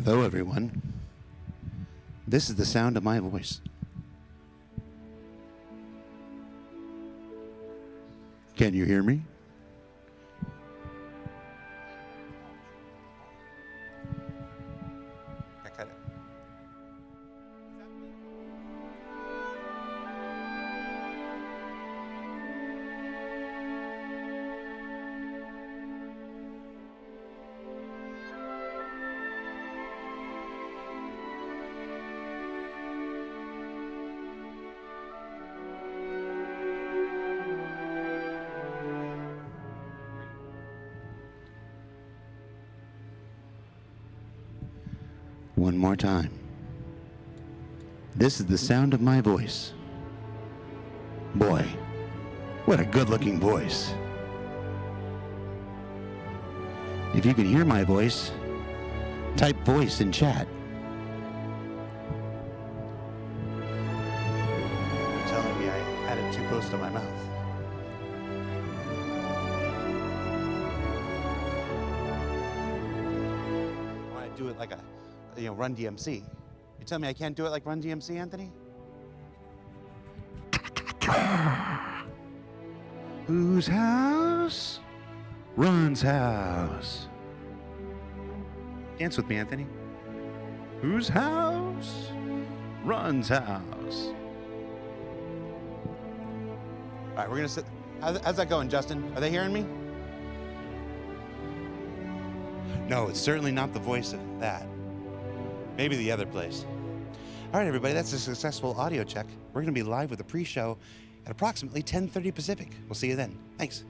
Hello, everyone. This is the sound of my voice. Can you hear me? I cut it. One more time. This is the sound of my voice. Boy, what a good-looking voice. If you can hear my voice, type voice in chat. You're telling me I had it too close to my mouth. I want to do it like a Run DMC. You tell me I can't do it like Run DMC, Anthony? Whose house? Run's house. Dance with me, Anthony. Whose house? Run's house. All right, we're gonna sit. How's that going, Justin? Are they hearing me? No, it's certainly not the voice of that. Maybe the other place. All right, everybody, that's a successful audio check. We're going to be live with the pre-show at approximately 10:30 Pacific. We'll see you then. Thanks.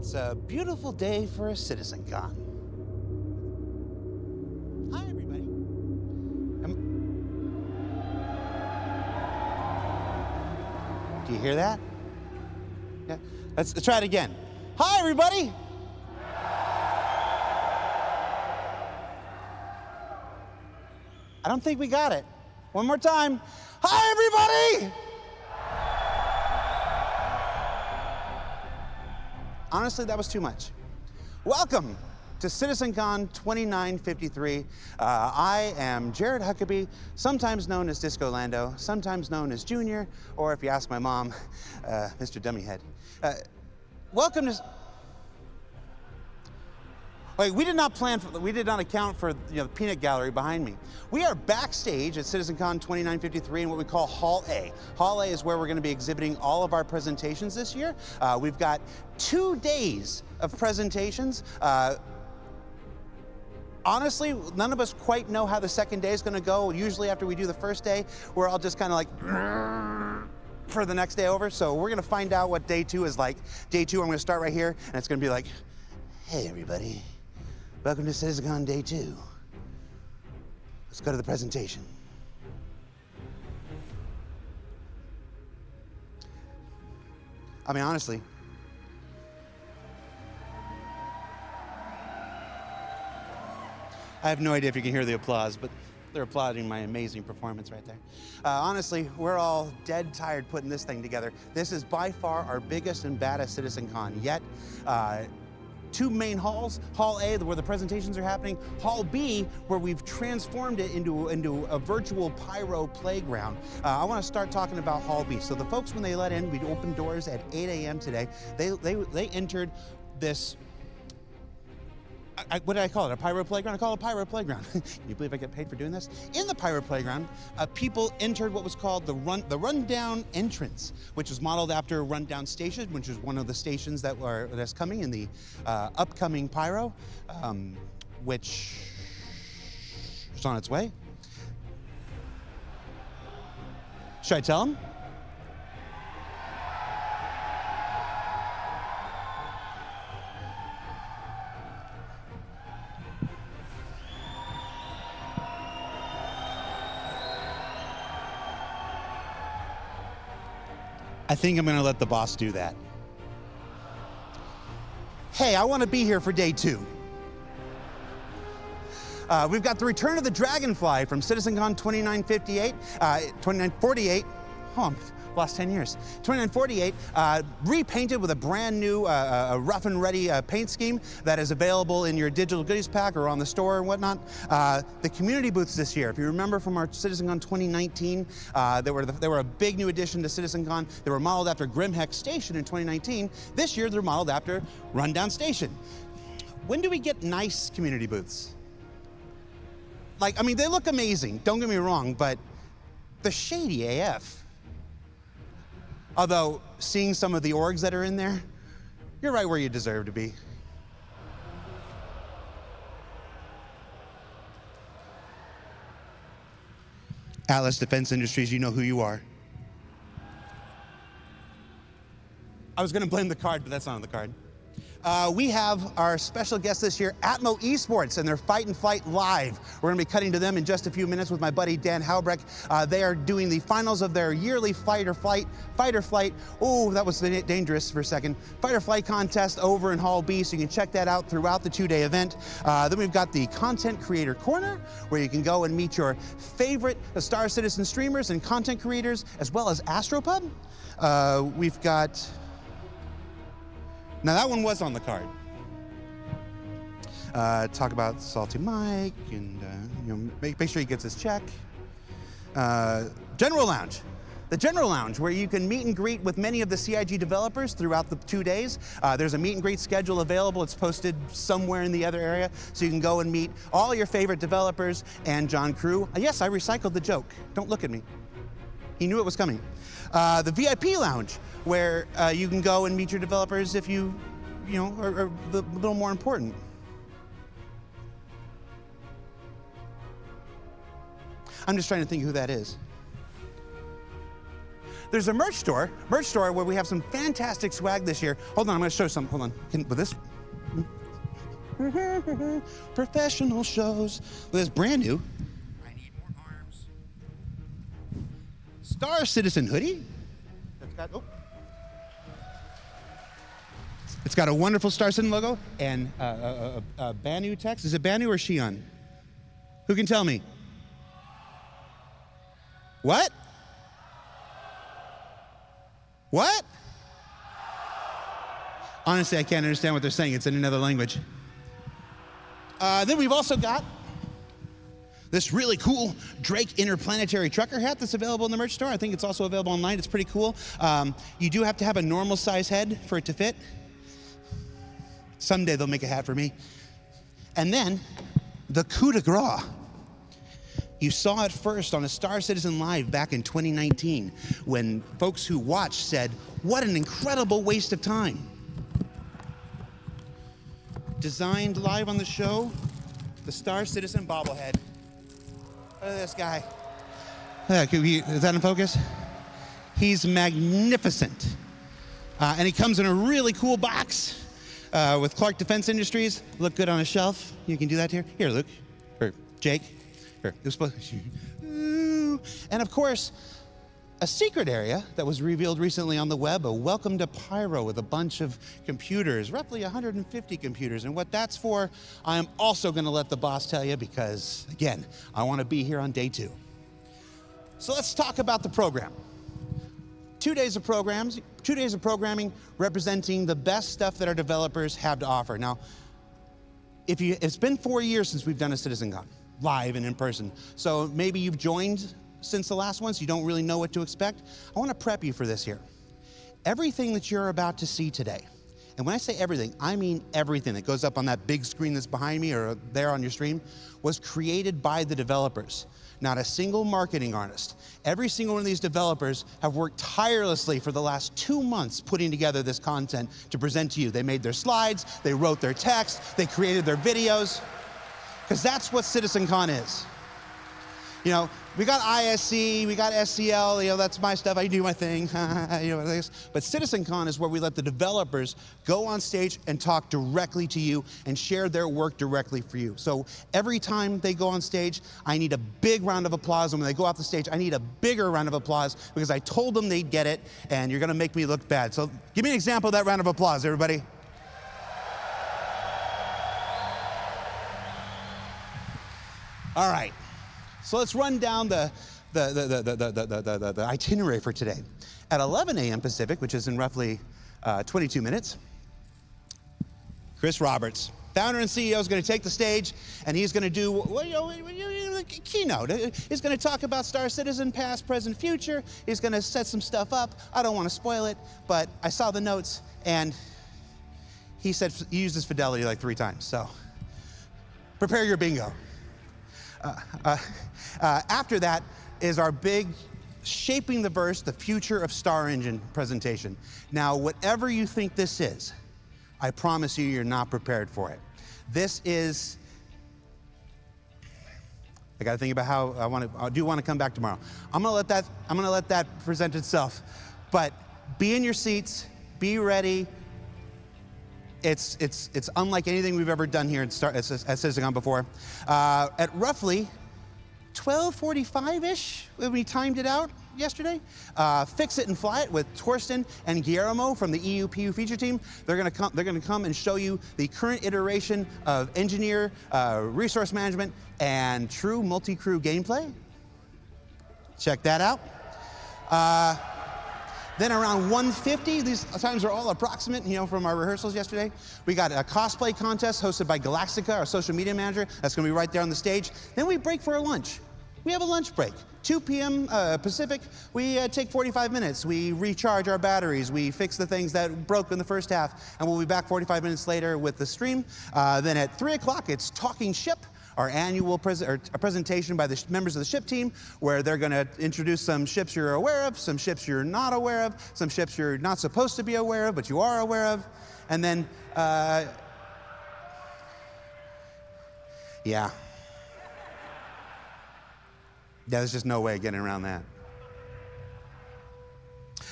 It's a beautiful day for a CitizenCon. Hi, everybody. Do you hear that? Yeah. Let's try it again. Hi, everybody. I don't think we got it. One more time. Hi, everybody. Honestly, that was too much. Welcome to CitizenCon 2953. I am Jared Huckabee, sometimes known as Disco Lando, sometimes known as Junior, or if you ask my mom, Mr. Dummyhead. Welcome to... Wait, we did not account for the peanut gallery behind me. We are backstage at CitizenCon 2953 in what we call Hall A. Hall A is where we're going to be exhibiting all of our presentations this year. We've got 2 days of presentations. Honestly, none of us quite know how the second day is going to go. Usually after we do the first day, we're all just kind of like for the next day over. So we're going to find out what day 2 is like. Day 2, I'm going to start right here, and it's going to be like, hey, everybody. Welcome to CitizenCon Day 2. Let's go to the presentation. I mean, honestly, I have no idea if you can hear the applause, but they're applauding my amazing performance right there. Honestly, we're all dead tired putting this thing together. This is by far our biggest and baddest CitizenCon yet. Two main halls, Hall A, where the presentations are happening, Hall B, where we've transformed it into a virtual pyro playground. I want to start talking about Hall B. So the folks, when they let in, we opened doors at 8 a.m. today. They entered this, what did I call it? A pyro playground? I call it a pyro playground. Can you believe I get paid for doing this? In the pyro playground, people entered what was called the rundown entrance, which was modeled after Rundown Station, which is one of the stations that's coming in the upcoming pyro, which is on its way. Should I tell them? I think I'm gonna let the boss do that. Hey, I wanna be here for day 2. We've got the return of the Dragonfly from CitizenCon 2948. Oh, lost 10 years. 2948, repainted with a brand new rough and ready paint scheme that is available in your digital goodies pack or on the store and whatnot. The community booths this year, if you remember from our CitizenCon 2019, they were a big new addition to CitizenCon. They were modeled after Grimheck Station in 2019. This year they're modeled after Rundown Station. When do we get nice community booths? Like, I mean, they look amazing, don't get me wrong, but they're shady AF. Although, seeing some of the orgs that are in there, you're right where you deserve to be. Atlas Defense Industries, you know who you are. I was gonna blame the card, but that's not on the card. We have our special guest this year, Atmo Esports, and their Fight and Flight Live. We're gonna be cutting to them in just a few minutes with my buddy Dan Halbrecht. They are doing the finals of their yearly Fight or Flight, oh, that was dangerous for a second, Fight or Flight contest over in Hall B, so you can check that out throughout the 2-day event. Then we've got the Content Creator Corner, where you can go and meet your favorite Star Citizen streamers and content creators, as well as Astropub. We've got, now that one was on the card. Talk about Salty Mike and make sure he gets his check. General Lounge. The General Lounge, where you can meet and greet with many of the CIG developers throughout the 2 days. There's a meet and greet schedule available. It's posted somewhere in the other area, so you can go and meet all your favorite developers and John Crew. Yes, I recycled the joke. Don't look at me. He knew it was coming. The VIP Lounge, where you can go and meet your developers if you are a little more important. I'm just trying to think who that is. There's a merch store where we have some fantastic swag this year. Hold on, I'm gonna show some, hold on. With this? Professional shows. Well, it's brand new. I need more arms. Star Citizen hoodie. It's got a wonderful Star Citizen logo and a Banu text. Is it Banu or Shion? Who can tell me? What? What? Honestly, I can't understand what they're saying. It's in another language. Then we've also got this really cool Drake Interplanetary Trucker hat that's available in the merch store. I think it's also available online. It's pretty cool. You do have to have a normal size head for it to fit. Someday they'll make a hat for me. And then the coup de grace. You saw it first on a Star Citizen Live back in 2019 when folks who watched said, what an incredible waste of time. Designed live on the show, the Star Citizen bobblehead. Look at this guy. Is that in focus? He's magnificent. And he comes in a really cool box with Clark Defense Industries. Look good on a shelf. You can do that here. Here, Luke, or Jake, Sure. It was supposed to, and of course, a secret area that was revealed recently on the web, a welcome to Pyro with a bunch of computers, roughly 150 computers. And what that's for, I'm also gonna let the boss tell you because, again, I wanna be here on day 2. So let's talk about the program. 2 days of programming representing the best stuff that our developers have to offer. Now, it's been 4 years since we've done a CitizenCon, live and in person. So maybe you've joined since the last one, so you don't really know what to expect. I want to prep you for this here. Everything that you're about to see today, and when I say everything, I mean everything that goes up on that big screen that's behind me or there on your stream, was created by the developers. Not a single marketing artist. Every single one of these developers have worked tirelessly for the last 2 months putting together this content to present to you. They made their slides, they wrote their text, they created their videos, because that's what CitizenCon is. You know, we got ISC, we got SCL, you know, that's my stuff, I do my thing, you know, but CitizenCon is where we let the developers go on stage and talk directly to you and share their work directly for you. So every time they go on stage, I need a big round of applause, and when they go off the stage, I need a bigger round of applause because I told them they'd get it, and you're gonna make me look bad. So give me an example of that round of applause, everybody. All right. So let's run down the itinerary for today. At 11 a.m. Pacific, which is in roughly 22 minutes, Chris Roberts, founder and CEO, is going to take the stage, and he's going to do a keynote. He's going to talk about Star Citizen, past, present, future. He's going to set some stuff up. I don't want to spoil it, but I saw the notes, and he said he uses fidelity like 3 times. So prepare your bingo. After that is our big Shaping the Verse, the Future of Star Engine presentation. Now, whatever you think this is, I promise you, you're not prepared for it. This is, I gotta think about how I do want to come back tomorrow. I'm gonna let that present itself. But be in your seats, be ready. It's unlike anything we've ever done here at CitizenCon before. At roughly 12:45-ish, when we timed it out yesterday, Fix It and Fly It with Torsten and Guillermo from the EU-PU feature team. They're gonna come and show you the current iteration of engineer, resource management, and true multi-crew gameplay. Check that out. Then around 1:50, these times are all approximate, you know, from our rehearsals yesterday. We got a cosplay contest hosted by Galactica, our social media manager. That's gonna be right there on the stage. Then we break for a lunch. We have a lunch break. 2 p.m. Pacific, we take 45 minutes. We recharge our batteries. We fix the things that broke in the first half, and we'll be back 45 minutes later with the stream. Then at 3 o'clock, it's Talking Ship, our annual presentation by the members of the ship team, where they're gonna introduce some ships you're aware of, some ships you're not aware of, some ships you're not supposed to be aware of, but you are aware of. And then, yeah, there's just no way of getting around that.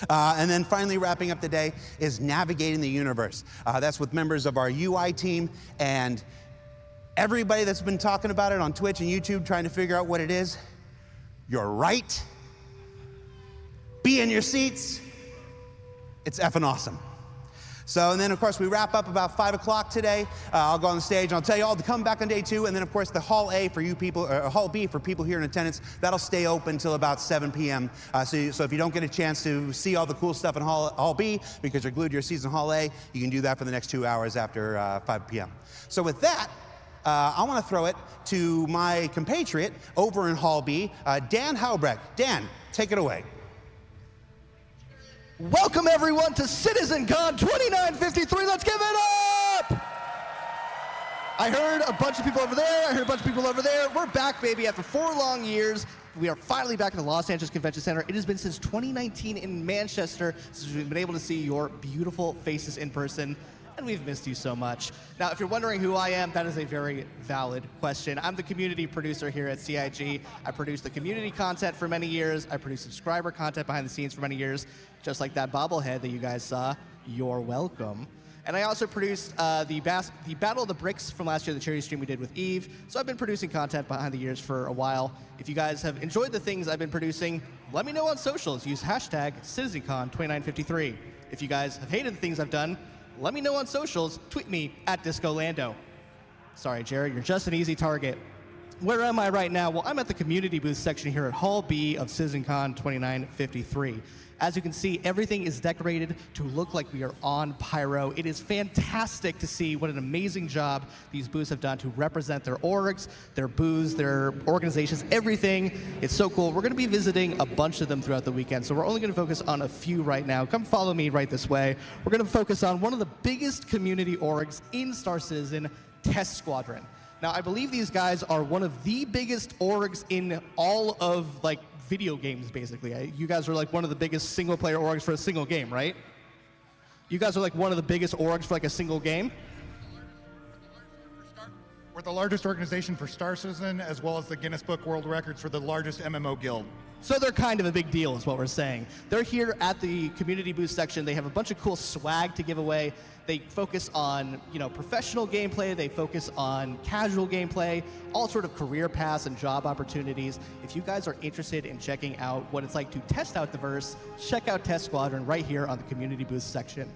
And then finally wrapping up the day is Navigating the Universe. That's with members of our UI team and everybody that's been talking about it on Twitch and YouTube, trying to figure out what it is. You're right. Be in your seats. It's effing awesome. So, and then of course we wrap up about 5 o'clock today. I'll go on the stage and I'll tell you all to come back on day 2. And then of course the Hall A for you people, or Hall B for people here in attendance, that'll stay open until about 7 p.m. So if you don't get a chance to see all the cool stuff in Hall B because you're glued to your seats in Hall A, you can do that for the next 2 hours after 5 p.m. So with that, I want to throw it to my compatriot over in Hall B, Dan Haubrecht. Dan, take it away. Welcome everyone to CitizenCon 2953. Let's give it up! I heard a bunch of people over there. I heard a bunch of people over there. We're back, baby, after 4 long years. We are finally back in the Los Angeles Convention Center. It has been since 2019 in Manchester since we've been able to see your beautiful faces in person. And we've missed you so much. Now, if you're wondering who I am, that is a very valid question. I'm the community producer here at CIG. I produce the community content for many years. I produce subscriber content behind the scenes for many years, just like that bobblehead that you guys saw. You're welcome. And I also produced the Battle of the Bricks from last year, the charity stream we did with Eve. So I've been producing content behind the years for a while. If you guys have enjoyed the things I've been producing, let me know on socials. Use hashtag CitizenCon2953. If you guys have hated the things I've done, let me know on socials. Tweet me at DiscoLando. Sorry, Jared, you're just an easy target. Where am I right now? Well, I'm at the community booth section here at Hall B of CitizenCon 2953. As you can see, everything is decorated to look like we are on Pyro. It is fantastic to see what an amazing job these booths have done to represent their orgs, their booths, their organizations, everything. It's so cool. We're going to be visiting a bunch of them throughout the weekend, so we're only going to focus on a few right now. Come follow me right this way. We're going to focus on one of the biggest community orgs in Star Citizen, Test Squadron. Now, I believe these guys are one of the biggest orgs in all of, video games, basically. You guys are, one of the biggest single-player orgs for a single game, right? You guys are, one of the biggest orgs for, a single game? We're the largest organization for Star Citizen, as well as the Guinness Book World Records for the largest MMO guild. So they're kind of a big deal, is what we're saying. They're here at the community booth section. They have a bunch of cool swag to give away. They focus on, professional gameplay. They focus on casual gameplay, all sort of career paths and job opportunities. If you guys are interested in checking out what it's like to test out the verse, check out Test Squadron right here on the community booth section.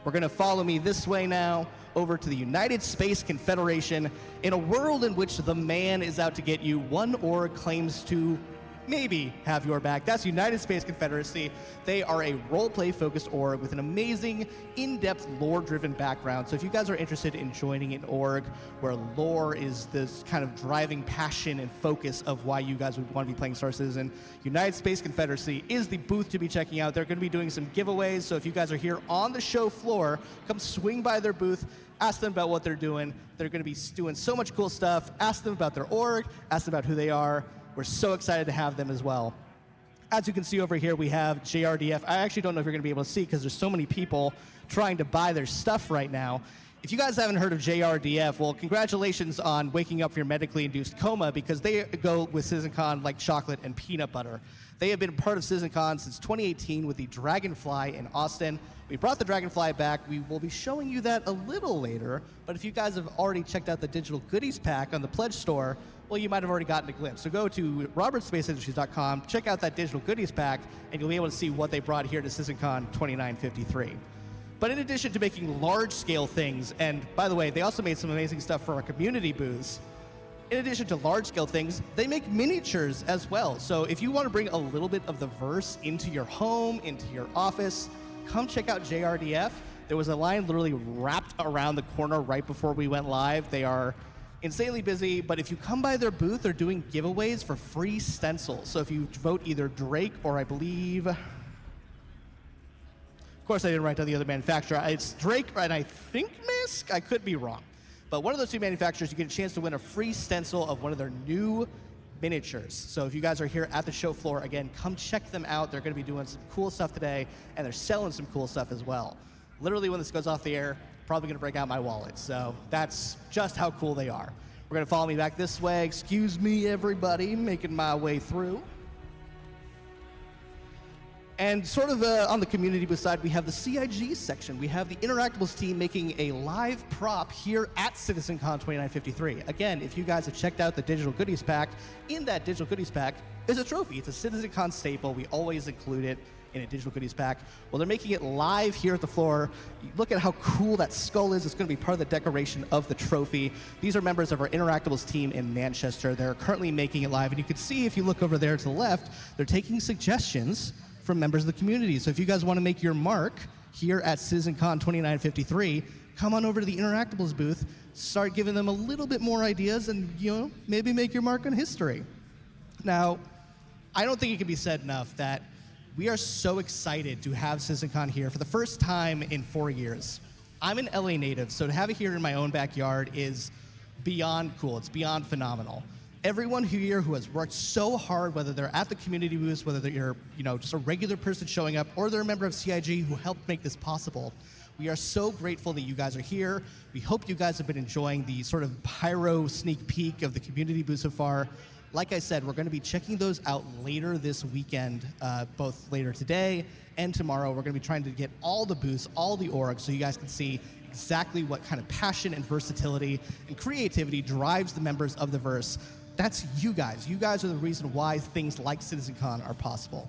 We're going to follow me this way now over to the United Space Confederation. In a world in which the man is out to get you, one org claims to maybe have your back. That's United Space Confederacy. They are a roleplay focused org with an amazing, in-depth, lore-driven background. So if you guys are interested in joining an org where lore is this kind of driving passion and focus of why you guys would want to be playing Star Citizen, United Space Confederacy is the booth to be checking out. They're going to be doing some giveaways. So if you guys are here on the show floor, come swing by their booth, ask them about what they're doing. They're going to be doing so much cool stuff. Ask them about their org, ask them about who they are. We're so excited to have them as well. As you can see over here, we have JRDF. I actually don't know if you're going to be able to see because there's so many people trying to buy their stuff right now. If you guys haven't heard of JRDF, well, congratulations on waking up from your medically induced coma, because they go with CitizenCon like chocolate and peanut butter. They have been part of CitizenCon since 2018 with the Dragonfly in Austin. We brought the Dragonfly back. We will be showing you that a little later, but if you guys have already checked out the digital goodies pack on the Pledge Store, well, you might have already gotten a glimpse. So go to robertspaceindustries.com, check out that digital goodies pack, and you'll be able to see what they brought here to CitizenCon 2953. But in addition to making large-scale things, and by the way, they also made some amazing stuff for our community booths, in addition to large-scale things, they make miniatures as well. So if you want to bring a little bit of the verse into your home, into your office, come check out JRDF. There was a line literally wrapped around the corner right before we went live. They are insanely busy, but if you come by their booth, they're doing giveaways for free stencils. So if you vote either Drake or I believe, of course I didn't write down the other manufacturer. It's Drake and I think Misk. I could be wrong. But one of those two manufacturers, you get a chance to win a free stencil of one of their new miniatures. So if you guys are here at the show floor, again, come check them out. They're going to be doing some cool stuff today, and they're selling some cool stuff as well. Literally, when this goes off the air, probably going to break out my wallet. So that's just how cool they are. We're going to follow me back this way. Excuse me, everybody, making my way through. And sort of on the community booth side, we have the CIG section. We have the Interactables team making a live prop here at CitizenCon 2953. Again, if you guys have checked out the digital goodies pack, in that digital goodies pack is a trophy. It's a CitizenCon staple. We always include it in a digital goodies pack. Well, they're making it live here at the floor. Look at how cool that skull is. It's going to be part of the decoration of the trophy. These are members of our Interactables team in Manchester. They're currently making it live, and you can see if you look over there to the left, they're taking suggestions from members of the community. So if you guys want to make your mark here at CitizenCon 2953, come on over to the Interactables booth, start giving them a little bit more ideas, and maybe make your mark on history. Now, I don't think it can be said enough that we are so excited to have CitizenCon here for the first time in 4 years. I'm an LA native, so to have it here in my own backyard is beyond cool. It's beyond phenomenal. Everyone here who has worked so hard, whether they're at the community booths, whether you're just a regular person showing up, or they're a member of CIG who helped make this possible, we are so grateful that you guys are here. We hope you guys have been enjoying the sort of pyro sneak peek of the community booth so far. Like I said, we're going to be checking those out later this weekend, both later today and tomorrow. We're going to be trying to get all the booths, all the orgs, so you guys can see exactly what kind of passion and versatility and creativity drives the members of the verse. That's you guys. You guys are the reason why things like CitizenCon are possible.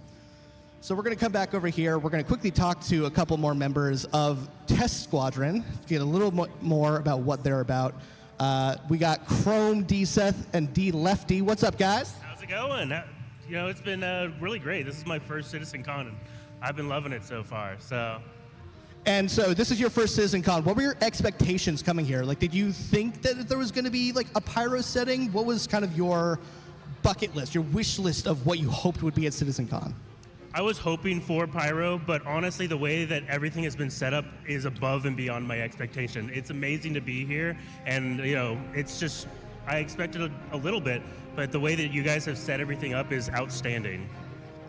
So we're going to come back over here. We're going to quickly talk to a couple more members of Test Squadron, get a little more about what they're about. We got Chrome, D Seth, and D Lefty. What's up, guys? How's it going? You know, it's been really great. This is my first CitizenCon, and I've been loving it so far. And so this is your first CitizenCon. What were your expectations coming here? Like, did you think that there was going to be like a pyro setting? What was kind of your bucket list, your wish list of what you hoped would be at CitizenCon? I was hoping for pyro, but honestly, the way that everything has been set up is above and beyond my expectation. It's amazing to be here, and you know, it's just, I expected a little bit, but the way that you guys have set everything up is outstanding.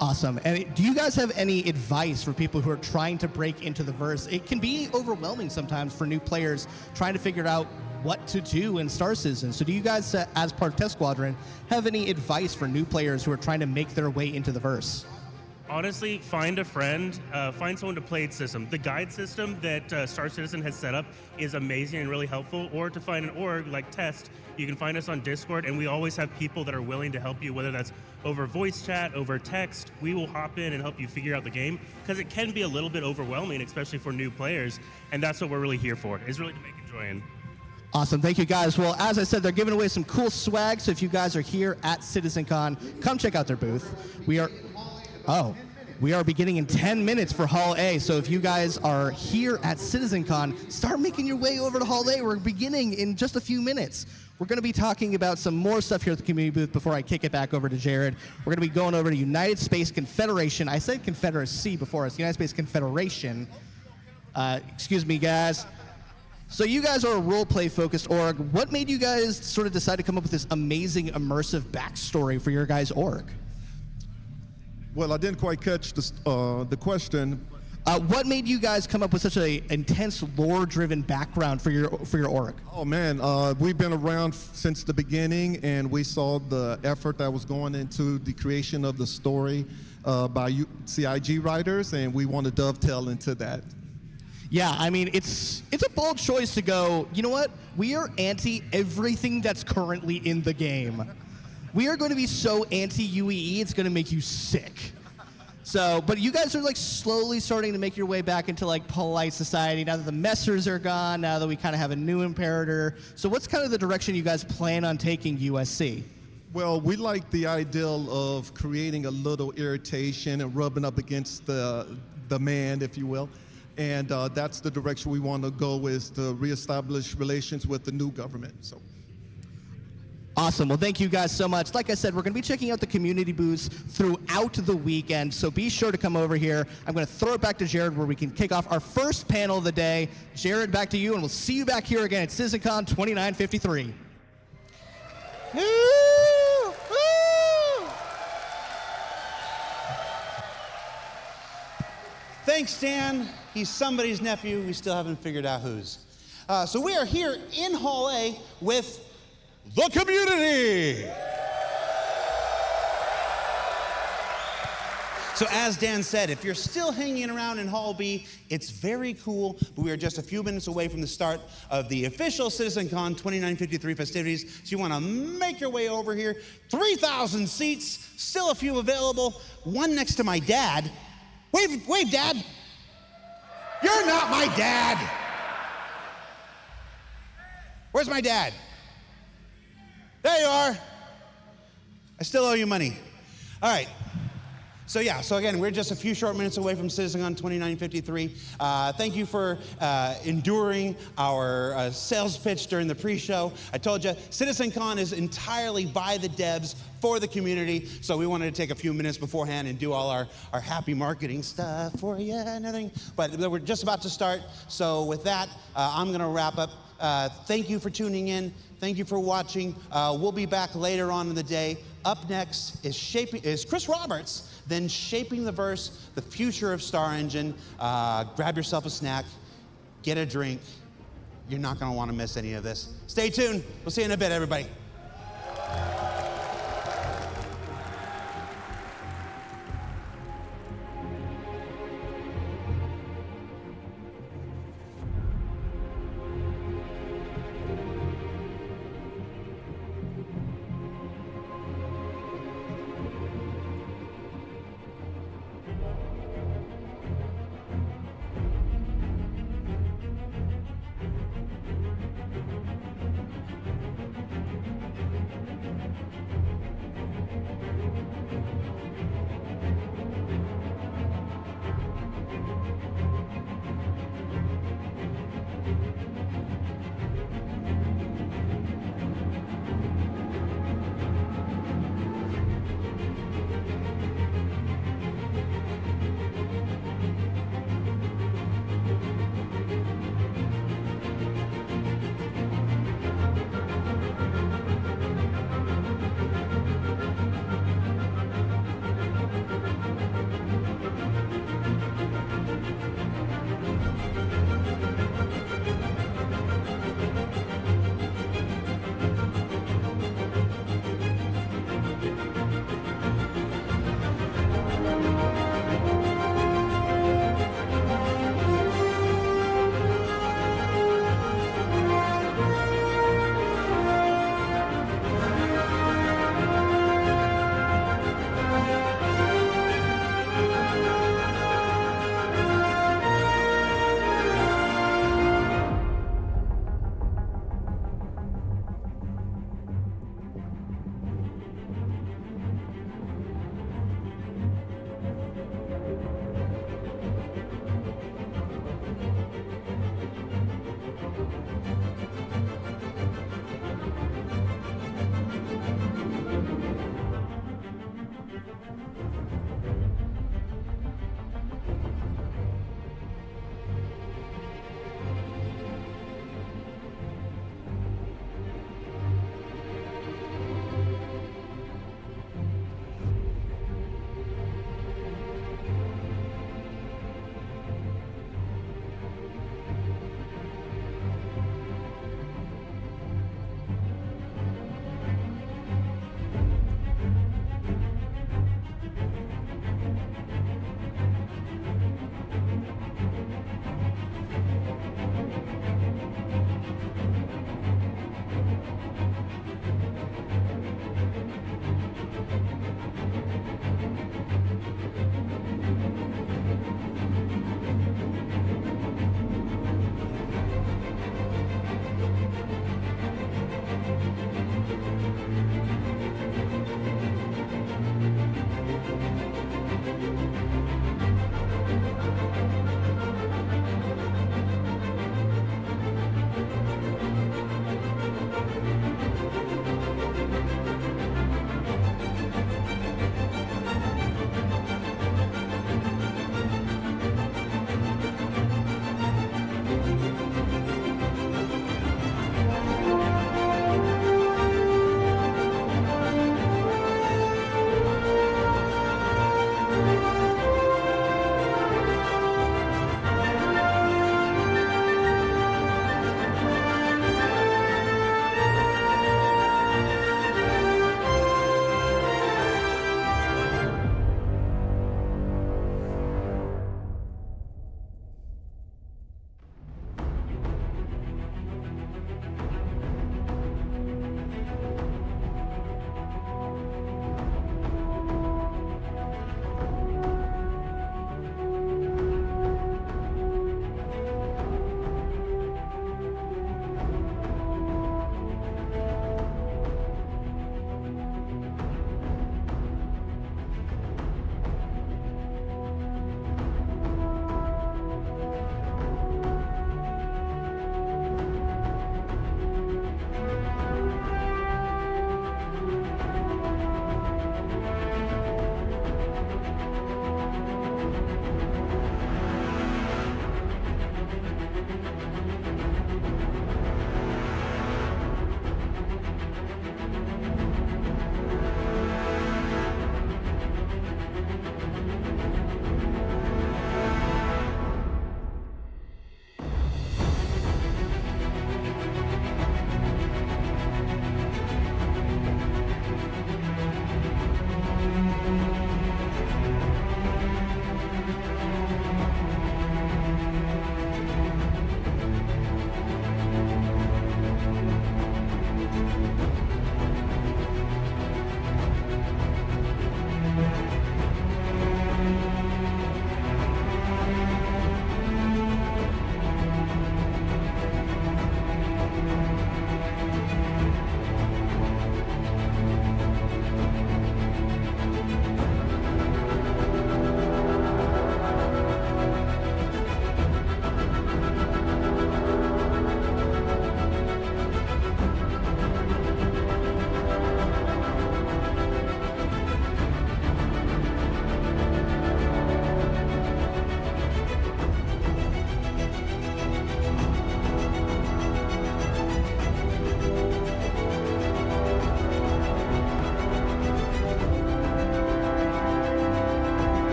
Awesome. And do you guys have any advice for people who are trying to break into the verse? It can be overwhelming sometimes for new players trying to figure out what to do in Star Citizen. So do you guys, as part of Test Squadron, have any advice for new players who are trying to make their way into the verse? Honestly, find a friend, find someone to play its system. The guide system that Star Citizen has set up is amazing and really helpful, or to find an org like Test, you can find us on Discord, and we always have people that are willing to help you, whether that's over voice chat, over text. We will hop in and help you figure out the game, because it can be a little bit overwhelming, especially for new players, and that's what we're really here for, is really to make enjoying. Awesome, thank you guys. Well, as I said, they're giving away some cool swag, so if you guys are here at CitizenCon, come check out their booth. We are beginning in 10 minutes for Hall A, so if you guys are here at CitizenCon, start making your way over to Hall A. We're beginning in just a few minutes. We're going to be talking about some more stuff here at the community booth before I kick it back over to Jared. We're going to be going over to United Space Confederation. I said Confederacy before, it's United Space Confederation. Excuse me, guys. So you guys are a role-play focused org. What made you guys sort of decide to come up with this amazing immersive backstory for your guys' org? Well, I didn't quite catch the question. What made you guys come up with such an intense lore-driven background for your org? Oh man, we've been around since the beginning, and we saw the effort that was going into the creation of the story by CIG writers, and we want to dovetail into that. Yeah, I mean, it's a bold choice to go, you know what? We are anti everything that's currently in the game. We are going to be so anti-UEE, it's going to make you sick. So, but you guys are like slowly starting to make your way back into like polite society now that the messers are gone, now that we kind of have a new imperator. So what's kind of the direction you guys plan on taking USC? Well, we like the ideal of creating a little irritation and rubbing up against the man, if you will. And that's the direction we want to go, is to reestablish relations with the new government. So. Awesome. Well, thank you guys so much. Like I said, we're going to be checking out the community booths throughout the weekend, so be sure to come over here. I'm going to throw it back to Jared where we can kick off our first panel of the day. Jared, back to you, and we'll see you back here again at CitizenCon 2953. Woo! Woo! Thanks, Dan. He's somebody's nephew. We still haven't figured out whose. So we are here in Hall A with the community. So as Dan said, if you're still hanging around in Hall B, it's very cool, but we are just a few minutes away from the start of the official CitizenCon 2953 festivities. So you want to make your way over here. 3,000 seats, still a few available. One next to my dad. Wave, Dad. You're not my dad. Where's my dad? There you are. I still owe you money. All right. So again, we're just a few short minutes away from CitizenCon 2953. Thank you for enduring our sales pitch during the pre-show. I told you, CitizenCon is entirely by the devs for the community, so we wanted to take a few minutes beforehand and do all our happy marketing stuff for you and everything. But we're just about to start, so with that, I'm gonna wrap up. Thank you for tuning in. Thank you for watching. We'll be back later on in the day. Up next is Chris Roberts, then Shaping the Verse, the future of Star Engine. Grab yourself a snack, get a drink. You're not gonna wanna miss any of this. Stay tuned. We'll see you in a bit, everybody.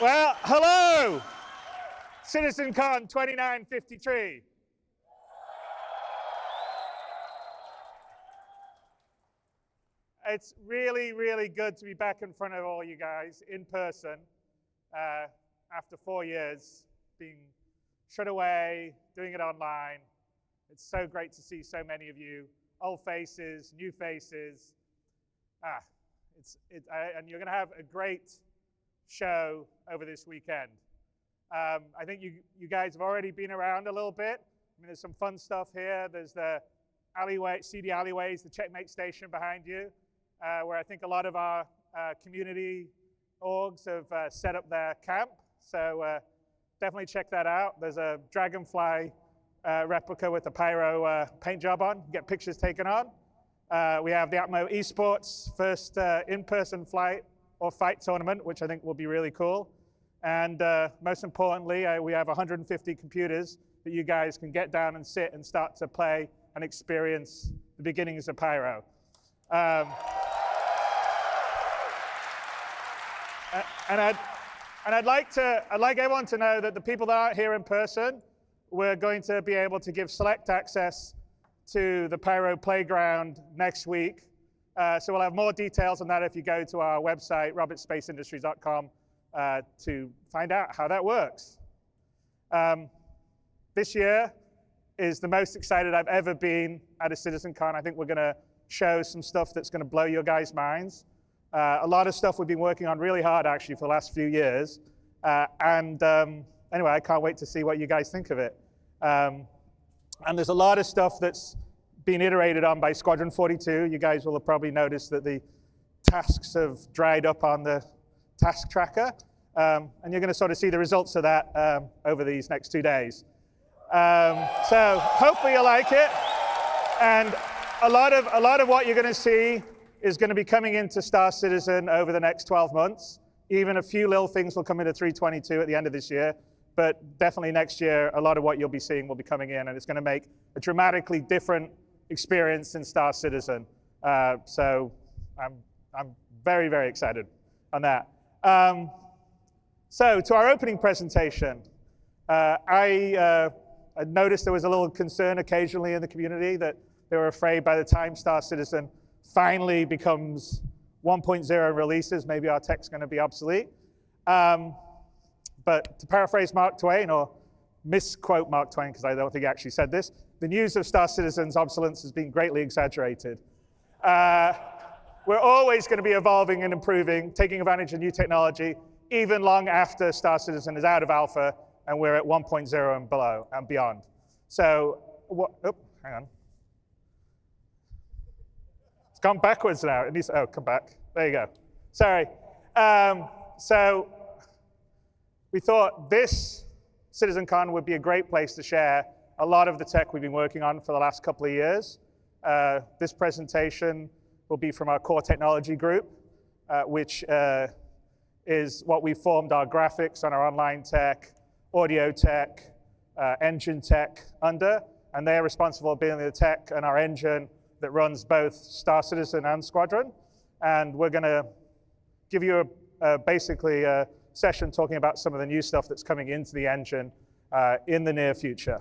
Well, hello, CitizenCon 2953. It's really, really good to be back in front of all you guys in person after 4 years being shut away, doing it online. It's so great to see so many of you, old faces, new faces. And you're going to have a great show over this weekend. I think you guys have already been around a little bit. I mean, there's some fun stuff here. There's the alleyway, seedy alleyways, the checkmate station behind you, where I think a lot of our community orgs have set up their camp. So definitely check that out. There's a Dragonfly replica with the pyro paint job on. Get pictures taken on. We have the Atmo Esports first in-person flight or fight tournament, which I think will be really cool. And most importantly, we have 150 computers that you guys can get down and sit and start to play and experience the beginnings of Pyro. And I'd like everyone to know that the people that aren't here in person, we're going to be able to give select access to the Pyro Playground next week. So we'll have more details on that if you go to our website, robertspaceindustries.com, to find out how that works. This year is the most excited I've ever been at a CitizenCon. I think we're going to show some stuff that's going to blow your guys' minds. A lot of stuff we've been working on really hard, actually, for the last few years. Anyway, I can't wait to see what you guys think of it. And there's a lot of stuff that's been iterated on by Squadron 42. You guys will have probably noticed that the tasks have dried up on the task tracker. And you're going to sort of see the results of that over these next 2 days. So hopefully you like it. And a lot of what you're going to see is going to be coming into Star Citizen over the next 12 months. Even a few little things will come into 322 at the end of this year. But definitely next year, a lot of what you'll be seeing will be coming in, and it's going to make a dramatically different experience in Star Citizen. So I'm very, very excited on that. So to our opening presentation, I noticed there was a little concern occasionally in the community that they were afraid by the time Star Citizen finally becomes 1.0 releases, maybe our tech's going to be obsolete. But to paraphrase Mark Twain, or misquote Mark Twain, because I don't think he actually said this, the news of Star Citizen's obsolescence has been greatly exaggerated. We're always going to be evolving and improving, taking advantage of new technology, even long after Star Citizen is out of alpha and we're at 1.0 and below and beyond. So, hang on. It's gone backwards now. It needs, come back. There you go. Sorry. So we thought this CitizenCon would be a great place to share a lot of the tech we've been working on for the last couple of years. This presentation will be from our core technology group, which is what we formed our graphics and our online tech, audio tech, engine tech under, and they're responsible for building the tech and our engine that runs both Star Citizen and Squadron. And we're going to give you basically a session talking about some of the new stuff that's coming into the engine in the near future.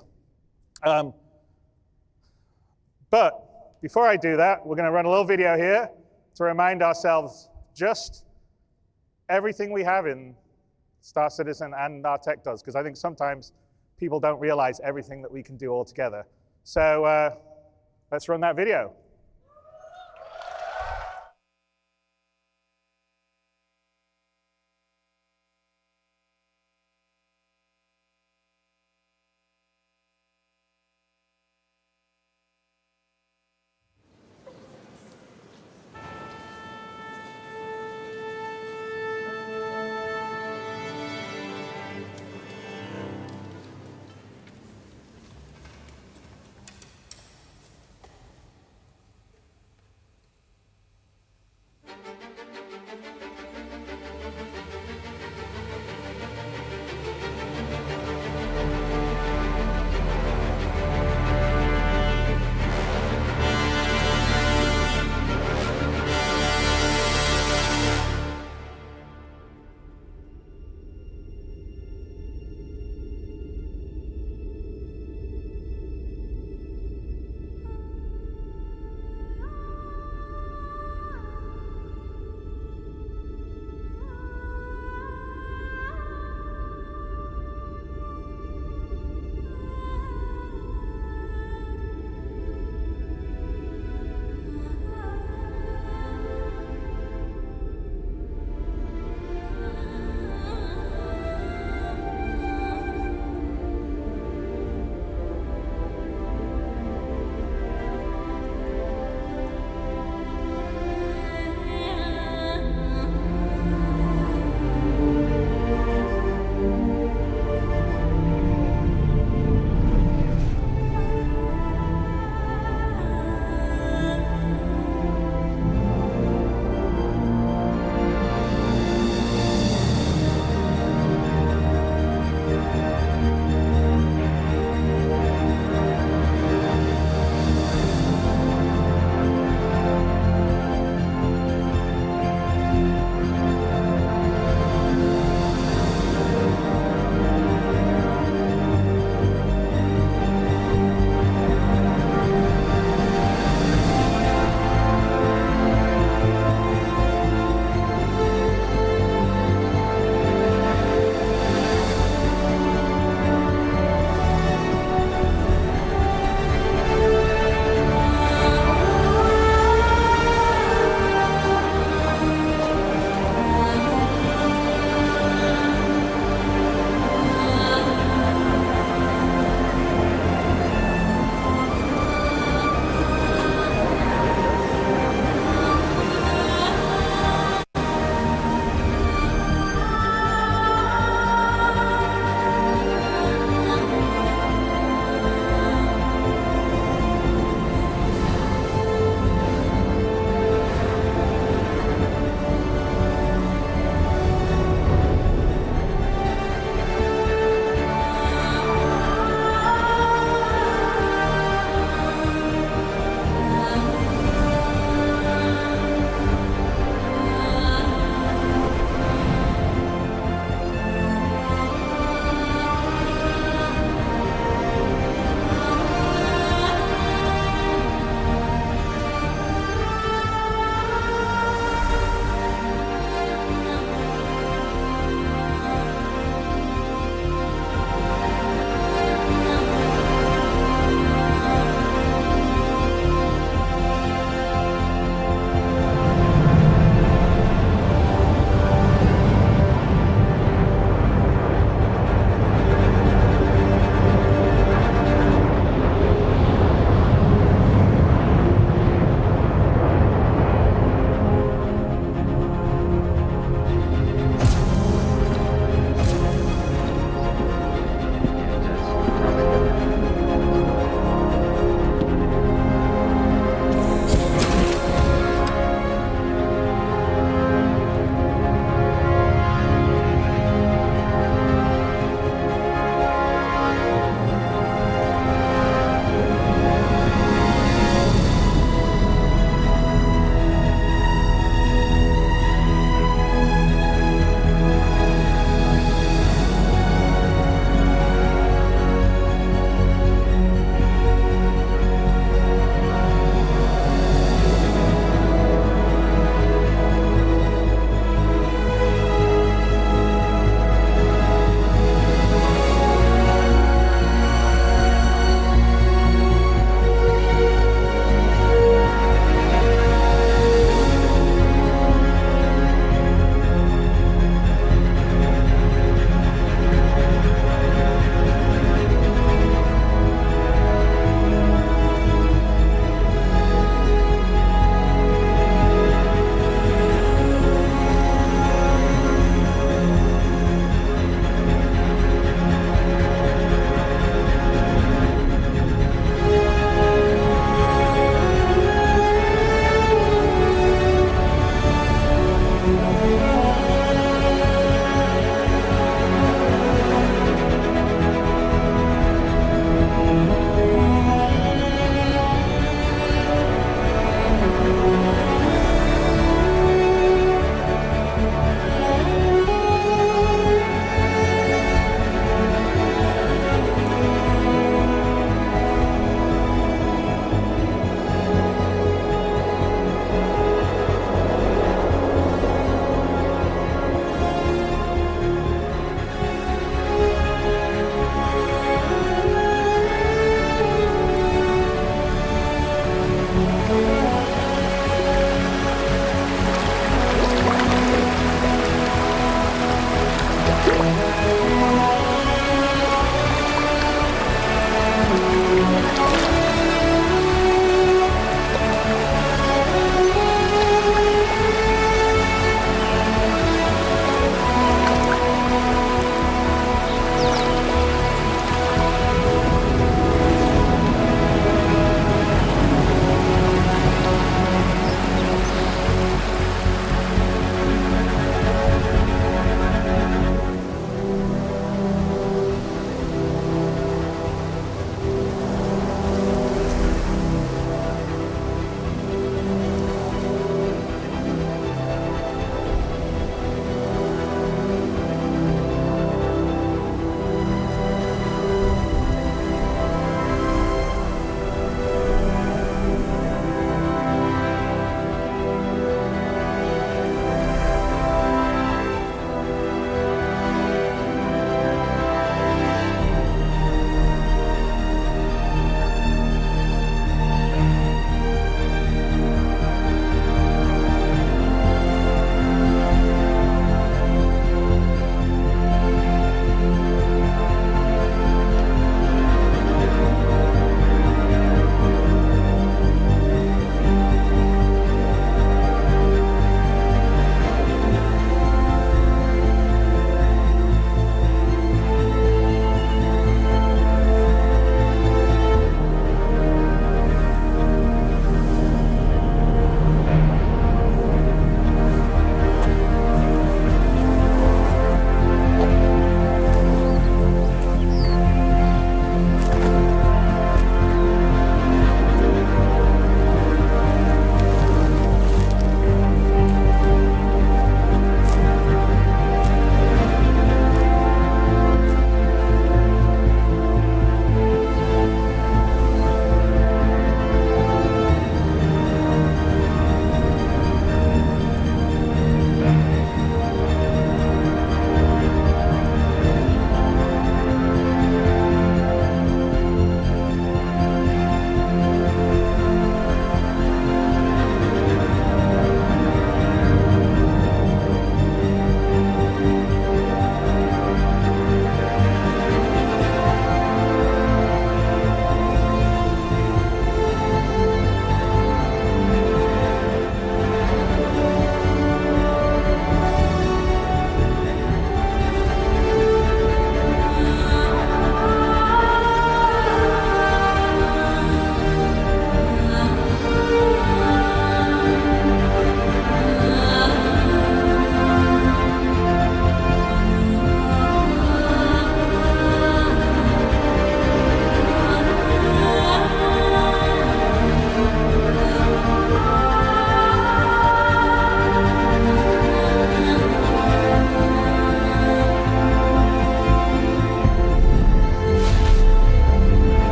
But before I do that, we're going to run a little video here to remind ourselves just everything we have in Star Citizen and our tech does, because I think sometimes people don't realize everything that we can do all together. So let's run that video.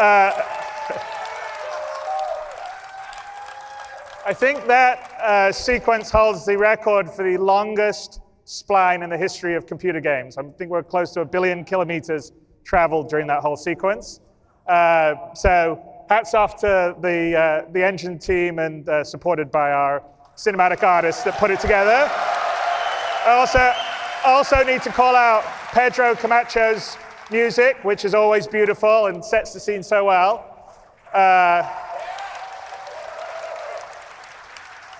I think that sequence holds the record for the longest spline in the history of computer games. I think we're close to 1 billion kilometers traveled during that whole sequence. So hats off to the engine team and supported by our cinematic artists that put it together. I also need to call out Pedro Camacho's music, which is always beautiful and sets the scene so well.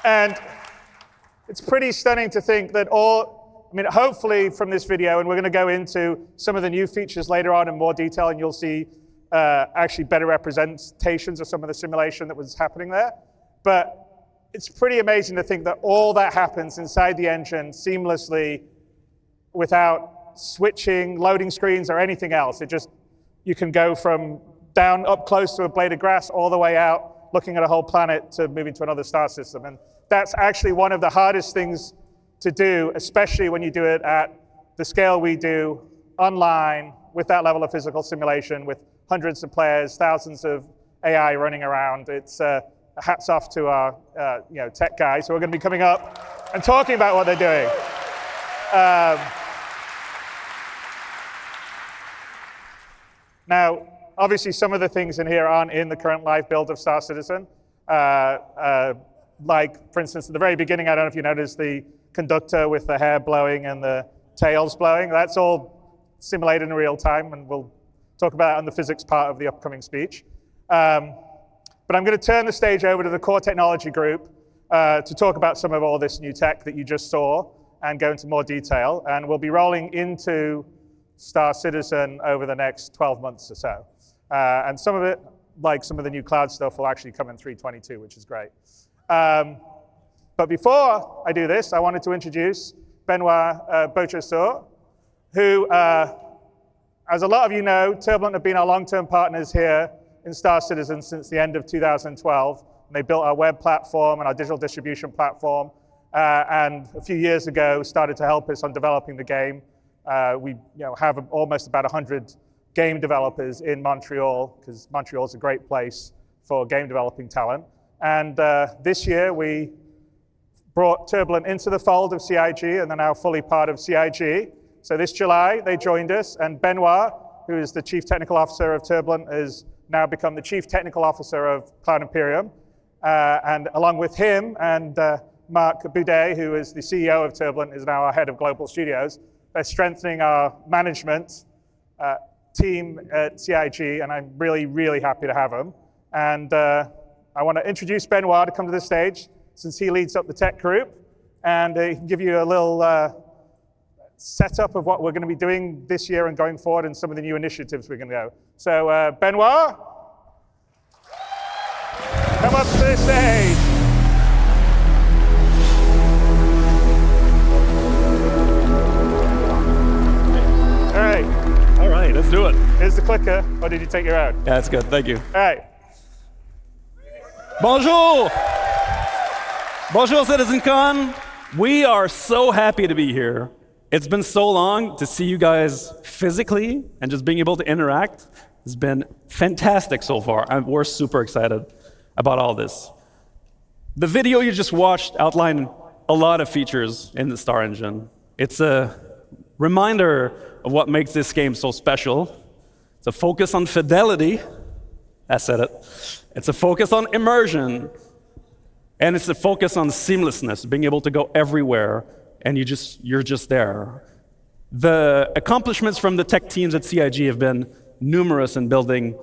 And it's pretty stunning to think that hopefully from this video, and we're going to go into some of the new features later on in more detail, and you'll see actually better representations of some of the simulation that was happening there. But it's pretty amazing to think that all that happens inside the engine seamlessly without switching, loading screens, or anything else. You can go from down up close to a blade of grass all the way out, looking at a whole planet, to moving to another star system. And that's actually one of the hardest things to do, especially when you do it at the scale we do online with that level of physical simulation, with hundreds of players, thousands of AI running around. It's hats off to our tech guys who are going to be coming up and talking about what they're doing. Now, obviously, some of the things in here aren't in the current live build of Star Citizen. Like, for instance, at the very beginning, I don't know if you noticed the conductor with the hair blowing and the tails blowing. That's all simulated in real time, and we'll talk about it on the physics part of the upcoming speech. But I'm going to turn the stage over to the core technology group to talk about some of all this new tech that you just saw and go into more detail. And we'll be rolling into Star Citizen over the next 12 months or so. And some of it, like some of the new cloud stuff, will actually come in 3.22, which is great. But before I do this, I wanted to introduce Benoit Beauchesseau, who, as a lot of you know, Turbulent have been our long-term partners here in Star Citizen since the end of 2012. And they built our web platform and our digital distribution platform, and a few years ago started to help us on developing the game. We have almost about 100 game developers in Montreal, because Montreal is a great place for game developing talent. And this year we brought Turbulent into the fold of CIG, and they're now fully part of CIG. So this July they joined us, and Benoit, who is the Chief Technical Officer of Turbulent, has now become the Chief Technical Officer of Cloud Imperium. And along with him and Marc Boudet, who is the CEO of Turbulent, is now our head of global studios. They're strengthening our management team at CIG, and I'm really, really happy to have them. And I want to introduce Benoit to come to the stage, since he leads up the tech group, and he can give you a little setup of what we're going to be doing this year and going forward, and some of the new initiatives we're going to go. So Benoit, come up to the stage. All right, let's do it. Here's the clicker, or did you take your own? Yeah, that's good, thank you. All right. Bonjour! Bonjour, CitizenCon. We are so happy to be here. It's been so long to see you guys physically, and just being able to interact has been fantastic so far. We're super excited about all this. The video you just watched outlined a lot of features in the Star Engine. It's a reminder of what makes this game so special. It's a focus on fidelity. I said it. It's a focus on immersion. And it's a focus on seamlessness, being able to go everywhere, and you're just there. The accomplishments from the tech teams at CIG have been numerous in building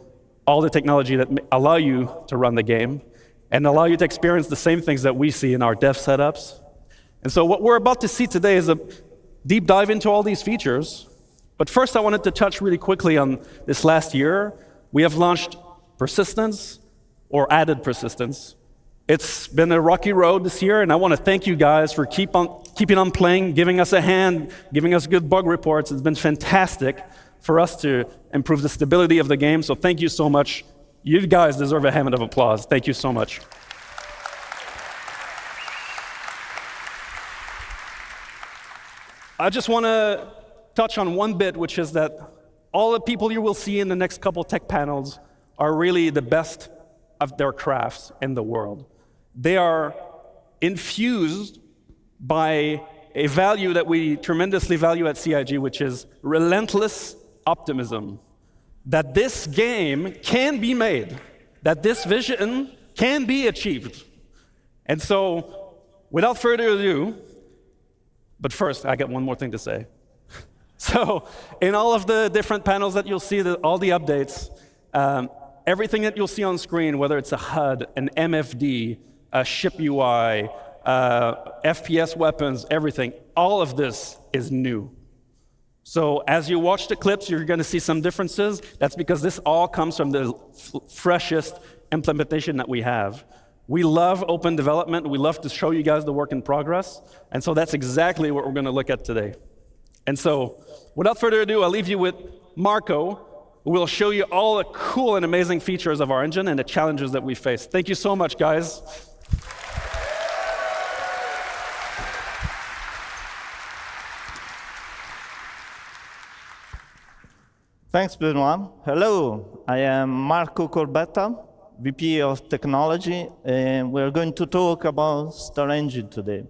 all the technology that allow you to run the game and allow you to experience the same things that we see in our dev setups. And so what we're about to see today is a deep dive into all these features. But first, I wanted to touch really quickly on this last year. We have launched persistence, or added persistence. It's been a rocky road this year, and I want to thank you guys for keeping on playing, giving us a hand, giving us good bug reports. It's been fantastic for us to improve the stability of the game, so thank you so much. You guys deserve a hand of applause. Thank you so much. I just want to touch on one bit, which is that all the people you will see in the next couple tech panels are really the best of their crafts in the world. They are infused by a value that we tremendously value at CIG, which is relentless optimism. That this game can be made, that this vision can be achieved. And so, without further ado, but first, I got one more thing to say. So, in all of the different panels that you'll see, all the updates, everything that you'll see on screen, whether it's a HUD, an MFD, a ship UI, FPS weapons, everything, all of this is new. So as you watch the clips, you're going to see some differences. That's because this all comes from the freshest implementation that we have. We love open development. We love to show you guys the work in progress. And so that's exactly what we're going to look at today. And so without further ado, I'll leave you with Marco, who will show you all the cool and amazing features of our engine and the challenges that we face. Thank you so much, guys. Thanks, Benoit. Hello, I am Marco Corbetta, VP of Technology, and we're going to talk about Star Engine today.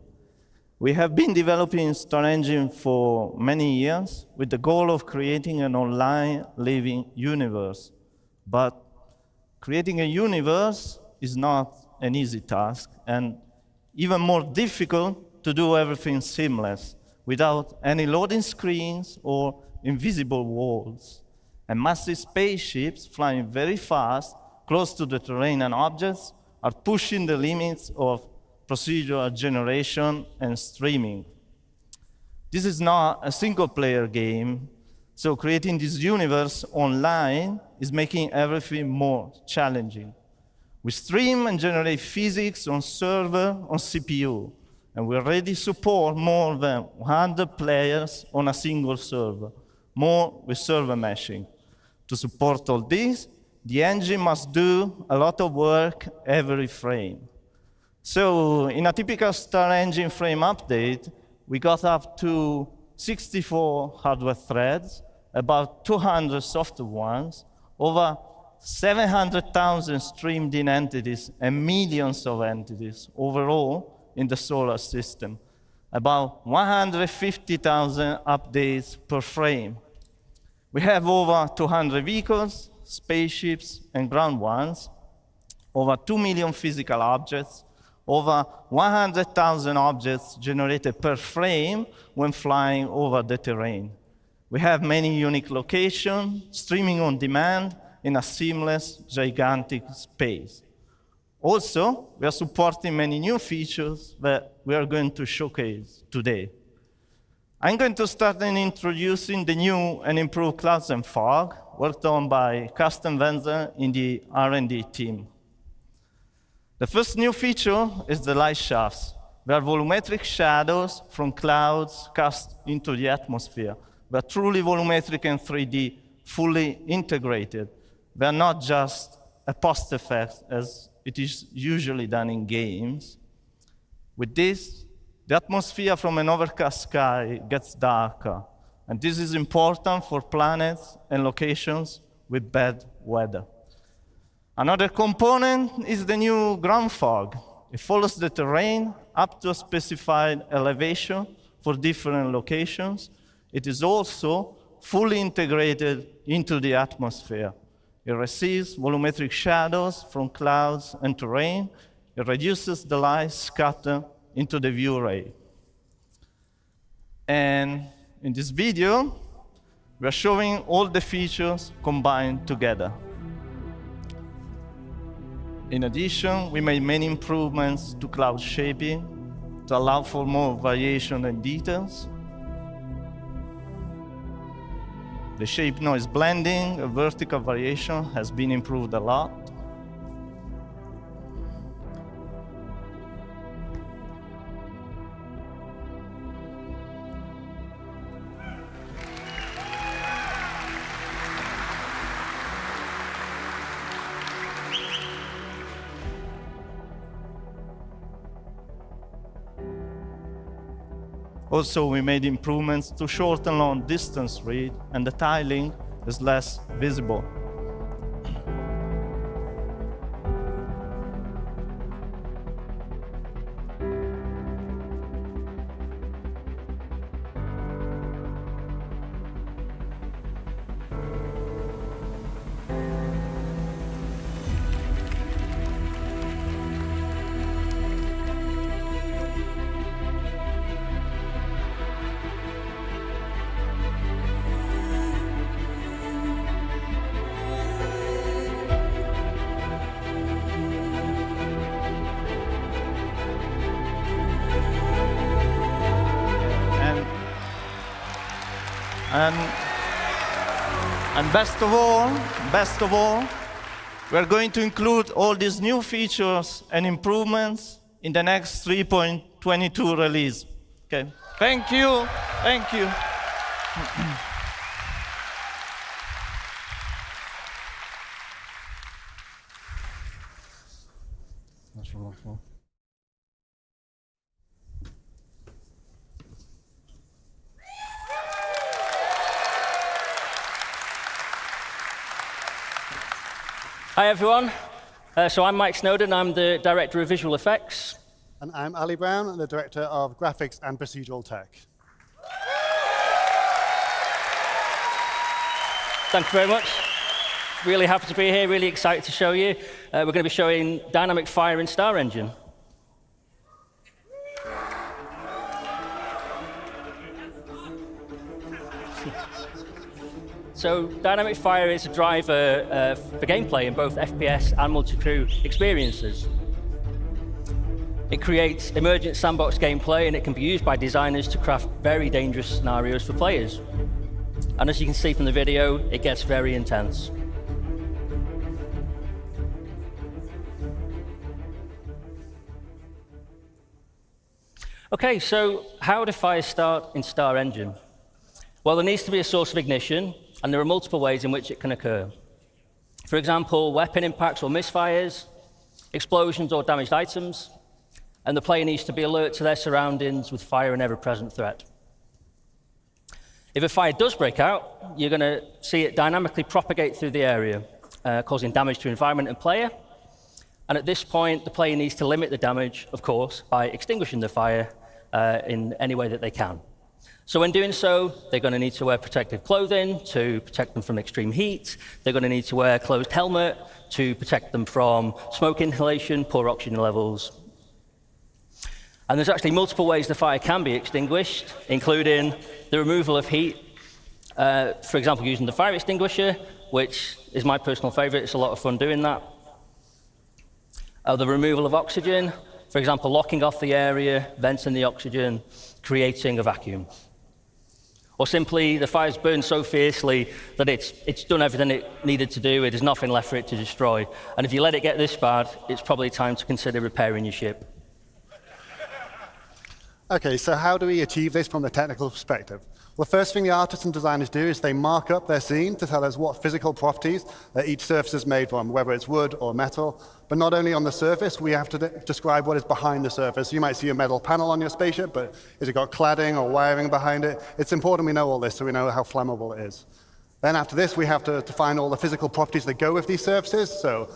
We have been developing Star Engine for many years with the goal of creating an online living universe. But creating a universe is not an easy task, and even more difficult to do everything seamless without any loading screens or invisible walls. And massive spaceships flying very fast, close to the terrain and objects, are pushing the limits of procedural generation and streaming. This is not a single-player game, so creating this universe online is making everything more challenging. We stream and generate physics on server on CPU, and we already support more than 100 players on a single server, more with server meshing. To support all this, the engine must do a lot of work every frame. So in a typical Star Engine frame update, we got up to 64 hardware threads, about 200 software ones, over 700,000 streamed in entities and millions of entities overall in the solar system, about 150,000 updates per frame. We have over 200 vehicles, spaceships, and ground ones, over 2 million physical objects, over 100,000 objects generated per frame when flying over the terrain. We have many unique locations, streaming on demand in a seamless, gigantic space. Also, we are supporting many new features that we are going to showcase today. I'm going to start in introducing the new and improved clouds and fog, worked on by custom vendor in the R&D team. The first new feature is the light shafts. They are volumetric shadows from clouds cast into the atmosphere. They are truly volumetric and 3D, fully integrated. They are not just a post effect, as it is usually done in games. With this, the atmosphere from an overcast sky gets darker, and this is important for planets and locations with bad weather. Another component is the new ground fog. It follows the terrain up to a specified elevation for different locations. It is also fully integrated into the atmosphere. It receives volumetric shadows from clouds and terrain. It reduces the light scatter into the view ray. And in this video, we are showing all the features combined together. In addition, we made many improvements to cloud shaping to allow for more variation and details. The shape noise blending, a vertical variation, has been improved a lot. Also, we made improvements to shorten long-distance read, and the tiling is less visible. And best of all, we're going to include all these new features and improvements in the next 3.22 release. Okay. Thank you. Thank you. Hi, everyone. So I'm Mike Snowden. I'm the Director of Visual Effects. And I'm Ali Brown, the Director of Graphics and Procedural Tech. Thank you very much. Really happy to be here, really excited to show you. We're going to be showing dynamic fire in Star Engine. So dynamic fire is a driver for gameplay in both FPS and multi-crew experiences. It creates emergent sandbox gameplay, and it can be used by designers to craft very dangerous scenarios for players. And as you can see from the video, it gets very intense. Okay, so how do fires start in Star Engine? Well, there needs to be a source of ignition, and there are multiple ways in which it can occur. For example, weapon impacts or misfires, explosions or damaged items, and the player needs to be alert to their surroundings with fire an ever-present threat. If a fire does break out, you're going to see it dynamically propagate through the area, causing damage to environment and player. And at this point, the player needs to limit the damage, of course, by extinguishing the fire in any way that they can. So when doing so, they're going to need to wear protective clothing to protect them from extreme heat. They're going to need to wear a closed helmet to protect them from smoke inhalation, poor oxygen levels. And there's actually multiple ways the fire can be extinguished, including the removal of heat, for example, using the fire extinguisher, which is my personal favorite. It's a lot of fun doing that. The removal of oxygen, for example, locking off the area, venting the oxygen, creating a vacuum. Or simply, the fire's burned so fiercely that it's done everything it needed to do. There's nothing left for it to destroy. And if you let it get this bad, it's probably time to consider repairing your ship. Okay, so how do we achieve this from the technical perspective? Well, the first thing the artists and designers do is they mark up their scene to tell us what physical properties that each surface is made from, whether it's wood or metal. But not only on the surface, we have to describe what is behind the surface. You might see a metal panel on your spaceship, but has it got cladding or wiring behind it? It's important we know all this so we know how flammable it is. Then after this, we have to define all the physical properties that go with these surfaces. So,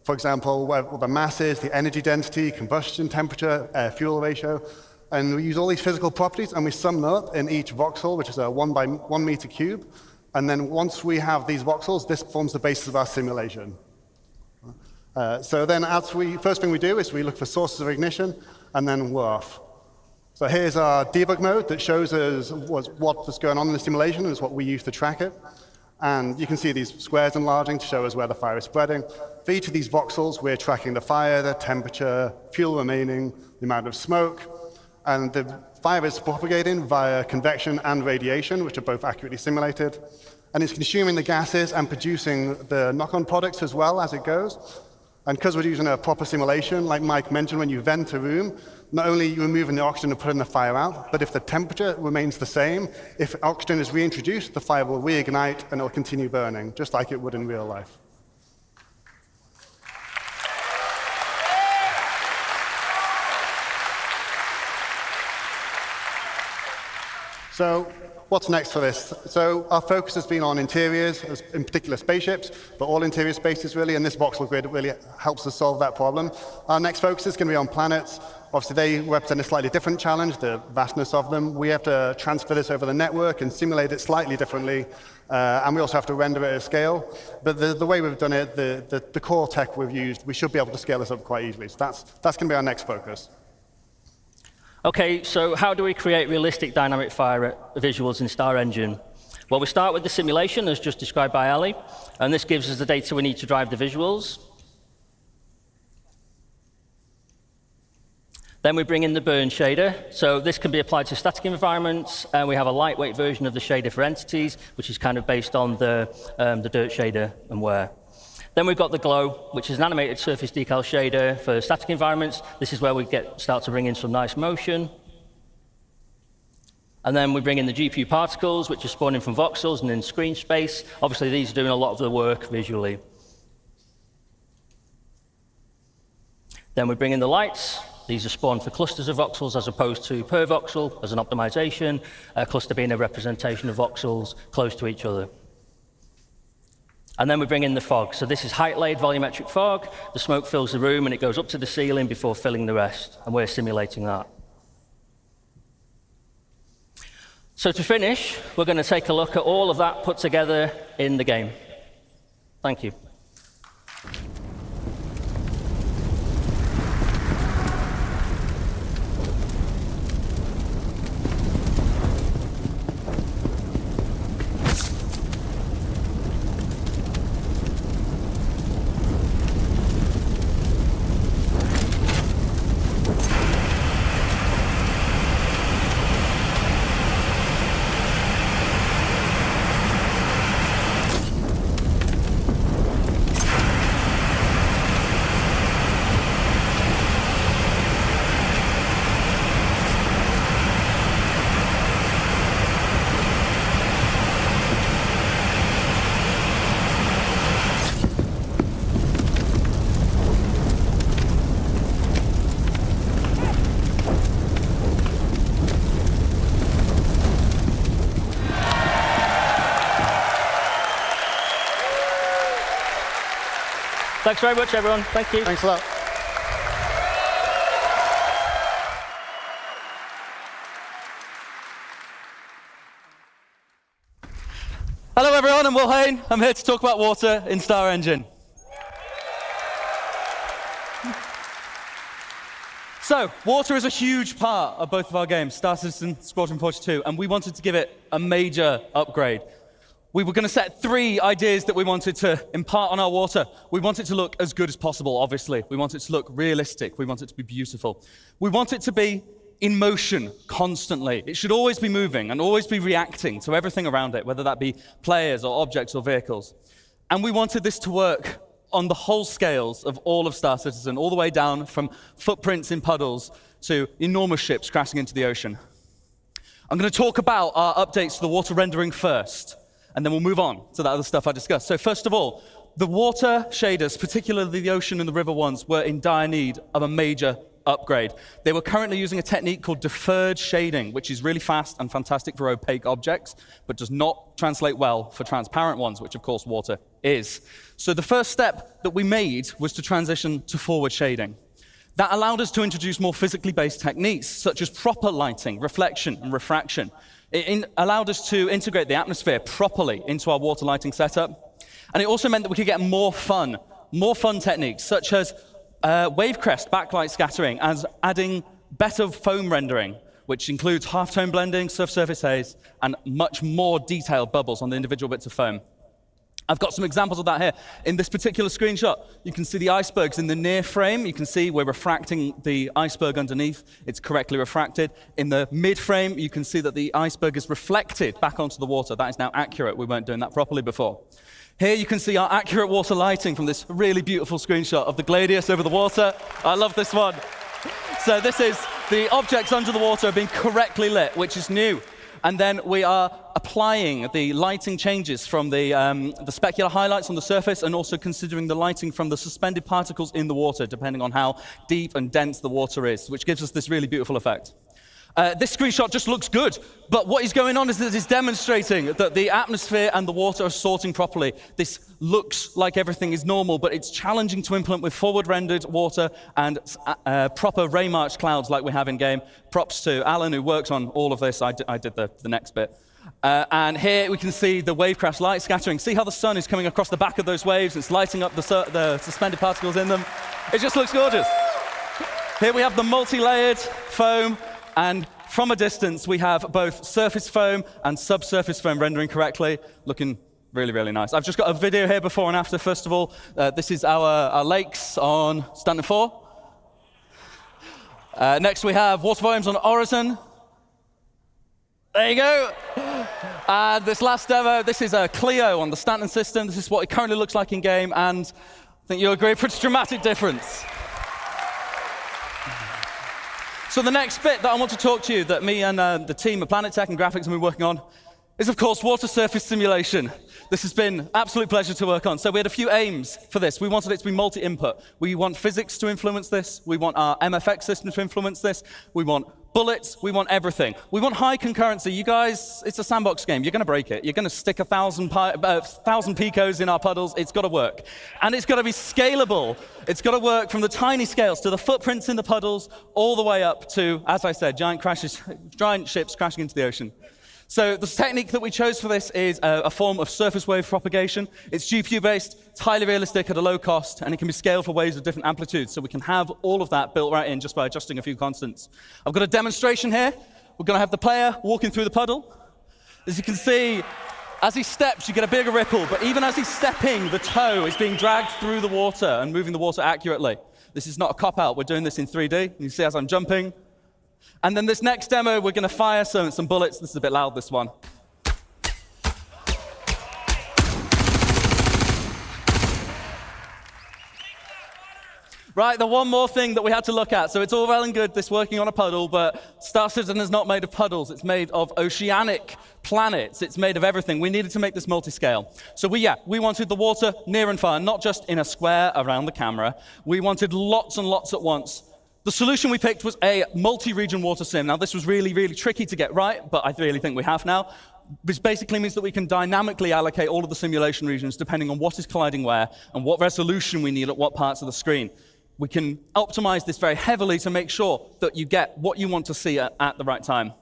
for example, what the mass is, the energy density, combustion temperature, air-fuel ratio. And we use all these physical properties and we sum them up in each voxel, which is a 1 by 1 meter cube. And then once we have these voxels, this forms the basis of our simulation. So then first thing we do is we look for sources of ignition, and then we're off. So here's our debug mode that shows us what's going on in the simulation, and is what we use to track it. And you can see these squares enlarging to show us where the fire is spreading. For each of these voxels, we're tracking the fire, the temperature, fuel remaining, the amount of smoke. And the fire is propagating via convection and radiation, which are both accurately simulated. And it's consuming the gases and producing the knock-on products as well as it goes. And because we're using a proper simulation, like Mike mentioned, when you vent a room, not only are you removing the oxygen and putting the fire out, but if the temperature remains the same, if oxygen is reintroduced, the fire will reignite and it will continue burning, just like it would in real life. So what's next for this? So our focus has been on interiors, in particular spaceships, but all interior spaces really, and this voxel grid really helps us solve that problem. Our next focus is going to be on planets. Obviously, they represent a slightly different challenge, the vastness of them. We have to transfer this over the network and simulate it slightly differently, and we also have to render it at scale. But the way we've done it, the core tech we've used, we should be able to scale this up quite easily. So that's going to be our next focus. Okay, so how do we create realistic dynamic fire visuals in Star Engine? Well, we start with the simulation, as just described by Ali, and this gives us the data we need to drive the visuals. Then we bring in the burn shader. So this can be applied to static environments, and we have a lightweight version of the shader for entities, which is kind of based on the dirt shader and wear. Then we've got the glow, which is an animated surface decal shader for static environments. This is where we start to bring in some nice motion. And then we bring in the GPU particles, which are spawning from voxels and in screen space. Obviously, these are doing a lot of the work visually. Then we bring in the lights. These are spawned for clusters of voxels as opposed to per voxel as an optimization, a cluster being a representation of voxels close to each other. And then we bring in the fog. So this is height-laid volumetric fog. The smoke fills the room, and it goes up to the ceiling before filling the rest. And we're simulating that. So to finish, we're going to take a look at all of that put together in the game. Thank you. Thanks very much, everyone. Thank you. Thanks a lot. Hello, everyone. I'm Will Hain. I'm here to talk about water in Star Engine. So, water is a huge part of both of our games, Star Citizen, Squadron 42, and we wanted to give it a major upgrade. We were going to set 3 ideas that we wanted to impart on our water. We want it to look as good as possible, obviously. We want it to look realistic. We want it to be beautiful. We want it to be in motion constantly. It should always be moving and always be reacting to everything around it, whether that be players or objects or vehicles. And we wanted this to work on the whole scales of all of Star Citizen, all the way down from footprints in puddles to enormous ships crashing into the ocean. I'm going to talk about our updates to the water rendering first, and then we'll move on to that other stuff I discussed. So first of all, the water shaders, particularly the ocean and the river ones, were in dire need of a major upgrade. They were currently using a technique called deferred shading, which is really fast and fantastic for opaque objects, but does not translate well for transparent ones, which of course water is. So the first step that we made was to transition to forward shading. That allowed us to introduce more physically based techniques, such as proper lighting, reflection, and refraction. It allowed us to integrate the atmosphere properly into our water lighting setup. And it also meant that we could get more fun techniques, such as wave crest backlight scattering, as adding better foam rendering, which includes halftone blending, surface haze, and much more detailed bubbles on the individual bits of foam. I've got some examples of that here. In this particular screenshot, you can see the icebergs in the near frame. You can see we're refracting the iceberg underneath. It's correctly refracted. In the mid frame, you can see that the iceberg is reflected back onto the water. That is now accurate. We weren't doing that properly before. Here you can see our accurate water lighting from this really beautiful screenshot of the Gladius over the water. I love this one. So this is the objects under the water being correctly lit, which is new. And then we are applying the lighting changes from the specular highlights on the surface, and also considering the lighting from the suspended particles in the water, depending on how deep and dense the water is, which gives us this really beautiful effect. This screenshot just looks good, but what is going on is that it's demonstrating that the atmosphere and the water are sorting properly. This looks like everything is normal, but it's challenging to implement with forward-rendered water and proper ray march clouds like we have in-game. Props to Alan, who works on all of this. I did the next bit. And here we can see the wave crash light scattering. See how the sun is coming across the back of those waves? It's lighting up the suspended particles in them. It just looks gorgeous. Here we have the multi-layered foam. And from a distance, we have both surface foam and subsurface foam rendering correctly, looking really, really nice. I've just got a video here before and after. First of all, this is our lakes on Stanton 4. Next we have water volumes on Horizon. There you go. And this last demo, this is a Clio on the Stanton system. This is what it currently looks like in game, and I think you'll agree, pretty dramatic difference. So the next bit that I want to talk to you, that me and the team at Planet Tech and Graphics have been working on, is of course water surface simulation. This has been an absolute pleasure to work on. So we had a few aims for this. We wanted it to be multi-input. We want physics to influence this. We want our MFX system to influence this. We want bullets. We want everything. We want high concurrency. You guys, it's a sandbox game. You're going to break it. You're going to stick 1,000 picos in our puddles. It's got to work. And it's got to be scalable. It's got to work from the tiny scales to the footprints in the puddles all the way up to, as I said, giant ships crashing into the ocean. So the technique that we chose for this is a form of surface wave propagation. It's GPU-based, it's highly realistic at a low cost, and it can be scaled for waves of different amplitudes. So we can have all of that built right in just by adjusting a few constants. I've got a demonstration here. We're going to have the player walking through the puddle. As you can see, as he steps, you get a bigger ripple. But even as he's stepping, the toe is being dragged through the water and moving the water accurately. This is not a cop-out. We're doing this in 3D. You see as I'm jumping. And then this next demo, we're going to fire some bullets. This is a bit loud, this one. Right, the one more thing that we had to look at. So it's all well and good, this working on a puddle, but Star Citizen is not made of puddles. It's made of oceanic planets. It's made of everything. We needed to make this multi-scale. So we wanted the water near and far, not just in a square around the camera. We wanted lots and lots at once. The solution we picked was a multi-region water sim. Now, this was really, really tricky to get right, but I really think we have now. This basically means that we can dynamically allocate all of the simulation regions depending on what is colliding where and what resolution we need at what parts of the screen. We can optimize this very heavily to make sure that you get what you want to see at the right time.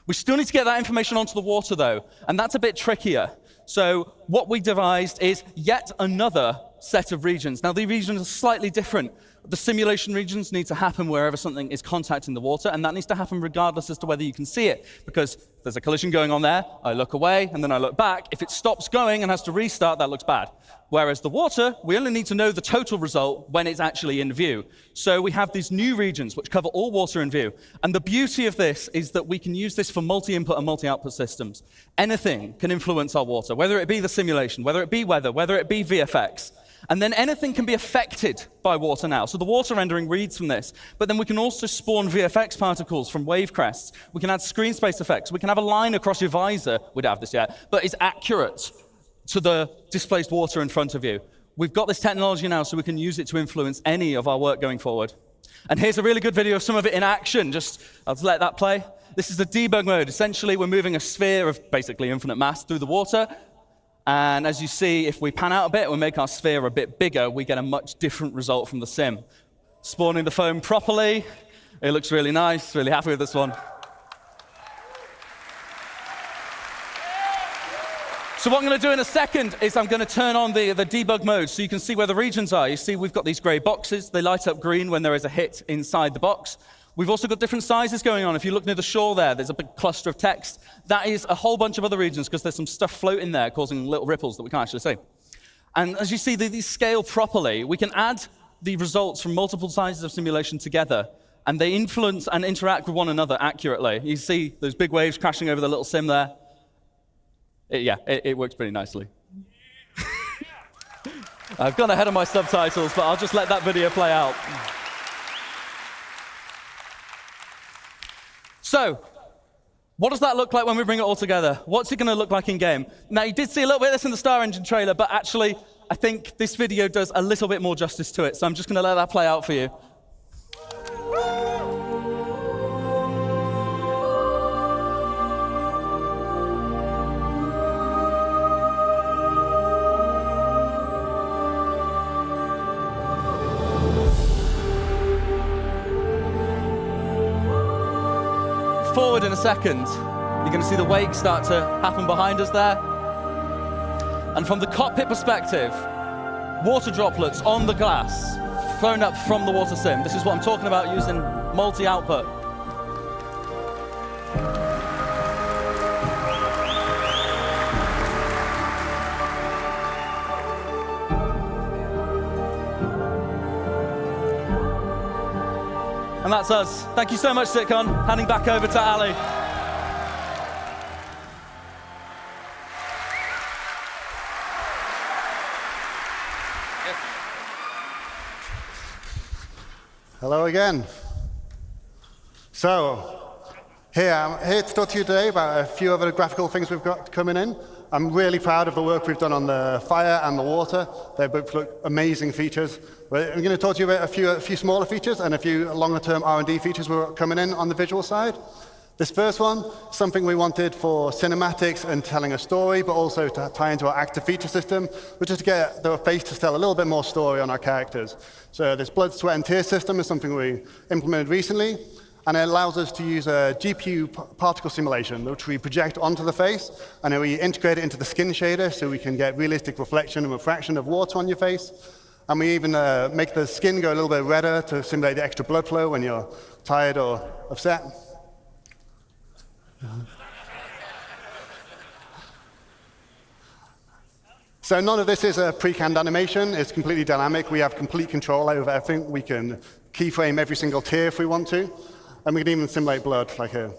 We still need to get that information onto the water, though, and that's a bit trickier. So what we devised is yet another set of regions. Now, the regions are slightly different. The simulation regions need to happen wherever something is contacting the water, and that needs to happen regardless as to whether you can see it, because if there's a collision going on there, I look away, and then I look back. If it stops going and has to restart, that looks bad. Whereas the water, we only need to know the total result when it's actually in view. So we have these new regions which cover all water in view. And the beauty of this is that we can use this for multi-input and multi-output systems. Anything can influence our water, whether it be the simulation, whether it be weather, whether it be VFX. And then anything can be affected by water now. So the water rendering reads from this. But then we can also spawn VFX particles from wave crests. We can add screen space effects. We can have a line across your visor. We don't have this yet, but it's accurate to the displaced water in front of you. We've got this technology now, so we can use it to influence any of our work going forward. And here's a really good video of some of it in action. I'll just let that play. This is the debug mode. Essentially, we're moving a sphere of basically infinite mass through the water. And as you see, if we pan out a bit, we make our sphere a bit bigger, we get a much different result from the sim. Spawning the foam properly. It looks really nice. Really happy with this one. So what I'm going to do in a second is I'm going to turn on the debug mode so you can see where the regions are. You see we've got these gray boxes. They light up green when there is a hit inside the box. We've also got different sizes going on. If you look near the shore there's a big cluster of text. That is a whole bunch of other regions because there's some stuff floating there causing little ripples that we can't actually see. And as you see, these scale properly. We can add the results from multiple sizes of simulation together, and they influence and interact with one another accurately. You see those big waves crashing over the little sim there. It works pretty nicely. I've gone ahead of my subtitles, but I'll just let that video play out. So, what does that look like when we bring it all together? What's it going to look like in game? Now, you did see a little bit of this in the Star Engine trailer, but actually, I think this video does a little bit more justice to it. So I'm just going to let that play out for you. Forward in a second, you're going to see the wake start to happen behind us there. And from the cockpit perspective, water droplets on the glass thrown up from the water sim. This is what I'm talking about using multi-output. And And that's us. Thank you so much, CitizenCon. Handing back over to Ali. Hello again. So, I'm here to talk to you today about a few other graphical things we've got coming in. I'm really proud of the work we've done on the fire and the water. They both look amazing features. But I'm going to talk to you about a few smaller features and a few longer-term R&D features we're coming in on the visual side. This first one, something we wanted for cinematics and telling a story, but also to tie into our active feature system, which is to get the face to tell a little bit more story on our characters. So this blood, sweat, and tears system is something we implemented recently, and it allows us to use a GPU particle simulation, which we project onto the face, and then we integrate it into the skin shader so we can get realistic reflection and refraction of water on your face. And we even make the skin go a little bit redder to simulate the extra blood flow when you're tired or upset. So none of this is a pre-canned animation. It's completely dynamic. We have complete control over everything. We can keyframe every single tear if we want to. And we can even simulate blood, like here.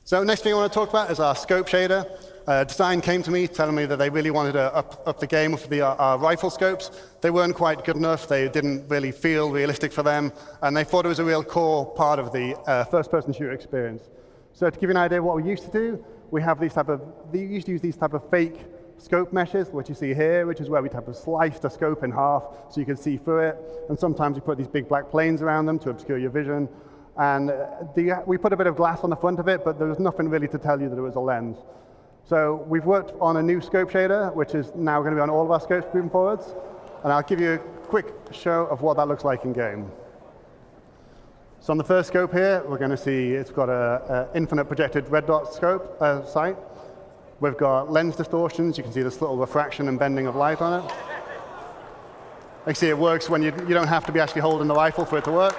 So next thing I want to talk about is our scope shader. Design came to me telling me that they really wanted to up the game with our rifle scopes. They weren't quite good enough. They didn't really feel realistic for them. And they thought it was a real core part of the first-person shooter experience. So to give you an idea of what we used to do, we used to use these type of fake scope meshes, which you see here, which is where we type of slice the scope in half so you can see through it. And sometimes we put these big black planes around them to obscure your vision. And we put a bit of glass on the front of it, but there was nothing really to tell you that it was a lens. So we've worked on a new scope shader, which is now going to be on all of our scopes moving forwards. And I'll give you a quick show of what that looks like in game. So on the first scope here, we're going to see it's got an infinite projected red dot scope sight. We've got lens distortions. You can see this little refraction and bending of light on it. You see it works when you don't have to be actually holding the rifle for it to work.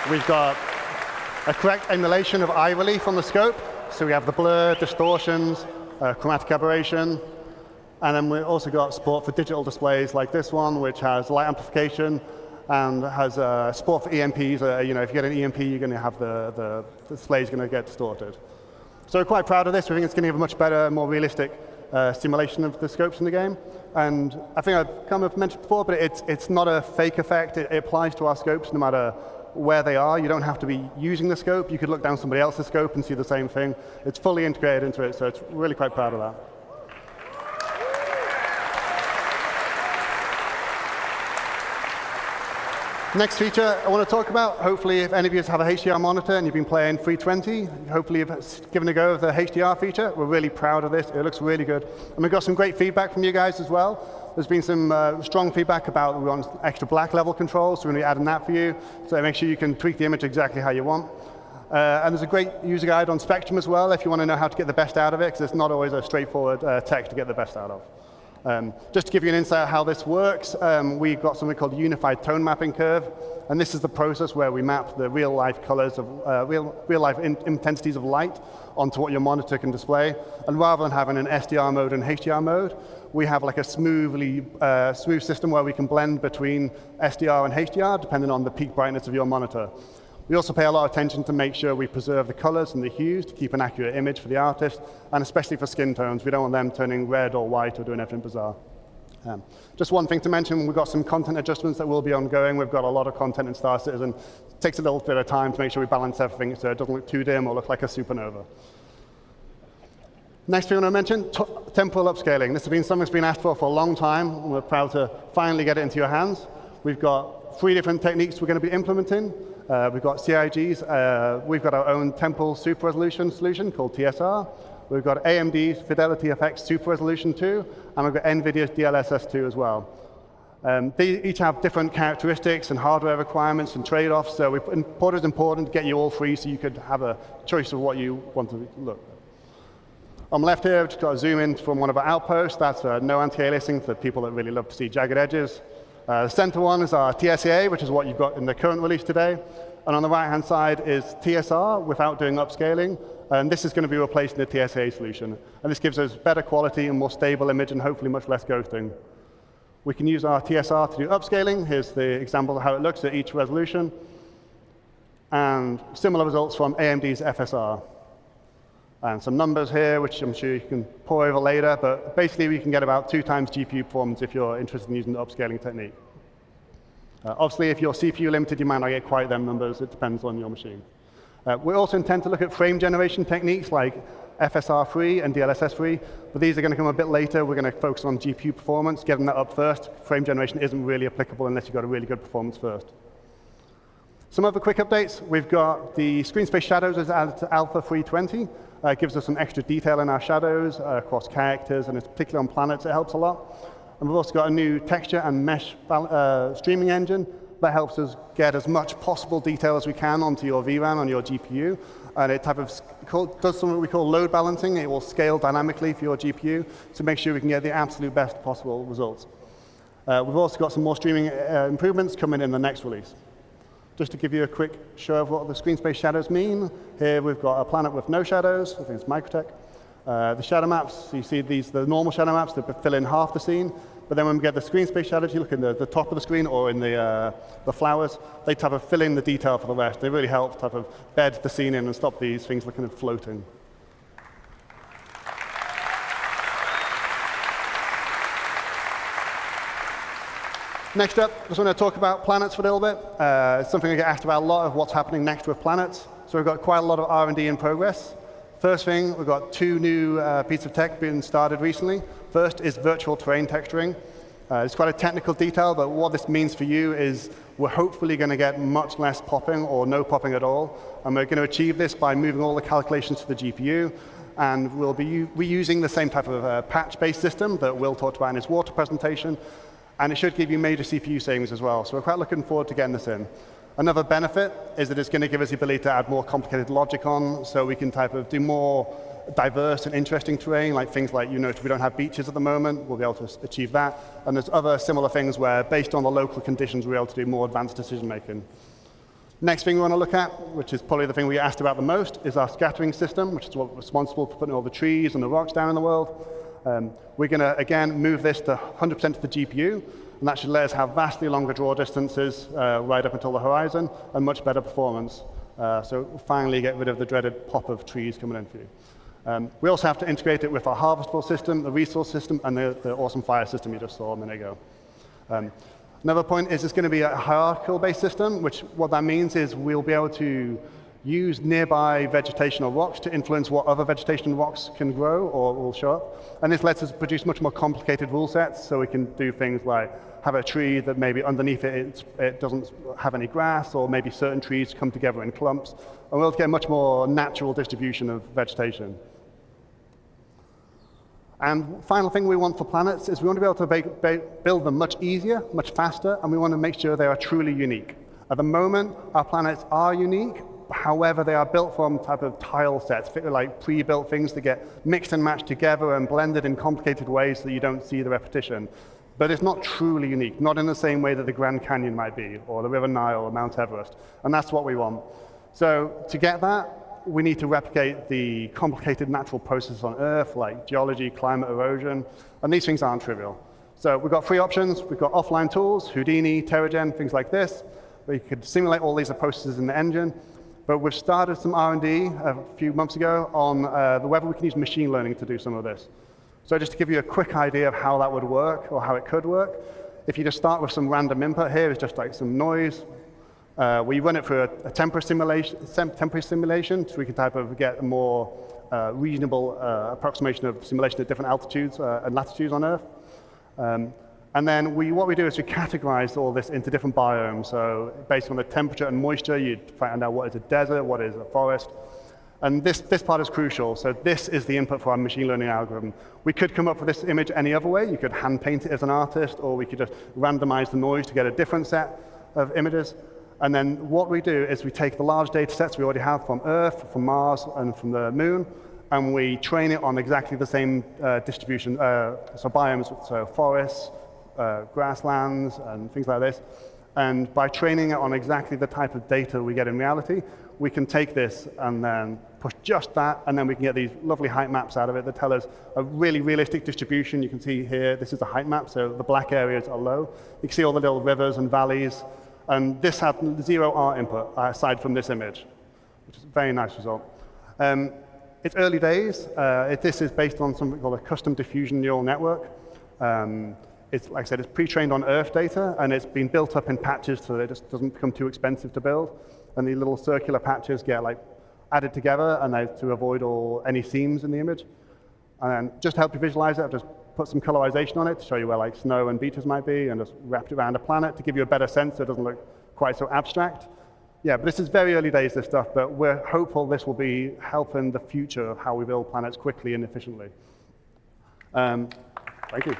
We've got a correct emulation of eye relief on the scope. So we have the blur, distortions, chromatic aberration. And then we've also got support for digital displays like this one, which has light amplification and has support for EMPs. If you get an EMP, you're going to have the display's going to get distorted. So we're quite proud of this. We think it's going to give a much better, more realistic simulation of the scopes in the game. And I think I've kind of mentioned before, but it's not a fake effect. It applies to our scopes no matter where they are. You don't have to be using the scope. You could look down somebody else's scope and see the same thing. It's fully integrated into it, so it's really quite proud of that. Next feature I want to talk about, hopefully if any of you have a HDR monitor and you've been playing 320, hopefully you've given a go of the HDR feature. We're really proud of this. It looks really good. And we've got some great feedback from you guys as well. There's been some strong feedback about we want extra black level control, so we're going to be adding that for you. So make sure you can tweak the image exactly how you want. And there's a great user guide on Spectrum as well if you want to know how to get the best out of it, because it's not always a straightforward tech to get the best out of. Just to give you an insight of how this works, we've got something called the Unified Tone Mapping Curve. And this is the process where we map the real-life colors of real-life intensities of light onto what your monitor can display. And rather than having an SDR mode and HDR mode, we have like a smooth system where we can blend between SDR and HDR depending on the peak brightness of your monitor. We also pay a lot of attention to make sure we preserve the colors and the hues to keep an accurate image for the artist, and especially for skin tones. We don't want them turning red or white or doing anything bizarre. Just one thing to mention, we've got some content adjustments that will be ongoing. We've got a lot of content in Star Citizen. It takes a little bit of time to make sure we balance everything so it doesn't look too dim or look like a supernova. Next thing I want to mention, temporal upscaling. This has been something that's been asked for a long time. We're proud to finally get it into your hands. We've got 3 different techniques we're going to be implementing. We've got CIGs. We've got our own temporal super resolution solution called TSR. We've got AMD's Fidelity FX Super Resolution 2, and we've got NVIDIA's DLSS 2 as well. They each have different characteristics and hardware requirements and trade-offs, so it's important to get you all 3 so you could have a choice of what you want to look. On the left here, we've just got a zoom in from one of our outposts. That's no anti-aliasing for people that really love to see jagged edges. The center one is our TSA, which is what you've got in the current release today. And on the right-hand side is TSR without doing upscaling. And this is going to be replacing the TSA solution. And this gives us better quality and more stable image and hopefully much less ghosting. We can use our TSR to do upscaling. Here's the example of how it looks at each resolution. And similar results from AMD's FSR. And some numbers here, which I'm sure you can pour over later. But basically, we can get about 2 times GPU performance if you're interested in using the upscaling technique. Obviously, if you're CPU limited, you might not get quite them numbers. It depends on your machine. We also intend to look at frame generation techniques like FSR-free and DLSS-free, but these are going to come a bit later. We're going to focus on GPU performance, getting that up first. Frame generation isn't really applicable unless you've got a really good performance first. Some other quick updates. We've got the screen space shadows as added to Alpha 320. It gives us some extra detail in our shadows across characters, and it's particularly on planets, it helps a lot. And we've also got a new texture and mesh streaming engine that helps us get as much possible detail as we can onto your VRAM on your GPU. And it does something we call load balancing. It will scale dynamically for your GPU to make sure we can get the absolute best possible results. We've also got some more streaming improvements coming in the next release. Just to give you a quick show of what the screen space shadows mean, here we've got a planet with no shadows. I think it's Microtech. The shadow maps, you see the normal shadow maps that fill in half the scene. But then when we get the screen space shadows, you look in the top of the screen or in the flowers, they type of fill in the detail for the rest. They really help type of bed the scene in and stop these things looking at floating. Next up, I just want to talk about planets for a little bit. It's something I get asked about a lot of what's happening next with planets. So we've got quite a lot of R&D in progress. First thing, we've got 2 new pieces of tech being started recently. First is virtual terrain texturing. It's quite a technical detail, but what this means for you is we're hopefully going to get much less popping or no popping at all. And we're going to achieve this by moving all the calculations to the GPU. And we'll be reusing the same type of patch-based system that Will talked about in his water presentation. And it should give you major CPU savings as well. So we're quite looking forward to getting this in. Another benefit is that it's going to give us the ability to add more complicated logic on, so we can type of do more diverse and interesting terrain, like things like, you know, we don't have beaches at the moment. We'll be able to achieve that. And there's other similar things where, based on the local conditions, we're able to do more advanced decision making. Next thing we want to look at, which is probably the thing we asked about the most, is our scattering system, which is what's responsible for putting all the trees and the rocks down in the world. We're going to, again, move this to 100% to the GPU, and that should let us have vastly longer draw distances right up until the horizon and much better performance. So we'll finally get rid of the dreaded pop of trees coming in for you. We also have to integrate it with our harvestable system, the resource system, and the awesome fire system you just saw a minute ago. Another point is it's going to be a hierarchical-based system, which what that means is we'll be able to use nearby vegetation or rocks to influence what other vegetation and rocks can grow or will show up. And this lets us produce much more complicated rule sets, so we can do things like have a tree that maybe underneath it doesn't have any grass, or maybe certain trees come together in clumps. And we'll get a much more natural distribution of vegetation. And final thing we want for planets is we want to be able to build them much easier, much faster, and we want to make sure they are truly unique. At the moment, our planets are unique. However, they are built from type of tile sets, like pre-built things that get mixed and matched together and blended in complicated ways so that you don't see the repetition. But it's not truly unique, not in the same way that the Grand Canyon might be, or the River Nile, or Mount Everest. And that's what we want. So to get that, we need to replicate the complicated natural processes on Earth, like geology, climate, erosion, and these things aren't trivial. So we've got 3 options. We've got offline tools, Houdini, TerraGen, things like this, where you could simulate all these processes in the engine. But we've started some R&D a few months ago on whether we can use machine learning to do some of this. So just to give you a quick idea of how that would work, or how it could work, if you just start with some random input here, it's just like some noise. We run it through a temporary simulation, so we can type of get a more reasonable approximation of simulation at different altitudes and latitudes on Earth. And then what we do is we categorize all this into different biomes. So based on the temperature and moisture, you'd find out what is a desert, what is a forest. And this part is crucial. So this is the input for our machine learning algorithm. We could come up with this image any other way. You could hand paint it as an artist, or we could just randomize the noise to get a different set of images. And then what we do is we take the large data sets we already have from Earth, from Mars, and from the Moon, and we train it on exactly the same distribution, so biomes, so forests, grasslands, and things like this. And by training it on exactly the type of data we get in reality, we can take this and then push just that, and then we can get these lovely height maps out of it that tell us a really realistic distribution. You can see here, this is a height map, so the black areas are low. You can see all the little rivers and valleys, and this had 0 art input aside from this image, which is a very nice result. It's early days. This is based on something called a custom diffusion neural network. It's, like I said, it's pre-trained on Earth data, and it's been built up in patches so that it just doesn't become too expensive to build. And the little circular patches get added together, and to avoid any seams in the image. And just to help you visualize it, I've just put some colorization on it to show you where snow and beaches might be, and just wrapped it around a planet to give you a better sense so it doesn't look quite so abstract. Yeah, but this is very early days, this stuff, but we're hopeful this will be helping the future of how we build planets quickly and efficiently. Thank you.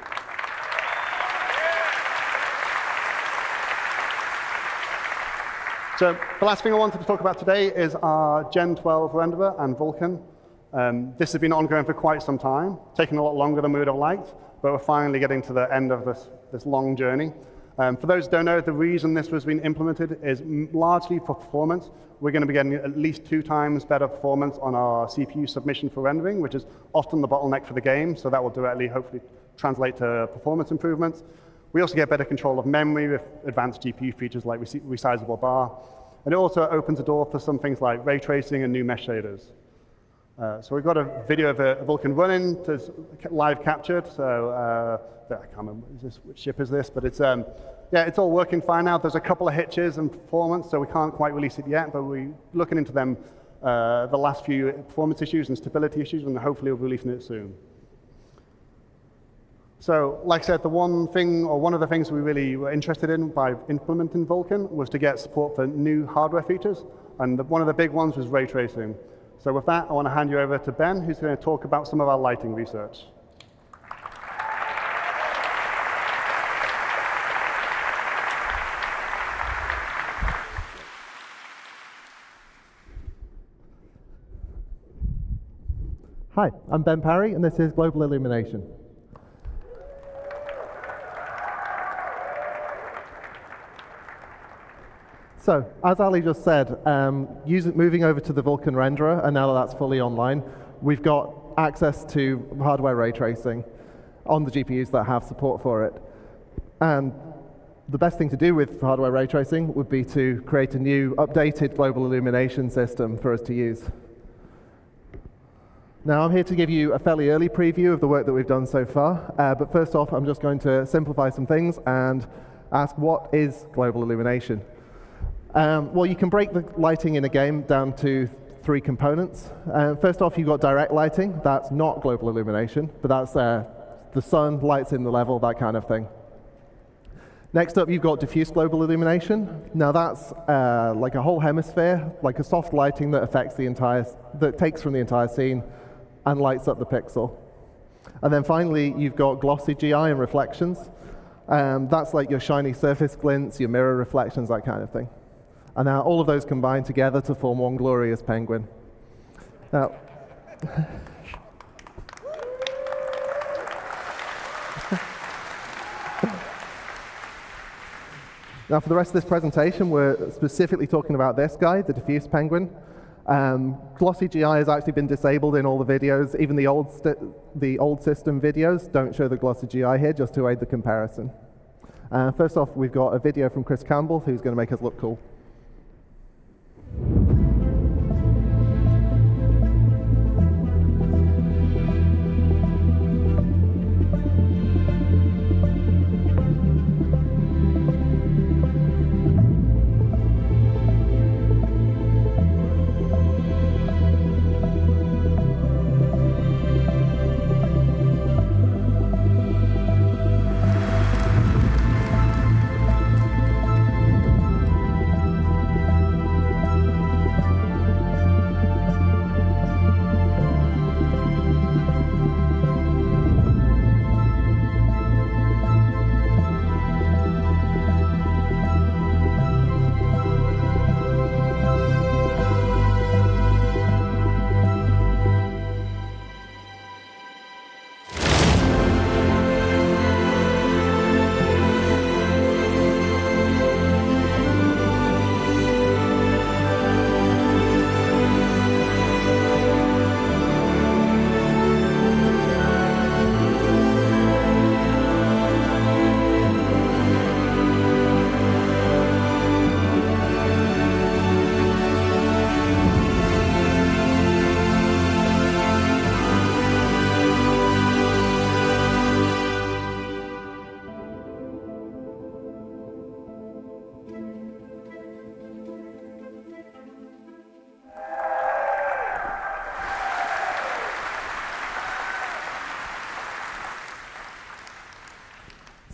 So the last thing I wanted to talk about today is our Gen 12 renderer and Vulkan. This has been ongoing for quite some time, taking a lot longer than we would have liked, but we're finally getting to the end of this long journey. For those who don't know, the reason this was being implemented is largely for performance. We're going to be getting at least 2 times better performance on our CPU submission for rendering, which is often the bottleneck for the game, so that will directly, hopefully, translate to performance improvements. We also get better control of memory with advanced GPU features like resizable bar. And it also opens the door for some things like ray tracing and new mesh shaders. So we've got a video of a Vulkan running, it's live captured. So I can't remember which ship is this, but it's it's all working fine now. There's a couple of hitches in performance, so we can't quite release it yet, but we're looking into them, the last few performance issues and stability issues, and hopefully we'll be releasing it soon. So, like I said, one of the things we really were interested in by implementing Vulkan was to get support for new hardware features, and one of the big ones was ray tracing. So with that, I want to hand you over to Ben, who's going to talk about some of our lighting research. Hi, I'm Ben Parry, and this is Global Illumination. So, as Ali just said, moving over to the Vulkan renderer, and now that that's fully online, we've got access to hardware ray tracing on the GPUs that have support for it. And the best thing to do with hardware ray tracing would be to create a new, updated global illumination system for us to use. Now, I'm here to give you a fairly early preview of the work that we've done so far, but first off, I'm just going to simplify some things and ask, what is global illumination? Well, you can break the lighting in a game down to 3 components. First off, you've got direct lighting. That's not global illumination, but that's the sun, lights in the level, that kind of thing. Next up, you've got diffuse global illumination. Now that's like a whole hemisphere, like a soft lighting that affects that takes from the entire scene and lights up the pixel. And then finally, you've got glossy GI and reflections. That's like your shiny surface glints, your mirror reflections, that kind of thing. And now all of those combine together to form one glorious penguin. Now, now for the rest of this presentation, we're specifically talking about this guy, the diffuse penguin. Glossy GI has actually been disabled in all the videos. Even the old system videos don't show the glossy GI here, just to aid the comparison. First off, we've got a video from Chris Campbell, who's going to make us look cool.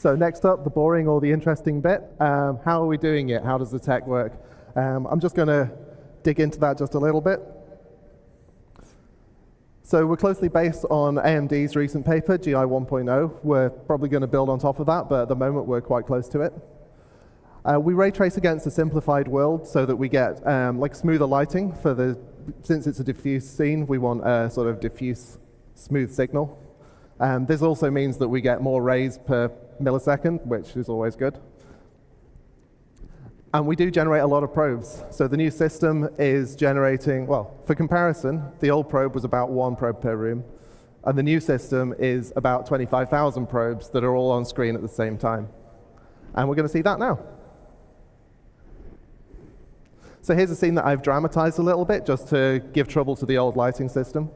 So next up, the boring or the interesting bit. How are we doing it? How does the tech work? I'm just going to dig into that just a little bit. So we're closely based on AMD's recent paper, GI 1.0. We're probably going to build on top of that, but at the moment we're quite close to it. We ray trace against a simplified world so that we get like smoother lighting for the, since it's a diffuse scene, we want a sort of diffuse, smooth signal. This also means that we get more rays per millisecond, which is always good. And we do generate a lot of probes. So the new system is generating, well, for comparison, the old probe was about 1 probe per room, and the new system is about 25,000 probes that are all on screen at the same time. And we're going to see that now. So here's a scene that I've dramatized a little bit just to give trouble to the old lighting system.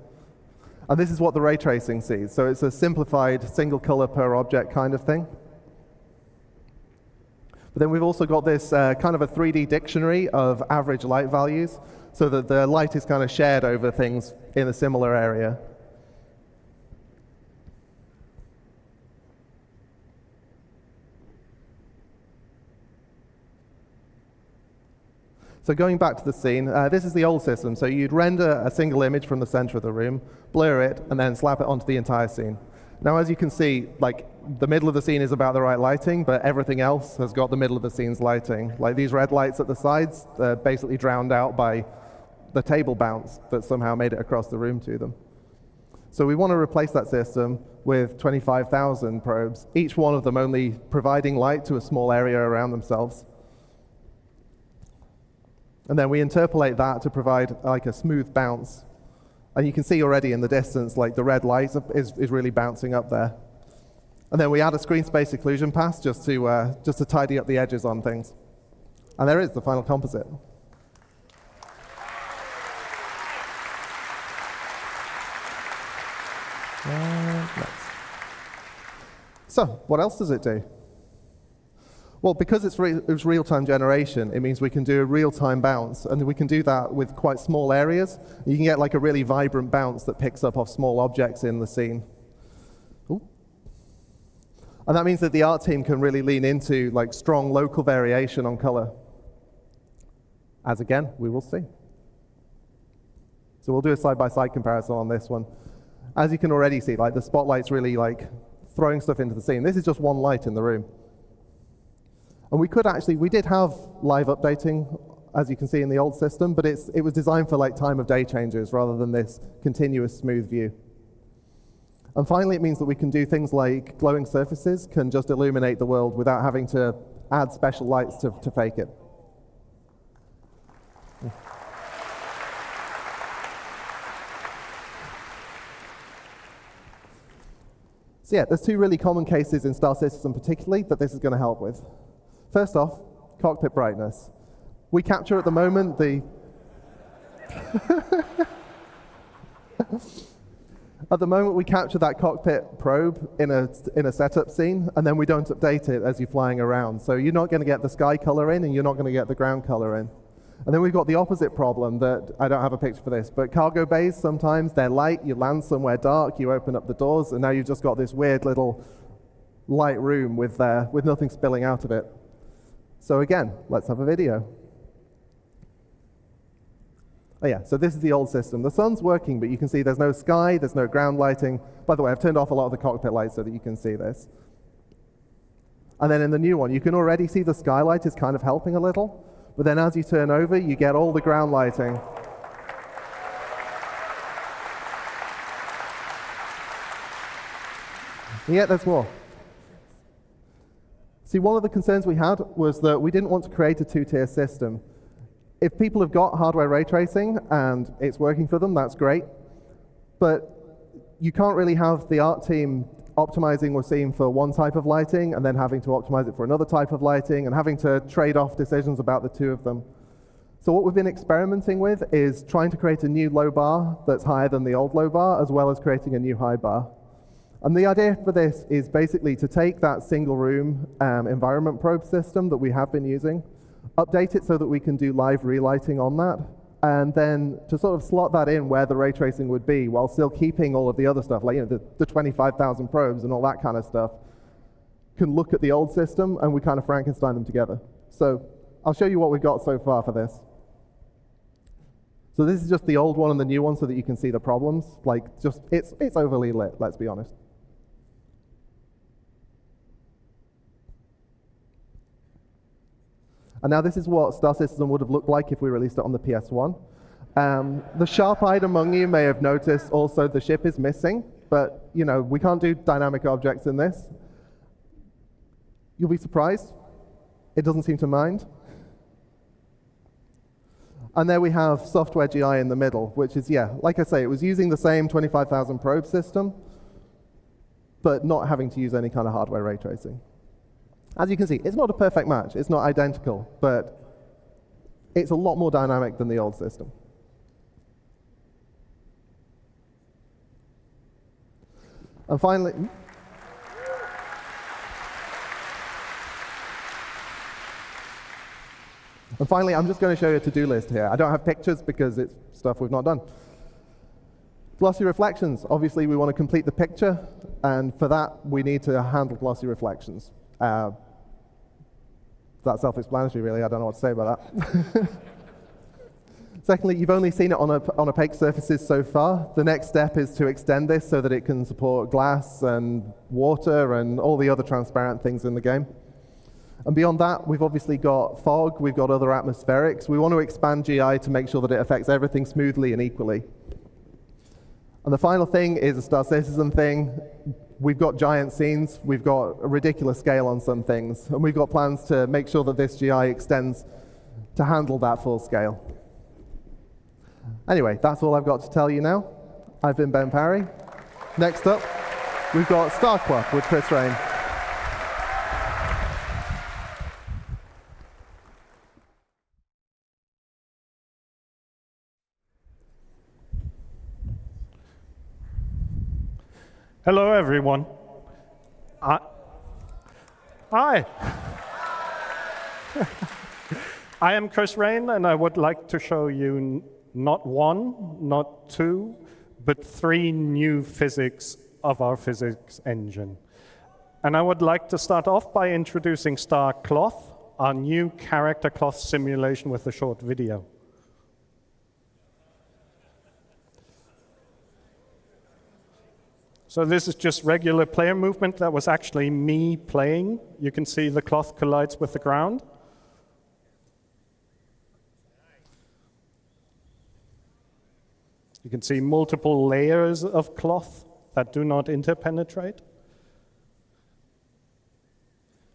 And this is what the ray tracing sees. So it's a simplified single color per object kind of thing. But then we've also got this kind of a 3D dictionary of average light values so that the light is kind of shared over things in a similar area. So going back to the scene, this is the old system. So you'd render a single image from the center of the room, blur it, and then slap it onto the entire scene. Now, as you can see, like the middle of the scene is about the right lighting, but everything else has got the middle of the scene's lighting. Like these red lights at the sides, they're basically drowned out by the table bounce that somehow made it across the room to them. So we want to replace that system with 25,000 probes, each one of them only providing light to a small area around themselves. And then we interpolate that to provide like a smooth bounce. And you can see already in the distance, like the red light is really bouncing up there. And then we add a screen space occlusion pass just to tidy up the edges on things. And there is the final composite. So, what else does it do? Well, because it's real-time generation, it means we can do a real-time bounce, and we can do that with quite small areas. You can get like a really vibrant bounce that picks up off small objects in the scene. Ooh. And that means that the art team can really lean into like strong local variation on color. As again, we will see. So we'll do a side-by-side comparison on this one. As you can already see, like the spotlight's really like throwing stuff into the scene. This is just one light in the room. And we did have live updating, as you can see in the old system, but it was designed for like time of day changes rather than this continuous smooth view. And finally, it means that we can do things like glowing surfaces can just illuminate the world without having to add special lights to fake it. So yeah, there's two really common cases in Star Citizen particularly that this is going to help with. First off, cockpit brightness. We capture at the moment the at the moment we capture that cockpit probe in a setup scene, and then we don't update it as you're flying around. So you're not going to get the sky color in, and you're not going to get the ground color in. And then we've got the opposite problem that I don't have a picture for this, but cargo bays sometimes they're light. You land somewhere dark, you open up the doors, and now you've just got this weird little light room with nothing spilling out of it. So again, let's have a video. Oh yeah, so this is the old system. The sun's working, but you can see there's no sky, there's no ground lighting. By the way, I've turned off a lot of the cockpit lights so that you can see this. And then in the new one, you can already see the skylight is kind of helping a little, but then as you turn over, you get all the ground lighting. And yet there's more. See, one of the concerns we had was that we didn't want to create a two-tier system. If people have got hardware ray tracing and it's working for them, that's great. But you can't really have the art team optimizing or seeing for one type of lighting and then having to optimize it for another type of lighting and having to trade off decisions about the two of them. So what we've been experimenting with is trying to create a new low bar that's higher than the old low bar, as well as creating a new high bar. And the idea for this is basically to take that single room environment probe system that we have been using, update it so that we can do live relighting on that, and then to sort of slot that in where the ray tracing would be while still keeping all of the other stuff, like the 25,000 probes and all that kind of stuff. can look at the old system, and we kind of Frankenstein them together. So I'll show you what we've got so far for this. So this is just the old one and the new one so that you can see the problems. Like, just, it's overly lit, let's be honest. And now this is what Star Citizen would have looked like if we released it on the PS1. The sharp-eyed among you may have noticed also the ship is missing, but you know, we can't do dynamic objects in this. You'll be surprised. It doesn't seem to mind. And there we have software GI in the middle, which is, yeah, like I say, it was using the same 25,000 probe system, but not having to use any kind of hardware ray tracing. As you can see, it's not a perfect match. It's not identical, but it's a lot more dynamic than the old system. And finally, I'm just going to show you a to-do list here. I don't have pictures because it's stuff we've not done. Glossy reflections. Obviously, we want to complete the picture, and for that, we need to handle glossy reflections. That's self-explanatory, really. I don't know what to say about that. Secondly, you've only seen it on opaque surfaces so far. The next step is to extend this so that it can support glass and water and all the other transparent things in the game. And beyond that, we've obviously got fog, we've got other atmospherics. We want to expand GI to make sure that it affects everything smoothly and equally. And the final thing is a Star Citizen thing. We've got giant scenes, we've got a ridiculous scale on some things, and we've got plans to make sure that this GI extends to handle that full scale. Anyway, that's all I've got to tell you now. I've been Ben Parry. Next up, we've got Star Cloth with Chris Rain. Hello, everyone. Hi. I am Chris Rain, and I would like to show you not one, not two, but 3 new physics of our physics engine. And I would like to start off by introducing Star Cloth, our new character cloth simulation with a short video. So this is just regular player movement. That was actually me playing. You can see the cloth collides with the ground. You can see multiple layers of cloth that do not interpenetrate.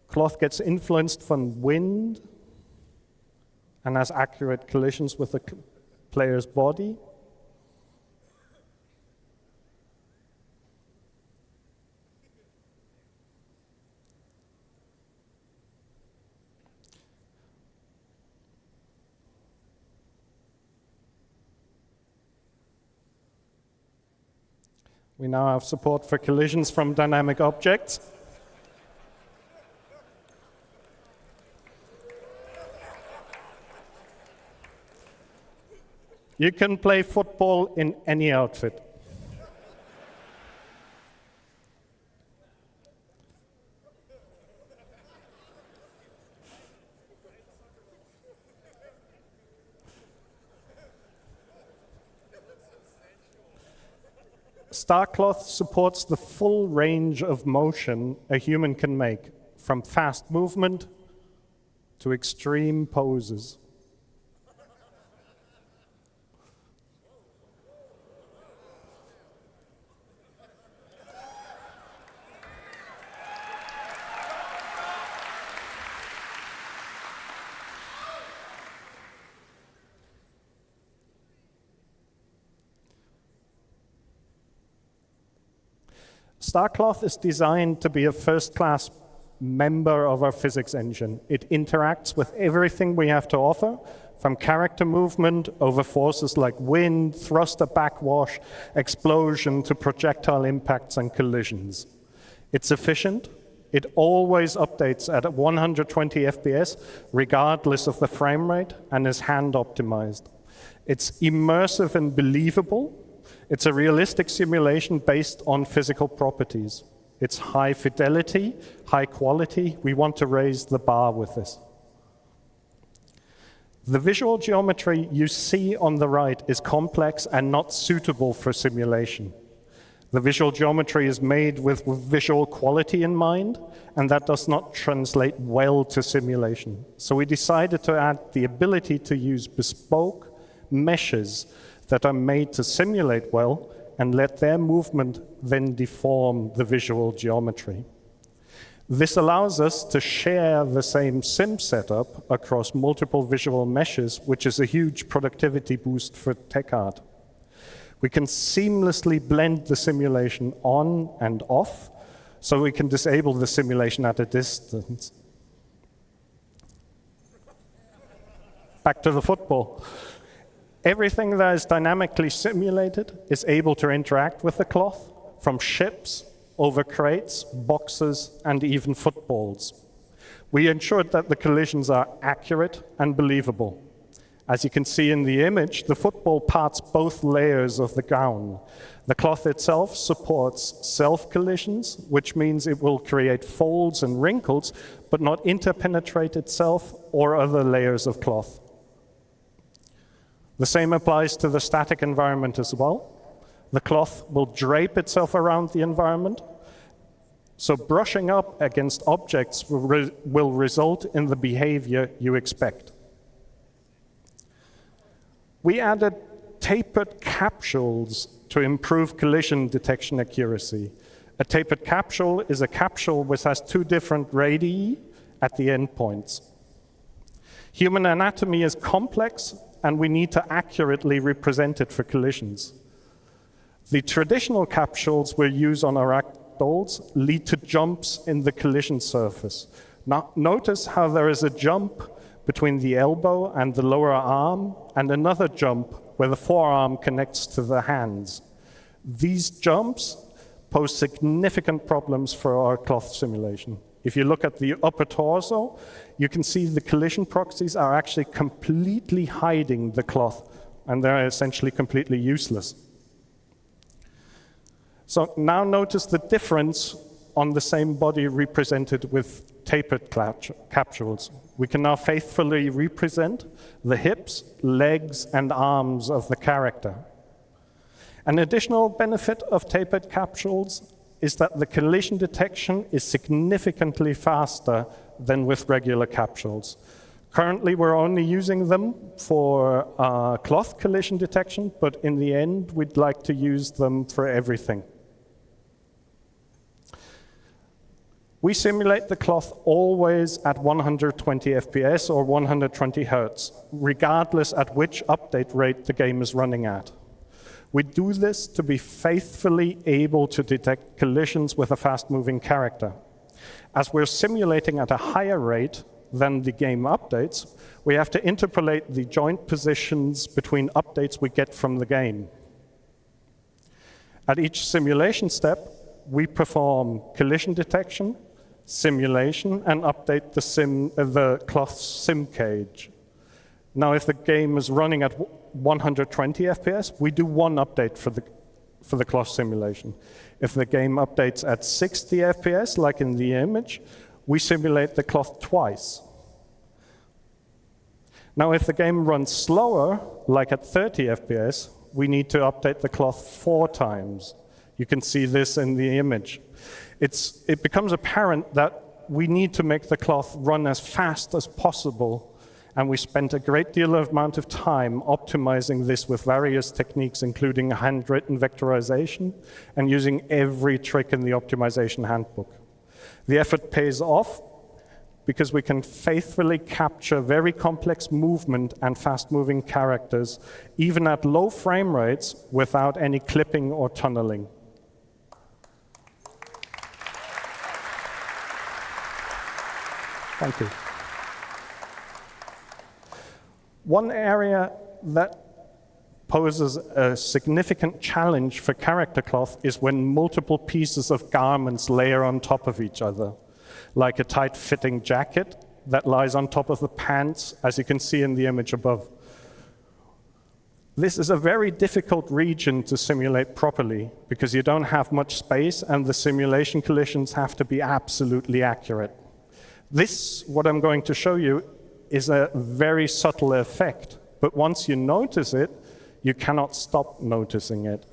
Cloth gets influenced from wind and has accurate collisions with the player's body. We now have support for collisions from dynamic objects. You can play football in any outfit. StarCloth supports the full range of motion a human can make, from fast movement to extreme poses. StarCloth is designed to be a first-class member of our physics engine. It interacts with everything we have to offer, from character movement over forces like wind, thruster backwash, explosion, to projectile impacts and collisions. It's efficient. It always updates at 120 FPS, regardless of the frame rate, and is hand-optimized. It's immersive and believable. It's a realistic simulation based on physical properties. It's high fidelity, high quality. We want to raise the bar with this. The visual geometry you see on the right is complex and not suitable for simulation. The visual geometry is made with visual quality in mind, and that does not translate well to simulation. So we decided to add the ability to use bespoke meshes that are made to simulate well and let their movement then deform the visual geometry. This allows us to share the same sim setup across multiple visual meshes, which is a huge productivity boost for tech art. We can seamlessly blend the simulation on and off, so we can disable the simulation at a distance. Back to the football. Everything that is dynamically simulated is able to interact with the cloth, from ships, over crates, boxes, and even footballs. We ensured that the collisions are accurate and believable. As you can see in the image, the football parts both layers of the gown. The cloth itself supports self-collisions, which means it will create folds and wrinkles, but not interpenetrate itself or other layers of cloth. The same applies to the static environment as well. The cloth will drape itself around the environment, so brushing up against objects will result in the behavior you expect. We added tapered capsules to improve collision detection accuracy. A tapered capsule is a capsule which has two different radii at the endpoints. Human anatomy is complex, and we need to accurately represent it for collisions. The traditional capsules we use on our ragdolls lead to jumps in the collision surface. Now, notice how there is a jump between the elbow and the lower arm, and another jump where the forearm connects to the hands. These jumps pose significant problems for our cloth simulation. If you look at the upper torso, you can see the collision proxies are actually completely hiding the cloth, and they're essentially completely useless. So now notice the difference on the same body represented with tapered capsules. We can now faithfully represent the hips, legs, and arms of the character. An additional benefit of tapered capsules is that the collision detection is significantly faster than with regular capsules. Currently, we're only using them for cloth collision detection, but in the end, we'd like to use them for everything. We simulate the cloth always at 120 FPS or 120 Hertz, regardless at which update rate the game is running at. We do this to be faithfully able to detect collisions with a fast-moving character. As we're simulating at a higher rate than the game updates, we have to interpolate the joint positions between updates we get from the game. At each simulation step, we perform collision detection, simulation, and update the cloth sim cage. Now, if the game is running at 120 FPS, we do one update for the cloth simulation. If the game updates at 60 FPS, like in the image, we simulate the cloth twice. Now, if the game runs slower, like at 30 FPS, we need to update the cloth 4 times. You can see this in the image. It becomes apparent that we need to make the cloth run as fast as possible, and we spent a great deal of amount of time optimizing this with various techniques, including handwritten vectorization and using every trick in the optimization handbook. The effort pays off because we can faithfully capture very complex movement and fast-moving characters, even at low frame rates, without any clipping or tunneling. Thank you. One area that poses a significant challenge for character cloth is when multiple pieces of garments layer on top of each other, like a tight-fitting jacket that lies on top of the pants, as you can see in the image above. This is a very difficult region to simulate properly because you don't have much space and the simulation collisions have to be absolutely accurate. This, what I'm going to show you, is a very subtle effect, but once you notice it, you cannot stop noticing it.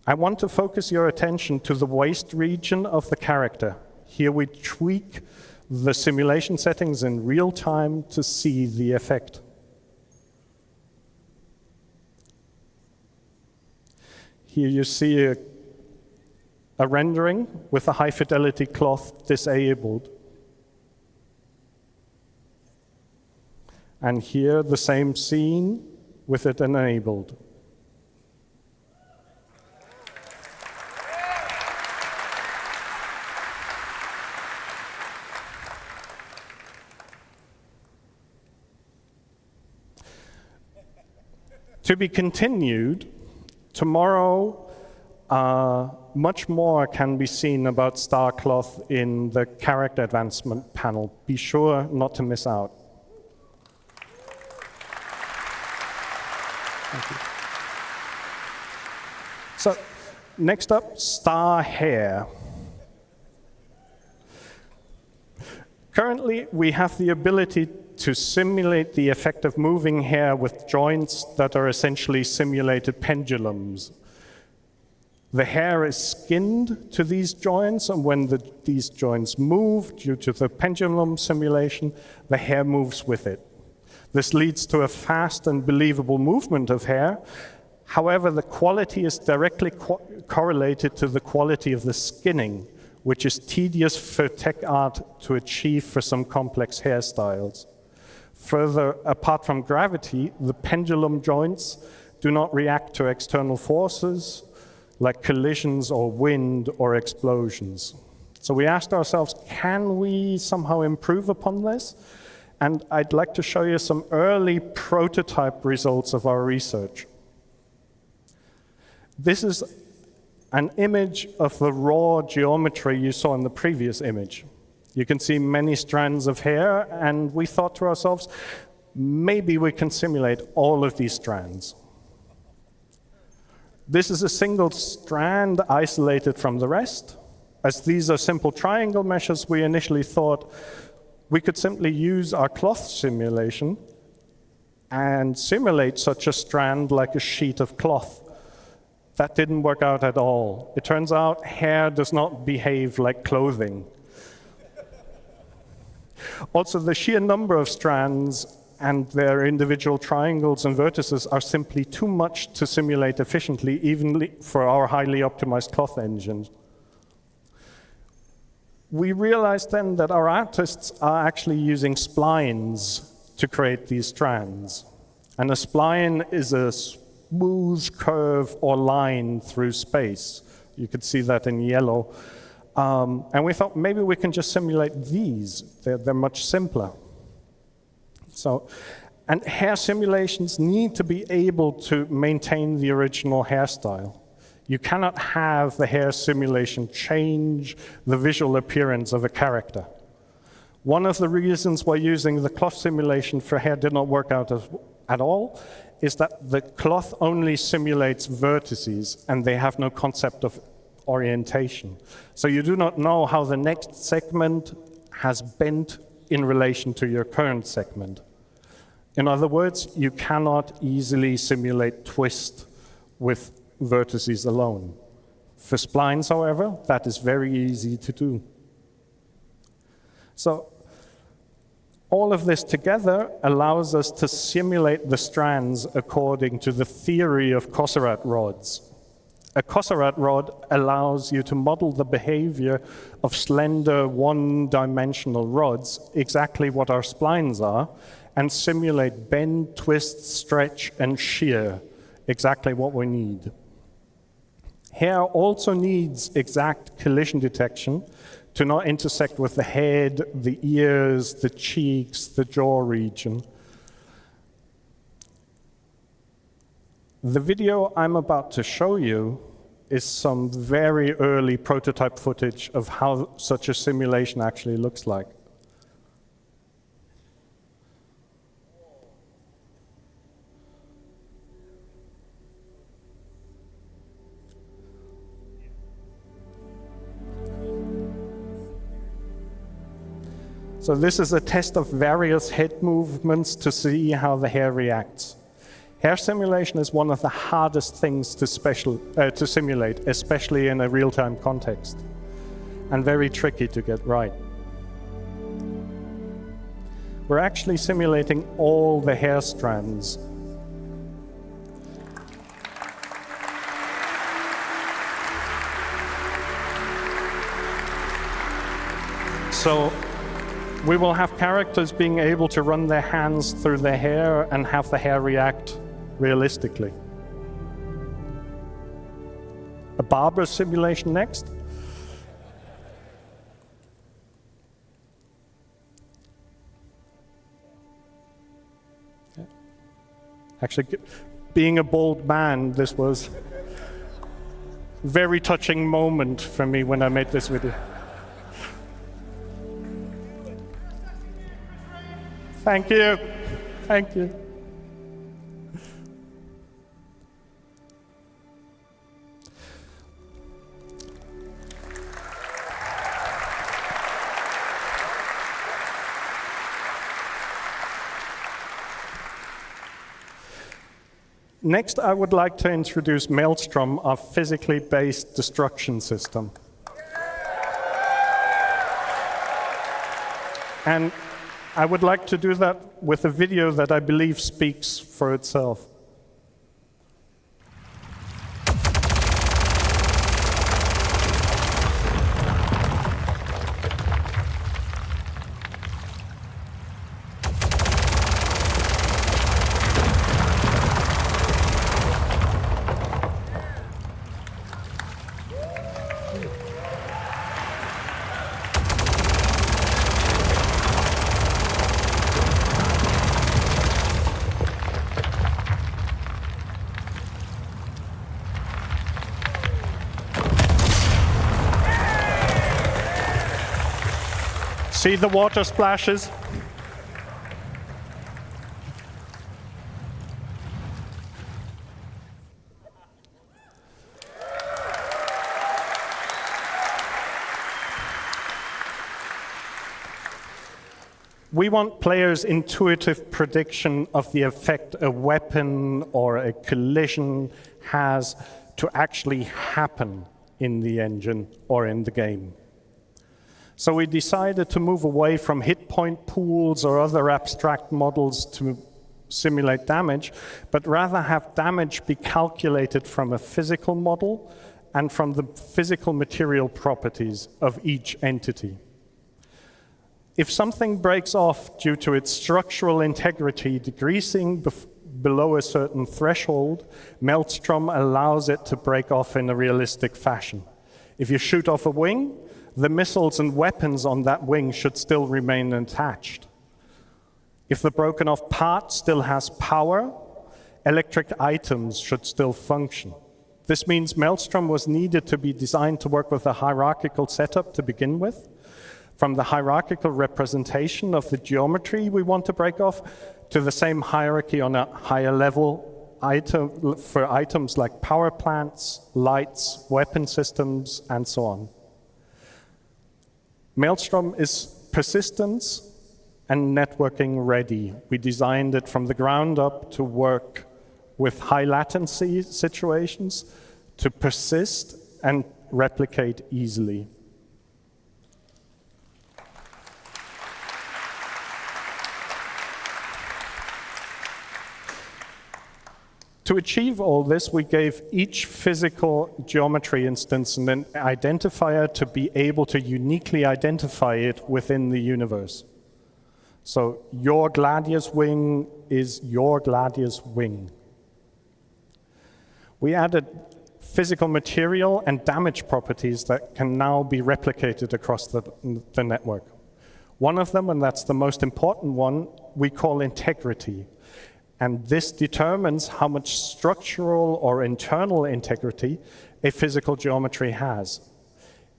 I want to focus your attention to the waist region of the character. Here we tweak the simulation settings in real time to see the effect. Here you see a rendering with a high fidelity cloth disabled. And here the same scene with it enabled. To be continued, tomorrow much more can be seen about Starcloth in the character advancement panel. Be sure not to miss out. Thank you. So, next up, Star Hair. Currently, we have the ability to simulate the effect of moving hair with joints that are essentially simulated pendulums. The hair is skinned to these joints, and when these joints move due to the pendulum simulation, the hair moves with it. This leads to a fast and believable movement of hair. However, the quality is directly correlated to the quality of the skinning, which is tedious for tech art to achieve for some complex hairstyles. Further, apart from gravity, the pendulum joints do not react to external forces like collisions or wind or explosions. So we asked ourselves, can we somehow improve upon this? And I'd like to show you some early prototype results of our research. This is an image of the raw geometry you saw in the previous image. You can see many strands of hair, and we thought to ourselves, maybe we can simulate all of these strands. This is a single strand isolated from the rest. As these are simple triangle meshes, we initially thought we could simply use our cloth simulation and simulate such a strand like a sheet of cloth. That didn't work out at all. It turns out hair does not behave like clothing. Also, the sheer number of strands and their individual triangles and vertices are simply too much to simulate efficiently, even for our highly optimized cloth engines. We realized then that our artists are actually using splines to create these strands. And a spline is a smooth curve or line through space. You could see that in yellow. And we thought maybe we can just simulate these. They're much simpler. And hair simulations need to be able to maintain the original hairstyle. You cannot have the hair simulation change the visual appearance of a character. One of the reasons why using the cloth simulation for hair did not work out at all is that the cloth only simulates vertices, and they have no concept of orientation. So you do not know how the next segment has bent in relation to your current segment. In other words, you cannot easily simulate twist with vertices alone. For splines, however, that is very easy to do. So all of this together allows us to simulate the strands according to the theory of Cosserat rods. A Cosserat rod allows you to model the behavior of slender one-dimensional rods, exactly what our splines are, and simulate bend, twist, stretch, and shear, exactly what we need. Hair also needs exact collision detection to not intersect with the head, the ears, the cheeks, the jaw region. The video I'm about to show you is some very early prototype footage of how such a simulation actually looks like. So this is a test of various head movements to see how the hair reacts. Hair simulation is one of the hardest things to simulate, especially in a real-time context, and very tricky to get right. We're actually simulating all the hair strands. So we will have characters being able to run their hands through their hair and have the hair react realistically. A barber simulation next. Actually, being a bald man, this was a very touching moment for me when I made this video. Thank you. Thank you. Next, I would like to introduce Maelstrom, our physically based destruction system. And I would like to do that with a video that I believe speaks for itself. See the water splashes? We want players' intuitive prediction of the effect a weapon or a collision has to actually happen in the engine or in the game. So we decided to move away from hit point pools or other abstract models to simulate damage, but rather have damage be calculated from a physical model and from the physical material properties of each entity. If something breaks off due to its structural integrity decreasing below a certain threshold, Maelstrom allows it to break off in a realistic fashion. If you shoot off a wing, the missiles and weapons on that wing should still remain attached. If the broken off part still has power, electric items should still function. This means Maelstrom was needed to be designed to work with a hierarchical setup to begin with. From the hierarchical representation of the geometry we want to break off to the same hierarchy on a higher level for items like power plants, lights, weapon systems, and so on. Maelstrom is persistence and networking ready. We designed it from the ground up to work with high latency situations, to persist and replicate easily. To achieve all this, we gave each physical geometry instance an identifier to be able to uniquely identify it within the universe. So your Gladius wing is your Gladius wing. We added physical material and damage properties that can now be replicated across the network. One of them, and that's the most important one, we call integrity. And this determines how much structural or internal integrity a physical geometry has.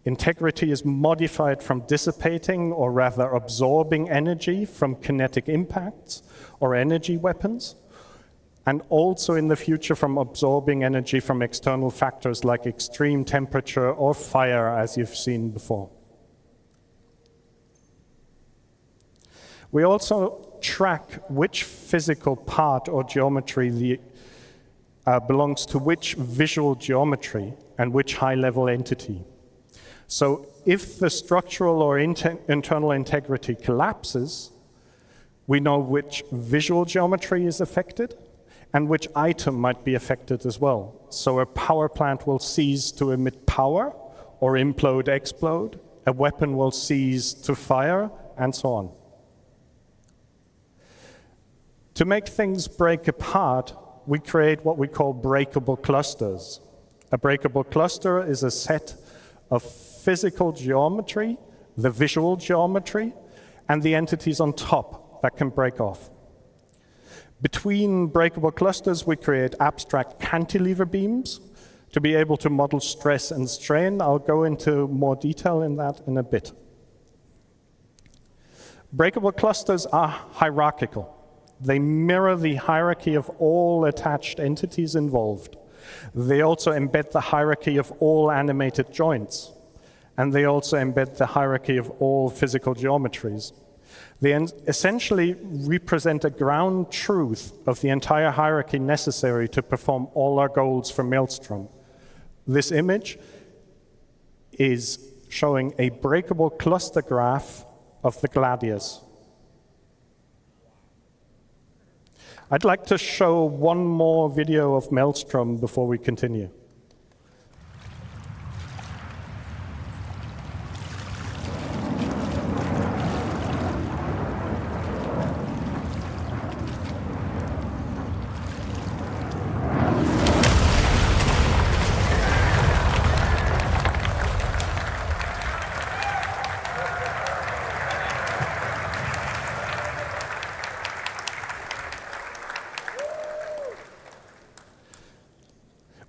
Integrity is modified from dissipating, or rather absorbing energy from kinetic impacts or energy weapons, and also in the future from absorbing energy from external factors like extreme temperature or fire, as you've seen before. We also track which physical part or geometry belongs to which visual geometry and which high-level entity. So if the structural or internal integrity collapses, we know which visual geometry is affected and which item might be affected as well. So a power plant will cease to emit power or implode, explode. A weapon will cease to fire, and so on. To make things break apart, we create what we call breakable clusters. A breakable cluster is a set of physical geometry, the visual geometry, and the entities on top that can break off. Between breakable clusters, we create abstract cantilever beams to be able to model stress and strain. I'll go into more detail in that in a bit. Breakable clusters are hierarchical. They mirror the hierarchy of all attached entities involved. They also embed the hierarchy of all animated joints. And they also embed the hierarchy of all physical geometries. They essentially represent a ground truth of the entire hierarchy necessary to perform all our goals for Maelstrom. This image is showing a breakable cluster graph of the Gladius. I'd like to show one more video of Maelstrom before we continue.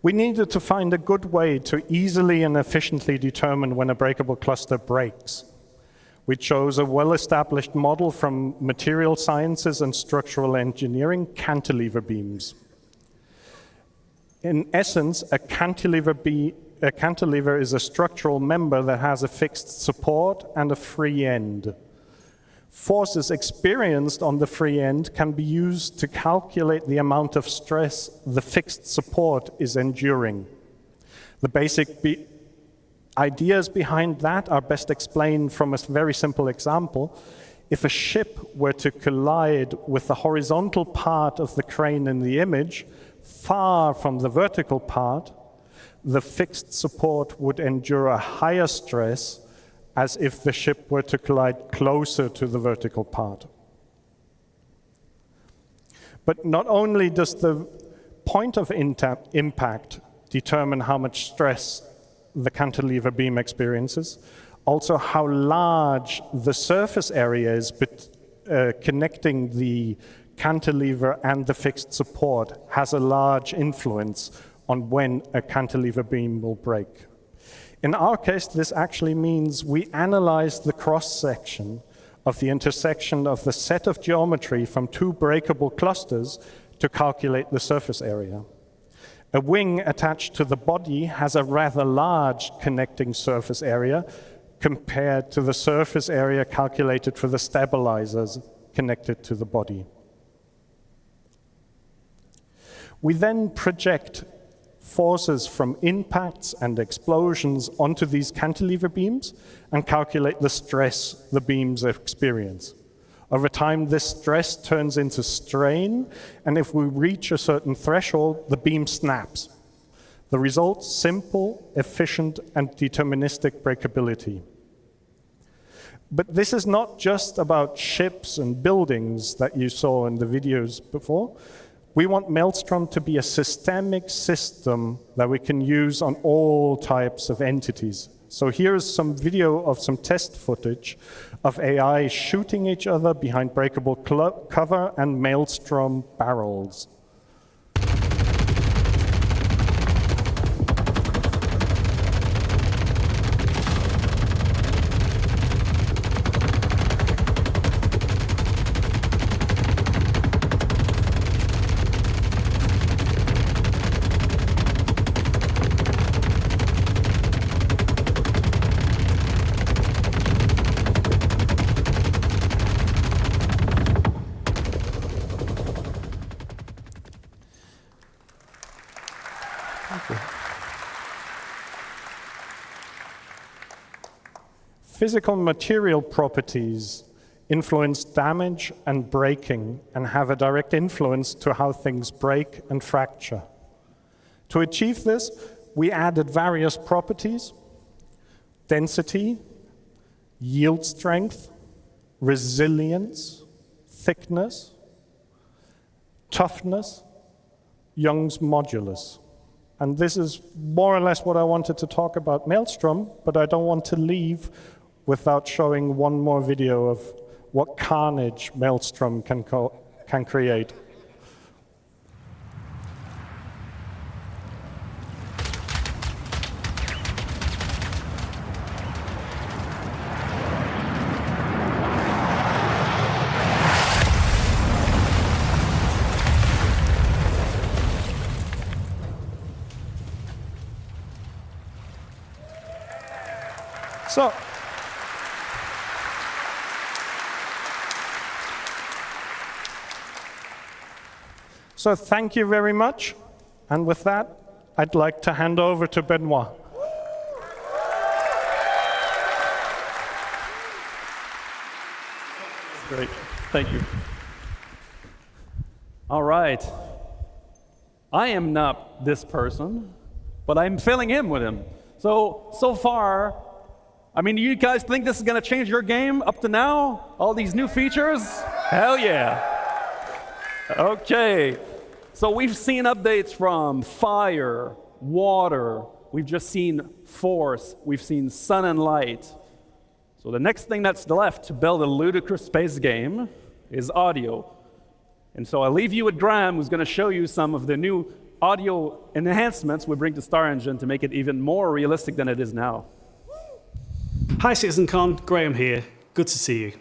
We needed to find a good way to easily and efficiently determine when a breakable cluster breaks. We chose a well-established model from material sciences and structural engineering, cantilever beams. In essence, a cantilever is a structural member that has a fixed support and a free end. Forces experienced on the free end can be used to calculate the amount of stress the fixed support is enduring. The basic ideas behind that are best explained from a very simple example. If a ship were to collide with the horizontal part of the crane in the image, far from the vertical part, the fixed support would endure a higher stress as if the ship were to collide closer to the vertical part. But not only does the point of impact determine how much stress the cantilever beam experiences, also how large the surface area is connecting the cantilever and the fixed support has a large influence on when a cantilever beam will break. In our case, this actually means we analyzed the cross-section of the intersection of the set of geometry from two breakable clusters to calculate the surface area. A wing attached to the body has a rather large connecting surface area compared to the surface area calculated for the stabilizers connected to the body. We then project forces from impacts and explosions onto these cantilever beams and calculate the stress the beams experience. Over time, this stress turns into strain, and if we reach a certain threshold, the beam snaps. The result, simple, efficient, and deterministic breakability. But this is not just about ships and buildings that you saw in the videos before. We want Maelstrom to be a systemic system that we can use on all types of entities. So here's some video of some test footage of AI shooting each other behind breakable cover and Maelstrom barrels. Physical material properties influence damage and breaking and have a direct influence to how things break and fracture. To achieve this, we added various properties: density, yield strength, resilience, thickness, toughness, Young's modulus. And this is more or less what I wanted to talk about Maelstrom, but I don't want to leave without showing one more video of what carnage Maelstrom can create. So thank you very much. And with that, I'd like to hand over to Benoit. Great, thank you. All right. I am not this person, but I'm filling in with him. So far, I mean, you guys think this is gonna change your game up to now? All these new features? Hell yeah. Okay, so we've seen updates from fire, water, we've just seen force, we've seen sun and light. So the next thing that's left to build a ludicrous space game is audio. And so I'll leave you with Graham, who's gonna show you some of the new audio enhancements we bring to Star Engine to make it even more realistic than it is now. Hi CitizenCon, Graham here. Good to see you.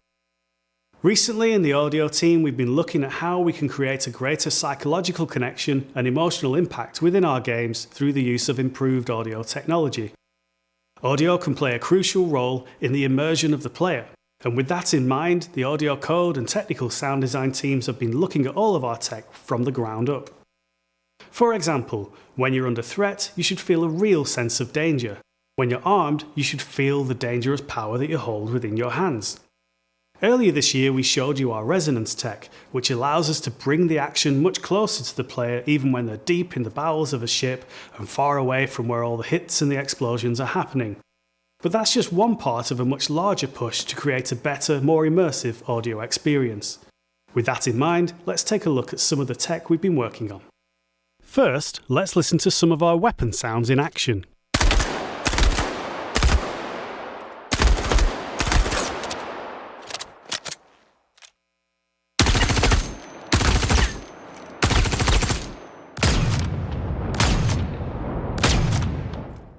Recently in the audio team, we've been looking at how we can create a greater psychological connection and emotional impact within our games through the use of improved audio technology. Audio can play a crucial role in the immersion of the player, and with that in mind, the audio code and technical sound design teams have been looking at all of our tech from the ground up. For example, when you're under threat, you should feel a real sense of danger. When you're armed, you should feel the dangerous power that you hold within your hands. Earlier this year, we showed you our resonance tech, which allows us to bring the action much closer to the player even when they're deep in the bowels of a ship and far away from where all the hits and the explosions are happening. But that's just one part of a much larger push to create a better, more immersive audio experience. With that in mind, let's take a look at some of the tech we've been working on. First, let's listen to some of our weapon sounds in action.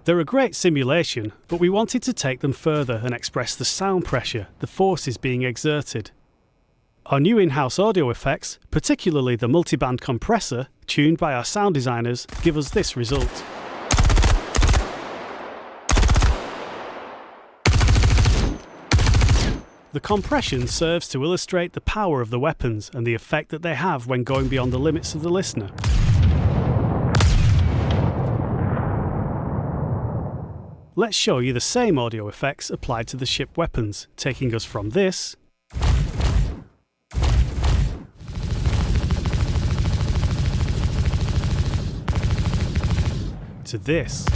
They're a great simulation, but we wanted to take them further and express the sound pressure, the forces being exerted. Our new in-house audio effects, particularly the multiband compressor, tuned by our sound designers, give us this result. The compression serves to illustrate the power of the weapons and the effect that they have when going beyond the limits of the listener. Let's show you the same audio effects applied to the ship weapons, taking us from this to this.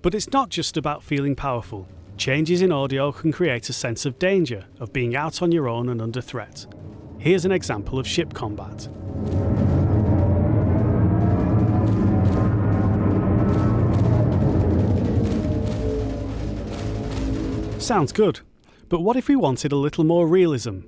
But it's not just about feeling powerful. Changes in audio can create a sense of danger, of being out on your own and under threat. Here's an example of ship combat. Sounds good, but what if we wanted a little more realism?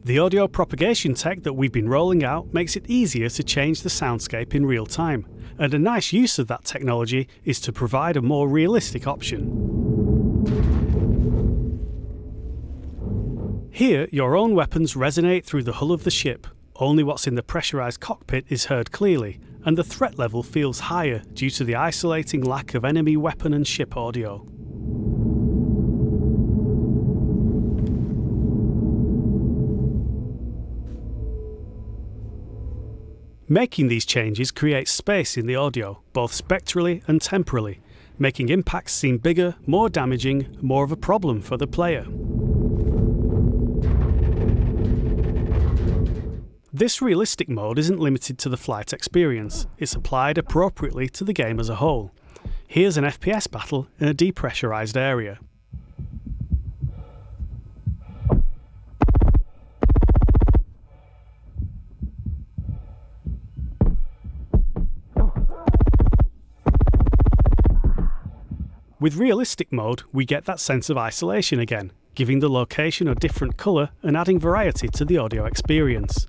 The audio propagation tech that we've been rolling out makes it easier to change the soundscape in real time, and a nice use of that technology is to provide a more realistic option. Here, your own weapons resonate through the hull of the ship. Only what's in the pressurized cockpit is heard clearly, and the threat level feels higher due to the isolating lack of enemy weapon and ship audio. Making these changes creates space in the audio, both spectrally and temporally, making impacts seem bigger, more damaging, more of a problem for the player. This realistic mode isn't limited to the flight experience, it's applied appropriately to the game as a whole. Here's an FPS battle in a depressurized area. With realistic mode, we get that sense of isolation again, giving the location a different colour and adding variety to the audio experience.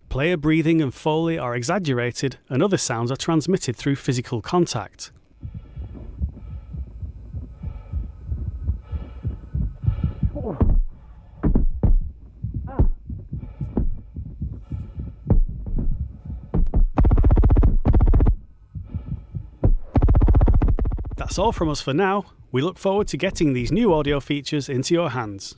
Player breathing and foley are exaggerated, and other sounds are transmitted through physical contact. That's all from us for now. We look forward to getting these new audio features into your hands.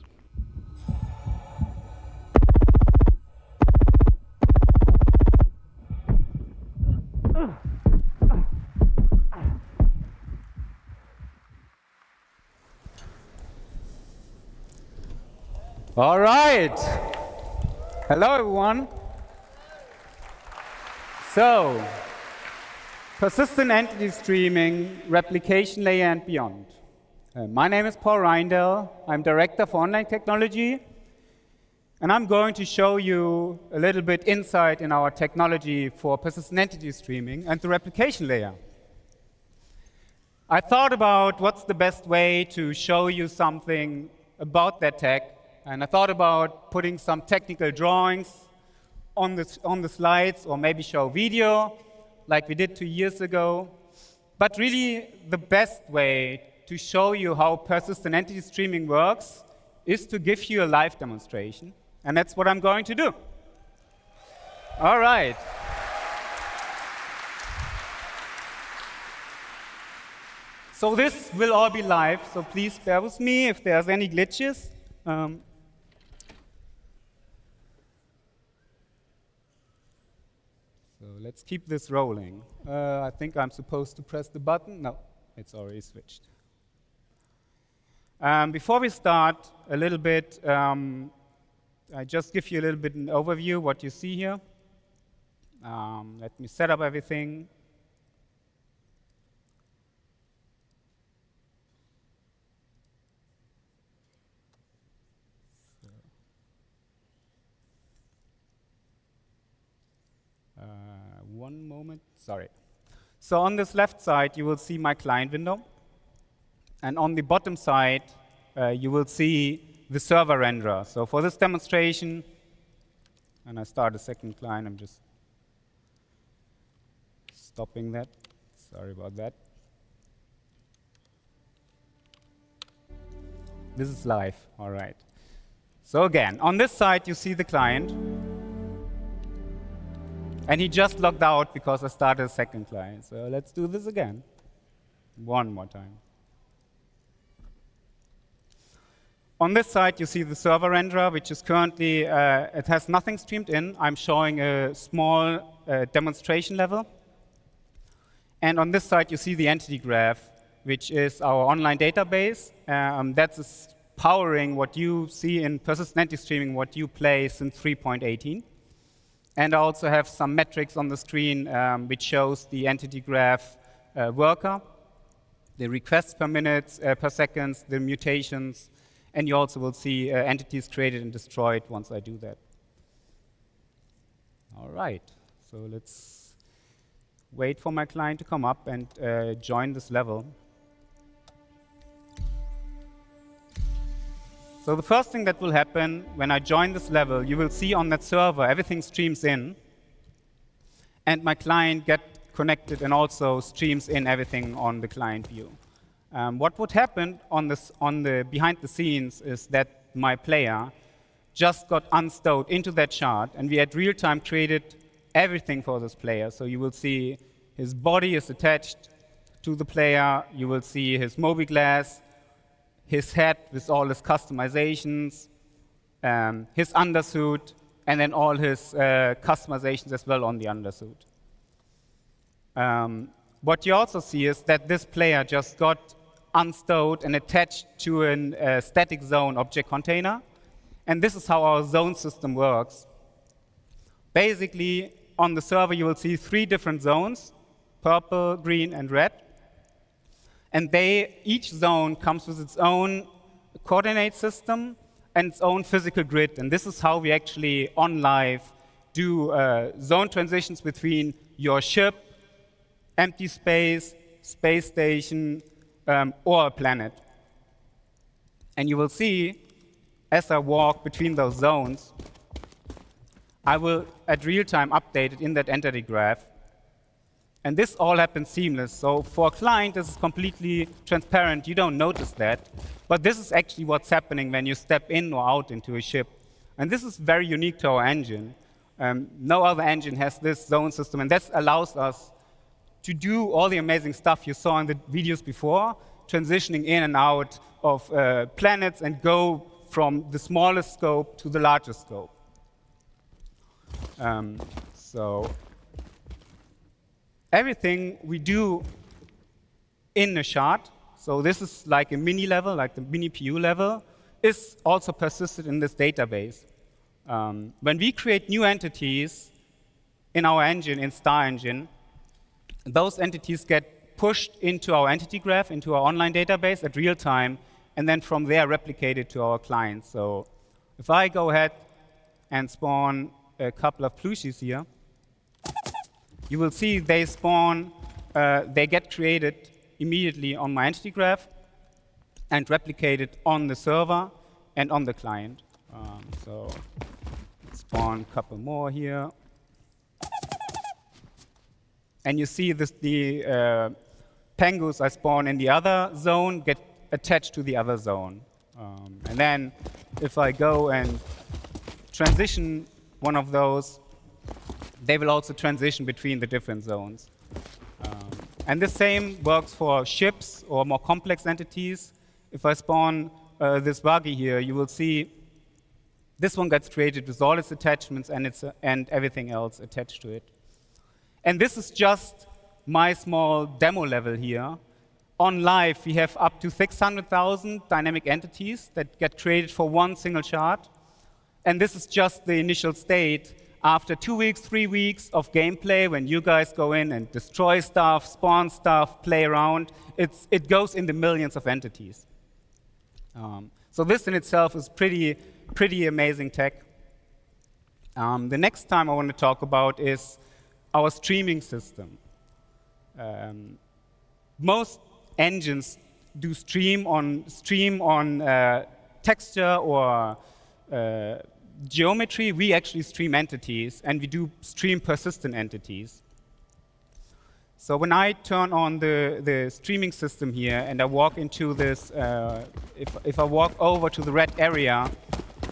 All right. Hello, everyone. So, persistent entity streaming, replication layer, and beyond. My name is Paul Reindel. I'm Director for Online Technology. And I'm going to show you a little bit insight in our technology for persistent entity streaming and the replication layer. I thought about what's the best way to show you something about that tech. And I thought about putting some technical drawings on the slides, or maybe show video, like we did 2 years ago. But really, the best way to show you how persistent entity streaming works is to give you a live demonstration. And that's what I'm going to do. All right. So this will all be live, so please bear with me if there's any glitches. So let's keep this rolling. I think I'm supposed to press the button. No, it's already switched. Before we start, a little bit, I just give you a little bit an overview what you see here. Let me set up everything. One moment, sorry. So on this left side, you will see my client window. And on the bottom side, you will see the server renderer. So for this demonstration, and I start a second client, I'm just stopping that. Sorry about that. This is live, all right. So again, on this side, you see the client. And he just logged out because I started a second client. So let's do this again. One more time. On this side, you see the server renderer, which is currently, it has nothing streamed in. I'm showing a small demonstration level. And on this side, you see the entity graph, which is our online database. That's powering what you see in persistent entity streaming, what you play since 3.18. And I also have some metrics on the screen which shows the entity graph worker, the requests per minute, per second, the mutations, and you also will see entities created and destroyed once I do that. All right, so let's wait for my client to come up and join this level. So the first thing that will happen when I join this level, you will see on that server everything streams in, and my client connected and also streams in everything on the client view. What would happen on the behind the scenes is that my player just got unstowed into that shard, and we at real time created everything for this player. So you will see his body is attached to the player. You will see his mobi-glass, his head with all his customizations, his undersuit, and then all his customizations as well on the undersuit. What you also see is that this player just got unstowed and attached to a static zone object container. And this is how our zone system works. Basically, on the server, you will see 3 different zones, purple, green, and red. And each zone comes with its own coordinate system and its own physical grid. And this is how we actually, on live, do zone transitions between your ship, empty space, space station, or a planet. And you will see, as I walk between those zones, I will, at real time, update it in that entity graph. And this all happens seamless. So for a client, this is completely transparent. You don't notice that. But this is actually what's happening when you step in or out into a ship. And this is very unique to our engine. No other engine has this zone system. And that allows us to do all the amazing stuff you saw in the videos before, transitioning in and out of planets and go from the smallest scope to the largest scope. So everything we do in a shard, so this is like a mini level, like the mini PU level, is also persisted in this database. When we create new entities in our engine, in Star Engine, those entities get pushed into our entity graph, into our online database at real time, and then from there replicated to our clients. So if I go ahead and spawn a couple of plushies here, you will see they spawn, they get created immediately on my entity graph and replicated on the server and on the client. So let's spawn a couple more here. And you see this, the pengus I spawn in the other zone get attached to the other zone. And then if I go and transition one of those, they will also transition between the different zones. And the same works for ships or more complex entities. If I spawn this buggy here, you will see this one gets created with all its attachments and everything else attached to it. And this is just my small demo level here. On live, we have up to 600,000 dynamic entities that get created for one single shard. And this is just the initial state. After 2 weeks, 3 weeks of gameplay, when you guys go in and destroy stuff, spawn stuff, play around, it goes in the millions of entities. So this in itself is pretty amazing tech. The next time I want to talk about is our streaming system. Most engines do stream on texture or geometry. We actually stream entities, and we do stream persistent entities. So when I turn on the streaming system here and I walk into this, if I walk over to the red area,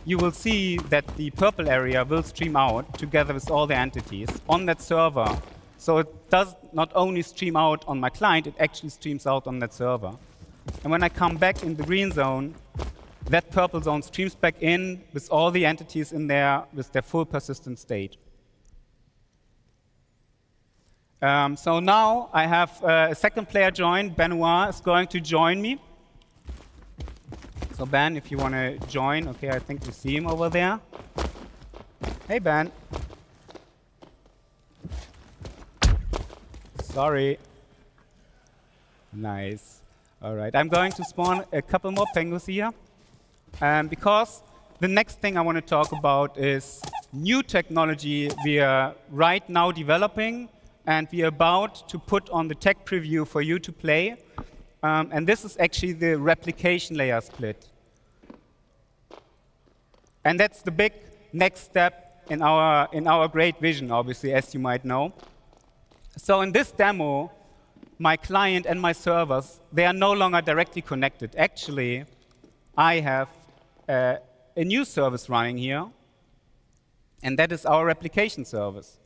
you will see that the purple area will stream out together with all the entities on that server. So it does not only stream out on my client, it actually streams out on that server. And when I come back in the green zone, that purple zone streams back in with all the entities in there with their full persistent state. So now I have a second player join. Benoit is going to join me. So Ben, if you want to join, okay, I think we see him over there. Hey, Ben. Sorry. Nice. All right, I'm going to spawn a couple more penguins here. Because the next thing I want to talk about is new technology we are right now developing, and we are about to put on the tech preview for you to play. And this is actually the replication layer split. And that's the big next step in our great vision, obviously, as you might know. So in this demo, my client and my servers, they are no longer directly connected. Actually, I have a new service running here, and that is our replication service.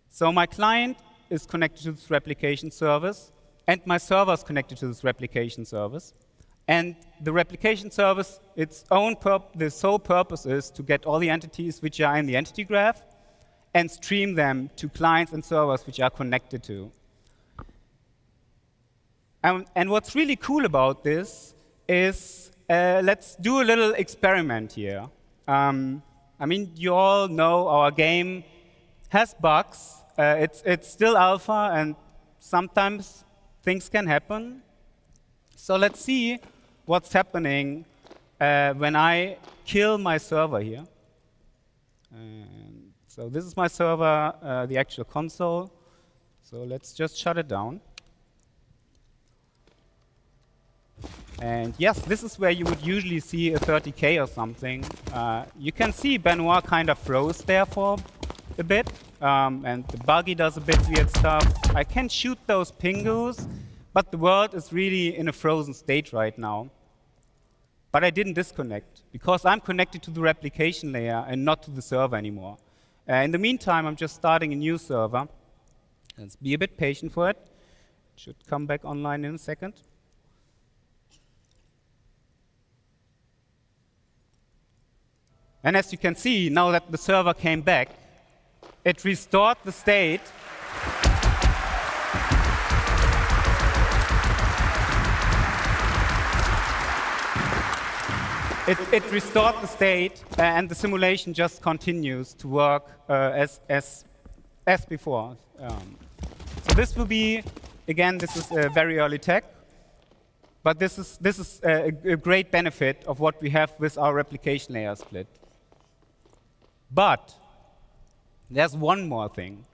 So my client is connected to this replication service, and my server is connected to this replication service. And the replication service, the sole purpose is to get all the entities which are in the entity graph and stream them to clients and servers which are connected to. And what's really cool about this is, let's do a little experiment here. I mean, you all know our game has bugs. It's still alpha, and sometimes things can happen. So let's see what's happening when I kill my server here. And so this is my server, the actual console. So let's just shut it down. And yes, this is where you would usually see a 30K or something. You can see Benoit kind of froze there for a bit, and the buggy does a bit weird stuff. I can shoot those pingus, but the world is really in a frozen state right now. But I didn't disconnect, because I'm connected to the replication layer and not to the server anymore. In the meantime, I'm just starting a new server. Let's be a bit patient for it. It should come back online in a second. And as you can see, now that the server came back, it restored the state. It restored the state, and the simulation just continues to work as before. So this will be, again, this is very early tech, but this is a great benefit of what we have with our replication layer split. But there's one more thing.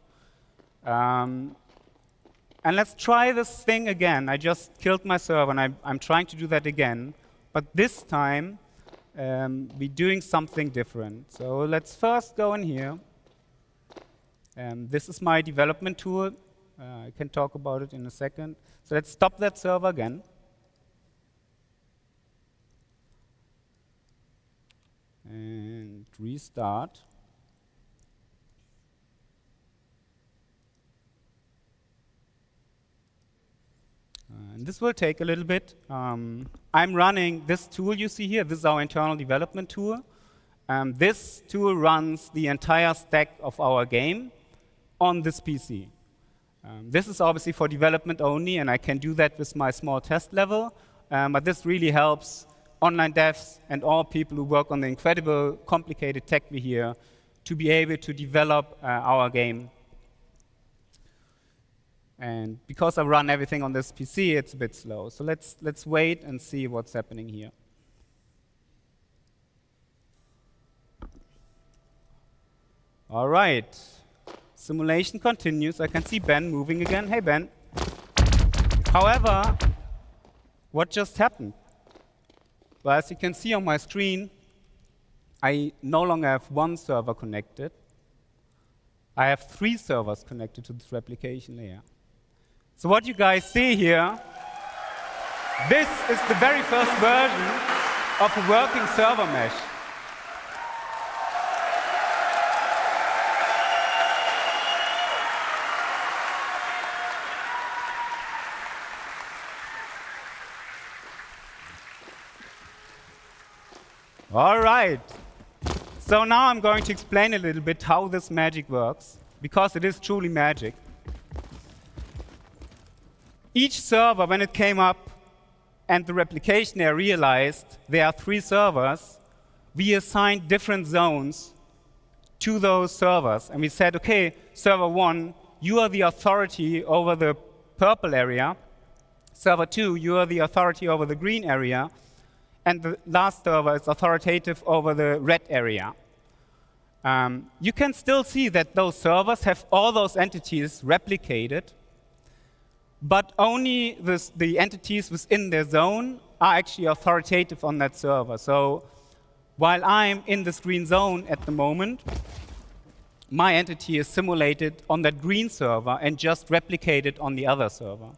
And let's try this thing again. I just killed my server, and I'm trying to do that again. But this time, we're doing something different. So let's first go in here. This is my development tool. I can talk about it in a second. So let's stop that server again. And restart. And this will take a little bit. I'm running this tool you see here. This is our internal development tool. This tool runs the entire stack of our game on this PC. This is obviously for development only, and I can do that with my small test level. But this really helps online devs and all people who work on the incredible, complicated tech we hear to be able to develop our game. And because I run everything on this PC, it's a bit slow. So let's wait and see what's happening here. All right. Simulation continues. I can see Ben moving again. Hey, Ben. However, what just happened? Well, as you can see on my screen, I no longer have one server connected. I have 3 servers connected to this replication layer. So what you guys see here, this is the very first version of a working server mesh. All right. So now I'm going to explain a little bit how this magic works, because it is truly magic. Each server, when it came up and the replication layer realized there are 3 servers, we assigned different zones to those servers. And we said, OK, server 1, you are the authority over the purple area. Server 2, you are the authority over the green area. And the last server is authoritative over the red area. You can still see that those servers have all those entities replicated, but only the entities within their zone are actually authoritative on that server. So while I'm in this green zone at the moment, my entity is simulated on that green server and just replicated on the other server.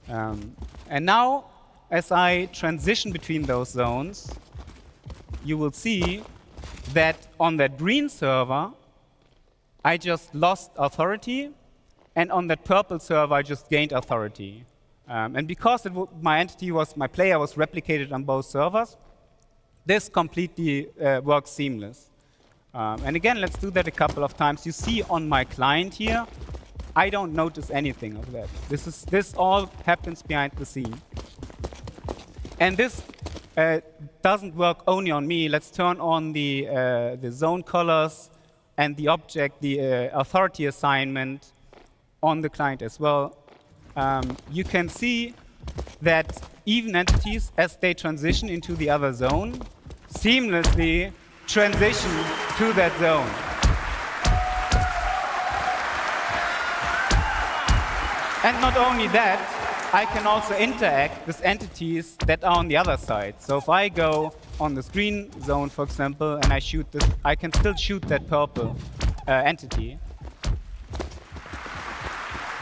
And now, as I transition between those zones, you will see that on that green server, I just lost authority, and on that purple server, I just gained authority. And because my player was replicated on both servers, this completely works seamless. And again, let's do that a couple of times. You see on my client here, I don't notice anything of that. This all happens behind the scene. And this doesn't work only on me. Let's turn on the zone colors and the object, the authority assignment on the client as well. You can see that even entities, as they transition into the other zone, seamlessly transition to that zone. And not only that, I can also interact with entities that are on the other side. So if I go on this green zone, for example, and I shoot this, I can still shoot that purple entity.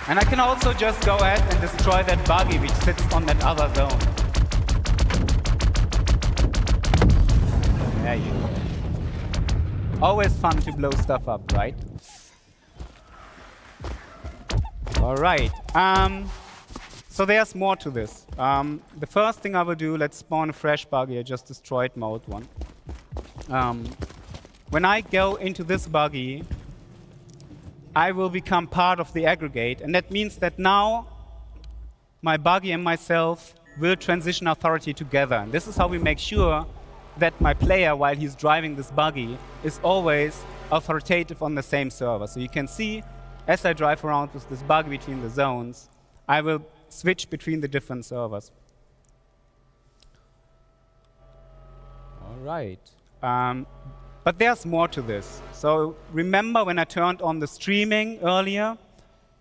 And I can also just go ahead and destroy that buggy which sits on that other zone. There you go. Always fun to blow stuff up, right? All right. So there's more to this. The first thing I will do, let's spawn a fresh buggy. I just destroyed my old one. When I go into this buggy, I will become part of the aggregate. And that means that now my buggy and myself will transition authority together. And this is how we make sure that my player, while he's driving this buggy, is always authoritative on the same server. So you can see, as I drive around with this buggy between the zones, I will switch between the different servers. All right. But there's more to this. So remember when I turned on the streaming earlier?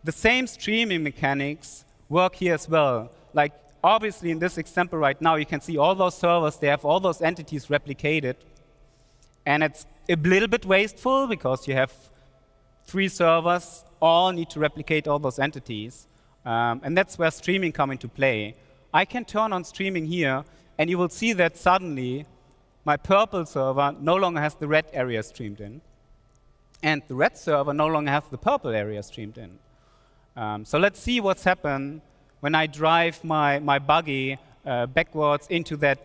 The same streaming mechanics work here as well. Like, obviously, in this example right now, you can see all those servers, they have all those entities replicated. And it's a little bit wasteful because you have 3 servers, all need to replicate all those entities. And that's where streaming comes into play. I can turn on streaming here, and you will see that suddenly my purple server no longer has the red area streamed in. And the red server no longer has the purple area streamed in. So let's see what's happened when I drive my buggy backwards into that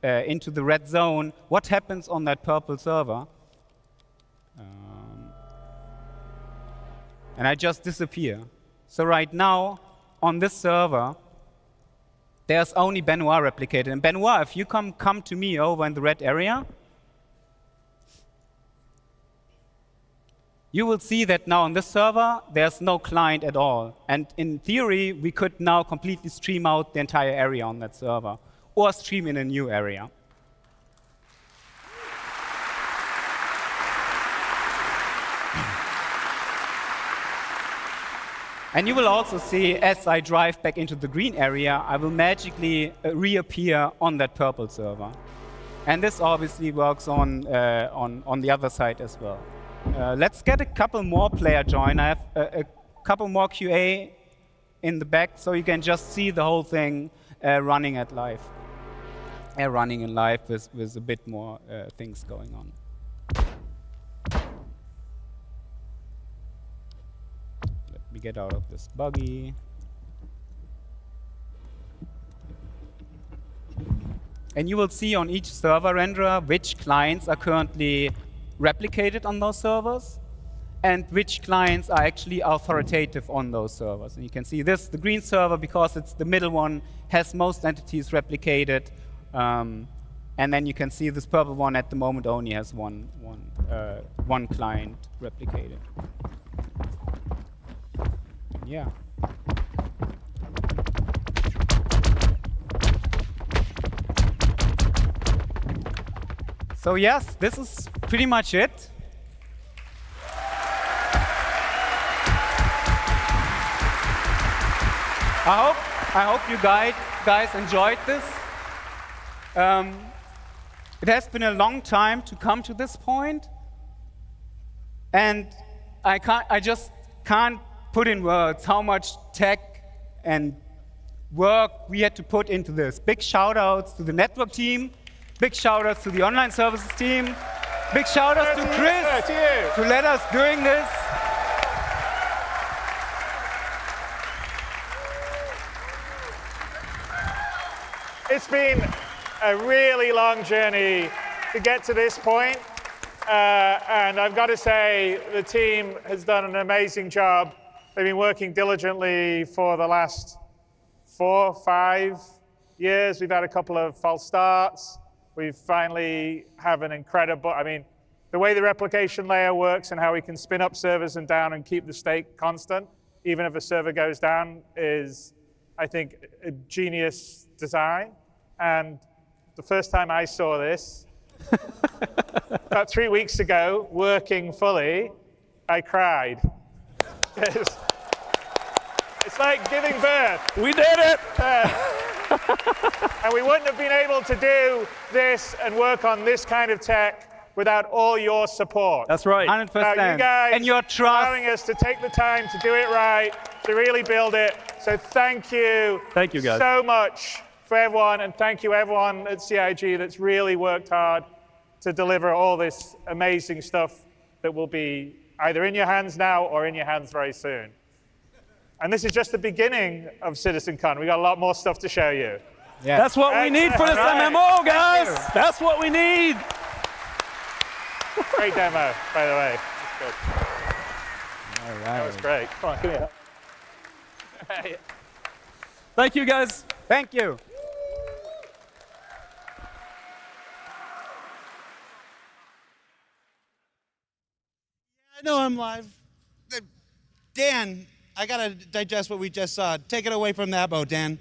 into the red zone. What happens on that purple server? And I just disappear. So right now, on this server, there's only Benoit replicated. And Benoit, if you come to me over in the red area, you will see that now on this server, there's no client at all. And in theory, we could now completely stream out the entire area on that server, or stream in a new area. And you will also see, as I drive back into the green area, I will magically reappear on that purple server. And this obviously works on the other side as well. Let's get a couple more player join. I have a couple more QA in the back, so you can just see the whole thing running in live with a bit more things going on. We get out of this buggy. And you will see on each server renderer which clients are currently replicated on those servers and which clients are actually authoritative on those servers. And you can see this, the green server, because it's the middle one, has most entities replicated. And then you can see this purple one at the moment only has one client replicated. Yeah. So yes, this is pretty much it. I hope you guys enjoyed this. It has been a long time to come to this point. And I just can't put in words how much tech and work we had to put into this. Big shout outs to the network team, big shout outs to the online services team, big shout outs to Chris to let us doing this. It's been a really long journey to get to this point. And I've got to say, the team has done an amazing job. They've been working diligently for the last 4 or 5 years. We've had a couple of false starts. We finally have an incredible, I mean, the way the replication layer works and how we can spin up servers and down and keep the state constant, even if a server goes down, is, I think, a genius design. And the first time I saw this, about 3 weeks ago, working fully, I cried. It's like giving birth. We did it! And we wouldn't have been able to do this and work on this kind of tech without all your support. That's right. 100%. Now, you guys and your trust. allowing us to take the time to do it right, to really build it. So thank you. Thank you, guys. So much for everyone, and thank you everyone at CIG that's really worked hard to deliver all this amazing stuff that will be either in your hands now or in your hands very soon. And this is just the beginning of CitizenCon. We got a lot more stuff to show you. Yeah. That's what we need for this MMO, guys. Thank you. That's what we need. Great demo, by the way. That's good. All right. That was great. Come on, come here. Thank you, guys. Thank you. I know I'm live. Dan, I gotta digest what we just saw. Take it away from that boat, Dan.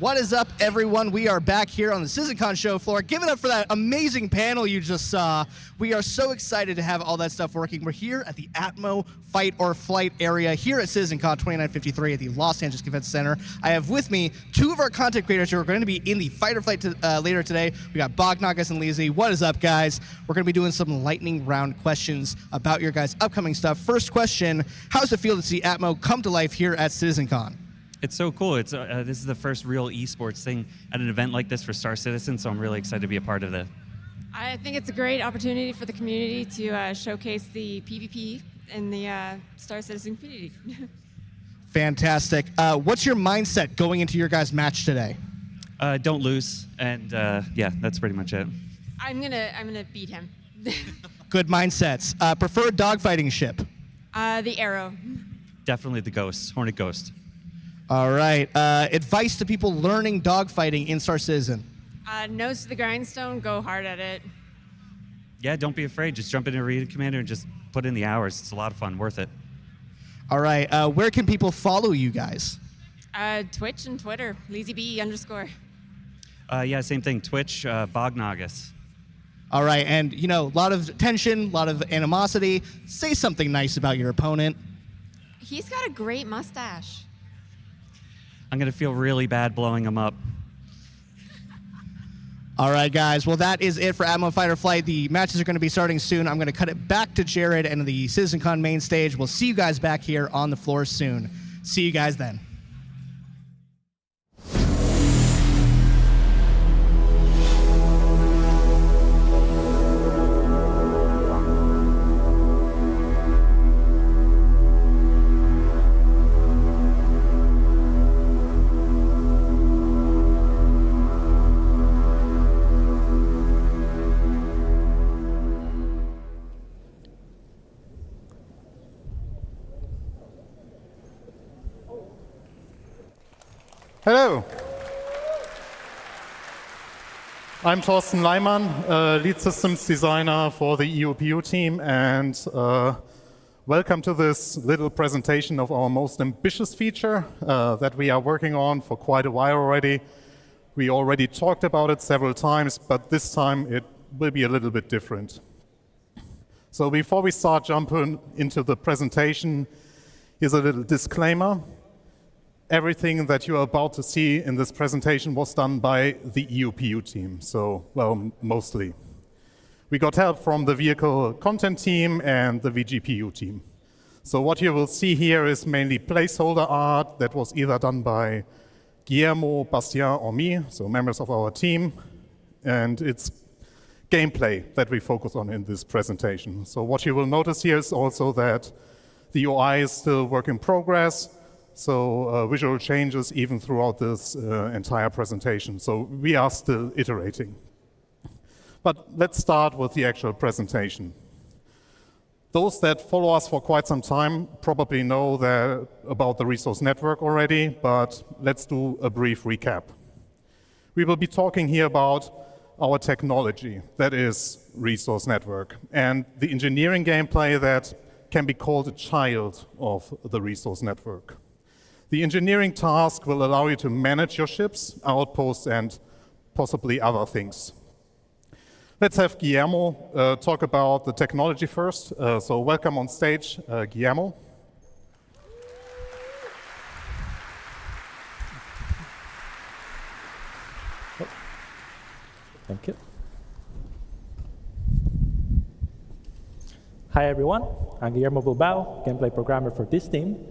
What is up, everyone? We are back here on the CitizenCon show floor. Give it up for that amazing panel you just saw. We are so excited to have all that stuff working. We're here at the Atmo Fight or Flight area here at CitizenCon 2953 at the Los Angeles Convention Center. I have with me 2 of our content creators who are going to be in the Fight or Flight later today. We got Bognagas and Lizzie. What is up, guys? We're going to be doing some lightning round questions about your guys' upcoming stuff. First question, how does it feel to see Atmo come to life here at CitizenCon? It's so cool. It's this is the first real esports thing at an event like this for Star Citizen, so I'm really excited to be a part of it. I think it's a great opportunity for the community to showcase the PvP in the Star Citizen community. Fantastic. What's your mindset going into your guys' match today? Don't lose, and yeah, that's pretty much it. I'm gonna beat him. Good mindsets. Preferred dogfighting ship? The Arrow. Definitely the Ghost, Hornet Ghost. All right. Advice to people learning dogfighting in Star Citizen? Nose to the grindstone, go hard at it. Yeah, don't be afraid. Just jump into Arena Commander and just put in the hours. It's a lot of fun, worth it. All right. Where can people follow you guys? Twitch and Twitter, LazyB_. Yeah, same thing. Twitch, Bognagas. All right. And, you know, a lot of tension, a lot of animosity. Say something nice about your opponent. He's got a great mustache. I'm going to feel really bad blowing him up. All right, guys. Well, that is it for Atmo Fight or Flight. The matches are going to be starting soon. I'm going to cut it back to Jared and the CitizenCon main stage. We'll see you guys back here on the floor soon. See you guys then. Hello. I'm Thorsten Leimann, lead systems designer for the EUPU team, and welcome to this little presentation of our most ambitious feature that we are working on for quite a while already. We already talked about it several times, but this time it will be a little bit different. So before we start jumping into the presentation, here's a little disclaimer. Everything that you're about to see in this presentation was done by the EUPU team, so, well, mostly. We got help from the vehicle content team and the vGPU team. So what you will see here is mainly placeholder art that was either done by Guillermo, Bastien, or me, so members of our team, and it's gameplay that we focus on in this presentation. So what you will notice here is also that the UI is still work in progress, so visual changes even throughout this entire presentation. So we are still iterating. But let's start with the actual presentation. Those that follow us for quite some time probably know about the resource network already, but let's do a brief recap. We will be talking here about our technology, that is resource network, and the engineering gameplay that can be called a child of the resource network. The engineering task will allow you to manage your ships, outposts, and possibly other things. Let's have Guillermo talk about the technology first. So welcome on stage, Guillermo. Thank you. Hi everyone, I'm Guillermo Bilbao, gameplay programmer for this team,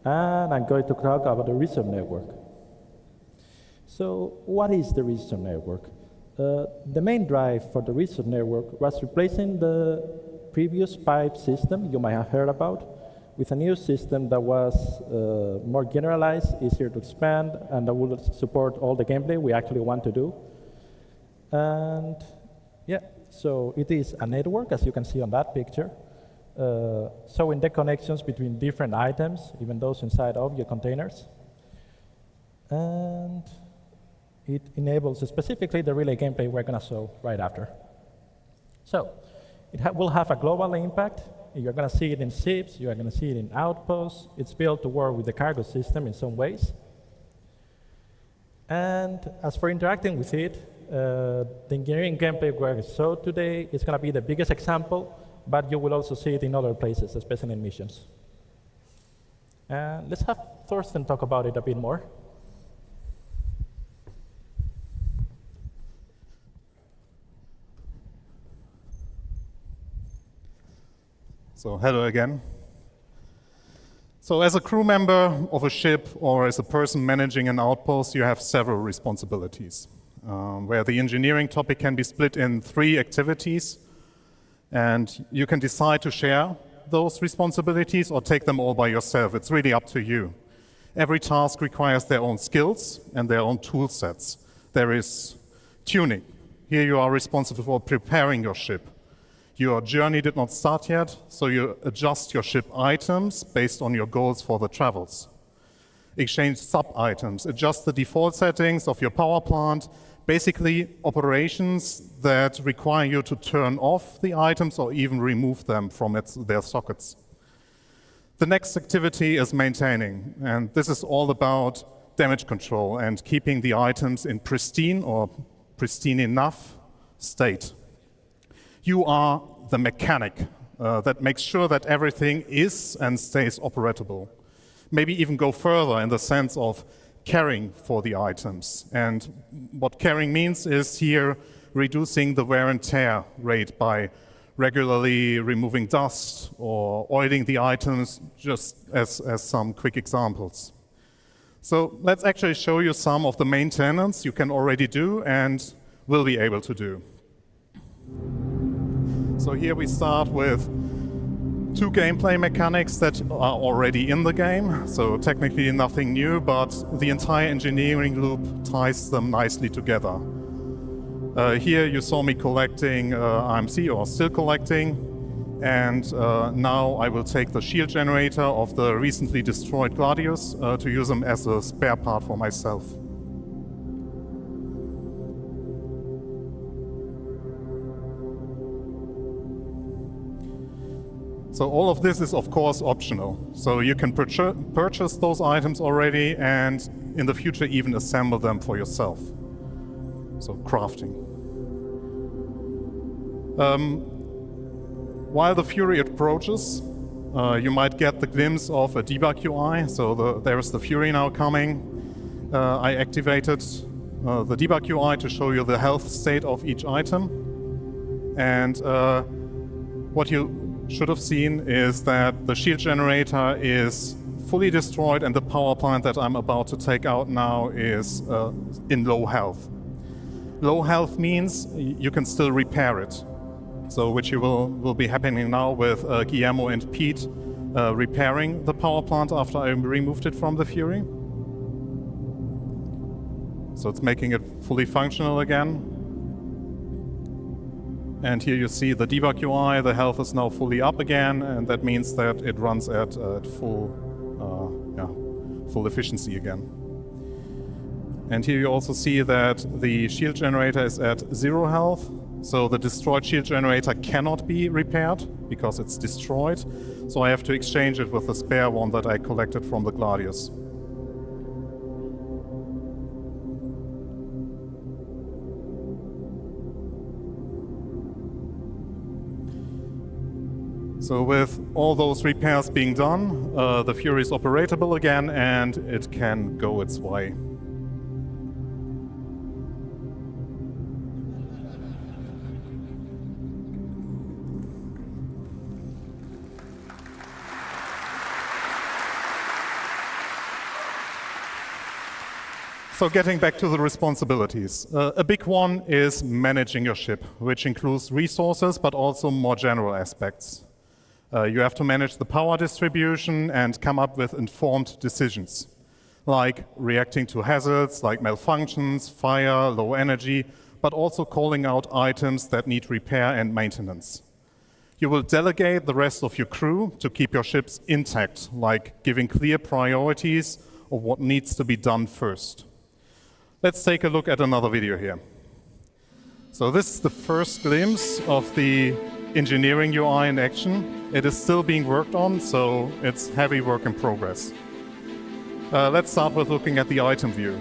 and I'm going to talk about the resource network. So what is the resource network? The main drive for the resource network was replacing the previous pipe system you might have heard about with a new system that was more generalized, easier to expand, and that would support all the gameplay we actually want to do. And yeah, so it is a network, as you can see on that picture, showing the connections between different items, even those inside object containers. And it enables specifically the relay gameplay we're going to show right after. So it will have a global impact. You're going to see it in ships. You are going to see it in outposts. It's built to work with the cargo system in some ways. And as for interacting with it, the engineering gameplay we're showed today is going to be the biggest example, but you will also see it in other places, especially in missions. And let's have Thorsten talk about it a bit more. So hello again. So as a crew member of a ship or as a person managing an outpost, you have several responsibilities, where the engineering topic can be split in 3 activities, and you can decide to share those responsibilities or take them all by yourself. It's really up to you. Every task requires their own skills and their own tool sets. There is tuning. Here you are responsible for preparing your ship. Your journey did not start yet, so you adjust your ship items based on your goals for the travels. Exchange sub-items, adjust the default settings of your power plant, basically operations that require you to turn off the items or even remove them from their sockets. The next activity is maintaining, and this is all about damage control and keeping the items in pristine or pristine enough state. You are the mechanic that makes sure that everything is and stays operatable. Maybe even go further in the sense of caring for the items. And what caring means is here reducing the wear and tear rate by regularly removing dust or oiling the items, just as some quick examples. So let's actually show you some of the maintenance you can already do and will be able to do. So here we start with 2 gameplay mechanics that are already in the game. So technically nothing new, but the entire engineering loop ties them nicely together. Here you saw me collecting IMC, or still collecting, and now I will take the shield generator of the recently destroyed Gladius to use them as a spare part for myself. So all of this is, of course, optional. So you can purchase those items already and in the future even assemble them for yourself. So crafting. While the Fury approaches, you might get the glimpse of a debug UI. So there's the Fury now coming. I activated the debug UI to show you the health state of each item. And what you should have seen is that the shield generator is fully destroyed and the power plant that I'm about to take out now is in low health. Low health means you can still repair it. So which will be happening now with Guillermo and Pete repairing the power plant after I removed it from the Fury. So it's making it fully functional again. And here you see the debug UI, the health is now fully up again, and that means that it runs at full efficiency again. And here you also see that the shield generator is at 0 health, so the destroyed shield generator cannot be repaired because it's destroyed, so I have to exchange it with the spare one that I collected from the Gladius. So with all those repairs being done, the Fury is operatable again and it can go its way. So getting back to the responsibilities. A big one is managing your ship, which includes resources, but also more general aspects. You have to manage the power distribution and come up with informed decisions, like reacting to hazards like malfunctions, fire, low energy, but also calling out items that need repair and maintenance. You will delegate the rest of your crew to keep your ships intact, like giving clear priorities of what needs to be done first. Let's take a look at another video here. So this is the first glimpse of the engineering UI in action. It is still being worked on, so it's heavy work in progress. Let's start with looking at the item view.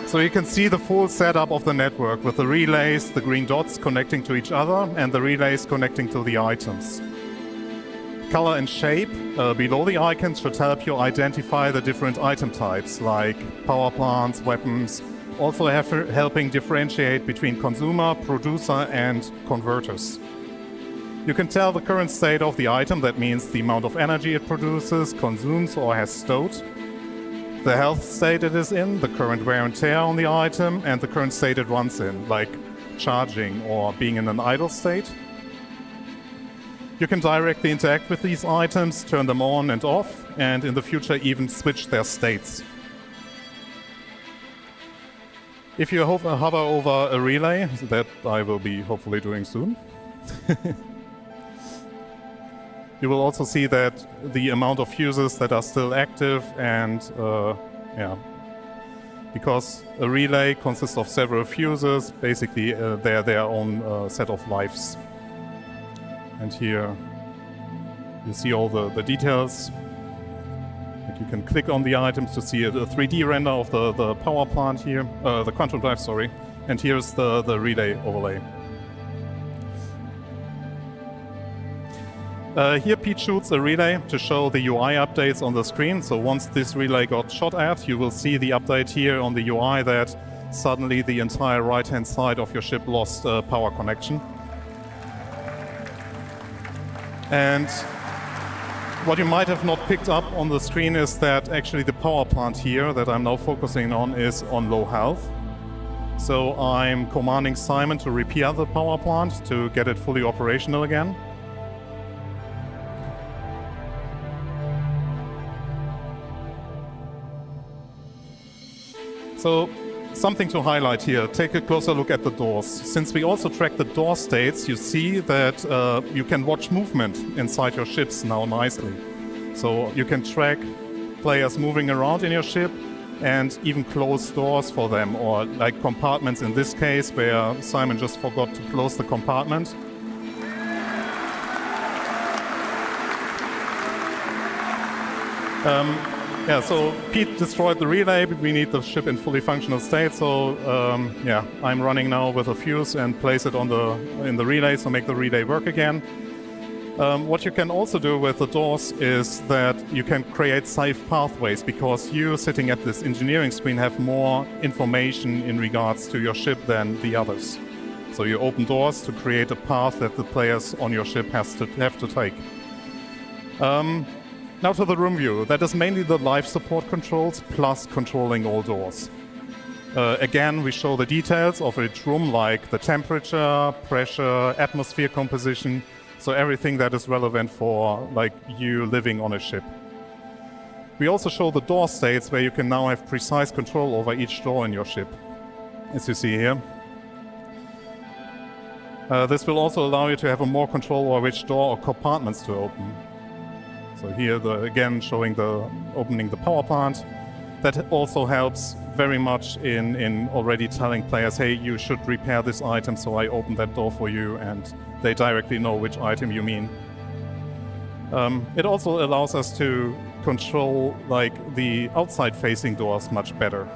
So you can see the full setup of the network with the relays, the green dots connecting to each other, and the relays connecting to the items. Color and shape below the icons should help you identify the different item types, like power plants, weapons, also helping differentiate between consumer, producer, and converters. You can tell the current state of the item, that means the amount of energy it produces, consumes, or has stowed, the health state it is in, the current wear and tear on the item, and the current state it runs in, like charging or being in an idle state. You can directly interact with these items, turn them on and off, and in the future even switch their states. If you hover over a relay, that I will be hopefully doing soon, you will also see that the amount of fuses that are still active and because a relay consists of several fuses, basically they're their own set of lives. And here you see all the details. Like you can click on the items to see a 3D render of the power plant here, the quantum drive, sorry. And here's the relay overlay. Here Pete shoots a relay to show the UI updates on the screen. So once this relay got shot at, you will see the update here on the UI that suddenly the entire right-hand side of your ship lost power connection. And what you might have not picked up on the screen is that actually the power plant here that I'm now focusing on is on low health. So I'm commanding Simon to repair the power plant to get it fully operational again. So something to highlight here, take a closer look at the doors. Since we also track the door states, you see that you can watch movement inside your ships now nicely. So you can track players moving around in your ship and even close doors for them, or like compartments in this case where Simon just forgot to close the compartment. Yeah, so Pete destroyed the relay, but we need the ship in fully functional state. So yeah, I'm running now with a fuse and place it on in the relay, so make the relay work again. What you can also do with the doors is that you can create safe pathways, because you sitting at this engineering screen have more information in regards to your ship than the others. So you open doors to create a path that the players on your ship have to take. Now to the room view. That is mainly the life support controls plus controlling all doors. Again, we show the details of each room, like the temperature, pressure, atmosphere composition, so everything that is relevant for like you living on a ship. We also show the door states, where you can now have precise control over each door in your ship, as you see here. This will also allow you to have more control over which door or compartments to open. So here, again, showing opening the power plant. That also helps very much in already telling players, hey, you should repair this item, so I open that door for you, and they directly know which item you mean. It also allows us to control like the outside-facing doors much better.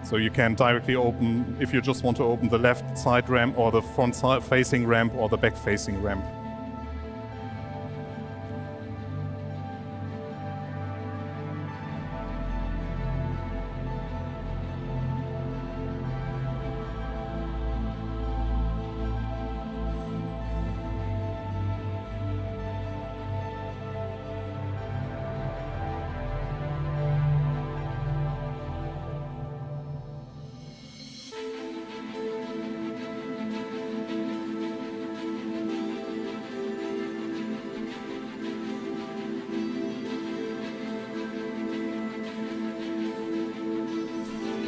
So you can directly open, if you just want to open the left side ramp, or the front-facing ramp, or the back-facing ramp.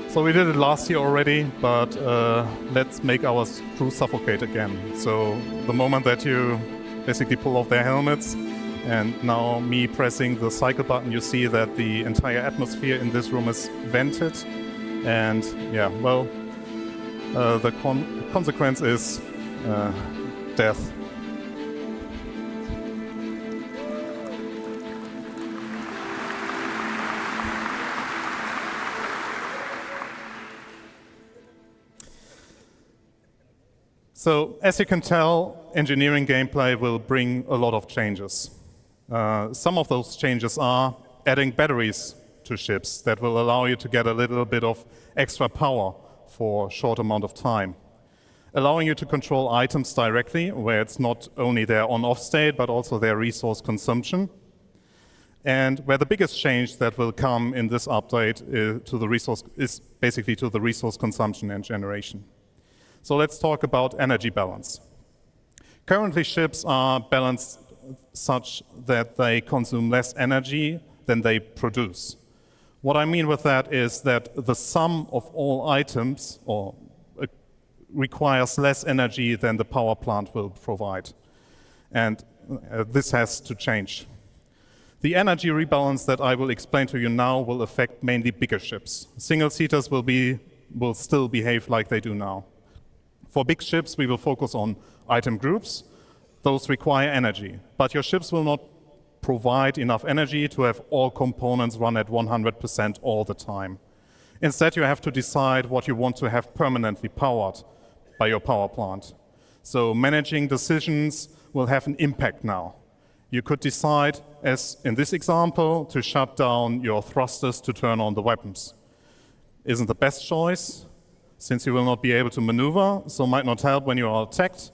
So we did it last year already, but let's make our crew suffocate again. So the moment that you basically pull off their helmets, and now me pressing the cycle button, you see that the entire atmosphere in this room is vented. And yeah, well, the consequence is death. So, as you can tell, engineering gameplay will bring a lot of changes. Some of those changes are adding batteries to ships that will allow you to get a little bit of extra power for a short amount of time. Allowing you to control items directly, where it's not only their on-off state, but also their resource consumption. And where the biggest change that will come in this update is basically to the resource consumption and generation. So let's talk about energy balance. Currently, ships are balanced such that they consume less energy than they produce. What I mean with that is that the sum of all items requires less energy than the power plant will provide. And this has to change. The energy rebalance that I will explain to you now will affect mainly bigger ships. Single-seaters will still behave like they do now. For big ships, we will focus on item groups. Those require energy, but your ships will not provide enough energy to have all components run at 100% all the time. Instead, you have to decide what you want to have permanently powered by your power plant. So managing decisions will have an impact now. You could decide, as in this example, to shut down your thrusters to turn on the weapons. Isn't the best choice, since you will not be able to maneuver, so might not help when you are attacked.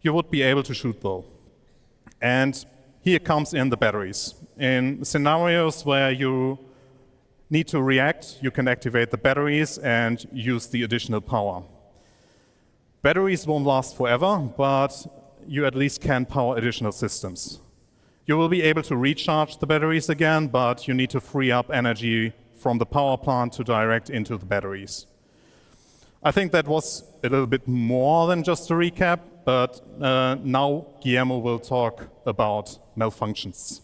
You would be able to shoot though. And here comes in the batteries. In scenarios where you need to react, you can activate the batteries and use the additional power. Batteries won't last forever, but you at least can power additional systems. You will be able to recharge the batteries again, but you need to free up energy from the power plant to direct into the batteries. I think that was a little bit more than just a recap, but now Guillermo will talk about malfunctions.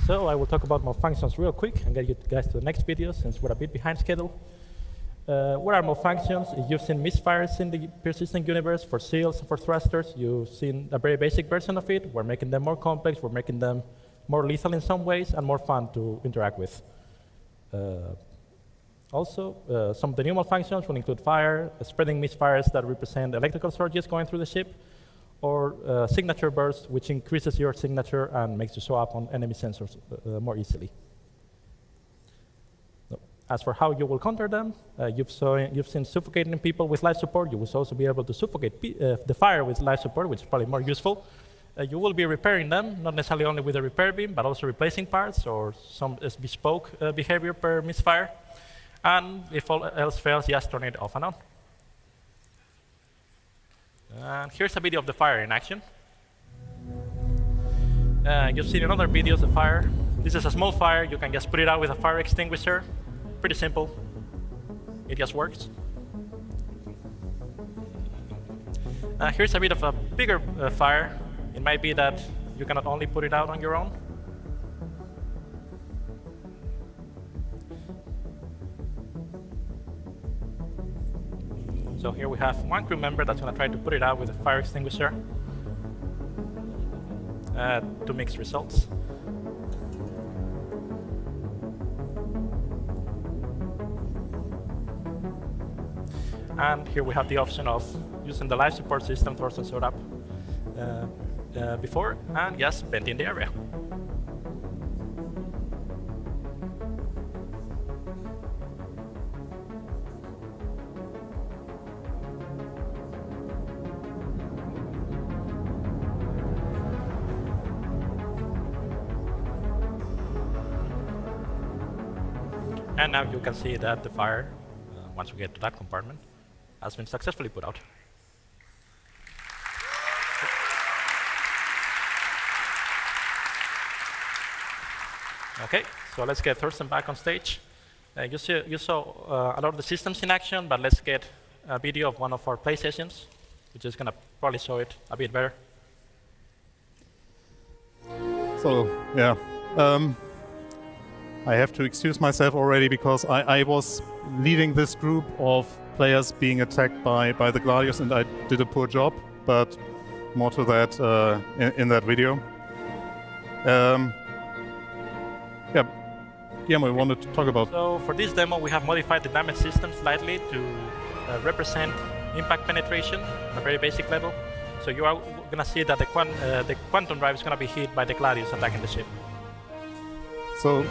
So I will talk about malfunctions real quick and get you guys to the next video since we're a bit behind schedule. What are malfunctions? You've seen misfires in the persistent universe for seals and for thrusters. You've seen a very basic version of it. We're making them more complex. We're making them more lethal in some ways and more fun to interact with. Also, some of the new malfunctions will include fire, spreading misfires that represent electrical surges going through the ship, or signature bursts, which increases your signature and makes you show up on enemy sensors more easily. As for how you will counter them, you've seen suffocating people with life support. You will also be able to suffocate the fire with life support, which is probably more useful. You will be repairing them, not necessarily only with a repair beam, but also replacing parts or some bespoke behavior per misfire. And if all else fails, just turn it off and on. And here's a video of the fire in action. You've seen in other videos the fire. This is a small fire. You can just put it out with a fire extinguisher. Pretty simple. It just works. Here's a bit of a bigger fire. It might be that you cannot only put it out on your own. So here we have one crew member that's going to try to put it out with a fire extinguisher to mixed results. And here we have the option of using the life support system Thorsten showed up before, and just vent in the area. And now you can see that the fire, once we get to that compartment, has been successfully put out. Okay, so let's get Thorsten back on stage. You saw a lot of the systems in action, but let's get a video of one of our play sessions, which is going to probably show it a bit better. So, yeah. I have to excuse myself already because I was leading this group of players being attacked by the Gladius, and I did a poor job, but more to that in that video. Yeah, Guillermo, I wanted to talk about. So for this demo, we have modified the damage system slightly to represent impact penetration on a very basic level. So you are going to see that the quantum drive is going to be hit by the Gladius attacking the ship. So,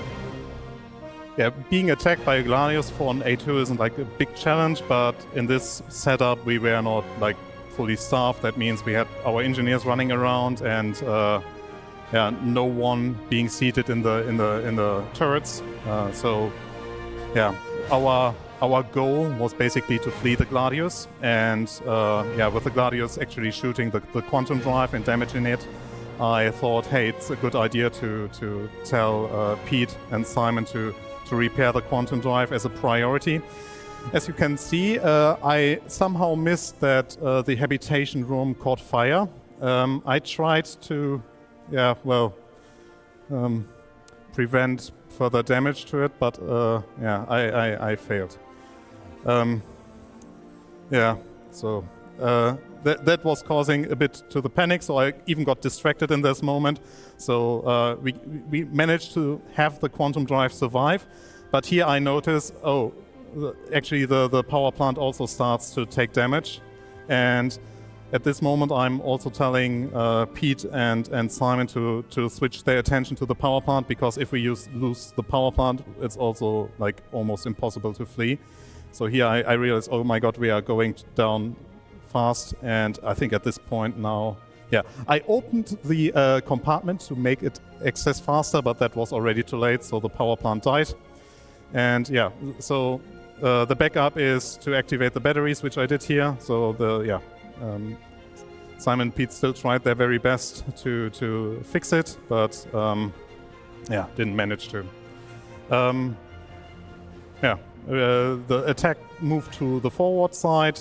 yeah, being attacked by a Gladius for an A2 isn't like a big challenge, but in this setup we were not like fully staffed. That means we had our engineers running around and yeah, no one being seated in the turrets. So, yeah, our goal was basically to flee the Gladius, and yeah, with the Gladius actually shooting the quantum drive and damaging it, I thought, hey, it's a good idea to tell Pete and Simon to repair the quantum drive as a priority. As you can see, I somehow missed that the habitation room caught fire. I tried to, yeah, well, prevent further damage to it, but yeah, I failed. Yeah, so that was causing a bit to the panic, so I even got distracted in this moment. So we managed to have the quantum drive survive, but here I notice, oh, actually the power plant also starts to take damage, and at this moment I'm also telling Pete and Simon to switch their attention to the power plant, because if we lose the power plant, it's also like almost impossible to flee. So here I realized, oh my god, we are going down fast, and I think at this point now, yeah, I opened the compartment to make it access faster, but that was already too late, so the power plant died. And yeah, so the backup is to activate the batteries, which I did here. So Simon and Pete still tried their very best to fix it, but yeah, didn't manage to. Yeah, the attack moved to the forward side,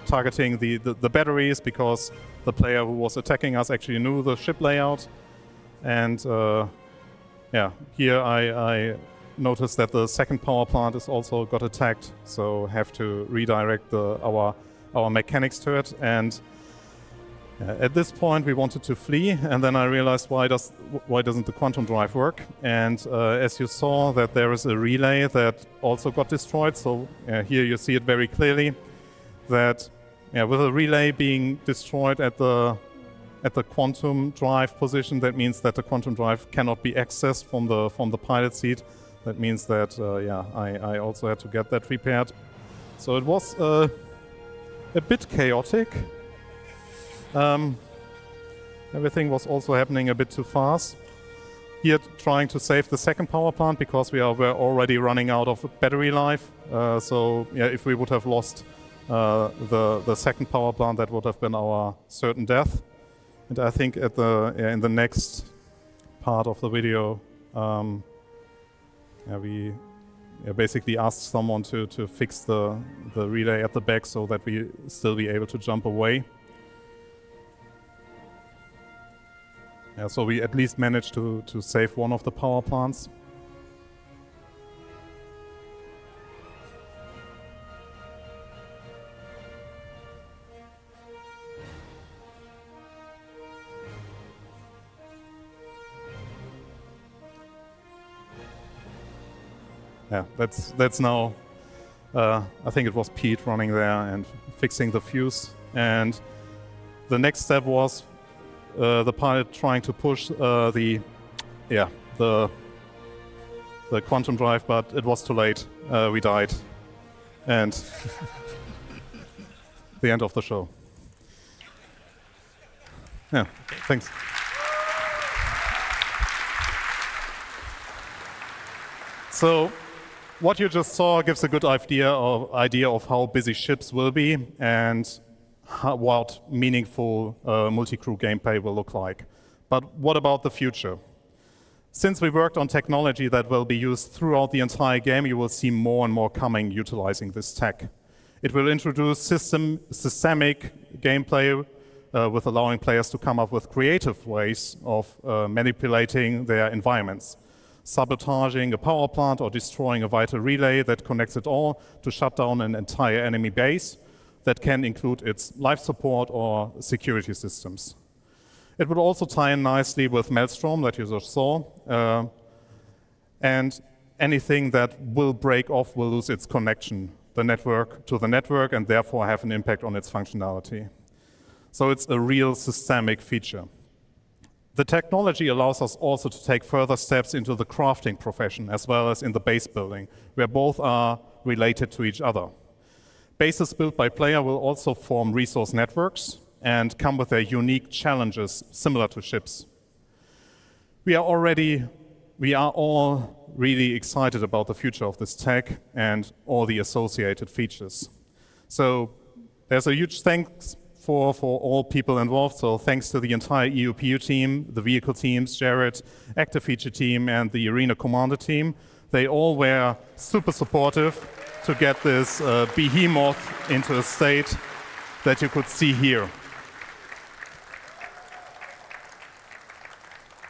targeting the batteries, because the player who was attacking us actually knew the ship layout. And yeah, here I noticed that the second power plant is also got attacked, so have to redirect our mechanics to it. And At this point, we wanted to flee, and then I realized why doesn't the quantum drive work? And as you saw, that there is a relay that also got destroyed. So here you see it very clearly that with a relay being destroyed at the quantum drive position, that means that the quantum drive cannot be accessed from the pilot seat. That means that I also had to get that repaired. So it was a bit chaotic. Everything was also happening a bit too fast. Here, trying to save the second power plant because were already running out of battery life. So if we would have lost the second power plant, that would have been our certain death. And I think in the next part of the video, we basically asked someone to fix the relay at the back so that we still be able to jump away. So we at least managed to save one of the power plants. That's now, I think it was Pete running there and fixing the fuse. And the next step was the pilot trying to push the quantum drive, but it was too late. We died. And the end of the show. Yeah, thanks. So what you just saw gives a good idea of how busy ships will be and what meaningful multi-crew gameplay will look like. But what about the future? Since we worked on technology that will be used throughout the entire game, you will see more and more coming utilizing this tech. It will introduce systemic gameplay with allowing players to come up with creative ways of manipulating their environments, sabotaging a power plant or destroying a vital relay that connects it all to shut down an entire enemy base that can include its life support or security systems. It would also tie in nicely with Maelstrom that you just saw, and anything that will break off will lose its connection to the network and therefore have an impact on its functionality. So it's a real systemic feature. The technology allows us also to take further steps into the crafting profession as well as in the base building, where both are related to each other. Bases built by player will also form resource networks and come with their unique challenges similar to ships. We are all really excited about the future of this tech and all the associated features. So there's a huge thanks for all people involved. So thanks to the entire EUPU team, the vehicle teams, Jared, active feature team, and the Arena Commander team. They all were super supportive to get this behemoth into a state that you could see here.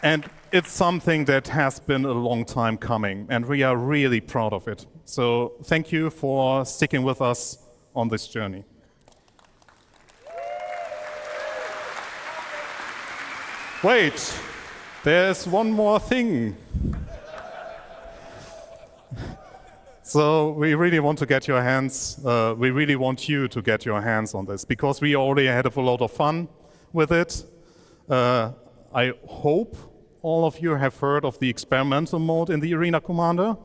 And it's something that has been a long time coming, and we are really proud of it. So thank you for sticking with us on this journey. Wait, there's one more thing. So we really want to get your hands, we really want you to get your hands on this because we already had a lot of fun with it. I hope all of you have heard of the experimental mode in the Arena Commander.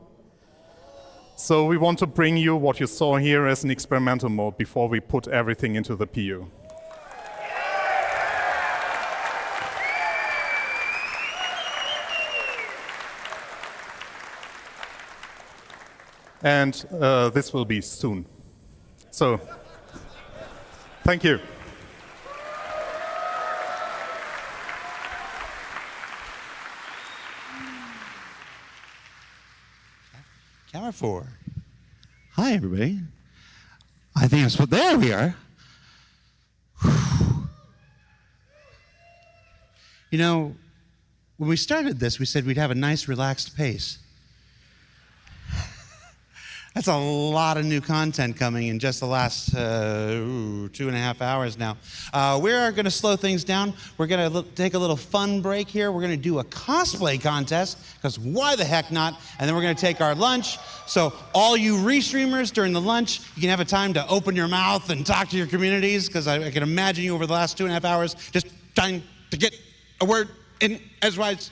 So we want to bring you what you saw here as an experimental mode before we put everything into the PU. And this will be soon. So, thank you. Camera 4. Hi, everybody. I think it's there we are. You know, when we started this, we said we'd have a nice, relaxed pace. That's a lot of new content coming in just the last 2.5 hours now. We are going to slow things down. We're going to take a little fun break here. We're going to do a cosplay contest, because why the heck not? And then we're going to take our lunch. So all you restreamers during the lunch, you can have a time to open your mouth and talk to your communities, because I can imagine you over the last 2.5 hours just trying to get a word in edgewise.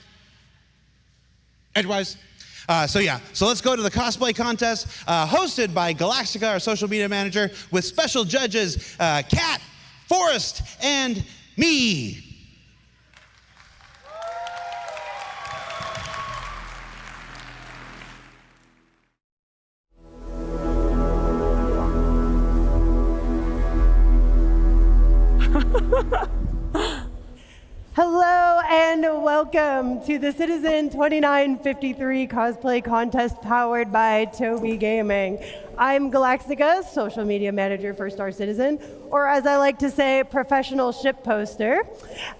So let's go to the cosplay contest, hosted by Galactica, our social media manager, with special judges, Kat, Forrest, and me. Hello and welcome to the Citizen 2953 cosplay contest powered by Toby Gaming. I'm Galactica, social media manager for Star Citizen, or as I like to say, professional ship poster.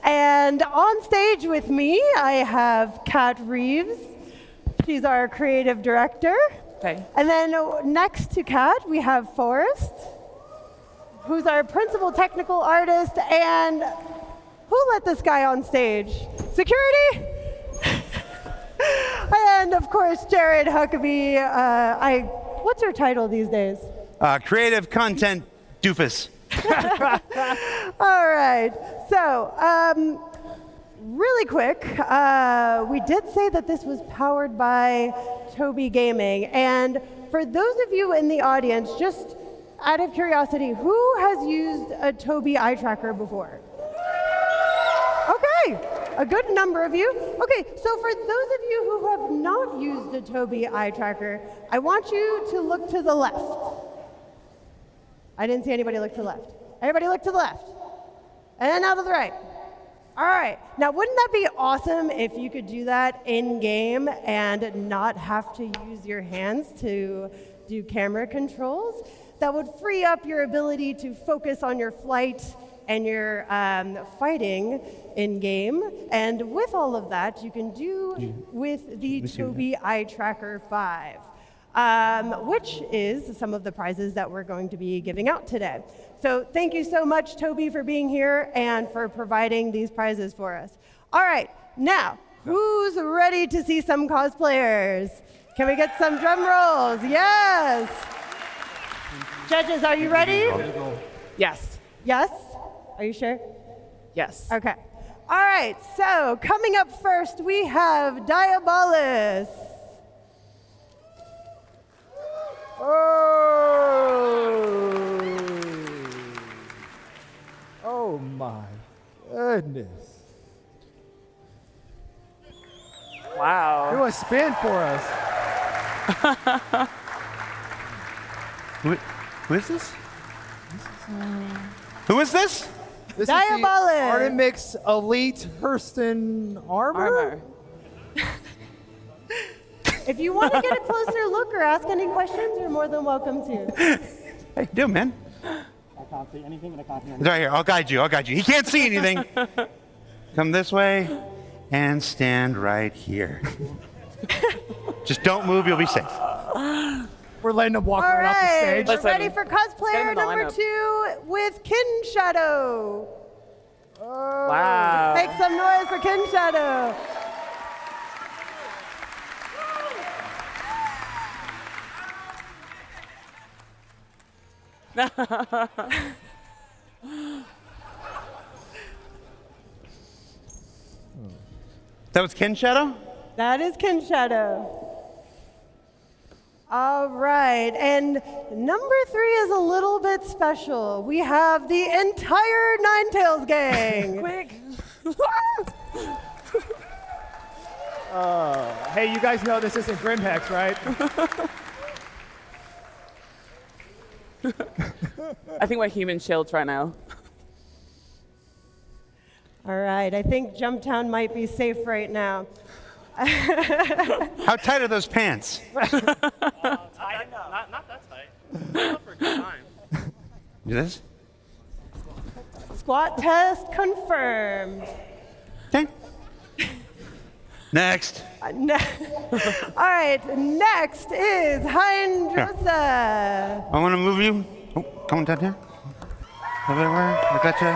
And on stage with me, I have Kat Reeves. She's our creative director. Okay. And then next to Kat, we have Forrest, who's our principal technical artist, and who let this guy on stage? Security? And of course, Jared Huckabee. What's your title these days? Creative content doofus. All right. So, really quick, we did say that this was powered by Toby Gaming. And for those of you in the audience, just out of curiosity, who has used a Toby eye tracker before? Okay, a good number of you. Okay, so for those of you who have not used a Toby eye tracker, I want you to look to the left. I didn't see anybody look to the left. Everybody look to the left. And now to the right. All right, now wouldn't that be awesome if you could do that in-game and not have to use your hands to do camera controls? That would free up your ability to focus on your flight and your fighting in-game. And with all of that, you can do with the Toby Eye Tracker 5, which is some of the prizes that we're going to be giving out today. So thank you so much, Toby, for being here and for providing these prizes for us. All right, now, who's ready to see some cosplayers? Can we get some drum rolls? Yes. Judges, are you ready? Yes. Yes? Are you sure? Yes. Okay. All right, so coming up first, we have Diabolus. Oh my goodness. Wow. Do a spin for us. Who is this? Who is this? This Diabolus. is the Artemix Elite Hurston armor. If you want to get a closer look or ask any questions, you're more than welcome to. How you doing, man? I can't see anything and I can't hear It's right here. I'll guide you. He can't see anything. Come this way and stand right here. Just don't move. You'll be safe. We're letting them walk All right off the right, stage. we're ready for cosplayer number lineup. 2 with Kin Shadow. Wow. Make some noise for Kin Shadow. That was Ken Shadow? That is Kin Shadow. All right, and number 3 is a little bit special. We have the entire Ninetales gang. Quick. Hey, you guys know this isn't Grimhex, right? I think we're human shields right now. All right, I think Jumptown might be safe right now. How tight are those pants? Not that tight. Not for a good time. Do this? Squat test confirmed. Okay. Next. All right, next is Hindrosa. I want to move you. Oh, come on down here. Everywhere. I got you.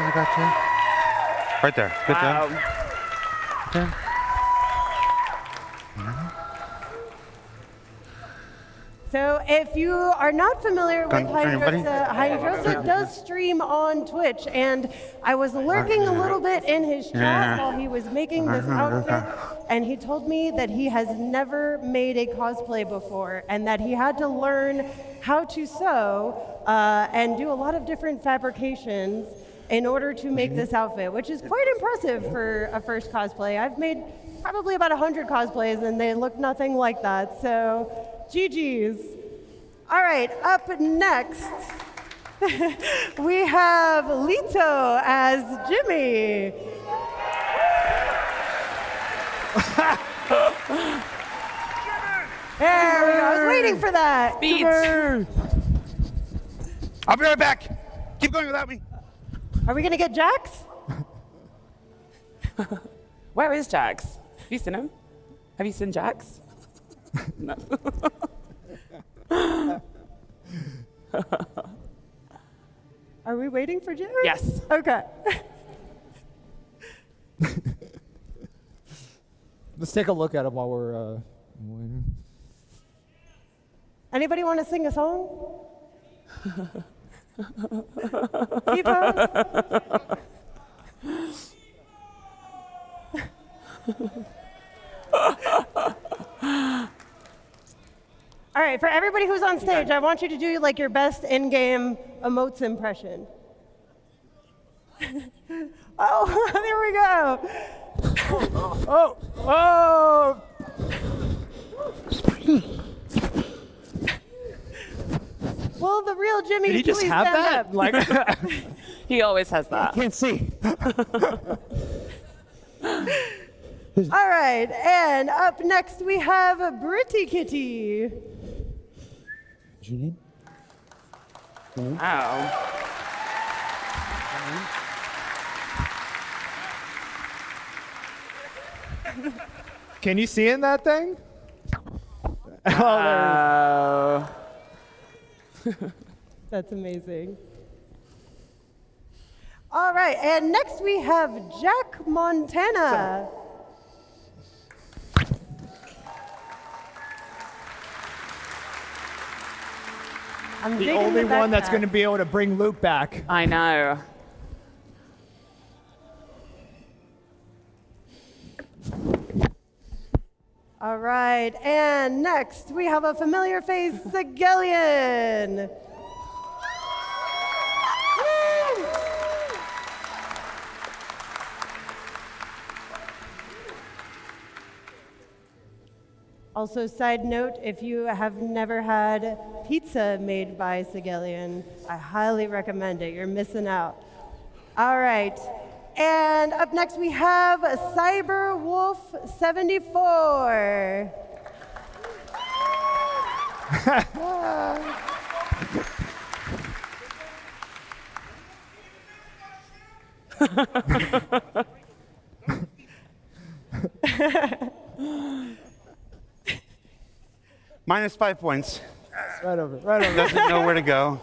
Right there. Good job. Okay. So if you are not familiar with Hindrosa does stream on Twitch, and I was lurking a little bit in his chat while he was making this outfit, and he told me that he has never made a cosplay before, and that he had to learn how to sew and do a lot of different fabrications in order to make this outfit, which is quite impressive for a first cosplay. I've made probably about 100 cosplays, and they look nothing like that, so GG's. All right, up next, we have Lito as Jimmy. There we go. I was waiting for that. I'll be right back. Keep going without me. Are we going to get Jax? Where is Jax? Have you seen him? Have you seen Jax? No. Are we waiting for Jax? Yes. Okay. Let's take a look at him while we're waiting. Anybody want to sing a song? T-pose? All right, for everybody who's on stage, I want you to do like your best in-game emotes impression. Oh, there we go. Oh. Will the real Jimmy Did he just please have stand that? up? Like, He always has that. can't see. All right, and up next we have Britty Kitty. What's your name? Wow. Can you see in that thing? Oh, That's amazing. All right, and next we have Jack Montana. I'm The digging only one that's backpack. going to be able to bring Luke back. I know. All right, and next we have a familiar face, Sigelian. Also, side note, if you have never had pizza made by Sigelian, I highly recommend it. You're missing out. All right. And up next we have Cyber Wolf 74. Minus 5 points. Right over. Doesn't know where to go.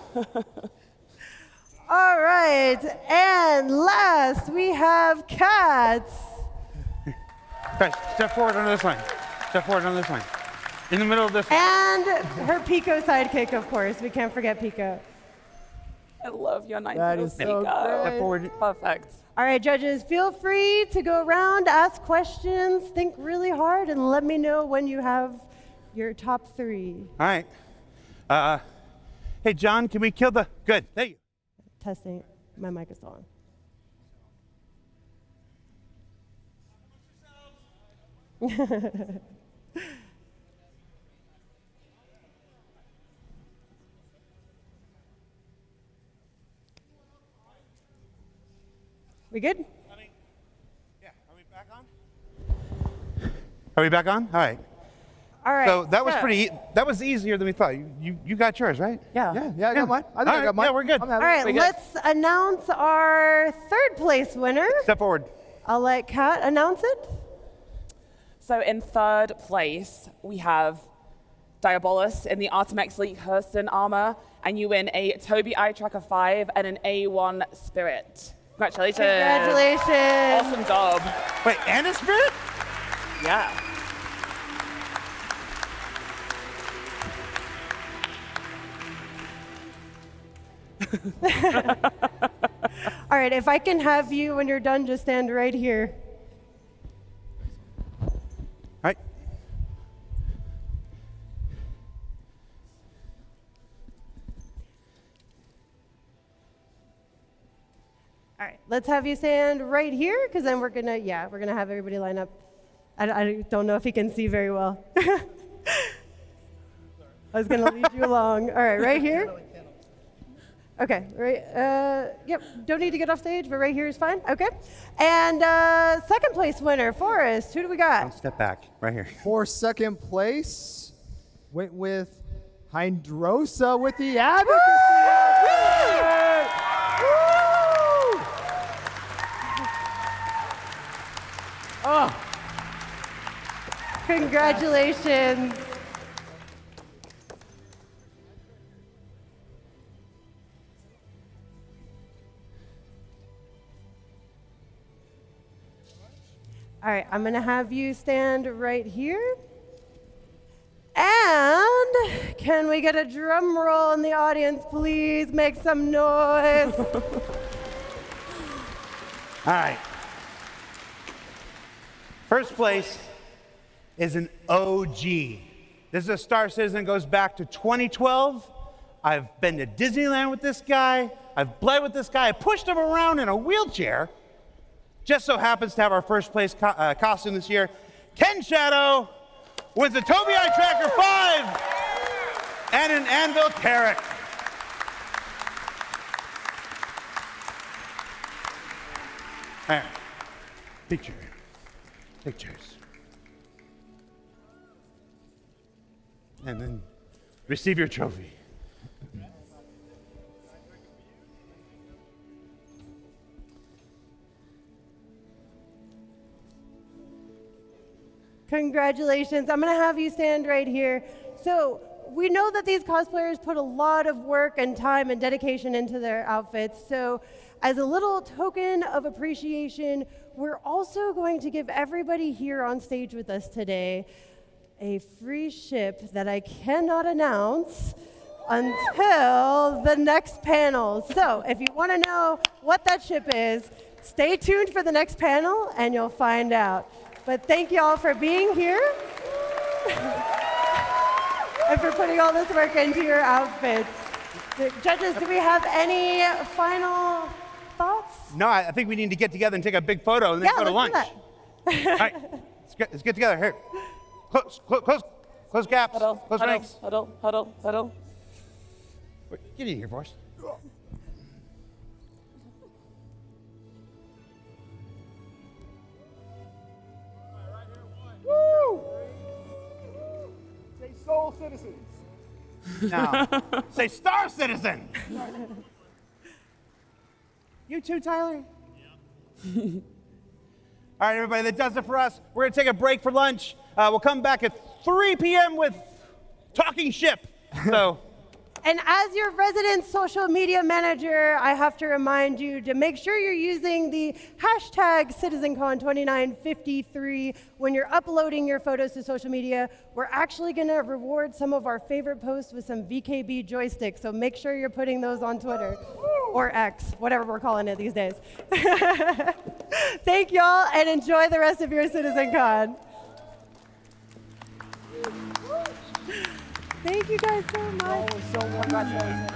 All right, and last we have Cats. Guys, step forward on this line. Step forward on this line. In the middle of this. And her Pico sidekick, of course. We can't forget Pico. I love your nice That little is so speaker. great. Forward. Perfect. All right, judges, feel free to go around, ask questions, think really hard, and let me know when you have your top 3. All right. Hey, John, can we kill the... Good. Thank you. Testing. My mic is on. We good? Are we back on? Are we back on? All right. All right. So that was that was easier than we thought. You got yours, right? Yeah, I got mine. I think I got mine. Yeah, we're good. All right, let's announce our 3rd place winner. Step forward. I'll let Kat announce it. So in third place, we have Diabolus in the Artemex Elite Hurston armor, and you win a Tobii Eye Tracker 5 and an A1 Spirit. Congratulations. Congratulations. Awesome job. Wait, and a Spirit? Yeah. All right, if I can have you, when you're done, just stand right here. All right. All right, let's have you stand right here, because then we're gonna have everybody line up. I don't know if he can see very well. I was gonna lead you along. All right, right here. Okay, right. Yep, don't need to get off stage, but right here is fine. Okay. And second place winner, Forrest. Who do we got? I'll step back, right here. For second place, went with Hydrosa with the advocacy. Woo! Oh. Congratulations. All right, I'm going to have you stand right here. And can we get a drum roll in the audience, please? Make some noise. All right. First place is an OG. This is a Star Citizen, goes back to 2012. I've been to Disneyland with this guy. I've played with this guy. I pushed him around in a wheelchair. Just so happens to have our first place costume this year. Ken Shadow with the Tobii Eye Tracker 5 and an Anvil Carrot. All right. Pictures. And then receive your trophy. Congratulations. I'm going to have you stand right here. So we know that these cosplayers put a lot of work and time and dedication into their outfits. So as a little token of appreciation, we're also going to give everybody here on stage with us today a free ship that I cannot announce until the next panel. So if you want to know what that ship is, stay tuned for the next panel and you'll find out. But thank you all for being here and for putting all this work into your outfits. The judges, do we have any final thoughts? No, I think we need to get together and take a big photo and then go to lunch. Let's do that. All right, let's get together. Here. Close gaps. Close ranks. Huddle. Get in here, boys. Woo! Say Soul Citizens. Now, say Star Citizen. You too, Tyler? Yeah. All right, everybody, that does it for us. We're going to take a break for lunch. We'll come back at 3 p.m. with Talking Ship. So. And as your resident social media manager, I have to remind you to make sure you're using the hashtag CitizenCon2953 when you're uploading your photos to social media. We're actually going to reward some of our favorite posts with some VKB joysticks, so make sure you're putting those on Twitter or X, whatever we're calling it these days. Thank y'all, and enjoy the rest of your CitizenCon. Thank you guys so much. Congratulations.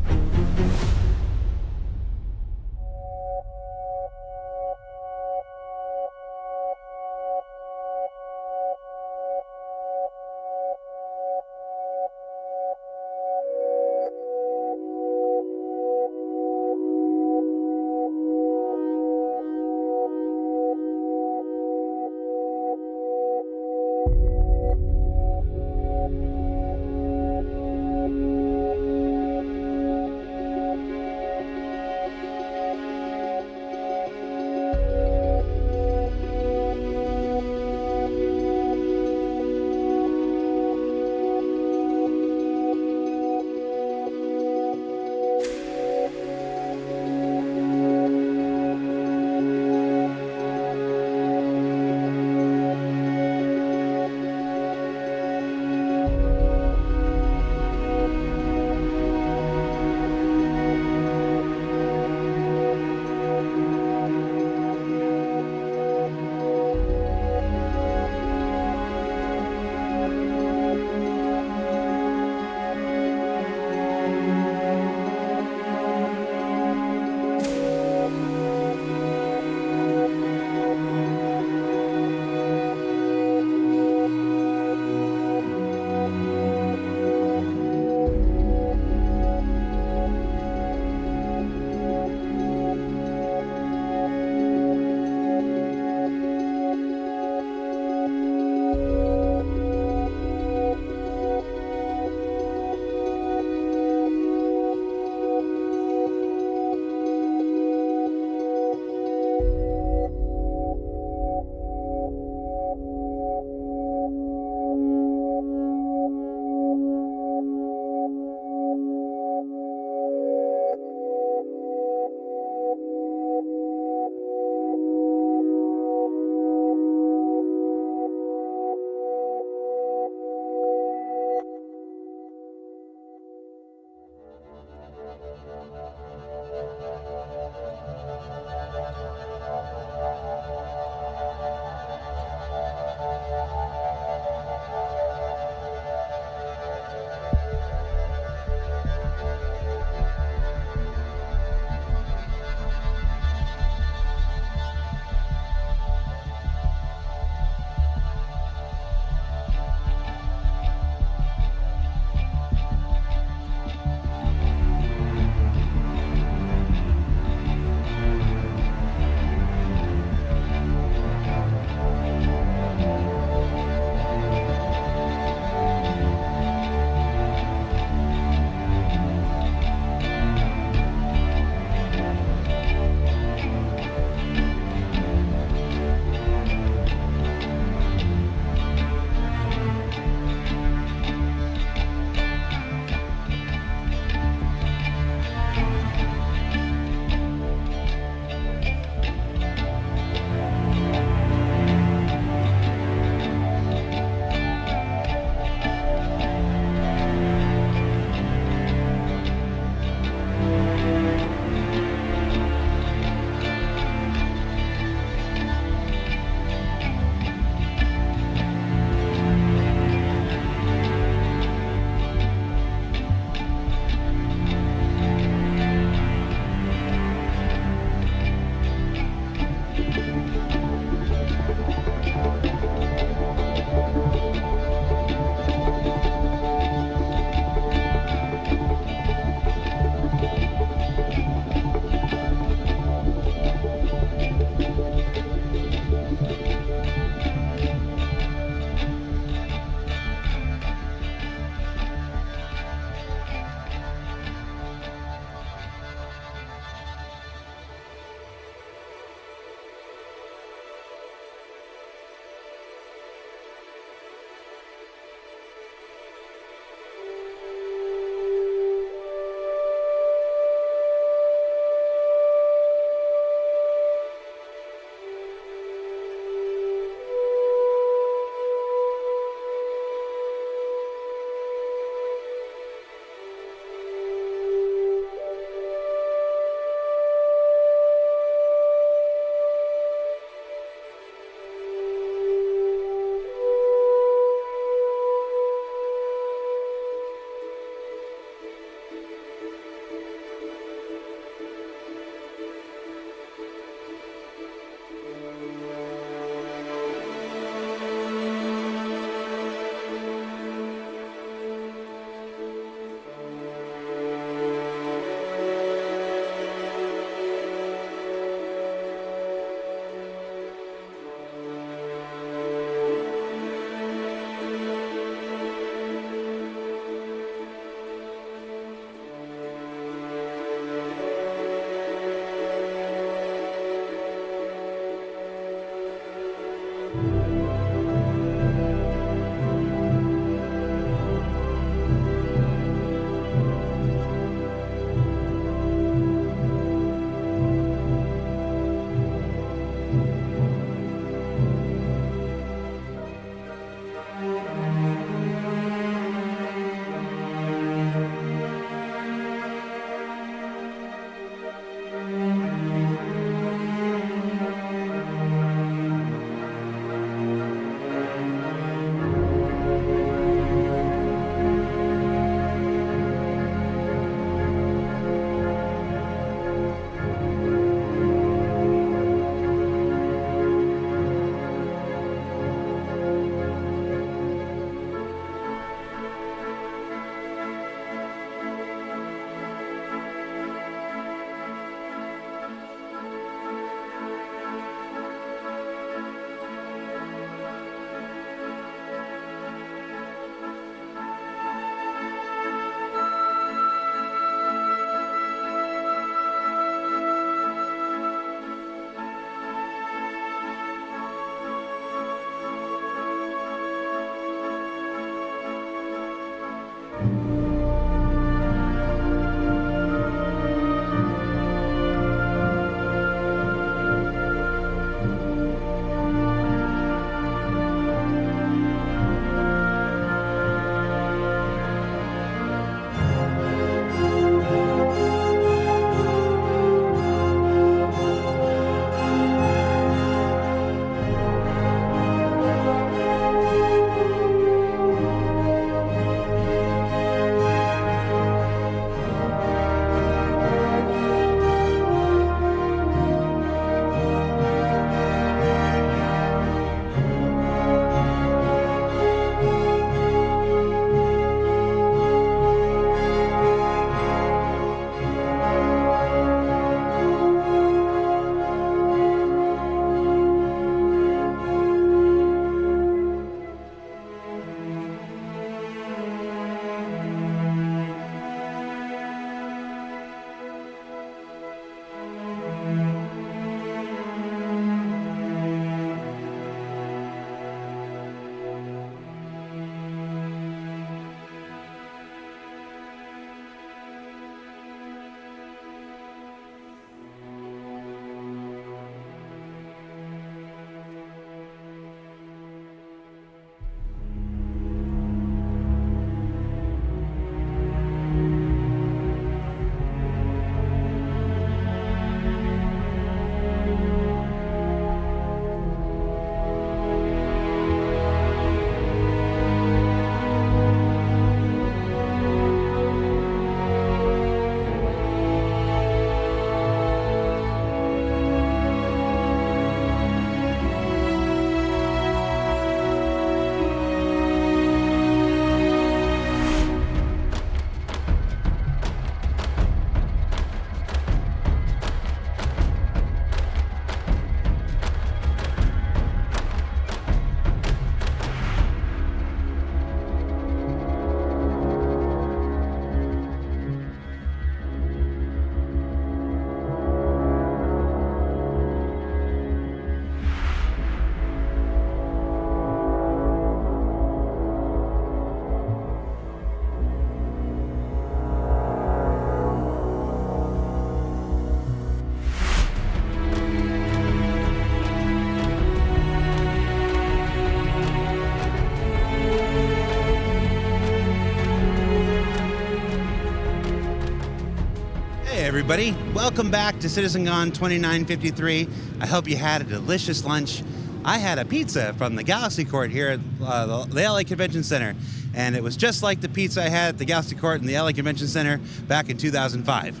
Hey everybody, welcome back to CitizenCon 2953. I hope you had a delicious lunch. I had a pizza from the Galaxy Court here at the LA Convention Center, and it was just like the pizza I had at the Galaxy Court in the LA Convention Center back in 2005.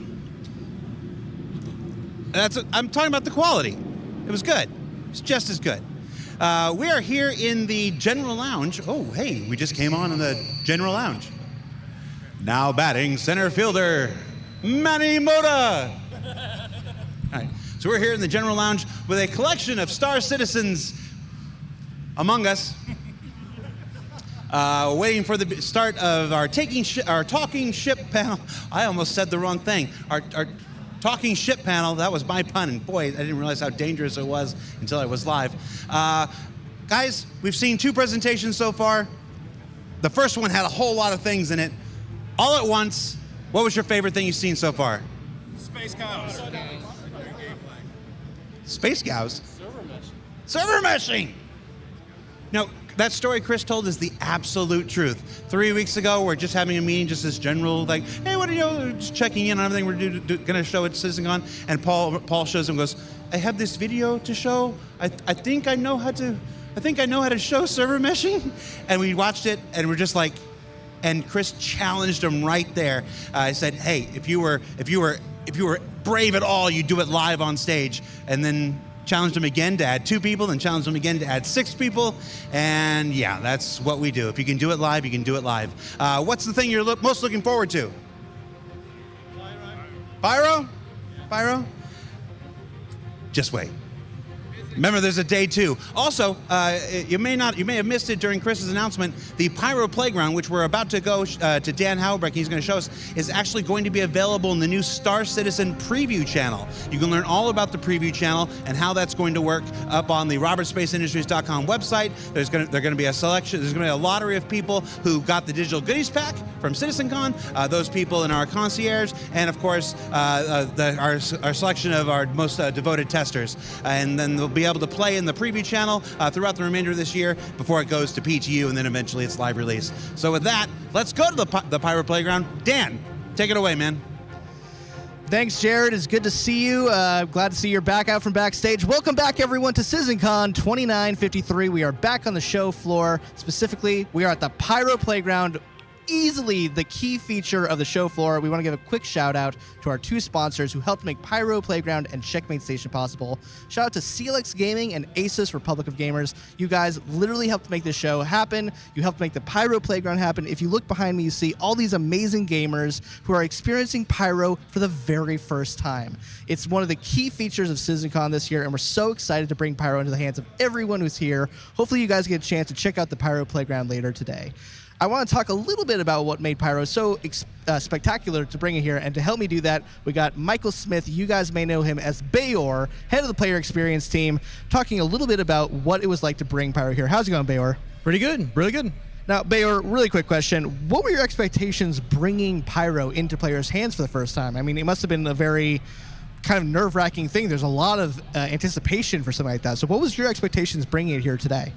I'm talking about the quality. It was good. It was just as good. We are here in the General Lounge. Oh, hey, we just came on in the General Lounge. Now batting center fielder, Manny Mota. All right, so we're here in the General Lounge with a collection of Star Citizens among us, waiting for the start of our talking ship panel. I almost said the wrong thing. Our talking ship panel. That was my pun, and boy, I didn't realize how dangerous it was until I was live. Guys, we've seen 2 presentations so far. The first one had a whole lot of things in it. All at once, what was your favorite thing you've seen so far? Space cows. Space cows? Server meshing. Server meshing! Now, that story Chris told is the absolute truth. 3 weeks ago, we're just having a meeting, just this general, like, hey, what are you, just checking in on everything we're going to show at CitizenCon. And Paul shows him and goes, I have this video to show. I think I know how to show server meshing. And we watched it, and we're just like, and Chris challenged him right there. I said, hey, if you were brave at all, you'd do it live on stage. And then challenged him again to add 2 people, then challenged him again to add 6 people. And yeah, that's what we do. If you can do it live, you can do it live. What's the thing you're most looking forward to? Pyro? Pyro? Just wait. Remember, there's a day 2. Also, you may have missed it during Chris's announcement. The Pyro Playground, which we're about to go to Dan Haubeck, he's going to show us, is actually going to be available in the new Star Citizen preview channel. You can learn all about the preview channel and how that's going to work up on the robertspaceindustriescom website. There's going to be a selection. There's going to be a lottery of people who got the digital goodies pack from CitizenCon. Those people in our concierge, and of course, our selection of our most devoted testers, and then they'll be able to play in the preview channel throughout the remainder of this year before it goes to PTU and then eventually its live release. So with that, let's go to the Pyro Playground. Dan, take it away, man. Thanks, Jared. It's good to see you. Glad to see you're back out from backstage. Welcome back, everyone, to CitizenCon 2953. We are back on the show floor. Specifically, we are at the Pyro Playground, easily the key feature of the show floor. We want to give a quick shout out to our 2 sponsors who helped make Pyro Playground and Checkmate Station possible. Shout out to CLX Gaming and Asus Republic of Gamers. You guys literally helped make this show happen. You helped make the Pyro Playground happen. If you look behind me, you see all these amazing gamers who are experiencing Pyro for the very first time. It's one of the key features of CitizenCon this year, and we're so excited to bring Pyro into the hands of everyone who's here. Hopefully you guys get a chance to check out the Pyro Playground later today. I want to talk a little bit about what made Pyro so spectacular to bring it here, and to help me do that, we got Michael Smith. You guys may know him as Bayor, head of the player experience team, talking a little bit about what it was like to bring Pyro here. How's it going, Bayor? Pretty good, really good. Now, Bayor, really quick question. What were your expectations bringing Pyro into players' hands for the first time? I mean, it must have been a very kind of nerve-wracking thing. There's a lot of anticipation for something like that. So what was your expectations bringing it here today?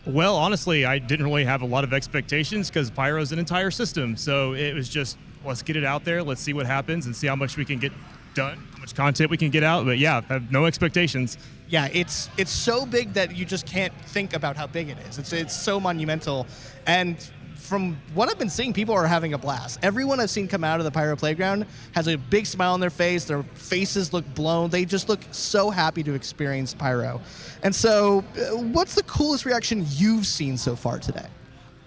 Well, honestly, I didn't really have a lot of expectations because Pyro's an entire system. So it was just, let's get it out there, let's see what happens, and see how much we can get done, how much content we can get out. But yeah, I have no expectations. Yeah, it's so big that you just can't think about how big it is. It's so monumental. And from what I've been seeing, people are having a blast. Everyone I've seen come out of the Pyro Playground has a big smile on their face. Their faces look blown. They just look so happy to experience Pyro. And so what's the coolest reaction you've seen so far today?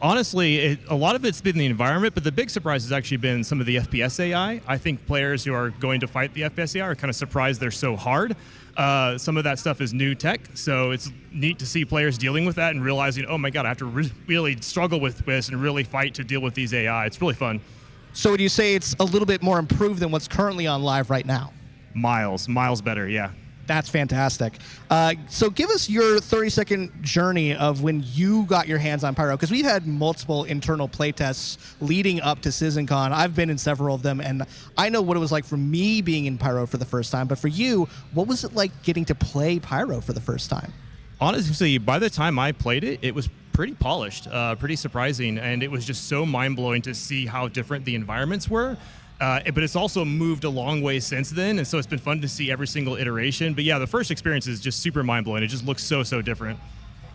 Honestly, a lot of it's been the environment, but the big surprise has actually been some of the FPS AI. I think players who are going to fight the FPS AI are kind of surprised they're so hard. Some of that stuff is new tech, so it's neat to see players dealing with that and realizing, oh my god, I have to really struggle with this and really fight to deal with these AI. It's really fun. So would you say it's a little bit more improved than what's currently on live right now? Miles better, yeah. That's fantastic. So give us your 30-second journey of when you got your hands on Pyro, because we've had multiple internal playtests leading up to CitizenCon. I've been in several of them, and I know what it was like for me being in Pyro for the first time. But for you, what was it like getting to play Pyro for the first time? Honestly, by the time I played it, it was pretty polished, pretty surprising, and it was just so mind-blowing to see how different the environments were. but it's also moved a long way since then, and so it's been fun to see every single iteration. But yeah, the first experience is just super mind-blowing. It just looks so different.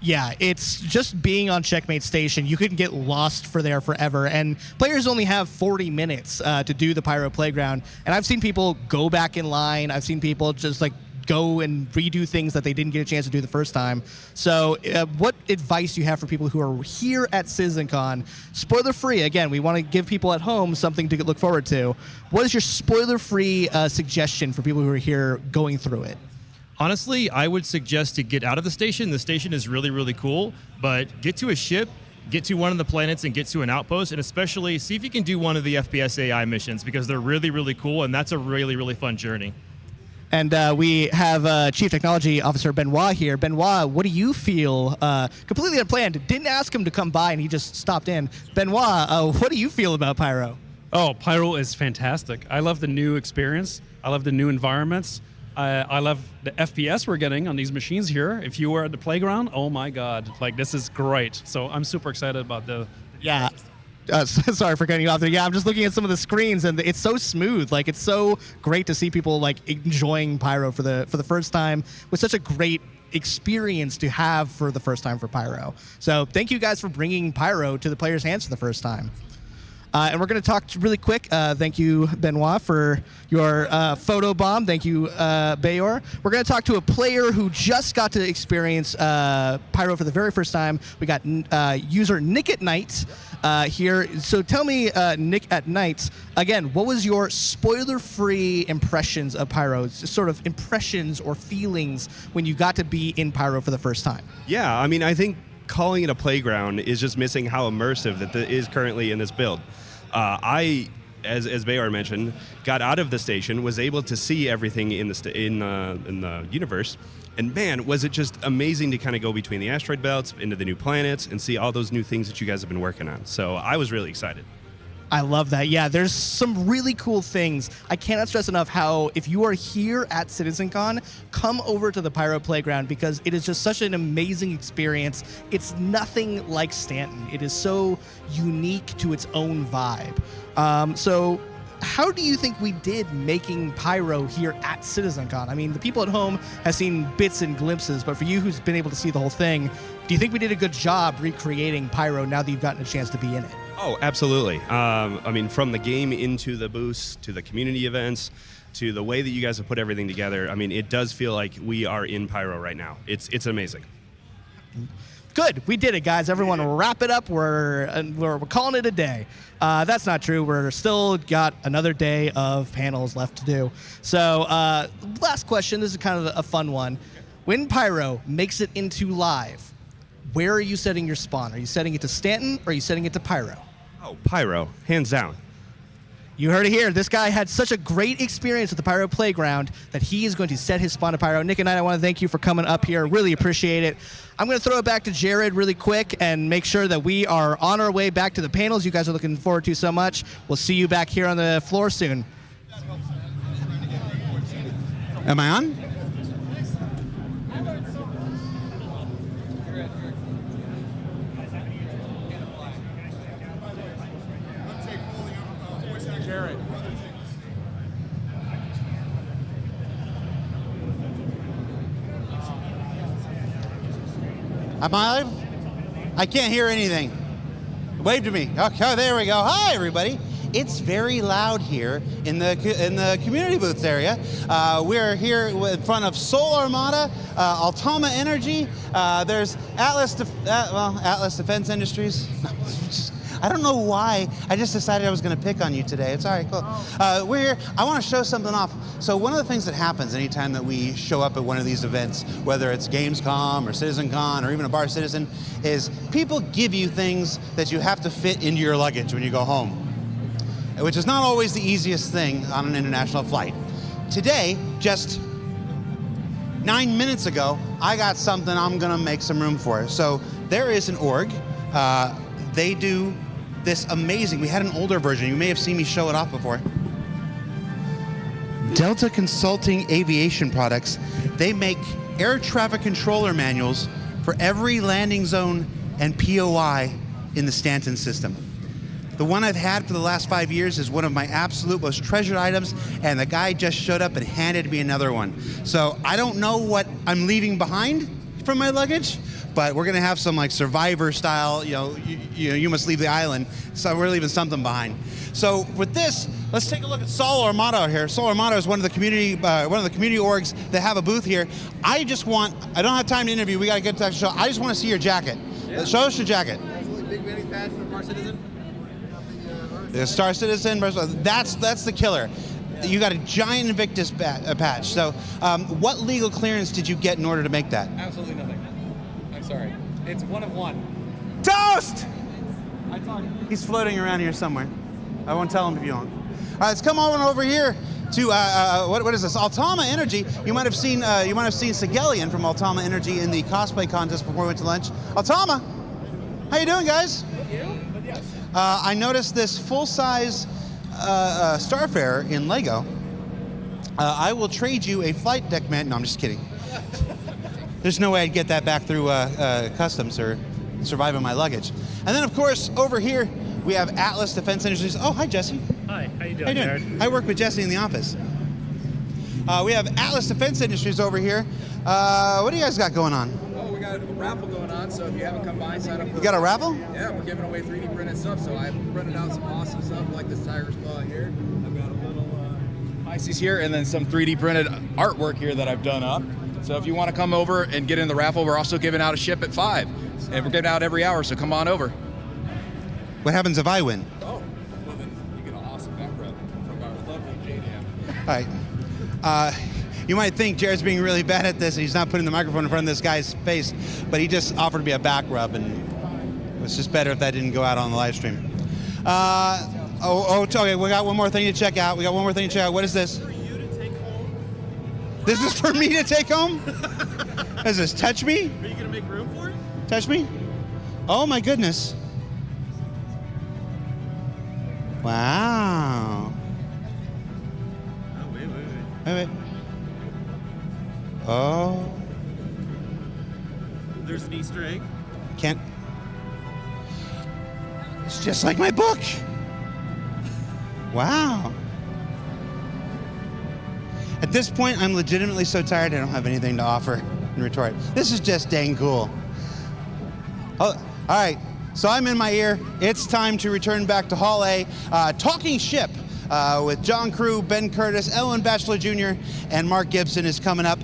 Yeah, it's just being on Checkmate Station. You couldn't get lost for there forever, and players only have 40 minutes to do the Pyro Playground. And I've seen people go back in line. I've seen people just like go and redo things that they didn't get a chance to do the first time. So what advice do you have for people who are here at CitizenCon? Spoiler-free, again, we want to give people at home something to look forward to. What is your spoiler-free suggestion for people who are here going through it? Honestly, I would suggest to get out of the station. The station is really cool, but get to a ship, get to one of the planets, and get to an outpost, and especially see if you can do one of the FPS AI missions, because they're really cool, and that's a really fun journey. And we have Chief Technology Officer Benoit here. Benoit, what do you feel, completely unplanned, didn't ask him to come by and he just stopped in. Benoit, what do you feel about Pyro? Oh, Pyro is fantastic. I love the new experience. I love the new environments. I love the FPS we're getting on these machines here. If you were at the playground, oh my God, like this is great. So I'm super excited about the... Yeah. Sorry for cutting you off there. Yeah, I'm just looking at some of the screens, and it's so smooth. Like, it's so great to see people like enjoying Pyro for the first time with such a great experience to have for the first time for Pyro. So thank you guys for bringing Pyro to the players' hands for the first time. And we're going to talk really quick. Thank you, Benoit, for your photo bomb. Thank you, Bayor. We're going to talk to a player who just got to experience Pyro for the very first time. We got user Nick at Night here. So tell me, Nick at Night, again, what was your spoiler-free impressions of Pyro? Just sort of impressions or feelings when you got to be in Pyro for the first time? Yeah, I mean, I think calling it a playground is just missing how immersive that is currently in this build. I, as Bayor mentioned, got out of the station, was able to see everything in the universe, and man, was it just amazing to kind of go between the asteroid belts into the new planets and see all those new things that you guys have been working on. So I was really excited. I love that. Yeah, there's some really cool things. I cannot stress enough how if you are here at CitizenCon, come over to the Pyro Playground because it is just such an amazing experience. It's nothing like Stanton. It is so unique to its own vibe. So how do you think we did making Pyro here at CitizenCon? I mean, the people at home have seen bits and glimpses, but for you who's been able to see the whole thing, do you think we did a good job recreating Pyro now that you've gotten a chance to be in it? Oh, absolutely. I mean, from the game into the booths, to the community events, to the way that you guys have put everything together, I mean, it does feel like we are in Pyro right now. It's amazing. Good, we did it, guys. Everyone wrap it up. We're calling it a day. That's not true. We're still got another day of panels left to do. So last question, this is kind of a fun one. When Pyro makes it into live, where are you setting your spawn? Are you setting it to Stanton or are you setting it to Pyro? Oh, Pyro, hands down. You heard it here. This guy had such a great experience at the Pyro Playground that he is going to set his spawn to Pyro. Nick and I want to thank you for coming up here. Really appreciate it. I'm going to throw it back to Jared really quick and make sure that we are on our way back to the panels you guys are looking forward to so much. We'll see you back here on the floor soon. Am I on? Am I live? I can't hear anything. Wave to me. Okay, there we go. Hi, everybody. It's very loud here in the community booths area. We're here in front of Soul Armada, Altoma Energy. There's Atlas Defense Industries. I don't know why. I just decided I was going to pick on you today. It's all right, cool. We're here. I want to show something off. So one of the things that happens anytime that we show up at one of these events, whether it's Gamescom or CitizenCon or even a Bar Citizen, is people give you things that you have to fit into your luggage when you go home, which is not always the easiest thing on an international flight. Today, just 9 minutes ago, I got something I'm going to make some room for. So there is an org. They do this amazing, we had an older version, you may have seen me show it off before. Delta Consulting Aviation Products, they make air traffic controller manuals for every landing zone and POI in the Stanton system. The one I've had for the last 5 years is one of my absolute most treasured items, and the guy just showed up and handed me another one. So I don't know what I'm leaving behind from my luggage, but we're gonna have some like Survivor style, you must leave the island. So we're leaving something behind. So with this, let's take a look at Sol Armato here. Sol Armato is one of the community orgs that have a booth here. I don't have time to interview. We gotta get to the show. I just want to see your jacket. Yeah. Show us your jacket. Big Benny patch from Star Citizen. The Star Citizen, that's the killer. You got a giant Invictus patch. So what legal clearance did you get in order to make that? Absolutely nothing. I'm sorry. It's one of one. Toast! I thought He's floating around here somewhere. I won't tell him if you won't. All right, let's come on over here to what is this? Altama Energy. You might have seen Sigelian from Altama Energy in the cosplay contest before we went to lunch. Altama, how you doing, guys? I noticed this full-size Starfarer in Lego. I will trade you a flight deck man. No, I'm just kidding. There's no way I'd get that back through customs or survive on my luggage. And then, of course, over here, we have Atlas Defense Industries. Oh, hi, Jesse. Hi, how you doing, Jared? I work with Jesse in the office. We have Atlas Defense Industries over here. What do you guys got going on? Oh, we got a raffle going on, so if you haven't come by, sign up for You got a raffle? Yeah, we're giving away 3D printed stuff, so I printed out some awesome stuff like this Tiger's Claw here. I've got a little Pisces here, and then some 3D printed artwork here that I've done up. So if you want to come over and get in the raffle, we're also giving out a ship at 5. And we're giving out every hour, so come on over. What happens if I win? Oh, well then you get an awesome back rub from our lovely JDM. All right. You might think Jared's being really bad at this and he's not putting the microphone in front of this guy's face, but he just offered me a back rub, and it's just better if that didn't go out on the live stream. Okay, we got one more thing to check out. What is this? This is for me to take home? Is this touch me? Are you going to make room for it? Touch me? Oh my goodness. Wow. Oh, Wait. Oh. There's an Easter egg. Can't. It's just like my book. Wow. At this point, I'm legitimately so tired I don't have anything to offer in retort. This is just dang cool. Oh, all right. So I'm in my ear. It's time to return back to Hall A. Talking Ship with John Crew, Ben Curtis, Ellen Batchelor Jr., and Mark Gibson is coming up.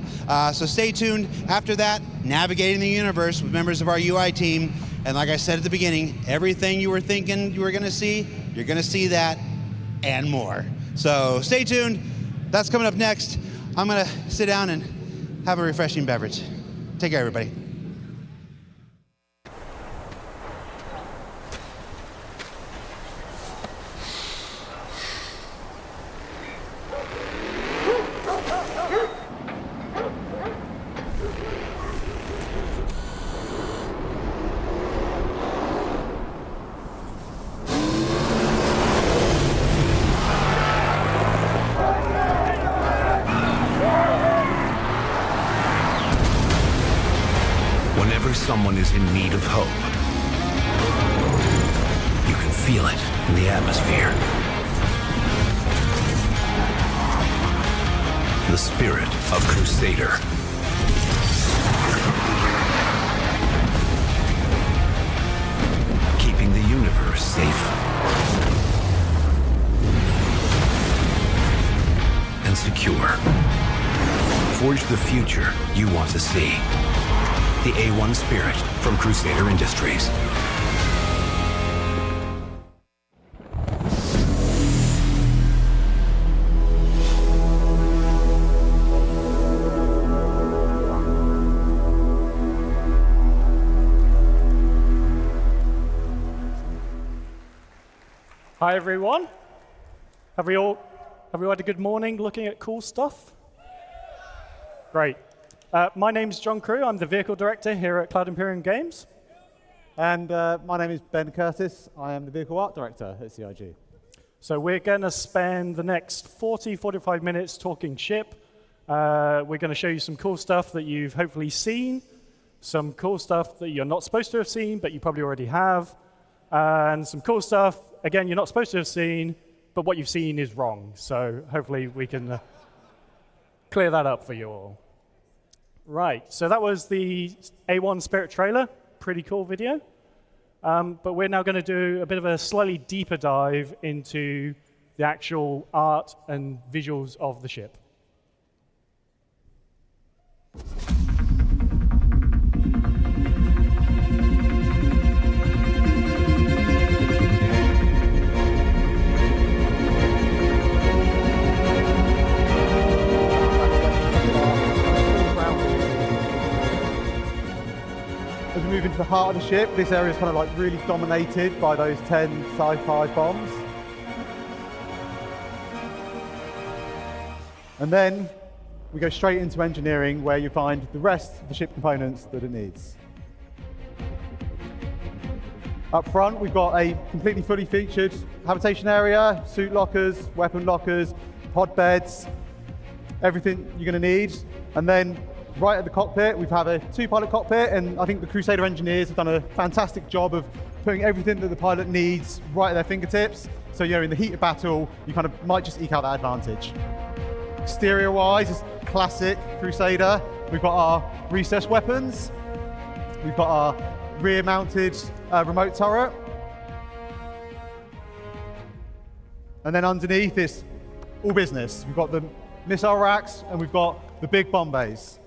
So stay tuned. After that, Navigating the Universe with members of our UI team. And like I said at the beginning, everything you were thinking you were going to see, you're going to see that and more. So stay tuned. That's coming up next. I'm going to sit down and have a refreshing beverage. Take care, everybody. Someone is in need of hope. You can feel it in the atmosphere. The spirit of Crusader. Keeping the universe safe and secure. Forge the future you want to see. The A1 spirit from Crusader Industries. Hi everyone. Have we all had a good morning looking at cool stuff? Great. My name's John Crew. I'm the vehicle director here at Cloud Imperium Games. And my name is Ben Curtis. I am the vehicle art director at CIG. So we're going to spend the next 45 minutes talking ship. We're going to show you some cool stuff that you've hopefully seen, some cool stuff that you're not supposed to have seen, but you probably already have, and some cool stuff again, you're not supposed to have seen, but what you've seen is wrong. So hopefully we can clear that up for you all. Right, so that was the A1 Spirit trailer. Pretty cool video. But we're now going to do a bit of a slightly deeper dive into the actual art and visuals of the ship. As we move into the heart of the ship, this area is kind of like really dominated by those 10 sci-fi bombs. And then we go straight into engineering, where you find the rest of the ship components that it needs. Up front, we've got a completely fully featured habitation area, suit lockers, weapon lockers, pod beds, everything you're going to need. And then right at the cockpit, we have a two-pilot cockpit, and I think the Crusader engineers have done a fantastic job of putting everything that the pilot needs right at their fingertips. So, you know, in the heat of battle, you kind of might just eke out that advantage. Exterior-wise, it's classic Crusader. We've got our recessed weapons. We've got our rear-mounted remote turret. And then underneath, it's all business. We've got the missile racks, and we've got the big bomb bays.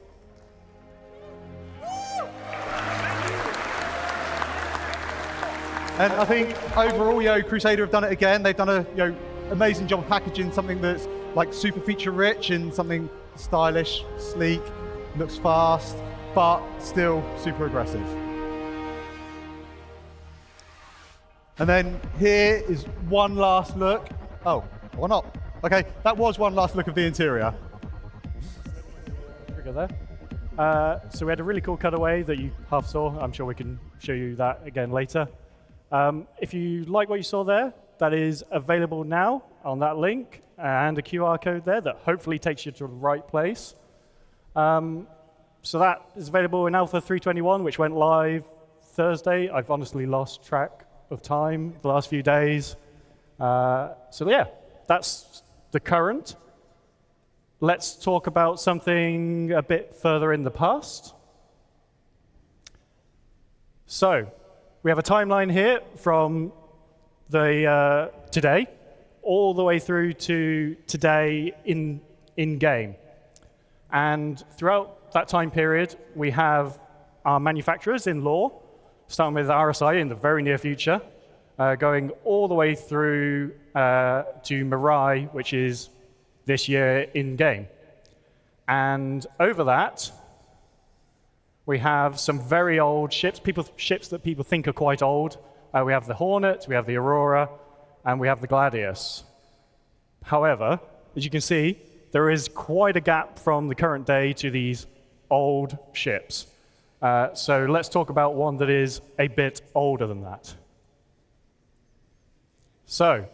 And I think overall, Crusader have done it again. They've done a amazing job of packaging something that's like super feature rich and something stylish, sleek, looks fast, but still super aggressive. And then here is one last look. Oh, or not. Okay, that was one last look of the interior. There. So we had a really cool cutaway that you half saw. I'm sure we can show you that again later. If you like what you saw there, that is available now on that link and a QR code there that hopefully takes you to the right place. So that is available in Alpha 321, which went live Thursday. I've honestly lost track of time the last few days. So yeah, that's the current. Let's talk about something a bit further in the past. So we have a timeline here from the today all the way through to today in game. And throughout that time period, we have our manufacturers in lore, starting with RSI in the very near future, going all the way through to Mirai, which is this year in game. And over that, we have some very old ships, ships that people think are quite old. We have the Hornet, we have the Aurora, and we have the Gladius. However, as you can see, there is quite a gap from the current day to these old ships. So let's talk about one that is a bit older than that. So,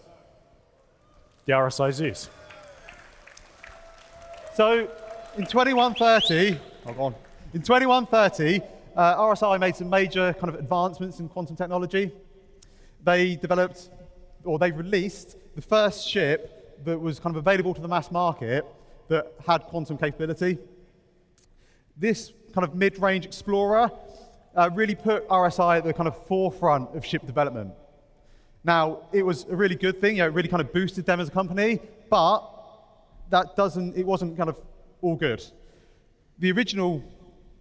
the RSI Zeus. So, in 2130, RSI made some major kind of advancements in quantum technology. They developed, or they released, the first ship that was kind of available to the mass market that had quantum capability. This kind of mid-range explorer really put RSI at the kind of forefront of ship development. Now, it was a really good thing, it really kind of boosted them as a company, but it wasn't kind of all good. The original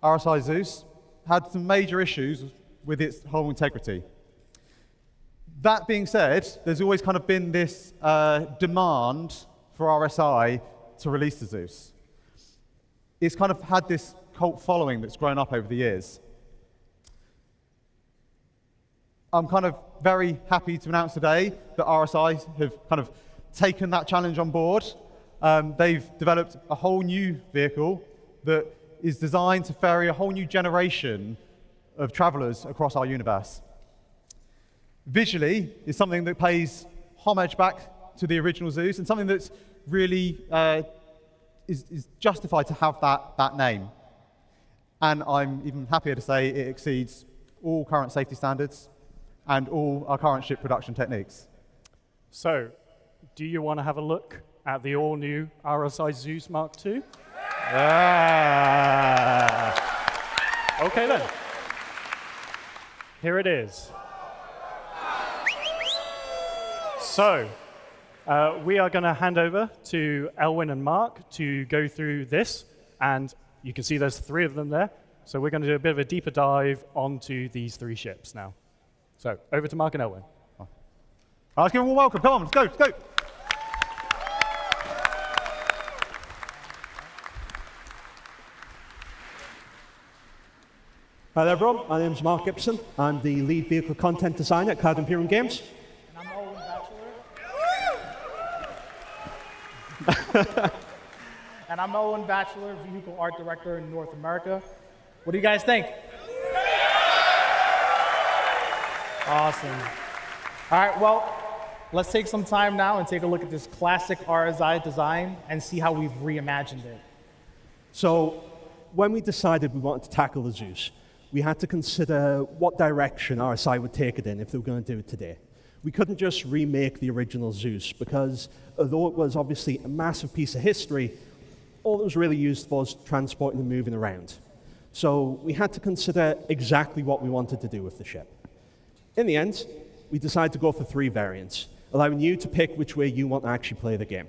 RSI Zeus had some major issues with its hull integrity. That being said, there's always kind of been this demand for RSI to release the Zeus. It's kind of had this cult following that's grown up over the years. I'm kind of very happy to announce today that RSI have kind of taken that challenge on board. They've developed a whole new vehicle that is designed to ferry a whole new generation of travelers across our universe. Visually, it's something that pays homage back to the original Zeus and something that's really is justified to have that name. And I'm even happier to say it exceeds all current safety standards and all our current ship production techniques. So, do you want to have a look at the all-new RSI Zeus Mark II? Okay then. Here it is. So, we are going to hand over to Elwin and Mark to go through this, and you can see there's 3 of them there. So we're going to do a bit of a deeper dive onto these 3 ships now. So, over to Mark and Elwin. Let's give them a welcome. Come on, let's go, let's go. Hi there, everyone. My name's Mark Gibson. I'm the lead vehicle content designer at Cloud Imperium Games. And I'm Owen Batchelor. And I'm Owen Batchelor, vehicle art director in North America. What do you guys think? Awesome. All right, well, let's take some time now and take a look at this classic RSI design and see how we've reimagined it. So, when we decided we wanted to tackle the Zeus, we had to consider what direction RSI would take it in if they were going to do it today. We couldn't just remake the original Zeus because, although it was obviously a massive piece of history, all it was really used for was transporting and moving around. So we had to consider exactly what we wanted to do with the ship. In the end, we decided to go for 3 variants, allowing you to pick which way you want to actually play the game.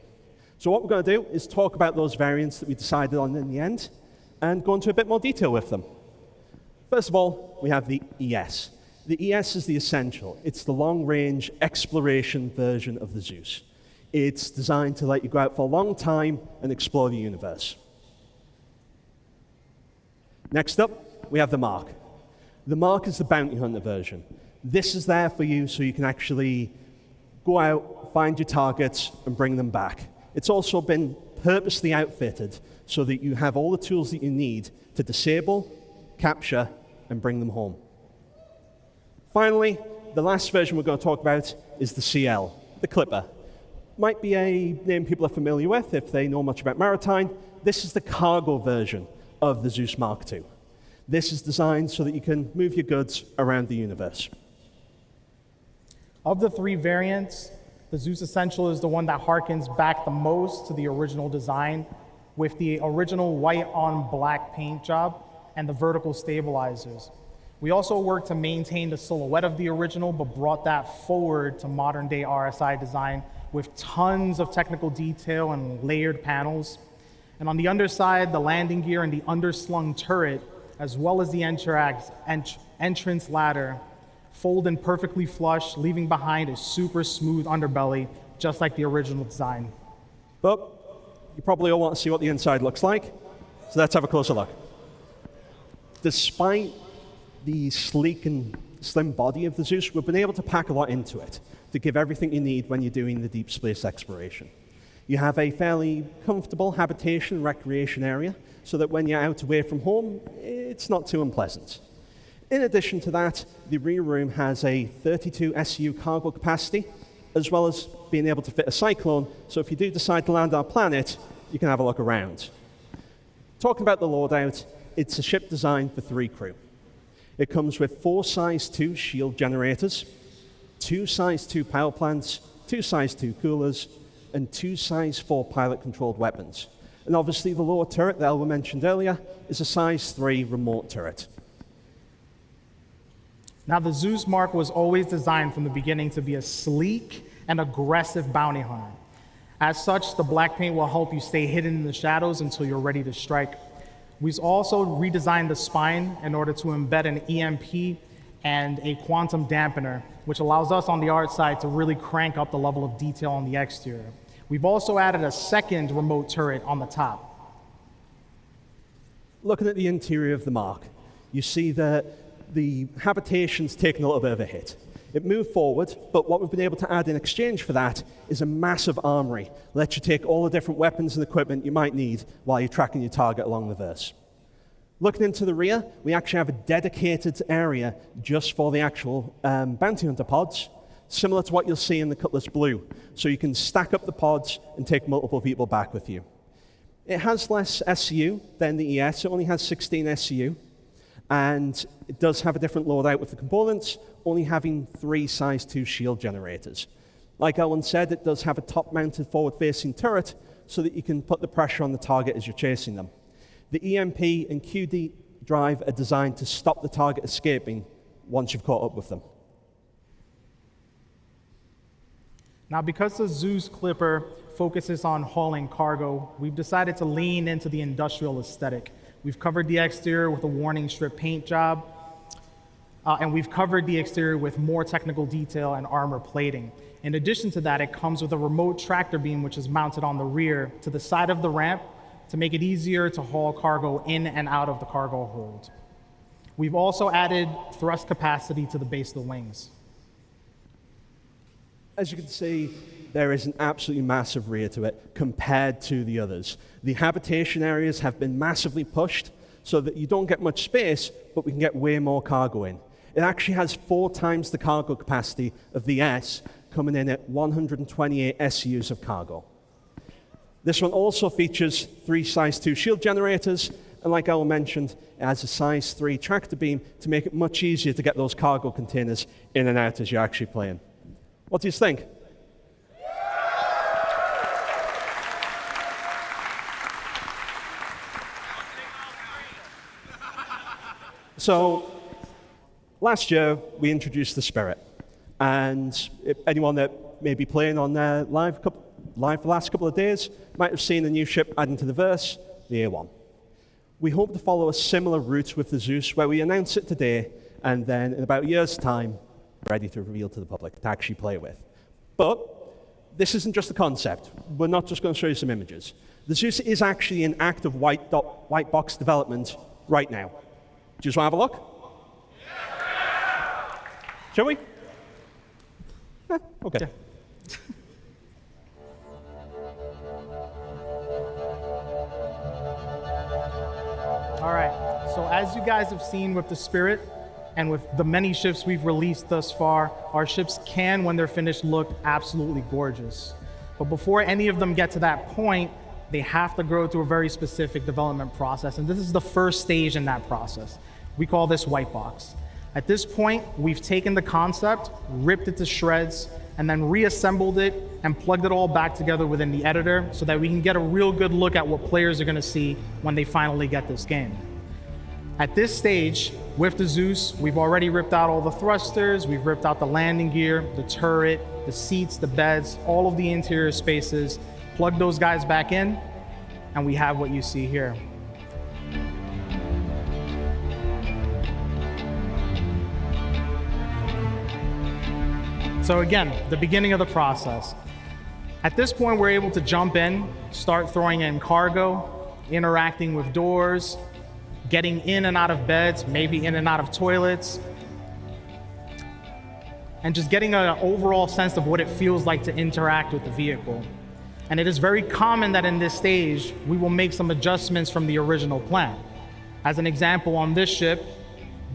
So what we're going to do is talk about those variants that we decided on in the end and go into a bit more detail with them. First of all, we have the ES. The ES is the Essential. It's the long-range exploration version of the Zeus. It's designed to let you go out for a long time and explore the universe. Next up, we have the Mark. The Mark is the bounty hunter version. This is there for you so you can actually go out, find your targets, and bring them back. It's also been purposely outfitted so that you have all the tools that you need to disable, capture, and bring them home. Finally, the last version we're going to talk about is the CL, the Clipper. Might be a name people are familiar with if they know much about maritime. This is the cargo version of the Zeus Mark II. This is designed so that you can move your goods around the universe. Of the 3 variants, the Zeus Essential is the one that harkens back the most to the original design, with the original white on black paint job and the vertical stabilizers. We also worked to maintain the silhouette of the original, but brought that forward to modern day RSI design with tons of technical detail and layered panels. And on the underside, the landing gear and the underslung turret, as well as the entrance ladder, fold in perfectly flush, leaving behind a super smooth underbelly, just like the original design. But you probably all want to see what the inside looks like, so let's have a closer look. Despite the sleek and slim body of the Zeus, we've been able to pack a lot into it to give everything you need when you're doing the deep space exploration. You have a fairly comfortable habitation and recreation area so that when you're out away from home, it's not too unpleasant. In addition to that, the rear room has a 32 SU cargo capacity, as well as being able to fit a Cyclone, so if you do decide to land on our planet, you can have a look around. Talking about the loadout, it's a ship designed for 3 crew. It comes with 4 size 2 shield generators, 2 size 2 power plants, 2 size 2 coolers, and 2 size 4 pilot-controlled weapons. And obviously the lower turret that Elwin mentioned earlier is a size 3 remote turret. Now, the Zeus Mark was always designed from the beginning to be a sleek and aggressive bounty hunter. As such, the black paint will help you stay hidden in the shadows until you're ready to strike. We've also redesigned the spine in order to embed an EMP and a quantum dampener, which allows us on the art side to really crank up the level of detail on the exterior. We've also added a second remote turret on the top. Looking at the interior of the Mark, you see that the habitation's taken a little bit of a hit. It moved forward, but what we've been able to add in exchange for that is a massive armory. Let you take all the different weapons and equipment you might need while you're tracking your target along the verse. Looking into the rear, we actually have a dedicated area just for the actual bounty hunter pods, similar to what you'll see in the Cutlass Blue. So you can stack up the pods and take multiple people back with you. It has less SCU than the ES. It only has 16 SCU. And it does have a different loadout with the components, only having 3 size 2 shield generators. Like Owen said, it does have a top-mounted forward-facing turret so that you can put the pressure on the target as you're chasing them. The EMP and QD drive are designed to stop the target escaping once you've caught up with them. Now, because the Zeus Clipper focuses on hauling cargo, we've decided to lean into the industrial aesthetic. We've covered the exterior with a warning strip paint job, and we've covered the exterior with more technical detail and armor plating. In addition to that, it comes with a remote tractor beam, which is mounted on the rear to the side of the ramp to make it easier to haul cargo in and out of the cargo hold. We've also added thrust capacity to the base of the wings. As you can see, there is an absolutely massive rear to it compared to the others. The habitation areas have been massively pushed so that you don't get much space, but we can get way more cargo in. It actually has 4 times the cargo capacity of the S, coming in at 128 SUs of cargo. This one also features 3 size 2 shield generators, and like Al mentioned, it has a size 3 tractor beam to make it much easier to get those cargo containers in and out as you're actually playing. What do you think? So, last year we introduced the Spirit, and anyone that may be playing on live for the last couple of days might have seen a new ship adding to the verse, the A1. We hope to follow a similar route with the Zeus, where we announce it today, and then in about a year's time, ready to reveal to the public to actually play with. But this isn't just a concept. We're not just going to show you some images. The Zeus is actually in active white box development right now. Do you just want to have a look? Shall we? Okay. All right, so as you guys have seen with the Spirit, and with the many ships we've released thus far, our ships can, when they're finished, look absolutely gorgeous. But before any of them get to that point, they have to go through a very specific development process, and this is the first stage in that process. We call this white box. At this point, we've taken the concept, ripped it to shreds, and then reassembled it and plugged it all back together within the editor so that we can get a real good look at what players are going to see when they finally get this game. At this stage, with the Zeus, we've already ripped out all the thrusters, we've ripped out the landing gear, the turret, the seats, the beds, all of the interior spaces, plugged those guys back in, and we have what you see here. So again, the beginning of the process. At this point, we're able to jump in, start throwing in cargo, interacting with doors, getting in and out of beds, maybe in and out of toilets, and just getting an overall sense of what it feels like to interact with the vehicle. And it is very common that in this stage, we will make some adjustments from the original plan. As an example, on this ship,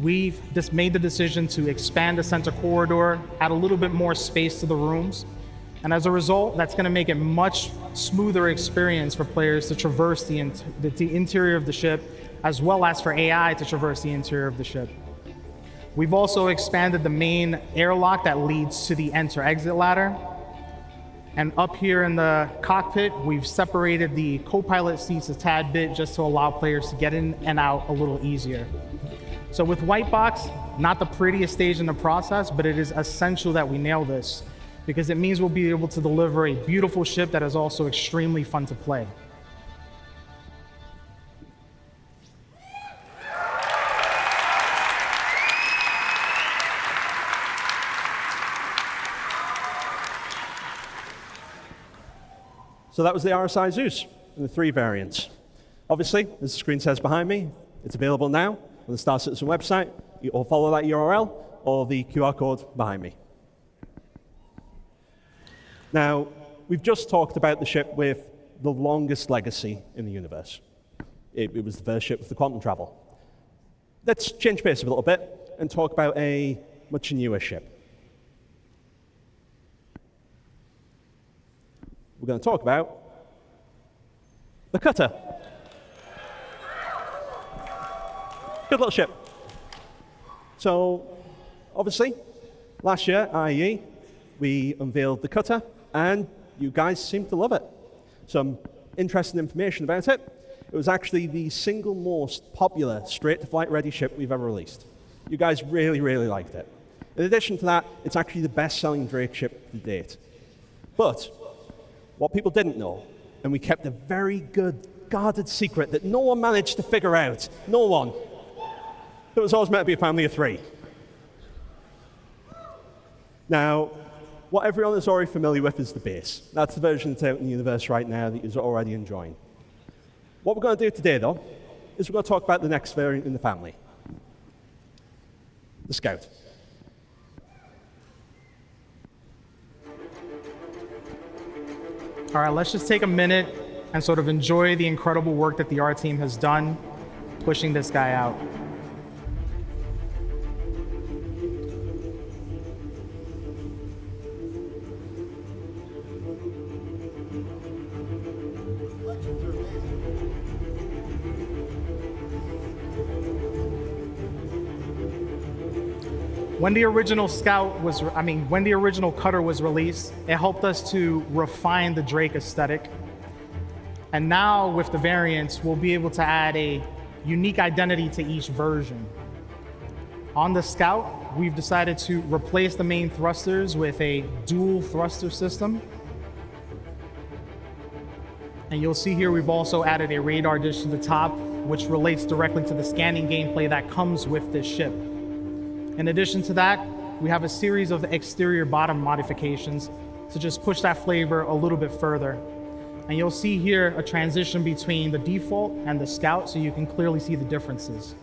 we've just made the decision to expand the center corridor, add a little bit more space to the rooms. And as a result, that's going to make it much smoother experience for players to traverse the interior of the ship, as well as for AI to traverse the interior of the ship. We've also expanded the main airlock that leads to the enter-exit ladder. And up here in the cockpit, we've separated the co-pilot seats a tad bit just to allow players to get in and out a little easier. So with white box, not the prettiest stage in the process, but it is essential that we nail this because it means we'll be able to deliver a beautiful ship that is also extremely fun to play. So that was the RSI Zeus in the 3 variants. Obviously, as the screen says behind me, it's available now on the Star Citizen website. You all follow that URL or the QR code behind me. Now, we've just talked about the ship with the longest legacy in the universe. It was the first ship with the quantum travel. Let's change pace a little bit and talk about a much newer ship. We're going to talk about the Cutter. Good little ship. So, obviously, last year, IEE we unveiled the cutter, and you guys seem to love it. Some interesting information about it. It was actually the single most popular straight-to-flight ready ship we've ever released. You guys really, really liked it. In addition to that, it's actually the best-selling Drake ship to date. But what people didn't know, and we kept a very good guarded secret that no one managed to figure out, no one, it was always meant to be a family of 3. Now, what everyone is already familiar with is the base. That's the version that's out in the universe right now that you're already enjoying. What we're going to do today, though, is we're going to talk about the next variant in the family, the Scout. All right, let's just take a minute and sort of enjoy the incredible work that the art team has done pushing this guy out. When the original when the original cutter was released, it helped us to refine the Drake aesthetic. And now with the variants, we'll be able to add a unique identity to each version. On the Scout, we've decided to replace the main thrusters with a dual thruster system. And you'll see here we've also added a radar dish to the top, which relates directly to the scanning gameplay that comes with this ship. In addition to that, we have a series of exterior bottom modifications to just push that flavor a little bit further. And you'll see here a transition between the default and the Scout, so you can clearly see the differences.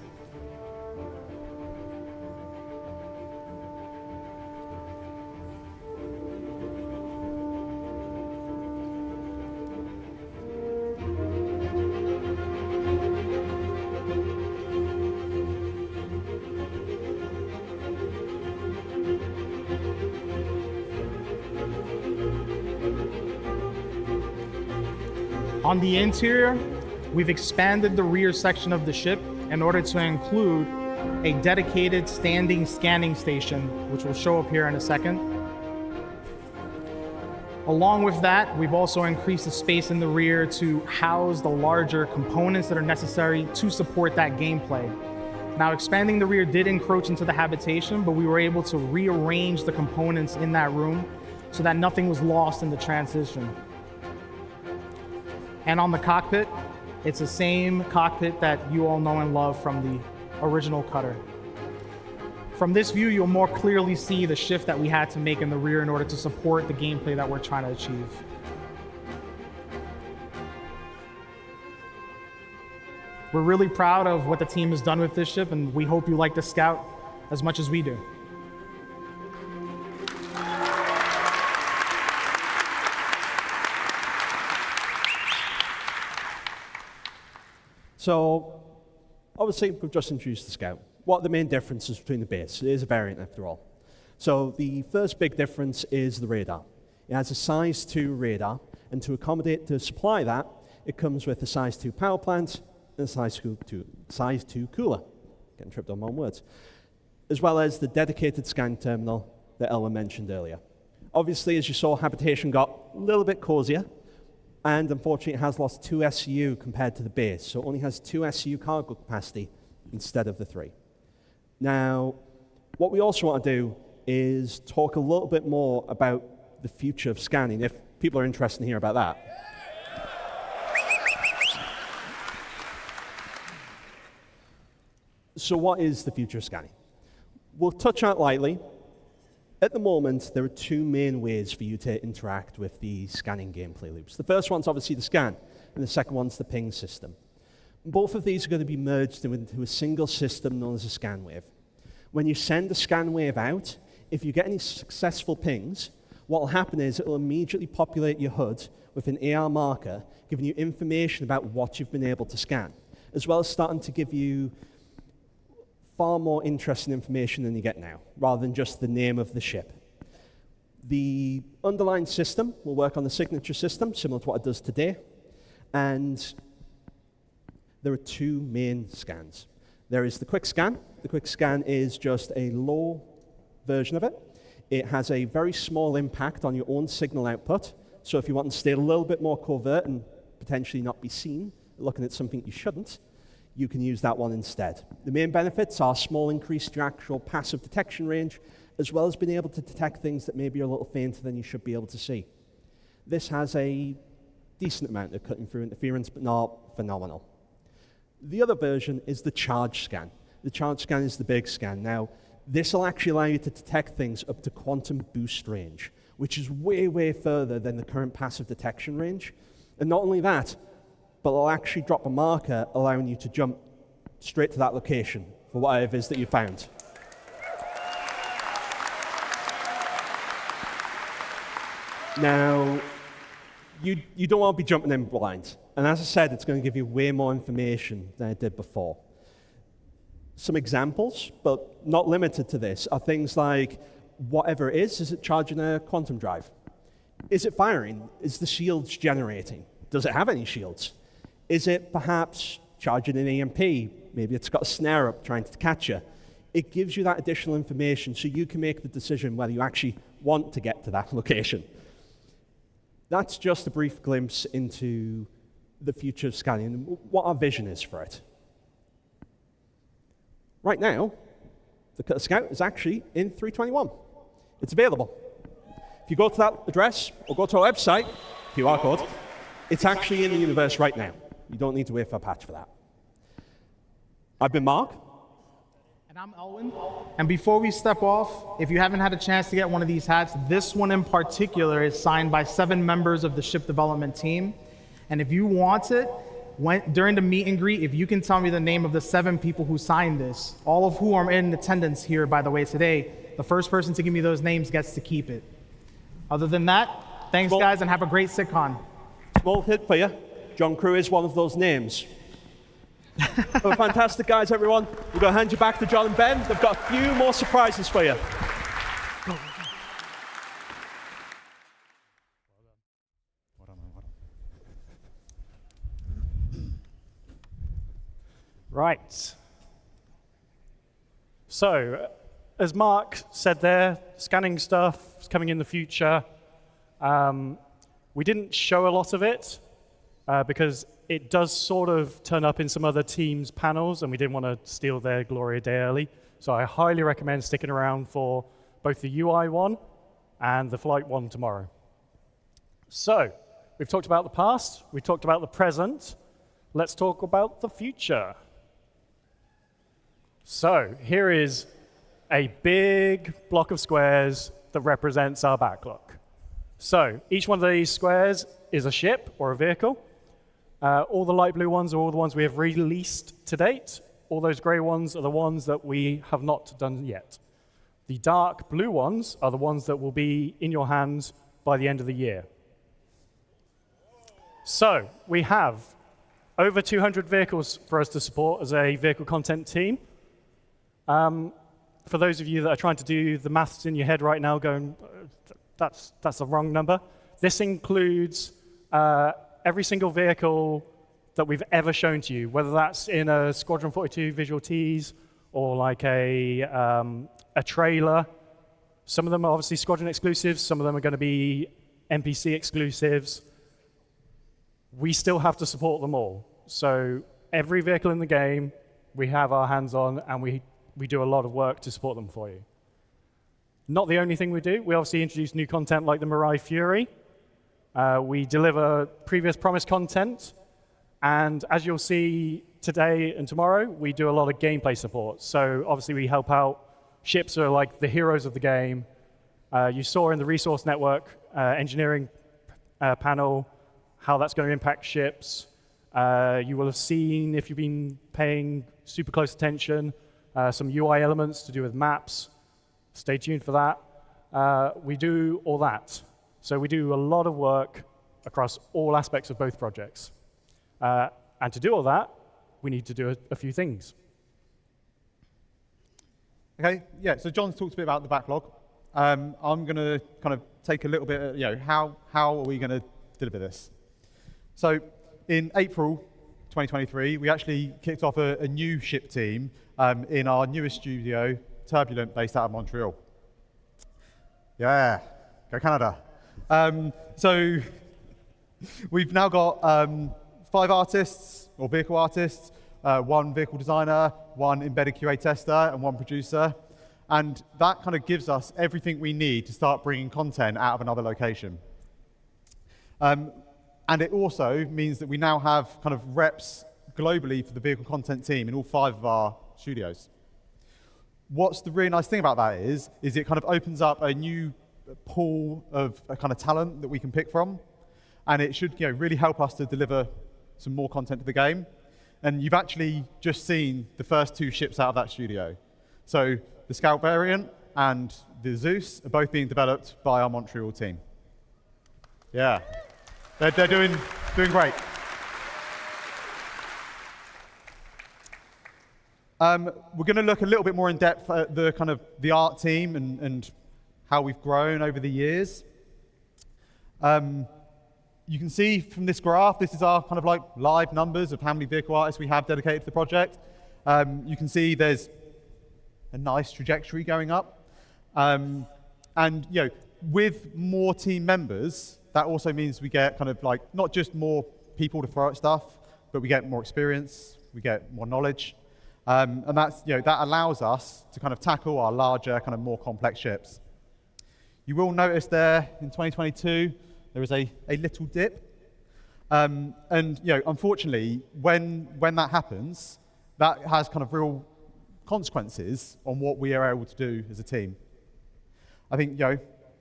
On the interior, we've expanded the rear section of the ship in order to include a dedicated standing scanning station, which will show up here in a second. Along with that, we've also increased the space in the rear to house the larger components that are necessary to support that gameplay. Now, expanding the rear did encroach into the habitation, but we were able to rearrange the components in that room so that nothing was lost in the transition. And on the cockpit, it's the same cockpit that you all know and love from the original cutter. From this view, you'll more clearly see the shift that we had to make in the rear in order to support the gameplay that we're trying to achieve. We're really proud of what the team has done with this ship, and we hope you like the Scout as much as we do. So, obviously, we've just introduced the Scout. What are the main differences between the base? It is a variant, after all. So, the first big difference is the radar. It has a size 2 radar, and to supply that, it comes with a size 2 power plant and a size 2 cooler. Getting tripped on my own words. As well as the dedicated scan terminal that Ella mentioned earlier. Obviously, as you saw, habitation got a little bit cozier, and unfortunately, it has lost 2 SU compared to the base, so it only has 2 SU cargo capacity instead of the 3. Now, what we also want to do is talk a little bit more about the future of scanning, if people are interested in hearing about that. So what is the future of scanning? We'll touch on it lightly. At the moment, there are 2 main ways for you to interact with the scanning gameplay loops. The first one's obviously the scan, and the second one's the ping system. Both of these are going to be merged into a single system known as a scan wave. When you send a scan wave out, if you get any successful pings, what will happen is it will immediately populate your HUD with an AR marker, giving you information about what you've been able to scan, as well as starting to give you far more interesting information than you get now, rather than just the name of the ship. The underlying system will work on the signature system, similar to what it does today, and there are 2 main scans. There is the quick scan. The quick scan is just a low version of it. It has a very small impact on your own signal output. So if you want to stay a little bit more covert and potentially not be seen, looking at something you shouldn't, you can use that one instead. The main benefits are small increase to your actual passive detection range, as well as being able to detect things that maybe are a little fainter than you should be able to see. This has a decent amount of cutting through interference, but not phenomenal. The other version is the charge scan. The charge scan is the big scan. Now, this will actually allow you to detect things up to quantum boost range, which is way, way further than the current passive detection range. And not only that, but it'll actually drop a marker allowing you to jump straight to that location for whatever it is that you found. Now, you don't want to be jumping in blind. And as I said, it's going to give you way more information than it did before. Some examples, but not limited to this, are things like whatever it is it charging a quantum drive? Is it firing? Is the shields generating? Does it have any shields? Is it perhaps charging an EMP? Maybe it's got a snare up trying to catch you. It gives you that additional information so you can make the decision whether you actually want to get to that location. That's just a brief glimpse into the future of scanning and what our vision is for it. Right now, the Cutter Scout is actually in 321. It's available. If you go to that address or go to our website, QR code, it's actually in the universe right now. You don't need to wait for a patch for that. I've been Mark. And I'm Elwin. And before we step off, if you haven't had a chance to get one of these hats, this one in particular is signed by 7 members of the ship development team. And if you want it, during the meet and greet, if you can tell me the name of the 7 people who signed this, all of who are in attendance here, by the way, today, the first person to give me those names gets to keep it. Other than that, thanks, guys, and have a great CitizenCon. Small hit for you. John Crew is one of those names. Well, fantastic, guys, everyone. We're going to hand you back to John and Ben. They've got a few more surprises for you. Right. So, as Mark said there, scanning stuff is coming in the future. We didn't show a lot of it because it does sort of turn up in some other teams' panels, and we didn't want to steal their glory a day early. So I highly recommend sticking around for both the UI one and the flight one tomorrow. So, we've talked about the past, we've talked about the present. Let's talk about the future. So, here is a big block of squares that represents our backlog. So, each one of these squares is a ship or a vehicle. All the light blue ones are all the ones we have released to date. All those gray ones are the ones that we have not done yet. The dark blue ones are the ones that will be in your hands by the end of the year. So, we have over 200 vehicles for us to support as a vehicle content team. For those of you that are trying to do the maths in your head right now going, that's the wrong number, this includes every single vehicle that we've ever shown to you, whether that's in a Squadron 42 visual tease or like a trailer. Some of them are obviously Squadron exclusives, some of them are going to be NPC exclusives. We still have to support them all. So every vehicle in the game, we have our hands on, and we do a lot of work to support them for you. Not the only thing we do. We obviously introduce new content like the Mirai Fury. We deliver previous promised content. And as you'll see today and tomorrow, we do a lot of gameplay support. So obviously we help out. Ships are like the heroes of the game. You saw in the resource network engineering panel how that's going to impact ships. You will have seen, if you've been paying super close attention, some UI elements to do with maps. Stay tuned for that. We do all that. So we do a lot of work across all aspects of both projects. And to do all that, we need to do a few things. Okay, yeah, so John's talked a bit about the backlog. I'm going to kind of take a little bit of, how are we going to deliver this? So in April 2023, we actually kicked off a new ship team in our newest studio, Turbulent, based out of Montreal. Yeah, go Canada. So we've now got 5 artists, or vehicle artists, 1 vehicle designer, 1 embedded QA tester, and 1 producer. And that kind of gives us everything we need to start bringing content out of another location. And it also means that we now have kind of reps globally for the vehicle content team in all 5 of our studios. What's the really nice thing about that is it kind of opens up a new pool of a kind of talent that we can pick from. And it should really help us to deliver some more content to the game. And you've actually just seen the first 2 ships out of that studio. So the Scout variant and the Zeus are both being developed by our Montreal team. Yeah, they're doing great. We're going to look a little bit more in depth at the kind of the art team and how we've grown over the years. You can see from this graph, this is our kind of like live numbers of how many vehicle artists we have dedicated to the project. You can see there's a nice trajectory going up. And with more team members, that also means we get kind of like not just more people to throw at stuff, but we get more experience, we get more knowledge. And that's, that allows us to kind of tackle our larger, kind of more complex ships. You will notice there in 2022, there is a little dip. And unfortunately, when that happens, that has kind of real consequences on what we are able to do as a team. I think,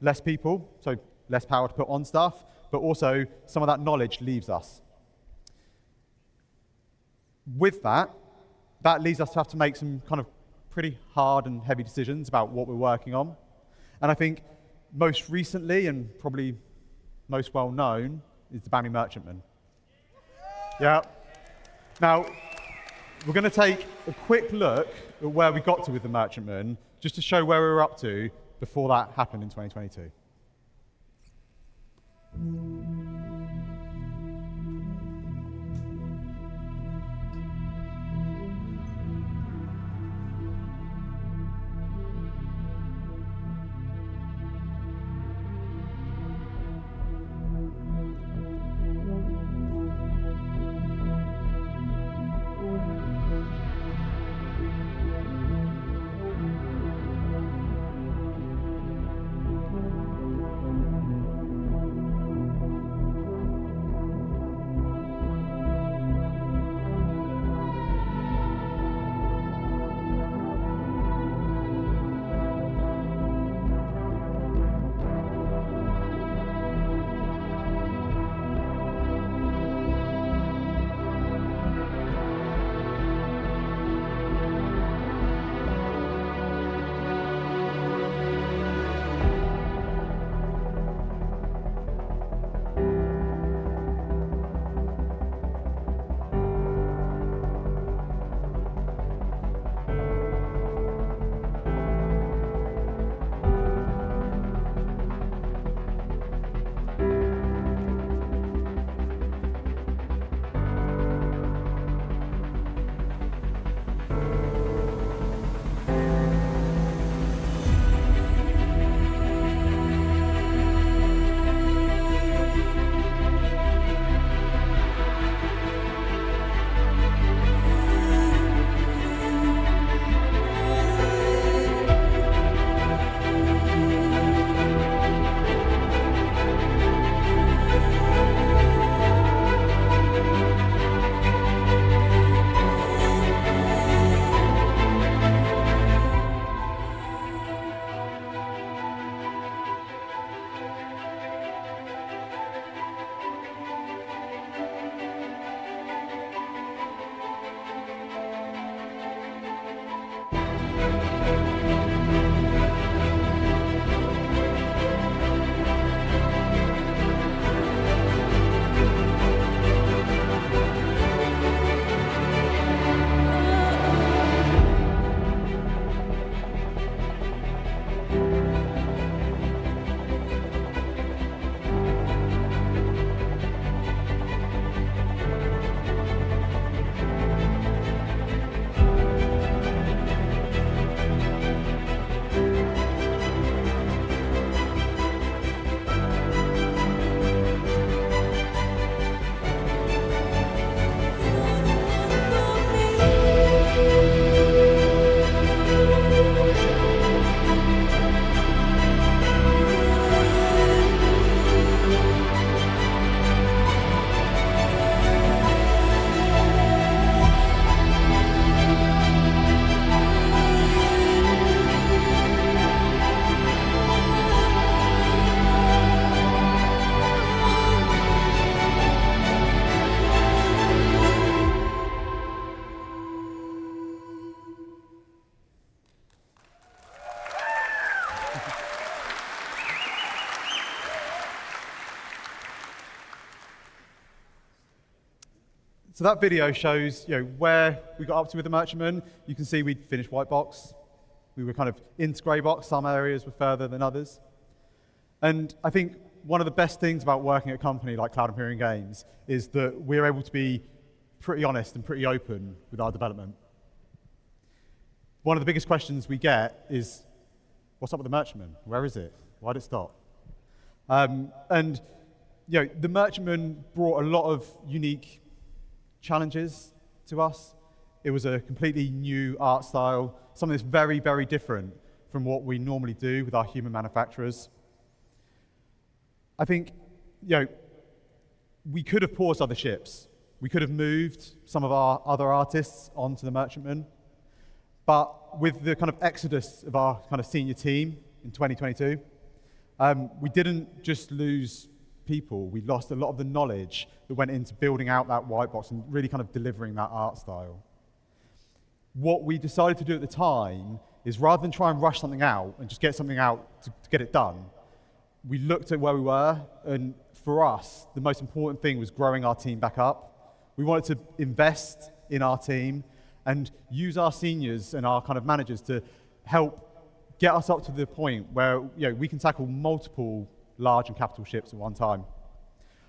less people, so less power to put on stuff, but also some of that knowledge leaves us. With that leads us to have to make some kind of pretty hard and heavy decisions about what we're working on. And I think most recently, and probably most well known, is the Bounty Merchantman. Yeah. Now, we're going to take a quick look at where we got to with the Merchantman, just to show where we were up to before that happened in 2022. So that video shows where we got up to with the merchantman. You can see we'd finished white box. We were kind of into grey box. Some areas were further than others. And I think one of the best things about working at a company like Cloud Imperium Games is that we're able to be pretty honest and pretty open with our development. One of the biggest questions we get is, what's up with the merchantman? Where is it? Why did it stop? And the merchantman brought a lot of unique challenges to us. It was a completely new art style, something that's very, very different from what we normally do with our human manufacturers. I think, we could have paused other ships. We could have moved some of our other artists onto the merchantman. But with the kind of exodus of our kind of senior team in 2022, we didn't just lose people. We lost a lot of the knowledge that went into building out that white box and really kind of delivering that art style. What we decided to do at the time is, rather than try and rush something out and just get something out to get it done, we looked at where we were, and for us, the most important thing was growing our team back up. We wanted to invest in our team and use our seniors and our kind of managers to help get us up to the point where we can tackle multiple large and capital ships at one time.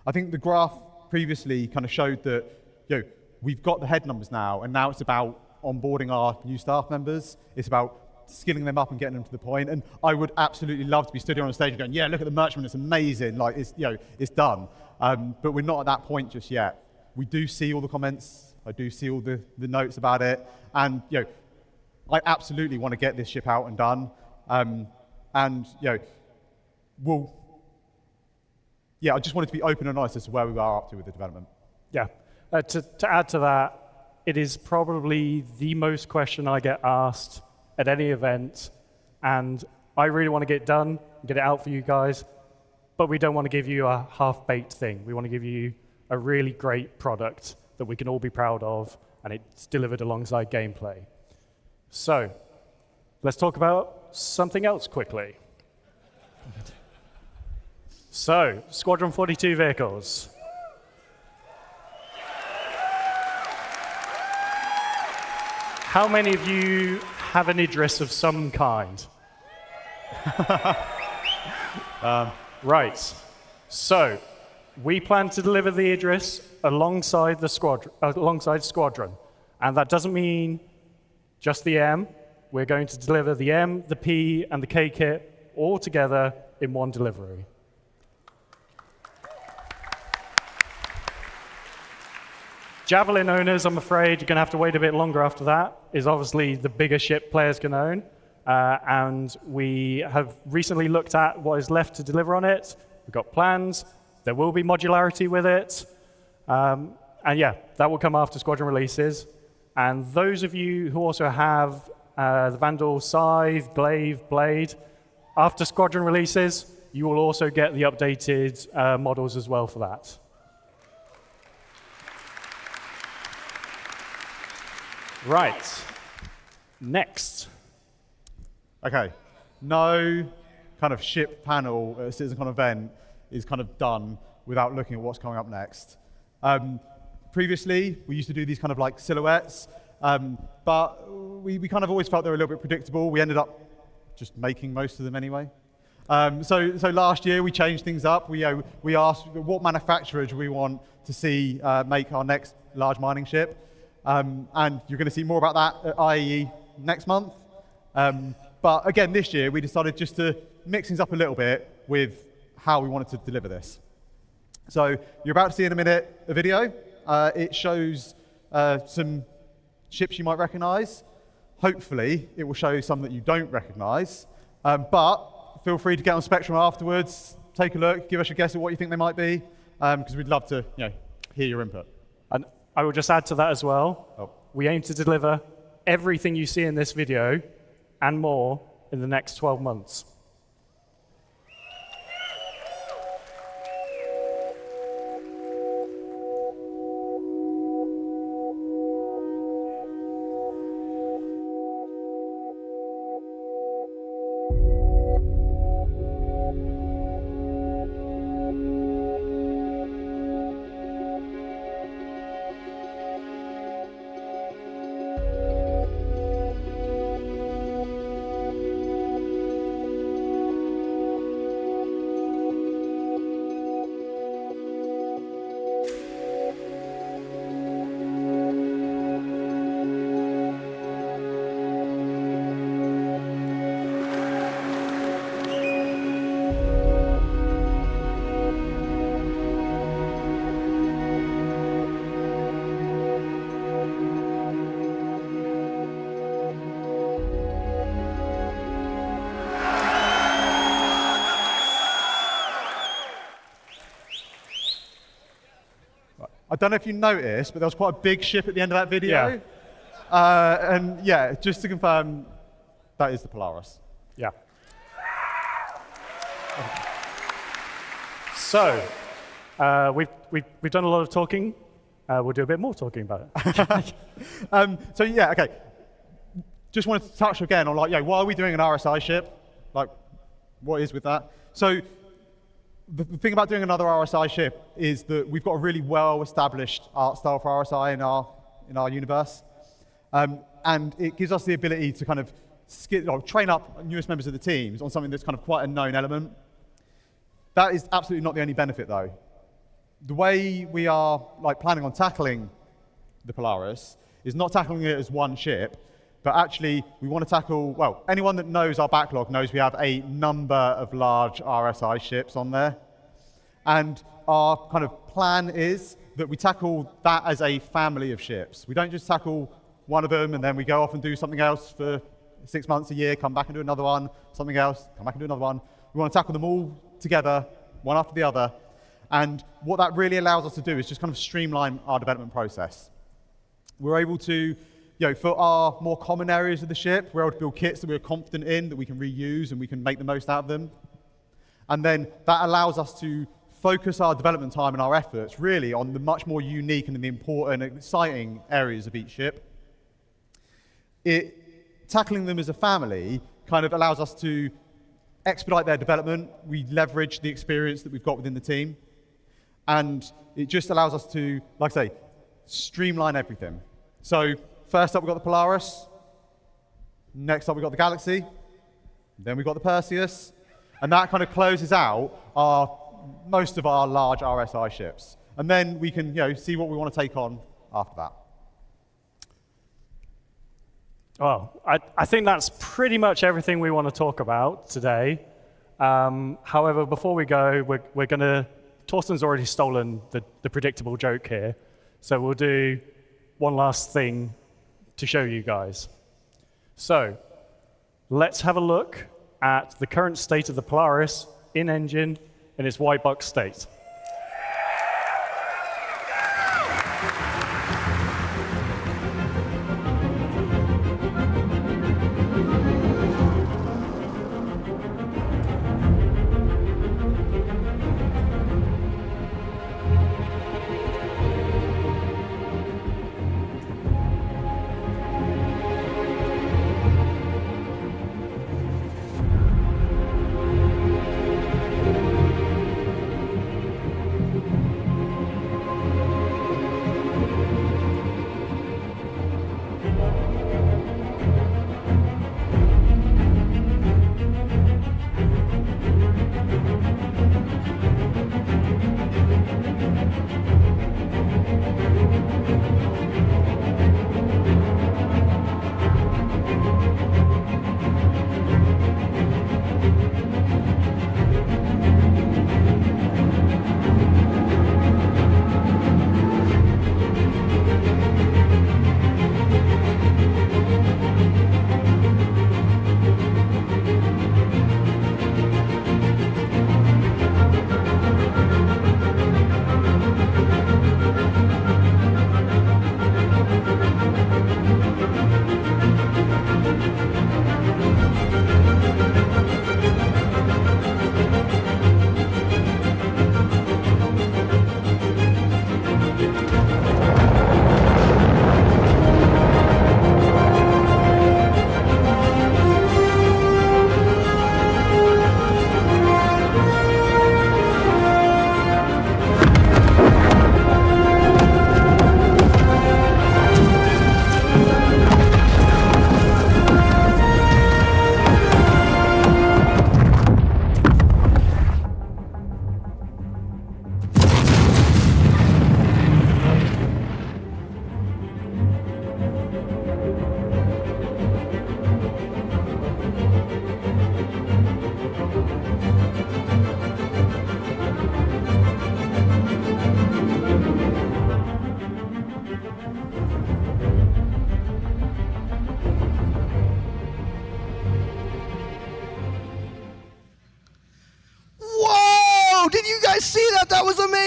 I think the graph previously kind of showed that we've got the head numbers now, and now it's about onboarding our new staff members. It's about skilling them up and getting them to the point. And I would absolutely love to be stood here on a stage and going, yeah, look at the merchantman, it's amazing, like it's done. But we're not at that point just yet. We do see all the comments. I do see all the notes about it. And I absolutely want to get this ship out and done. I just wanted to be open and honest as to where we are up to with the development. Yeah. To add to that, it is probably the most question I get asked at any event, and I really want to get it done, get it out for you guys, but we don't want to give you a half-baked thing. We want to give you a really great product that we can all be proud of, and it's delivered alongside gameplay. So, let's talk about something else quickly. So, Squadron 42 vehicles. How many of you have an Idris of some kind? Right. So, we plan to deliver the Idris alongside Squadron. And that doesn't mean just the M. We're going to deliver the M, the P, and the K kit all together in one delivery. Javelin owners, I'm afraid you're going to have to wait a bit longer after that, is obviously the bigger ship players can own. And we have recently looked at what is left to deliver on it. We've got plans. There will be modularity with it. And yeah, that will come after Squadron releases. And those of you who also have the Vandal Scythe, Glaive, Blade, after Squadron releases, you will also get the updated models as well for that. Right. Next. Okay. No kind of ship panel at a CitizenCon event is kind of done without looking at what's coming up next. Previously, we used to do these kind of like silhouettes, but we kind of always felt they were a little bit predictable. We ended up just making most of them anyway. So last year we changed things up. We asked what manufacturer do we want to see make our next large mining ship. And you're going to see more about that at IAE next month. But again, this year, we decided just to mix things up a little bit with how we wanted to deliver this. So you're about to see in a minute a video. It shows some ships you might recognize. Hopefully, it will show some that you don't recognize. But feel free to get on Spectrum afterwards, take a look, give us a guess at what you think they might be, because we'd love to hear your input. And I will just add to that as well. We aim to deliver everything you see in this video and more in the next 12 months. don't know if you noticed, but there was quite a big ship at the end of that video. Yeah. And yeah, just to confirm, that is the Polaris. Yeah. So, we've done a lot of talking. We'll do a bit more talking about it. So yeah, okay. Just wanted to touch again on like, why are we doing an RSI ship? Like, what is with that? So the thing about doing another RSI ship is that we've got a really well-established art style for RSI in our universe, and it gives us the ability to kind of train up newest members of the teams on something that's kind of quite a known element. That is absolutely not the only benefit, though. The way we are planning on tackling the Polaris is not tackling it as one ship, but actually we want to tackle, well, anyone that knows our backlog knows we have a number of large RSI ships on there. And our kind of plan is that we tackle that as a family of ships. We don't just tackle one of them and then we go off and do something else for 6 months, a year, come back and do another one, something else, come back and do another one. We want to tackle them all together, one after the other. And what that really allows us to do is just kind of streamline our development process. We're able to, for our more common areas of the ship, we're able to build kits that we're confident in, that we can reuse and we can make the most out of them. And then that allows us to focus our development time and our efforts really on the much more unique and the important and exciting areas of each ship. Tackling them as a family kind of allows us to expedite their development. We leverage the experience that we've got within the team. And it just allows us to, like I say, streamline everything. So first up, we've got the Polaris. Next up, we've got the Galaxy. Then we've got the Perseus. And that kind of closes out most of our large RSI ships. And then we can see what we want to take on after that. Well, I think that's pretty much everything we want to talk about today. However, before we go, we're going to... Torsten's already stolen the predictable joke here, so we'll do one last thing to show you guys. So let's have a look at the current state of the Polaris in engine in its white box state.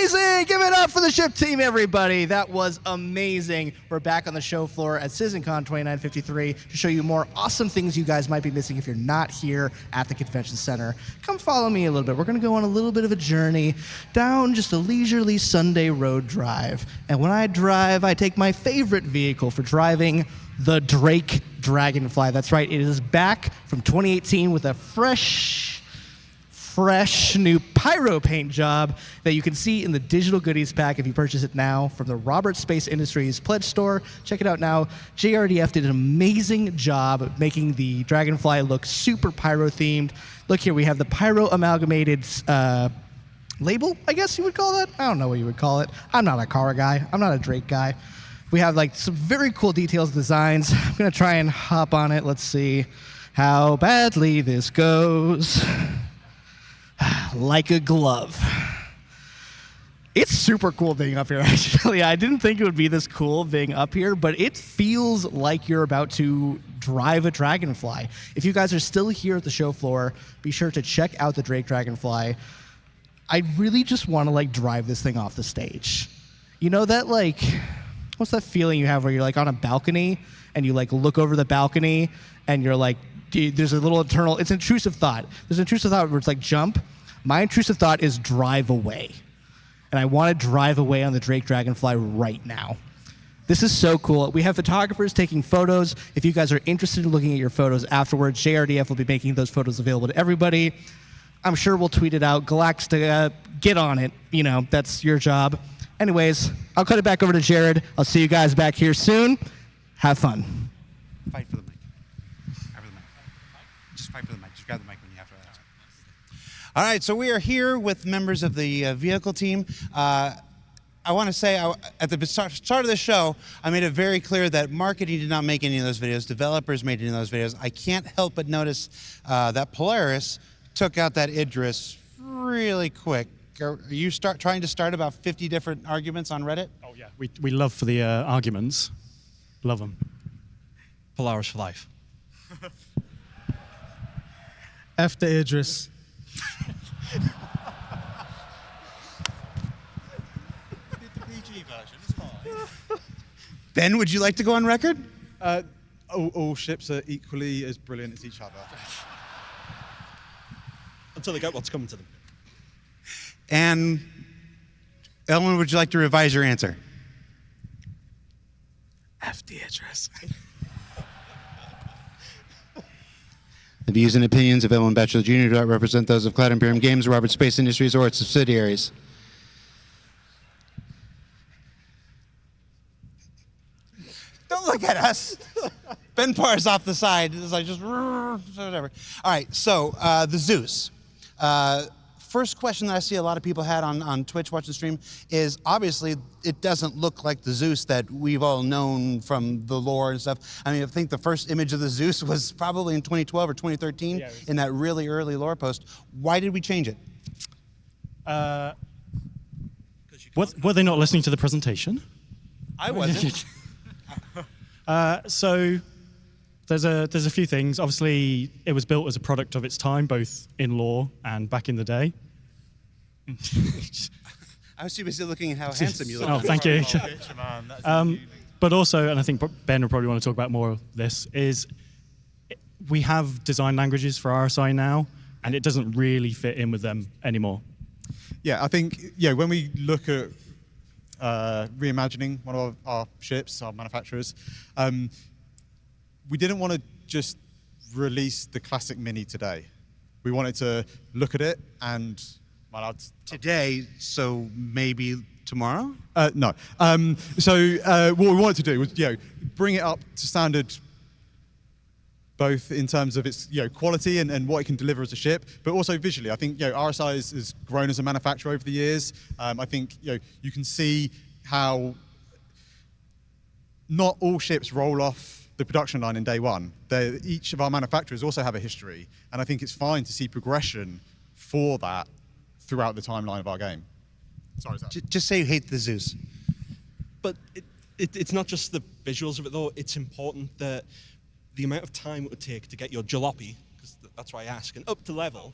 amazing! Give it up for the ship team, everybody. That was amazing. We're back on the show floor at CitizenCon 2953 to show you more awesome things you guys might be missing if you're not here at the convention center. Come follow me a little bit. We're going to go on a little bit of a journey down just a leisurely Sunday road drive. And when I drive, I take my favorite vehicle for driving, the Drake Dragonfly. That's right, it is back from 2018 with a fresh new pyro paint job that you can see in the digital goodies pack if you purchase it now from the Robert Space Industries pledge store. Check it out now. JRDF did an amazing job making the Dragonfly look super pyro themed. Look here, we have the pyro amalgamated label, I guess you would call that. I don't know what you would call it. I'm not a car guy. I'm not a Drake guy. We have like some very cool details, designs. I'm gonna try and hop on it. Let's see how badly this goes. Like a glove. It's super cool being up here, actually. I didn't think it would be this cool being up here, but it feels like you're about to drive a Dragonfly. If you guys are still here at the show floor, be sure to check out the Drake Dragonfly. I really just want to like drive this thing off the stage. You know that like, what's that feeling you have where you're like on a balcony and you like look over the balcony and you're like, there's a little internal, it's intrusive thought. There's an intrusive thought where it's like jump. My intrusive thought is drive away. And I want to drive away on the Drake Dragonfly right now. This is so cool. We have photographers taking photos. If you guys are interested in looking at your photos afterwards, JRDF will be making those photos available to everybody. I'm sure we'll tweet it out. Galactica, get on it. You know, that's your job. Anyways, I'll cut it back over to Jared. I'll see you guys back here soon. Have fun. Fight for the mic. Just fight for the mic. Just grab the mic when you have to. All right, so we are here with members of the vehicle team. I want to say at the start of the show, I made it very clear that marketing did not make any of those videos. Developers made any of those videos. I can't help but notice that Polaris took out that Idris really quick. Are you trying to start about 50 different arguments on Reddit? Oh, yeah. We love for the arguments. Love them. Polaris for life. F the Idris. Ben, would you like to go on record? All ships are equally as brilliant as each other. Until they get what's coming to them. And Ellen, would you like to revise your answer? F the Idris. The views and opinions of Ellen Batchelor Jr. do not represent those of Cloud Imperium Games, Robert Space Industries, or its subsidiaries. Don't look at us. Ben Parr's off the side. It's like just whatever. All right, so the Zeus. First question that I see a lot of people had on Twitch watching the stream is obviously it doesn't look like the Zeus that we've all known from the lore and stuff. I mean, I think the first image of the Zeus was probably in 2012 or 2013 in that really early lore post. Why did we change it? Were they not listening to the presentation? I wasn't. So there's a few things. Obviously, it was built as a product of its time, both in lore and back in the day. I was too busy looking at how handsome you look. Oh, thank you. But also, and I think Ben will probably want to talk about more of this, is we have design languages for RSI now, and it doesn't really fit in with them anymore. Yeah, I think when we look at reimagining one of our ships, our manufacturers, we didn't want to just release the classic Mini today. We wanted to look at it and today, so maybe tomorrow? No. So what we wanted to do was bring it up to standard, both in terms of its quality and what it can deliver as a ship, but also visually. I think RSI has grown as a manufacturer over the years. I think you can see how not all ships roll off the production line in day one. Each of our manufacturers also have a history, and I think it's fine to see progression for that throughout the timeline of our game. Sorry, Zach. Just say you hate the Zeus. But it's not just the visuals of it, though. It's important that the amount of time it would take to get your jalopy, because that's why I ask, and up to level.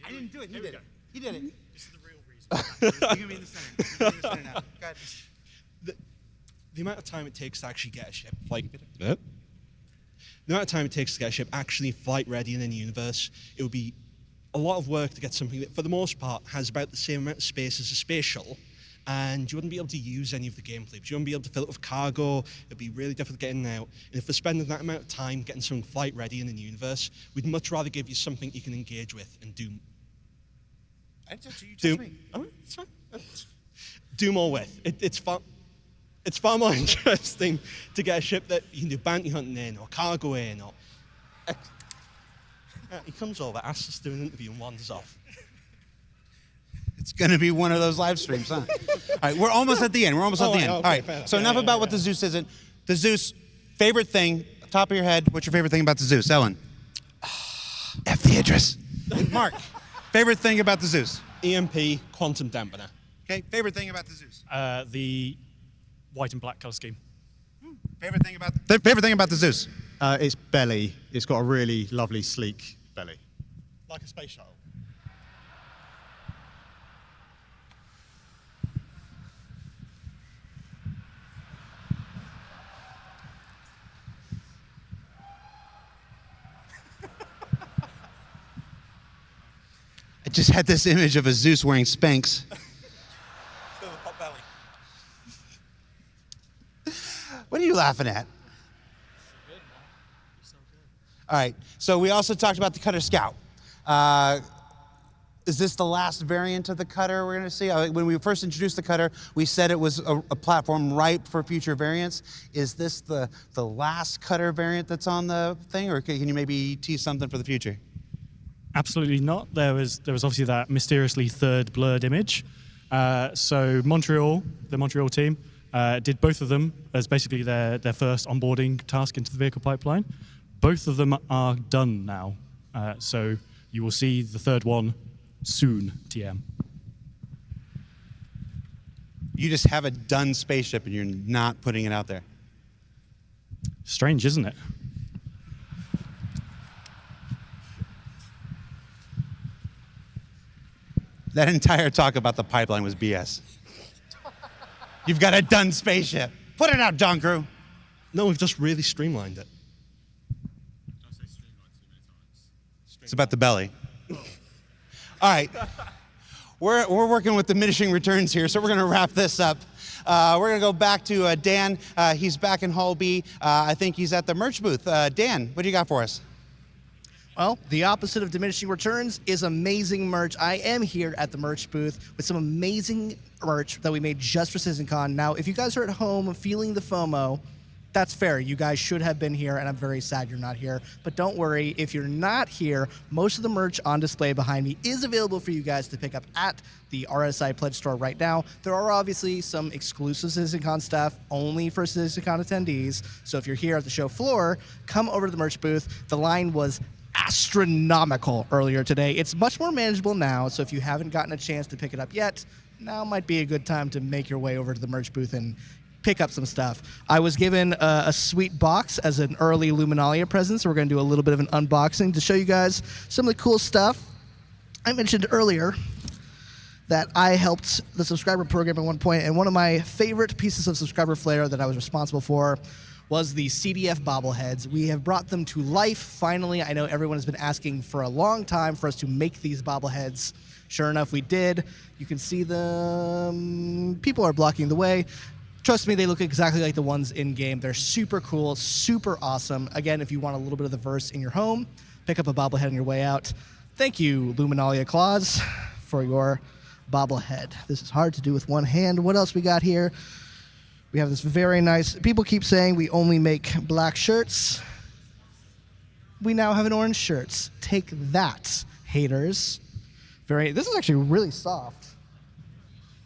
I didn't do it. He did it. He did it. This is the real reason. You can be in the center. You can be in the center now. Go ahead. The amount of time it takes to actually get a ship, the amount of time it takes to get a ship actually flight ready in any universe, it would be a lot of work to get something that, for the most part, has about the same amount of space as a space shuttle, and you wouldn't be able to use any of the gameplay. You wouldn't be able to fill it with cargo. It'd be really difficult getting out. And if we're spending that amount of time getting something flight ready in the universe, we'd much rather give you something you can engage with and do. I touch you. You touch me. Oh, it's fine. Do more with. It's fun. It's far more interesting to get a ship that you can do bounty hunting in, or cargo in, or... He comes over, asks us to do an interview, and wanders off. It's going to be one of those live streams, huh? All right, we're almost at the end. We're almost at the end. Okay, All right, fair. so enough about what the Zeus isn't. The Zeus, favorite thing, top of your head, what's your favorite thing about the Zeus? Ellen? F the Idris. Mark, favorite thing about the Zeus? EMP, quantum dampener. Okay, favorite thing about the Zeus? The white and black color scheme. Favorite thing about the Zeus? Its belly. It's got a really lovely, sleek belly. Like a space shuttle. I just had this image of a Zeus wearing Spanx. What are you laughing at? All right, so we also talked about the Cutter Scout. Is this the last variant of the Cutter we're going to see? When we first introduced the Cutter, we said it was a platform ripe for future variants. Is this the last Cutter variant that's on the thing, or can you maybe tease something for the future? Absolutely not. There was obviously that mysteriously third blurred image. So the Montreal team, did both of them as basically their first onboarding task into the vehicle pipeline. Both of them are done now. So you will see the third one soon, TM. You just have a done spaceship and you're not putting it out there. Strange, isn't it? That entire talk about the pipeline was BS. You've got a done spaceship. Put it out, John Crew. No, we've just really streamlined it. It's about the belly. All right. We're working with diminishing returns here, so we're going to wrap this up. We're going to go back to Dan. He's back in Hall B. I think he's at the merch booth. Dan, what do you got for us? Well, the opposite of diminishing returns is amazing merch. I am here at the merch booth with some amazing merch that we made just for CitizenCon. Now, if you guys are at home feeling the FOMO, that's fair. You guys should have been here, and I'm very sad you're not here. But don't worry, if you're not here, most of the merch on display behind me is available for you guys to pick up at the RSI Pledge Store right now. There are obviously some exclusive CitizenCon stuff only for CitizenCon attendees. So if you're here at the show floor, come over to the merch booth. The line was astronomical earlier today. It's much more manageable now, so if you haven't gotten a chance to pick it up yet, now might be a good time to make your way over to the merch booth and pick up some stuff. I was given a sweet box as an early Luminalia present, so we're going to do a little bit of an unboxing to show you guys some of the cool stuff. I mentioned earlier that I helped the subscriber program at one point, and one of my favorite pieces of subscriber flair that I was responsible for was the CDF bobbleheads. We have brought them to life, finally. I know everyone has been asking for a long time for us to make these bobbleheads. Sure enough, we did. You can see them. People are blocking the way. Trust me, they look exactly like the ones in-game. They're super cool, super awesome. Again, if you want a little bit of the verse in your home, pick up a bobblehead on your way out. Thank you, Luminalia Claus, for your bobblehead. This is hard to do with one hand. What else we got here? We have this very nice, people keep saying we only make black shirts. We now have an orange shirts. Take that, haters. This is actually really soft.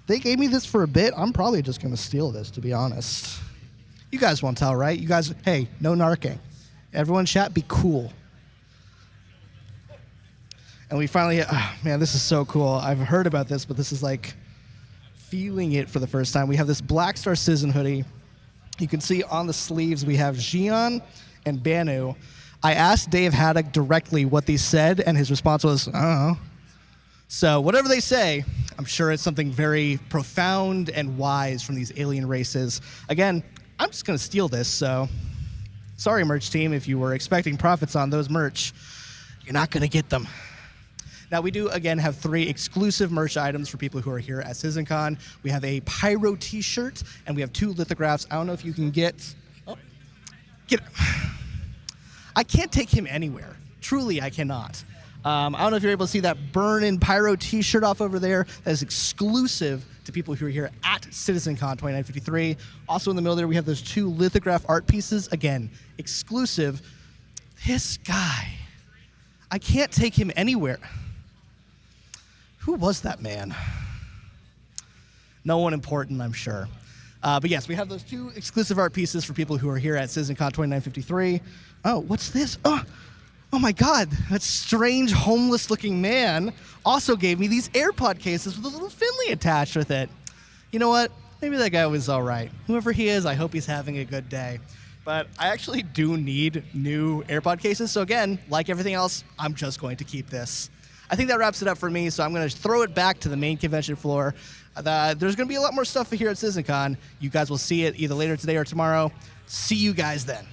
They gave me this for a bit. I'm probably just going to steal this, to be honest. You guys won't tell, right? You guys, hey, no narking. Everyone chat, be cool. And we finally, man, this is so cool. I've heard about this, but this is like feeling it for the first time. We have this Black Star Citizen hoodie. You can see on the sleeves we have Xion and Banu. I asked Dave Haddock directly what these said, and his response was, I don't know. So whatever they say, I'm sure it's something very profound and wise from these alien races. Again, I'm just going to steal this, so sorry, merch team, if you were expecting profits on those merch, you're not going to get them. Now, we do, again, have 3 exclusive merch items for people who are here at CitizenCon. We have a Pyro t-shirt, and we have 2 lithographs. I don't know if you can get... Oh, get... I can't take him anywhere. Truly, I cannot. I don't know if you're able to see that Burnin' Pyro t-shirt off over there. That is exclusive to people who are here at CitizenCon 2953. Also in the middle there, we have those 2 lithograph art pieces. Again, exclusive. This guy, I can't take him anywhere. Who was that man? No one important, I'm sure. But yes, we have those 2 exclusive art pieces for people who are here at CitizenCon 2953. Oh, what's this? Oh my God, that strange homeless-looking man also gave me these AirPod cases with a little Finley attached with it. You know what? Maybe that guy was all right. Whoever he is, I hope he's having a good day. But I actually do need new AirPod cases, so again, like everything else, I'm just going to keep this. I think that wraps it up for me, so I'm going to throw it back to the main convention floor. There's going to be a lot more stuff here at CitizenCon. You guys will see it either later today or tomorrow. See you guys then.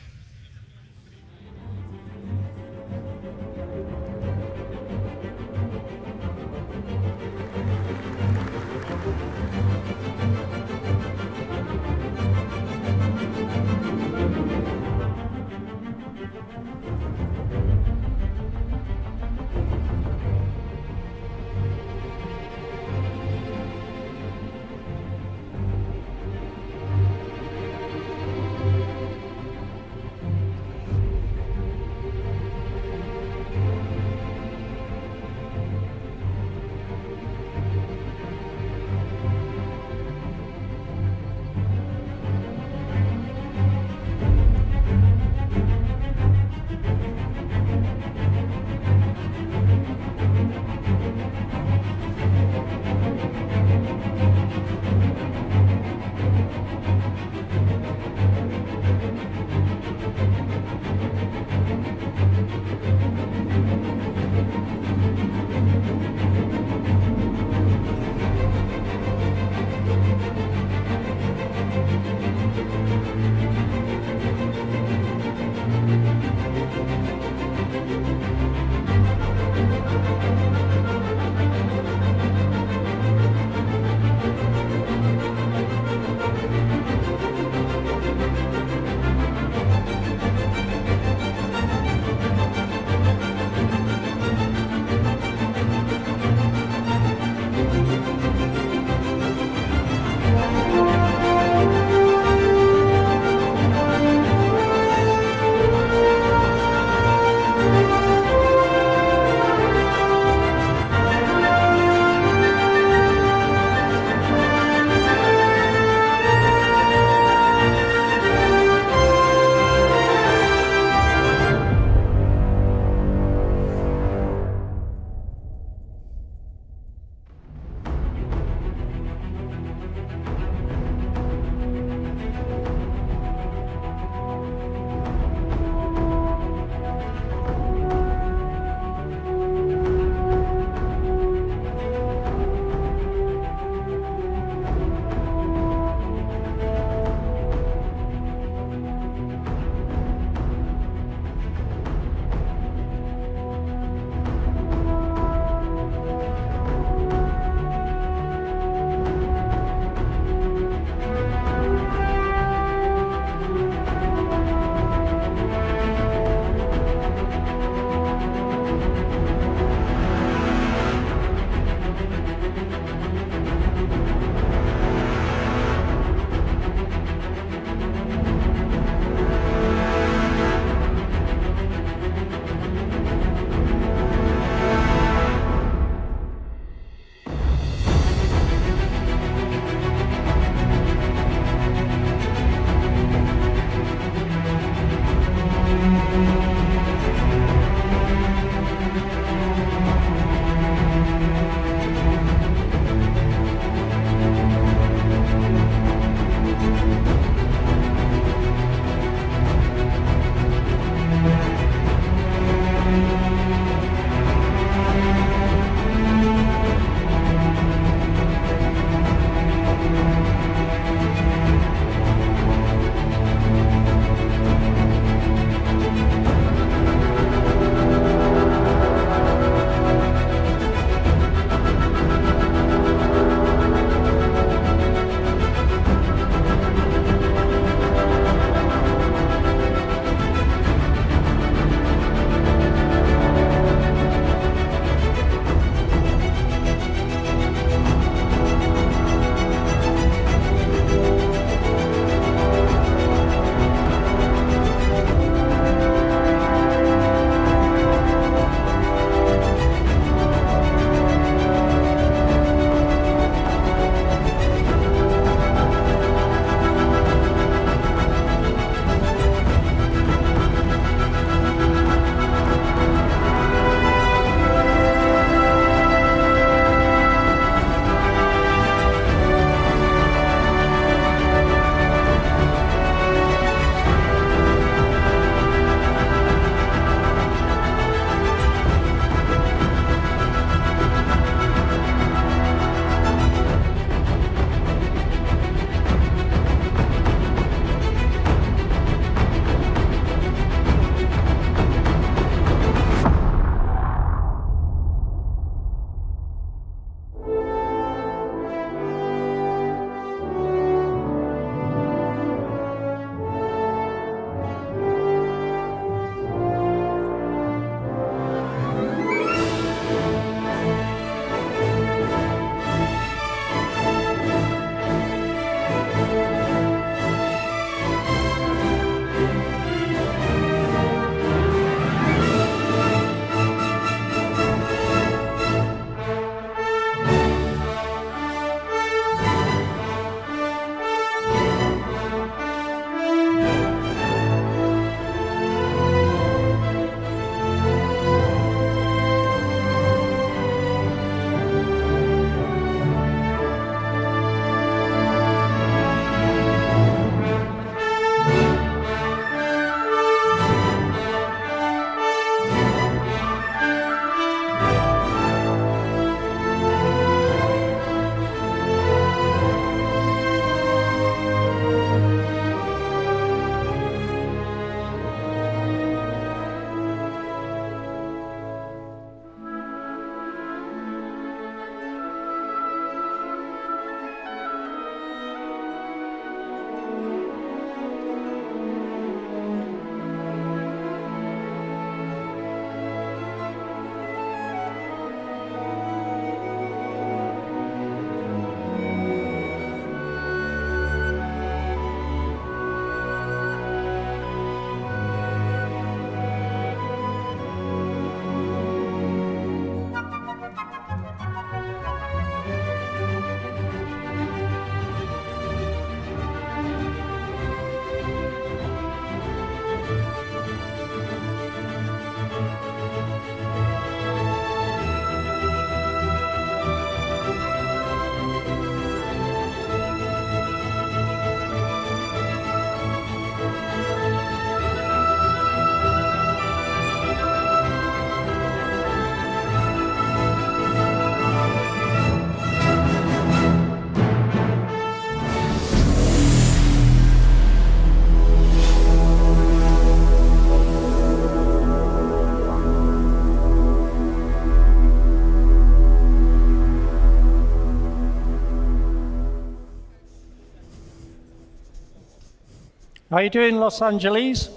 How you doing, Los Angeles?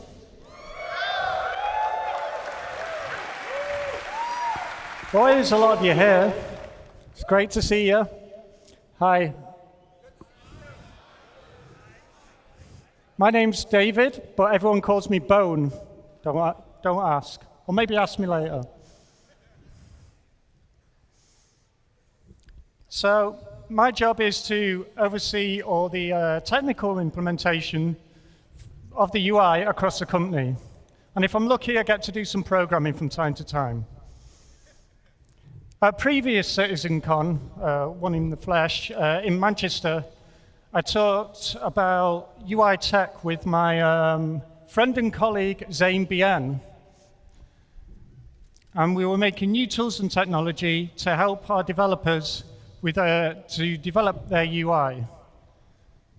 Boys, a lot of you here. It's great to see you. Hi. My name's David, but everyone calls me Bone. Don't ask. Or maybe ask me later. So, my job is to oversee all the technical implementation of the UI across the company. And if I'm lucky, I get to do some programming from time to time. At previous CitizenCon, one in the flesh, in Manchester, I talked about UI tech with my friend and colleague, Zain Bien. And we were making new tools and technology to help our developers to develop their UI.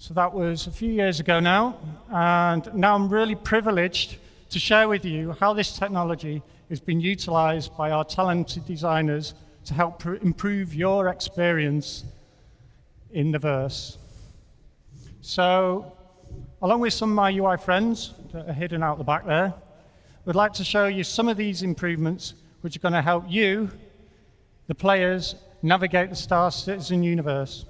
So that was a few years ago now, and now I'm really privileged to share with you how this technology has been utilized by our talented designers to help improve your experience in the verse. So, along with some of my UI friends that are hidden out the back there, we'd like to show you some of these improvements which are going to help you, the players, navigate the Star Citizen universe.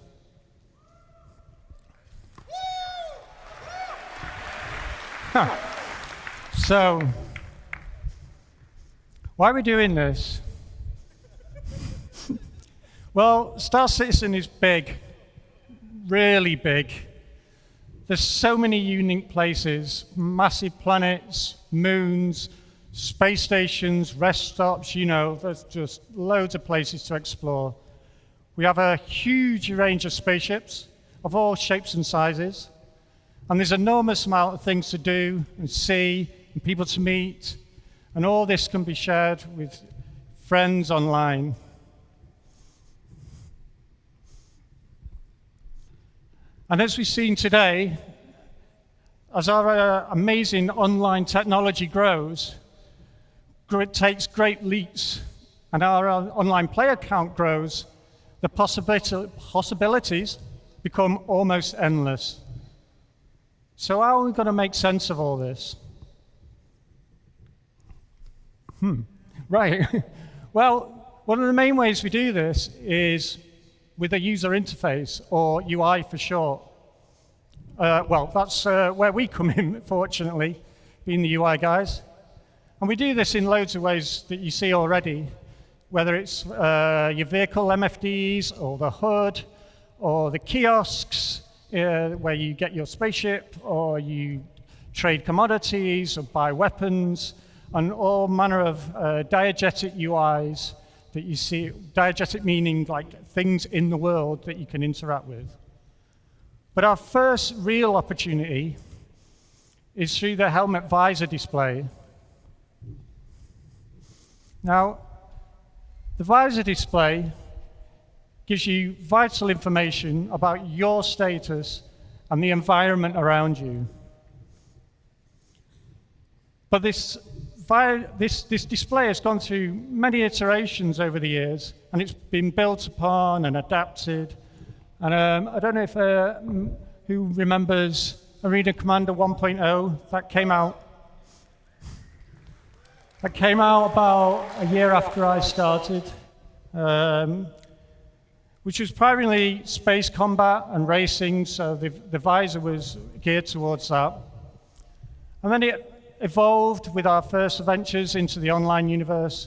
So, why are we doing this? Well, Star Citizen is big, really big. There's so many unique places, massive planets, moons, space stations, rest stops, you know, there's just loads of places to explore. We have a huge range of spaceships of all shapes and sizes, and there's an enormous amount of things to do and see and people to meet, and all this can be shared with friends online. And as we've seen today, as our amazing online technology grows, it takes great leaps, and our online player count grows, the possibilities become almost endless. So how are we going to make sense of all this? Right. Well, one of the main ways we do this is with a user interface, or UI for short. Well, that's where we come in, fortunately, being the UI guys. And we do this in loads of ways that you see already, whether it's your vehicle MFDs, or the HUD, or the kiosks, where you get your spaceship, or you trade commodities, or buy weapons, and all manner of diegetic UIs that you see, diegetic meaning like things in the world that you can interact with. But our first real opportunity is through the helmet visor display. Now, the visor display gives you vital information about your status and the environment around you. But this display has gone through many iterations over the years, and it's been built upon and adapted. And I don't know if who remembers Arena Commander 1.0. That came out about a year after I started, which was primarily space combat and racing, so the visor was geared towards that. And then it evolved with our first ventures into the online universe,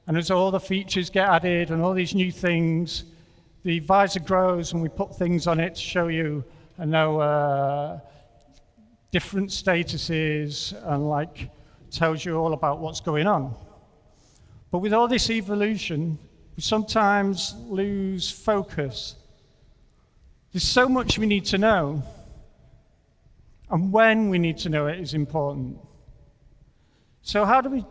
and as all the features get added and all these new things, the visor grows and we put things on it to show you, different statuses and like tells you all about what's going on. But with all this evolution, we sometimes lose focus. There's so much we need to know, and when we need to know it is important. So how do we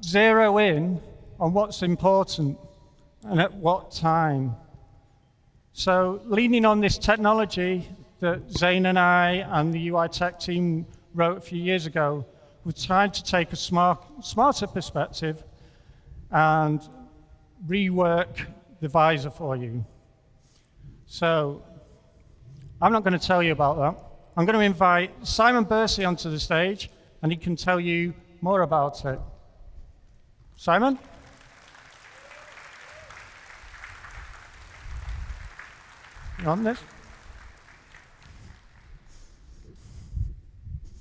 zero in on what's important and at what time? So leaning on this technology that Zain and I and the UI tech team wrote a few years ago, we're trying to take a smarter perspective and rework the visor for you. So I'm not going to tell you about that. I'm going to invite Simon Bursey onto the stage, and he can tell you more about it. Simon? You on this?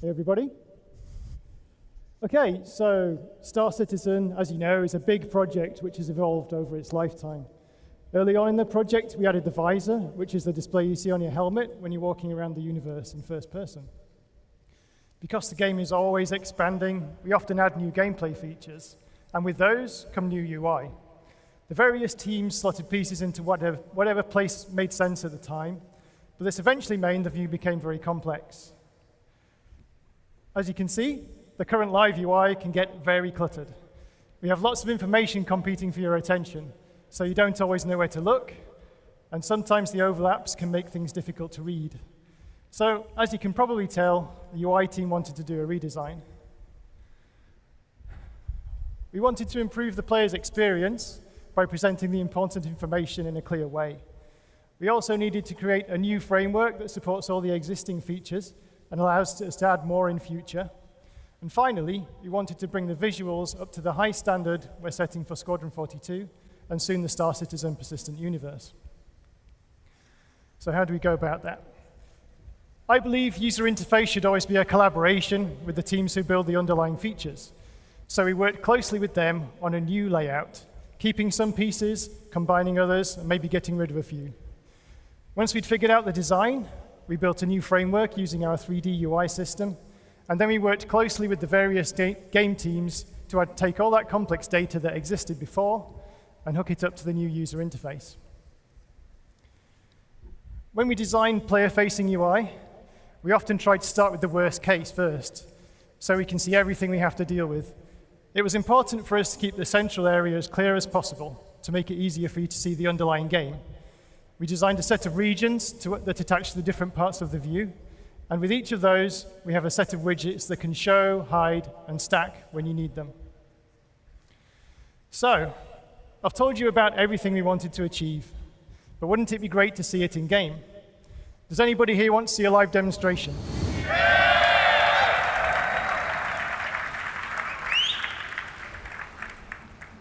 Hey, everybody. Okay, so Star Citizen, as you know, is a big project which has evolved over its lifetime. Early on in the project, we added the visor, which is the display you see on your helmet when you're walking around the universe in first person. Because the game is always expanding, we often add new gameplay features, and with those come new UI. The various teams slotted pieces into whatever place made sense at the time, but this eventually meant the view became very complex. As you can see, the current live UI can get very cluttered. We have lots of information competing for your attention, so you don't always know where to look, and sometimes the overlaps can make things difficult to read. So, as you can probably tell, the UI team wanted to do a redesign. We wanted to improve the player's experience by presenting the important information in a clear way. We also needed to create a new framework that supports all the existing features and allows us to add more in future. And finally, we wanted to bring the visuals up to the high standard we're setting for Squadron 42 and soon the Star Citizen persistent universe. So how do we go about that? I believe user interface should always be a collaboration with the teams who build the underlying features. So we worked closely with them on a new layout, keeping some pieces, combining others, and maybe getting rid of a few. Once we'd figured out the design, we built a new framework using our 3D UI system, and then we worked closely with the various game teams to take all that complex data that existed before and hook it up to the new user interface. When we designed player-facing UI, we often tried to start with the worst case first, so we can see everything we have to deal with. It was important for us to keep the central area as clear as possible to make it easier for you to see the underlying game. We designed a set of regions that attach to the different parts of the view, and with each of those, we have a set of widgets that can show, hide, and stack when you need them. So, I've told you about everything we wanted to achieve, but wouldn't it be great to see it in game? Does anybody here want to see a live demonstration?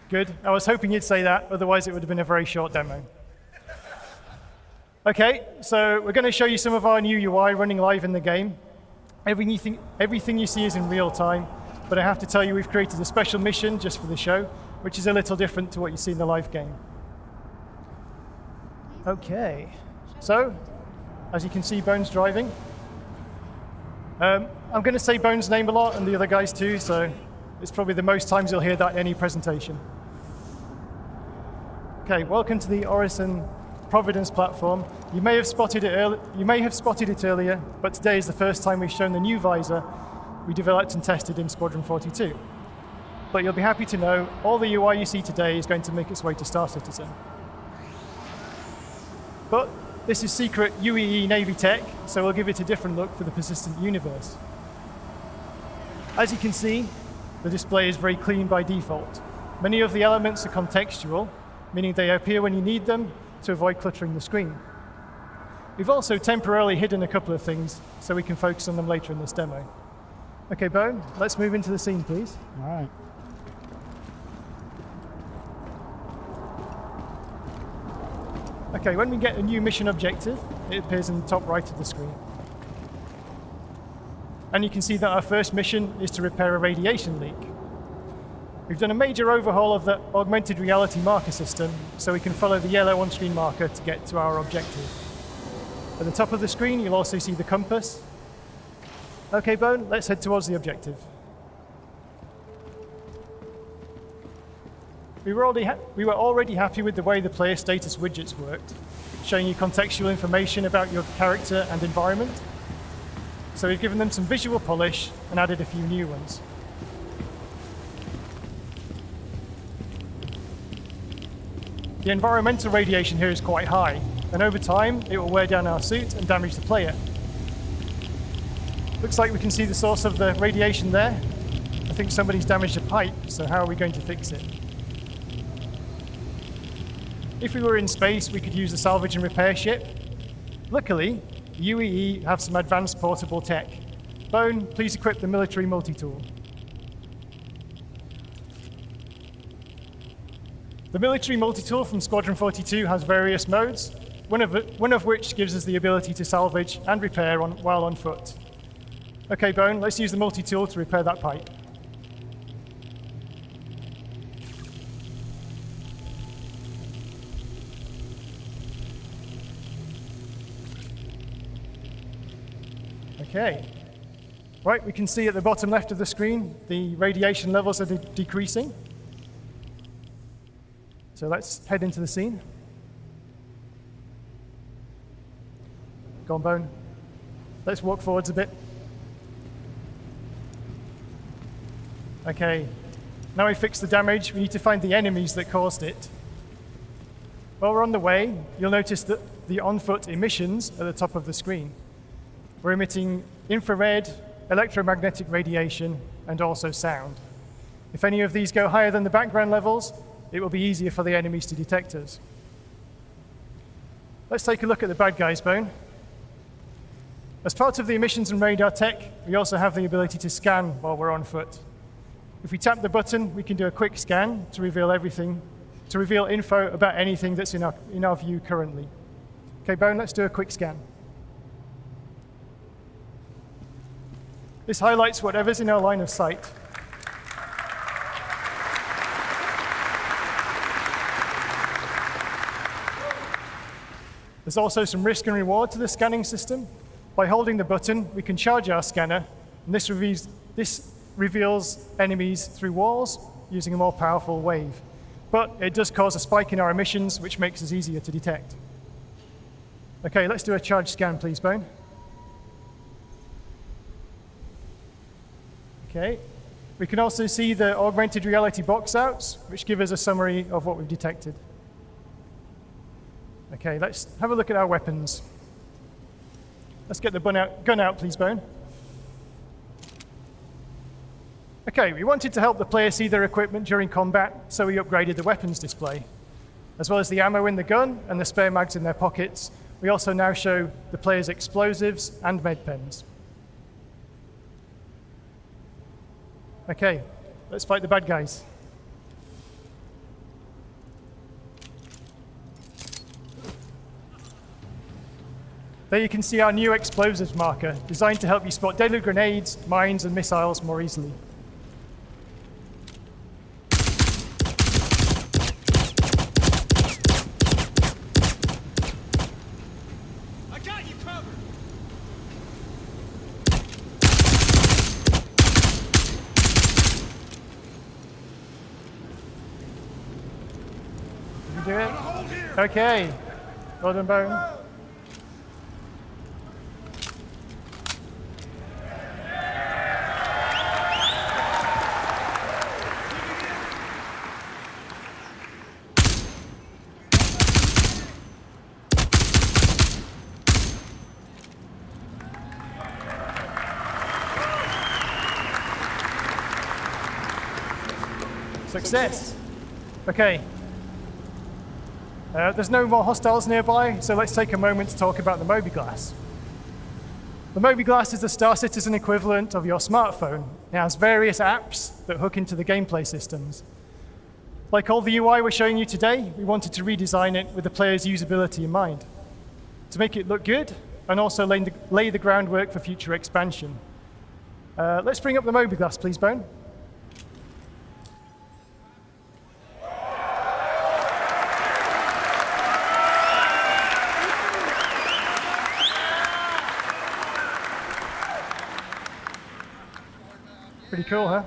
Good. I was hoping you'd say that, otherwise it would have been a very short demo. Okay, so we're going to show you some of our new UI running live in the game. Everything you see is in real time, but I have to tell you we've created a special mission just for the show, which is a little different to what you see in the live game. Okay, so as you can see, Bones driving. I'm going to say Bones' name a lot, and the other guys too, so it's probably the most times you'll hear that in any presentation. Okay, welcome to the Orison Providence platform. You may have spotted it earlier, but today is the first time we've shown the new visor we developed and tested in Squadron 42. But you'll be happy to know all the UI you see today is going to make its way to Star Citizen. But this is secret UEE Navy tech, so we'll give it a different look for the persistent universe. As you can see, the display is very clean by default. Many of the elements are contextual, meaning they appear when you need them to avoid cluttering the screen. We've also temporarily hidden a couple of things so we can focus on them later in this demo. Okay, Bo, let's move into the scene, please. All right. Okay, when we get a new mission objective, it appears in the top right of the screen. And you can see that our first mission is to repair a radiation leak. We've done a major overhaul of the augmented reality marker system, so we can follow the yellow on-screen marker to get to our objective. At the top of the screen, you'll also see the compass. Okay, Bone, let's head towards the objective. We were already happy with the way the player status widgets worked, showing you contextual information about your character and environment. So we've given them some visual polish and added a few new ones. The environmental radiation here is quite high, and over time it will wear down our suit and damage the player. Looks like we can see the source of the radiation there. I think somebody's damaged a pipe, so how are we going to fix it? If we were in space, we could use a salvage and repair ship. Luckily, the UEE have some advanced portable tech. Bone, please equip the military multi-tool. The military multi-tool from Squadron 42 has various modes, one of which gives us the ability to salvage and repair while on foot. Okay, Bone, let's use the multi-tool to repair that pipe. Okay. Right, we can see at the bottom left of the screen, the radiation levels are decreasing. So let's head into the scene. Go on, Bone. Let's walk forwards a bit. Okay, now we fixed the damage, we need to find the enemies that caused it. While we're on the way, you'll notice that the on-foot emissions at the top of the screen. We're emitting infrared, electromagnetic radiation, and also sound. If any of these go higher than the background levels, it will be easier for the enemies to detect us. Let's take a look at the bad guys, Bone. As part of the emissions and radar tech, we also have the ability to scan while we're on foot. If we tap the button, we can do a quick scan to reveal info about anything that's in our view currently. Okay, Bone, let's do a quick scan. This highlights whatever's in our line of sight. There's also some risk and reward to the scanning system. By holding the button, we can charge our scanner, and this reveals enemies through walls using a more powerful wave. But it does cause a spike in our emissions, which makes us easier to detect. Okay, let's do a charge scan, please, Bone. Okay. We can also see the augmented reality box outs, which give us a summary of what we've detected. Okay, let's have a look at our weapons. Let's get the gun out, please, Bone. Okay, we wanted to help the player see their equipment during combat, so we upgraded the weapons display. As well as the ammo in the gun and the spare mags in their pockets, we also now show the player's explosives and med pens. Okay, let's fight the bad guys. There you can see our new explosives marker, designed to help you spot deadly grenades, mines, and missiles more easily. I got you covered! Did you do it? Okay. Well done, Bone. Success. Okay. There's no more hostiles nearby, so let's take a moment to talk about the mobiGlass. The mobiGlass is the Star Citizen equivalent of your smartphone. It has various apps that hook into the gameplay systems. Like all the UI we're showing you today, we wanted to redesign it with the player's usability in mind, to make it look good and also lay the groundwork for future expansion. Let's bring up the mobiGlass, please, Bone. Pretty cool, huh?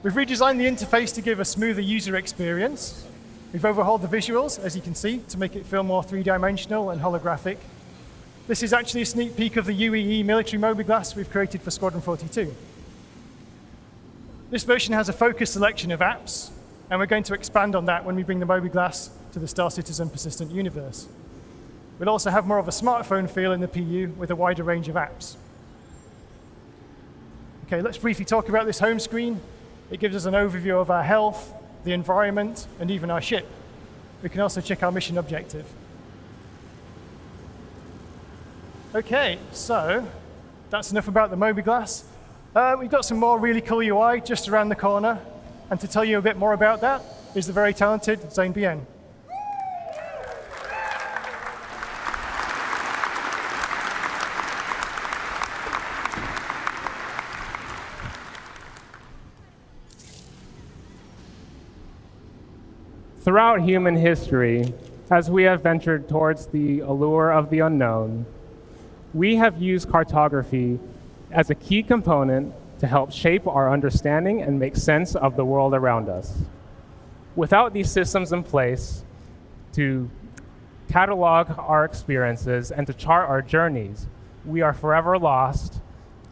We've redesigned the interface to give a smoother user experience. We've overhauled the visuals, as you can see, to make it feel more three-dimensional and holographic. This is actually a sneak peek of the UEE military mobiGlass we've created for Squadron 42. This version has a focused selection of apps, and we're going to expand on that when we bring the mobiGlass to the Star Citizen persistent universe. We'll also have more of a smartphone feel in the PU with a wider range of apps. Okay, let's briefly talk about this home screen. It gives us an overview of our health, the environment, and even our ship. We can also check our mission objective. Okay, so that's enough about the Mobiglass. We've got some more really cool UI just around the corner. And to tell you a bit more about that is the very talented Zane Bien. Throughout human history, as we have ventured towards the allure of the unknown, we have used cartography as a key component to help shape our understanding and make sense of the world around us. Without these systems in place to catalog our experiences and to chart our journeys, we are forever lost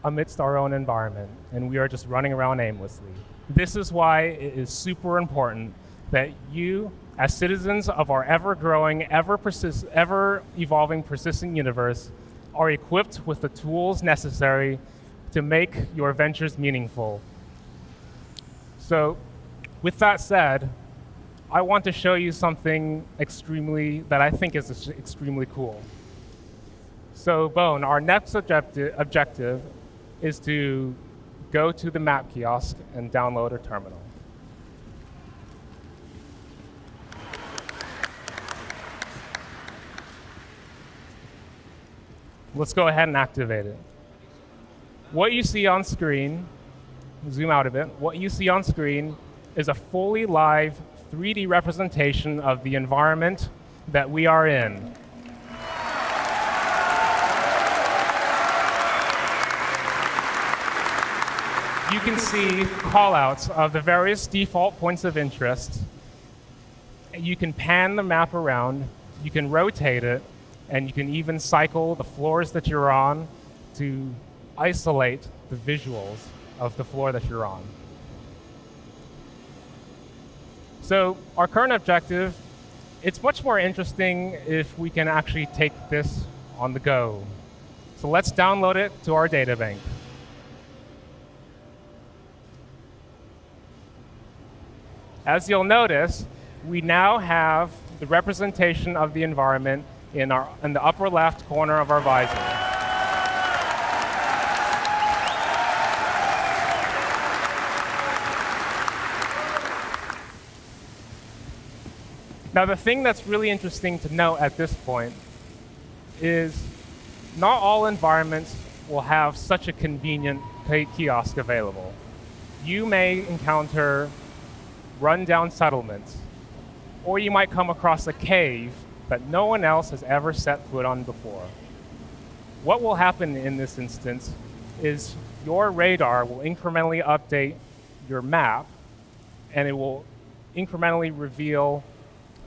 amidst our own environment, and we are just running around aimlessly. This is why it is super important that you, as citizens of our ever-growing, ever-evolving, persistent universe, are equipped with the tools necessary to make your ventures meaningful. So, with that said, I want to show you something that I think is extremely cool. So, Bone, our next objective is to go to the map kiosk and download a terminal. Let's go ahead and activate it. What you see on screen, zoom out a bit, what you see on screen is a fully live 3D representation of the environment that we are in. You can see callouts of the various default points of interest. You can pan the map around, you can rotate it, and you can even cycle the floors that you're on to isolate the visuals of the floor that you're on. So our current objective, it's much more interesting if we can actually take this on the go. So let's download it to our databank. As you'll notice, we now have the representation of the environment in the upper left corner of our visor. Now, the thing that's really interesting to note at this point is not all environments will have such a convenient kiosk available. You may encounter rundown settlements, or you might come across a cave that no one else has ever set foot on before. What will happen in this instance is your radar will incrementally update your map, and it will incrementally reveal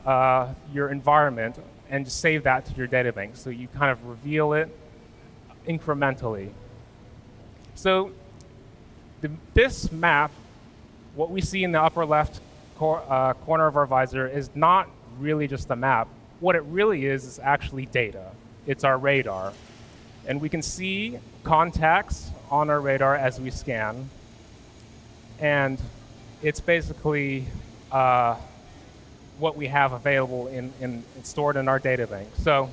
your environment and save that to your databank. So you kind of reveal it incrementally. So this map, what we see in the upper left corner of our visor, is not really just a map. What it really is actually data. It's our radar. And we can see contacts on our radar as we scan. And it's basically what we have available stored in our databank. So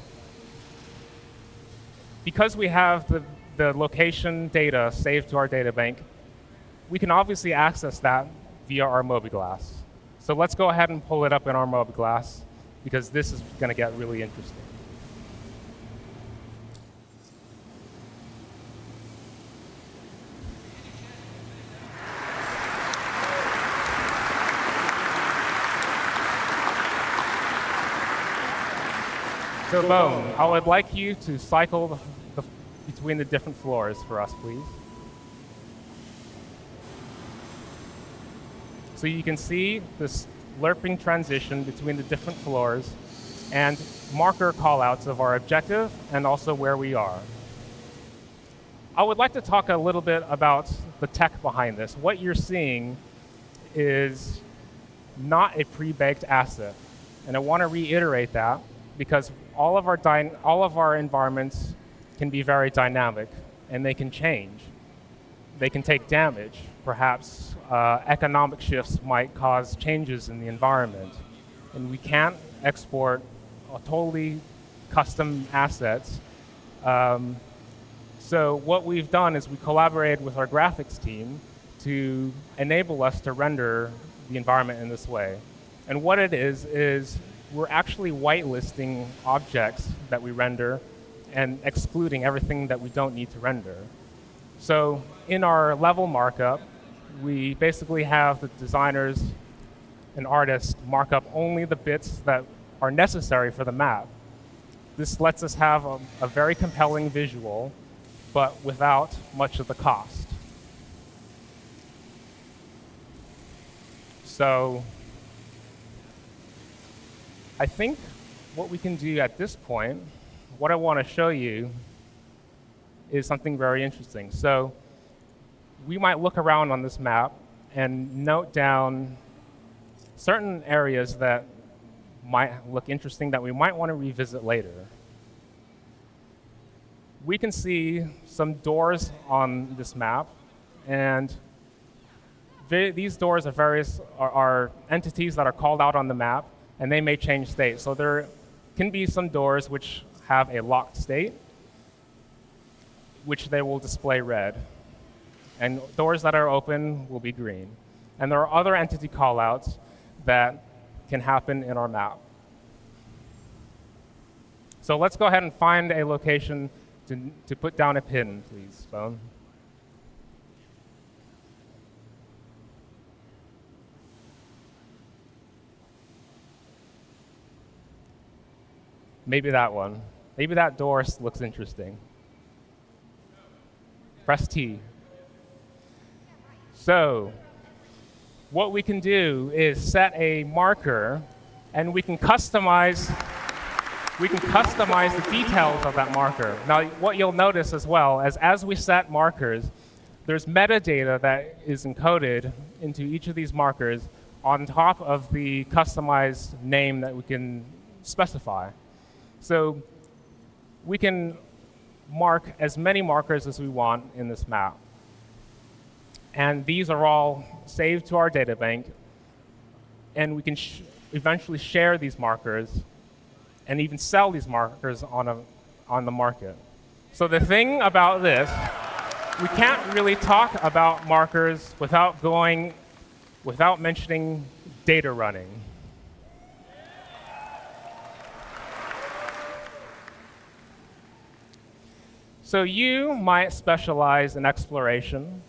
because we have the location data saved to our databank, we can obviously access that via our Mobiglass. So let's go ahead and pull it up in our Mobiglass, because this is going to get really interesting. So, Bone, I would like you to cycle between the different floors for us, please. So you can see this lerping transition between the different floors and marker callouts of our objective and also where we are. I would like to talk a little bit about the tech behind this. What you're seeing is not a pre-baked asset. And I want to reiterate that because all of our environments can be very dynamic and they can change. They can take damage. Perhaps economic shifts might cause changes in the environment. And we can't export totally custom assets So what we've done is we collaborated with our graphics team to enable us to render the environment in this way. And what it is we're actually whitelisting objects that we render and excluding everything that we don't need to render. So in our level markup, we basically have the designers and artists mark up only the bits that are necessary for the map. This lets us have a very compelling visual, but without much of the cost. So I think what we can do at this point, what I want to show you is something very interesting. So we might look around on this map and note down certain areas that might look interesting that we might want to revisit later. We can see some doors on this map, and these doors are entities that are called out on the map, and they may change state. So there can be some doors which have a locked state, which they will display red. And doors that are open will be green. And there are other entity callouts that can happen in our map. So let's go ahead and find a location to put down a pin, please, Bone. Maybe that one. Maybe that door looks interesting. Press T. So what we can do is set a marker, and we can customize the details of that marker. Now, what you'll notice as well is as we set markers, there's metadata that is encoded into each of these markers on top of the customized name that we can specify. So we can mark as many markers as we want in this map. And these are all saved to our data bank, and we can eventually share these markers and even sell these markers on the market. So the thing about this, we can't really talk about markers without mentioning data running. So you might specialize in exploration,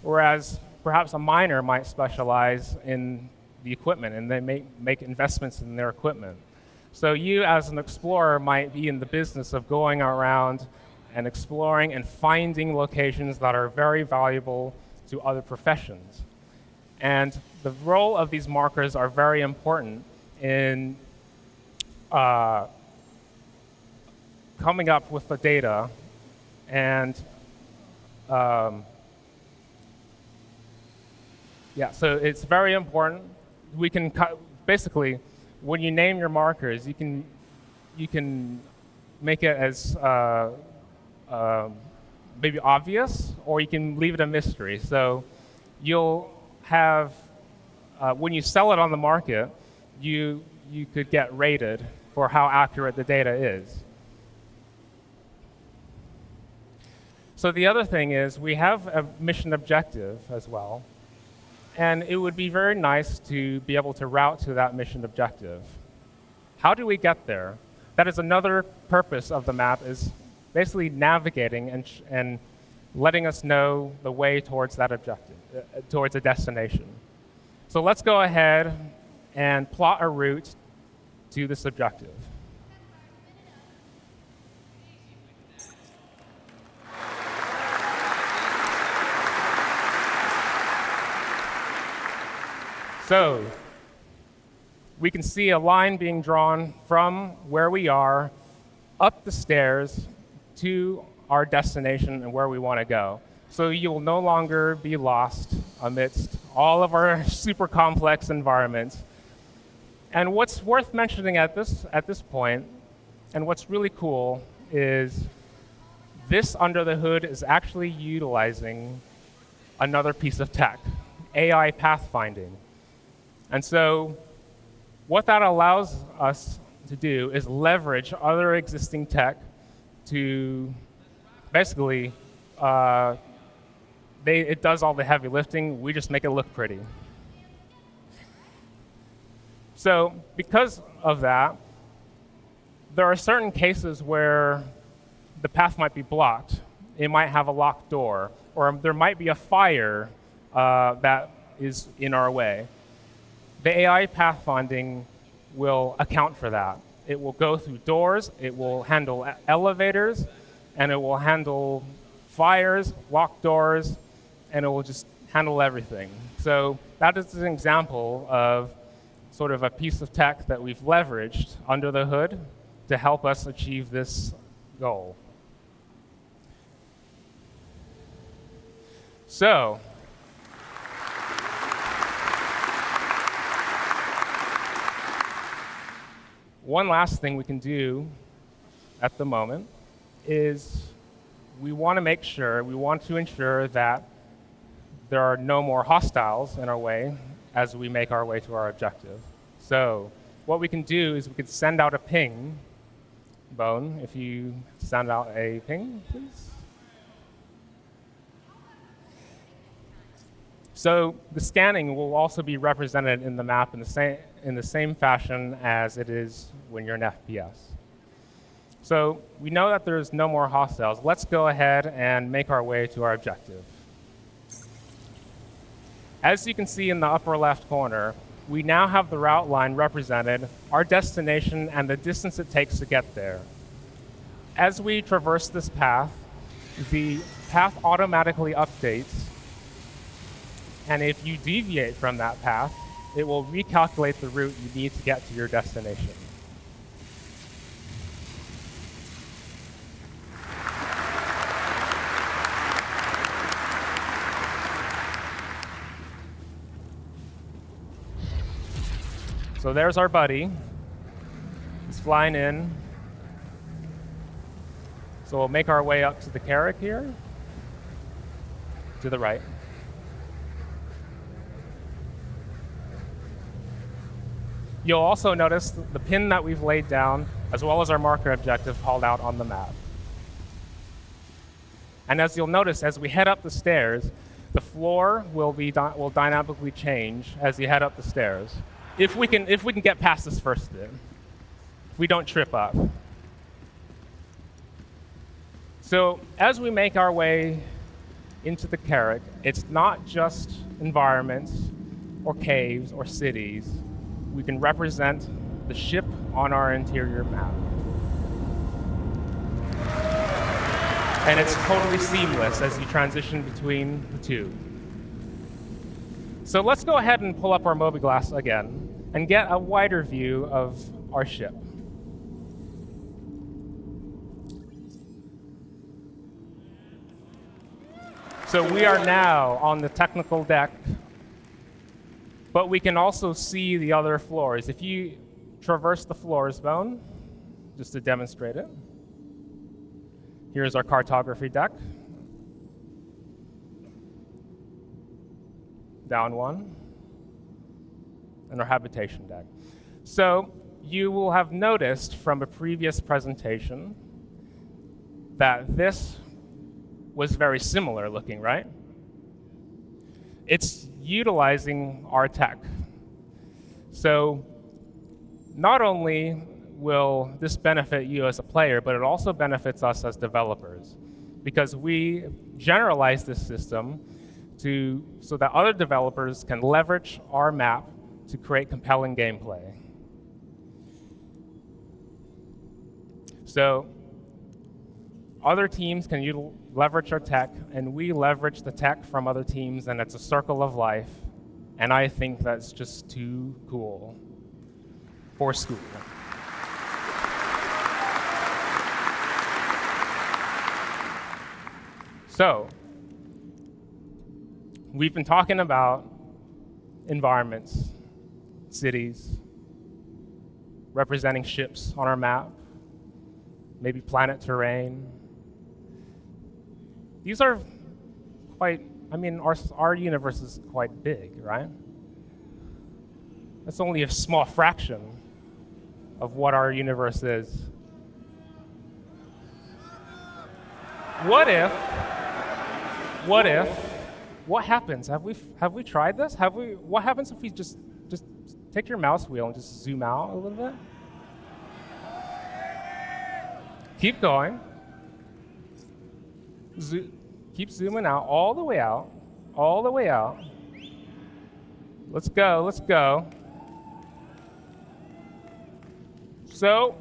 whereas perhaps a miner might specialize in the equipment, and they may make investments in their equipment. So you, as an explorer, might be in the business of going around and exploring and finding locations that are very valuable to other professions. And the role of these markers are very important in coming up with the data and so it's very important. We can basically, when you name your markers, you can make it as maybe obvious, or you can leave it a mystery. So you'll have, when you sell it on the market, you could get rated for how accurate the data is. So the other thing is we have a mission objective as well. And it would be very nice to be able to route to that mission objective. How do we get there? That is another purpose of the map, is basically navigating and letting us know the way towards that objective, towards a destination. So let's go ahead and plot a route to this objective. So we can see a line being drawn from where we are up the stairs to our destination and where we want to go. So you will no longer be lost amidst all of our super complex environments. And what's worth mentioning at this point, and what's really cool, is this under the hood is actually utilizing another piece of tech, AI pathfinding. And so what that allows us to do is leverage other existing tech to basically, it does all the heavy lifting. We just make it look pretty. So because of that, there are certain cases where the path might be blocked. It might have a locked door, or there might be a fire that is in our way. The AI pathfinding will account for that. It will go through doors, it will handle elevators, and it will handle fires, locked doors, and it will just handle everything. So that is an example of sort of a piece of tech that we've leveraged under the hood to help us achieve this goal. So, one last thing we can do at the moment is we want to ensure that there are no more hostiles in our way as we make our way to our objective. So what we can do is we can send out a ping. Bone, if you send out a ping, please. So the scanning will also be represented in the map in the same fashion as it is when you're in FPS. So we know that there's no more hostiles. Let's go ahead and make our way to our objective. As you can see in the upper left corner, we now have the route line represented, our destination, and the distance it takes to get there. As we traverse this path, the path automatically updates, and if you deviate from that path, it will recalculate the route you need to get to your destination. So there's our buddy. He's flying in. So we'll make our way up to the Carrack here, to the right. You'll also notice the pin that we've laid down, as well as our marker objective called out on the map. And as you'll notice, as we head up the stairs, the floor will dynamically change as you head up the stairs. If we can get past this first bit, if we don't trip up. So as we make our way into the Carrack, it's not just environments or caves or cities. We can represent the ship on our interior map. And it's totally seamless as you transition between the two. So let's go ahead and pull up our Mobiglass again and get a wider view of our ship. So we are now on the technical deck, but we can also see the other floors. If you traverse the floors, Bone, just to demonstrate it. Here's our cartography deck. Down one. And our habitation deck. So you will have noticed from a previous presentation that this was very similar looking, right? It's utilizing our tech. So not only will this benefit you as a player, but it also benefits us as developers, because we generalize this system so that other developers can leverage our map to create compelling gameplay. So other teams can leverage our tech, and we leverage the tech from other teams, and it's a circle of life. And I think that's just too cool for school. So, we've been talking about environments, cities, representing ships on our map, maybe planet terrain. These are quite, our universe is quite big, right? That's only a small fraction of what our universe is. what happens? Have we tried this? What happens if we just take your mouse wheel and just zoom out a little bit? Keep going. Keep zooming out, all the way out, all the way out. Let's go. So,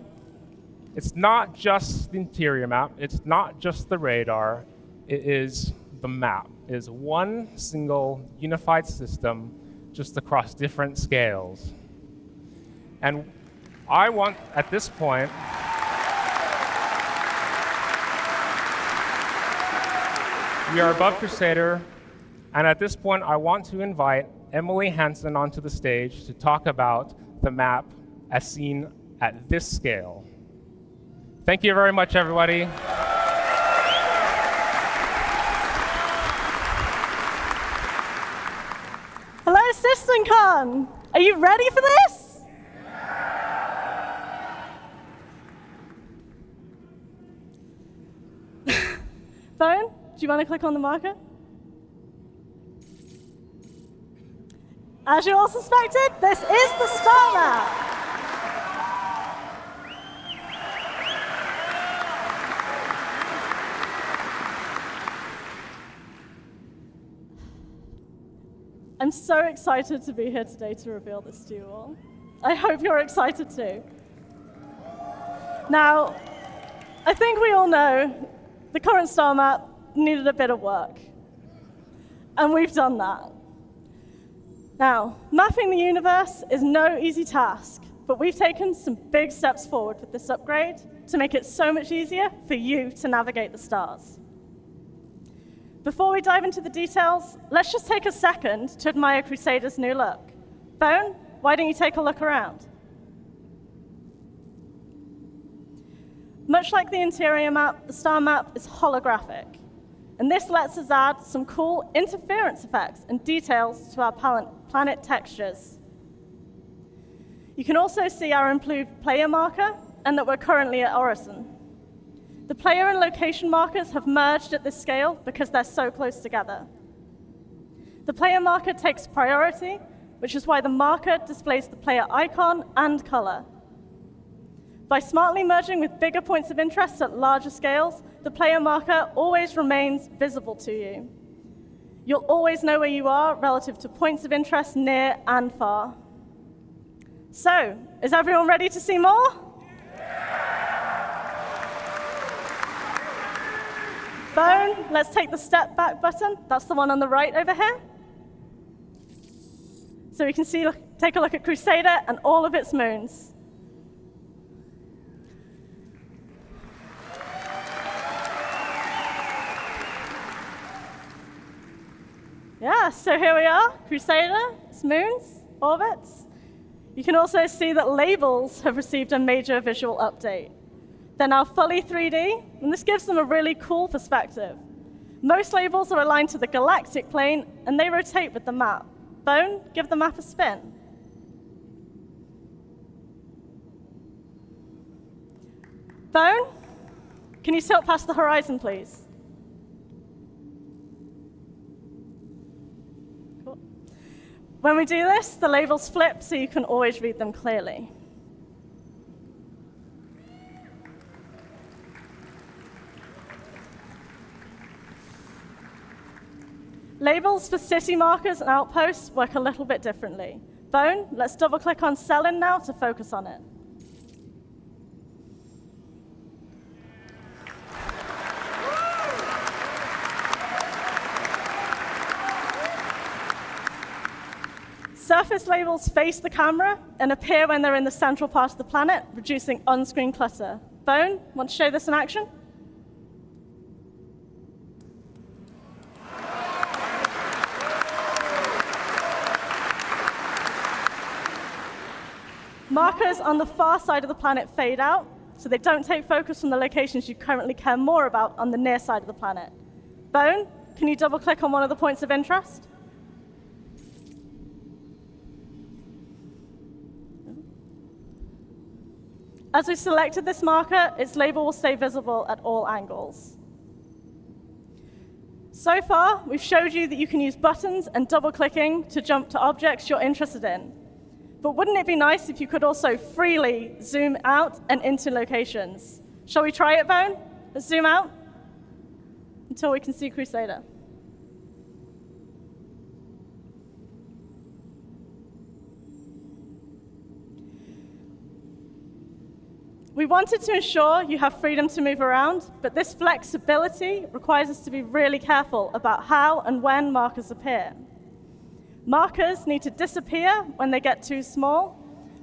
it's not just the interior map, it's not just the radar, it is the map. It is one single unified system just across different scales. And I want, at this point, we are above Crusader, and at this point I want to invite Emily Hansen onto the stage to talk about the map as seen at this scale. Thank you very much, everybody. Hello, CitizenCon! Are you ready for this? Bone, do you want to click on the marker? As you all suspected, this is the star map. I'm so excited to be here today to reveal this to you all. I hope you're excited too. Now, I think we all know the current star map needed a bit of work, and we've done that. Now, mapping the universe is no easy task, but we've taken some big steps forward with this upgrade to make it so much easier for you to navigate the stars. Before we dive into the details, let's just take a second to admire Crusader's new look. Bone, why don't you take a look around? Much like the interior map, the star map is holographic. And this lets us add some cool interference effects and details to our planet textures. You can also see our improved player marker and that we're currently at Orison. The player and location markers have merged at this scale because they're so close together. The player marker takes priority, which is why the marker displays the player icon and color. By smartly merging with bigger points of interest at larger scales, the player marker always remains visible to you. You'll always know where you are relative to points of interest near and far. So, is everyone ready to see more? Bone, let's take the step back button. That's the one on the right over here. So we can take a look at Crusader and all of its moons. Yeah, so here we are, Crusader, its moons, orbits. You can also see that labels have received a major visual update. They're now fully 3D, and this gives them a really cool perspective. Most labels are aligned to the galactic plane, and they rotate with the map. Bone, give the map a spin. Bone, can you tilt past the horizon, please? Cool. When we do this, the labels flip so you can always read them clearly. Labels for city markers and outposts work a little bit differently. Bone, let's double-click on Selin now to focus on it. Surface labels face the camera and appear when they're in the central part of the planet, reducing on-screen clutter. Bone, want to show this in action? Markers on the far side of the planet fade out, so they don't take focus from the locations you currently care more about on the near side of the planet. Bone, can you double-click on one of the points of interest? As we selected this marker, its label will stay visible at all angles. So far, we've showed you that you can use buttons and double-clicking to jump to objects you're interested in. But wouldn't it be nice if you could also freely zoom out and into locations? Shall we try it, Bone? Let's zoom out until we can see Crusader. We wanted to ensure you have freedom to move around, but this flexibility requires us to be really careful about how and when markers appear. Markers need to disappear when they get too small,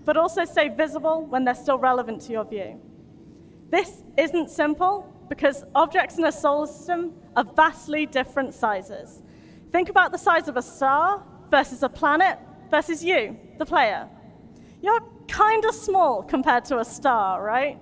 but also stay visible when they're still relevant to your view. This isn't simple because objects in a solar system are vastly different sizes. Think about the size of a star versus a planet versus you, the player. You're kind of small compared to a star, right?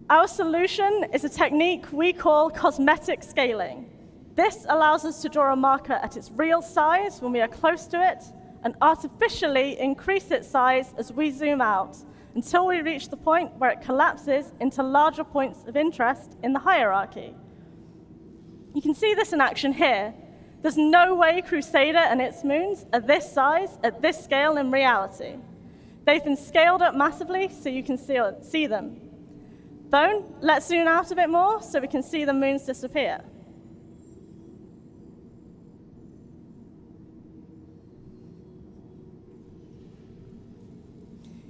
Our solution is a technique we call cosmetic scaling. This allows us to draw a marker at its real size when we are close to it and artificially increase its size as we zoom out until we reach the point where it collapses into larger points of interest in the hierarchy. You can see this in action here. There's no way Crusader and its moons are this size at this scale in reality. They've been scaled up massively so you can see them. Bone, let's zoom out a bit more so we can see the moons disappear.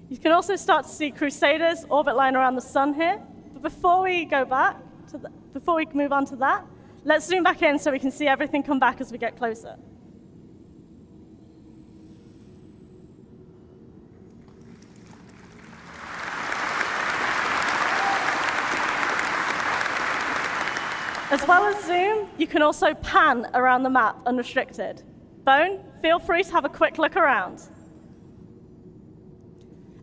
You can also start to see Crusader's orbit line around the sun here. But before we move on to that, let's zoom back in so we can see everything come back as we get closer. As well as zoom, you can also pan around the map unrestricted. Bone, feel free to have a quick look around.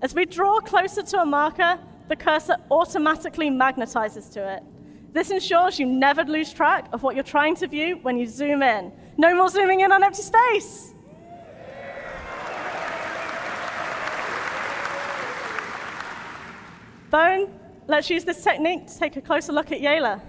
As we draw closer to a marker, the cursor automatically magnetizes to it. This ensures you never lose track of what you're trying to view when you zoom in. No more zooming in on empty space. Bone, let's use this technique to take a closer look at Yayla.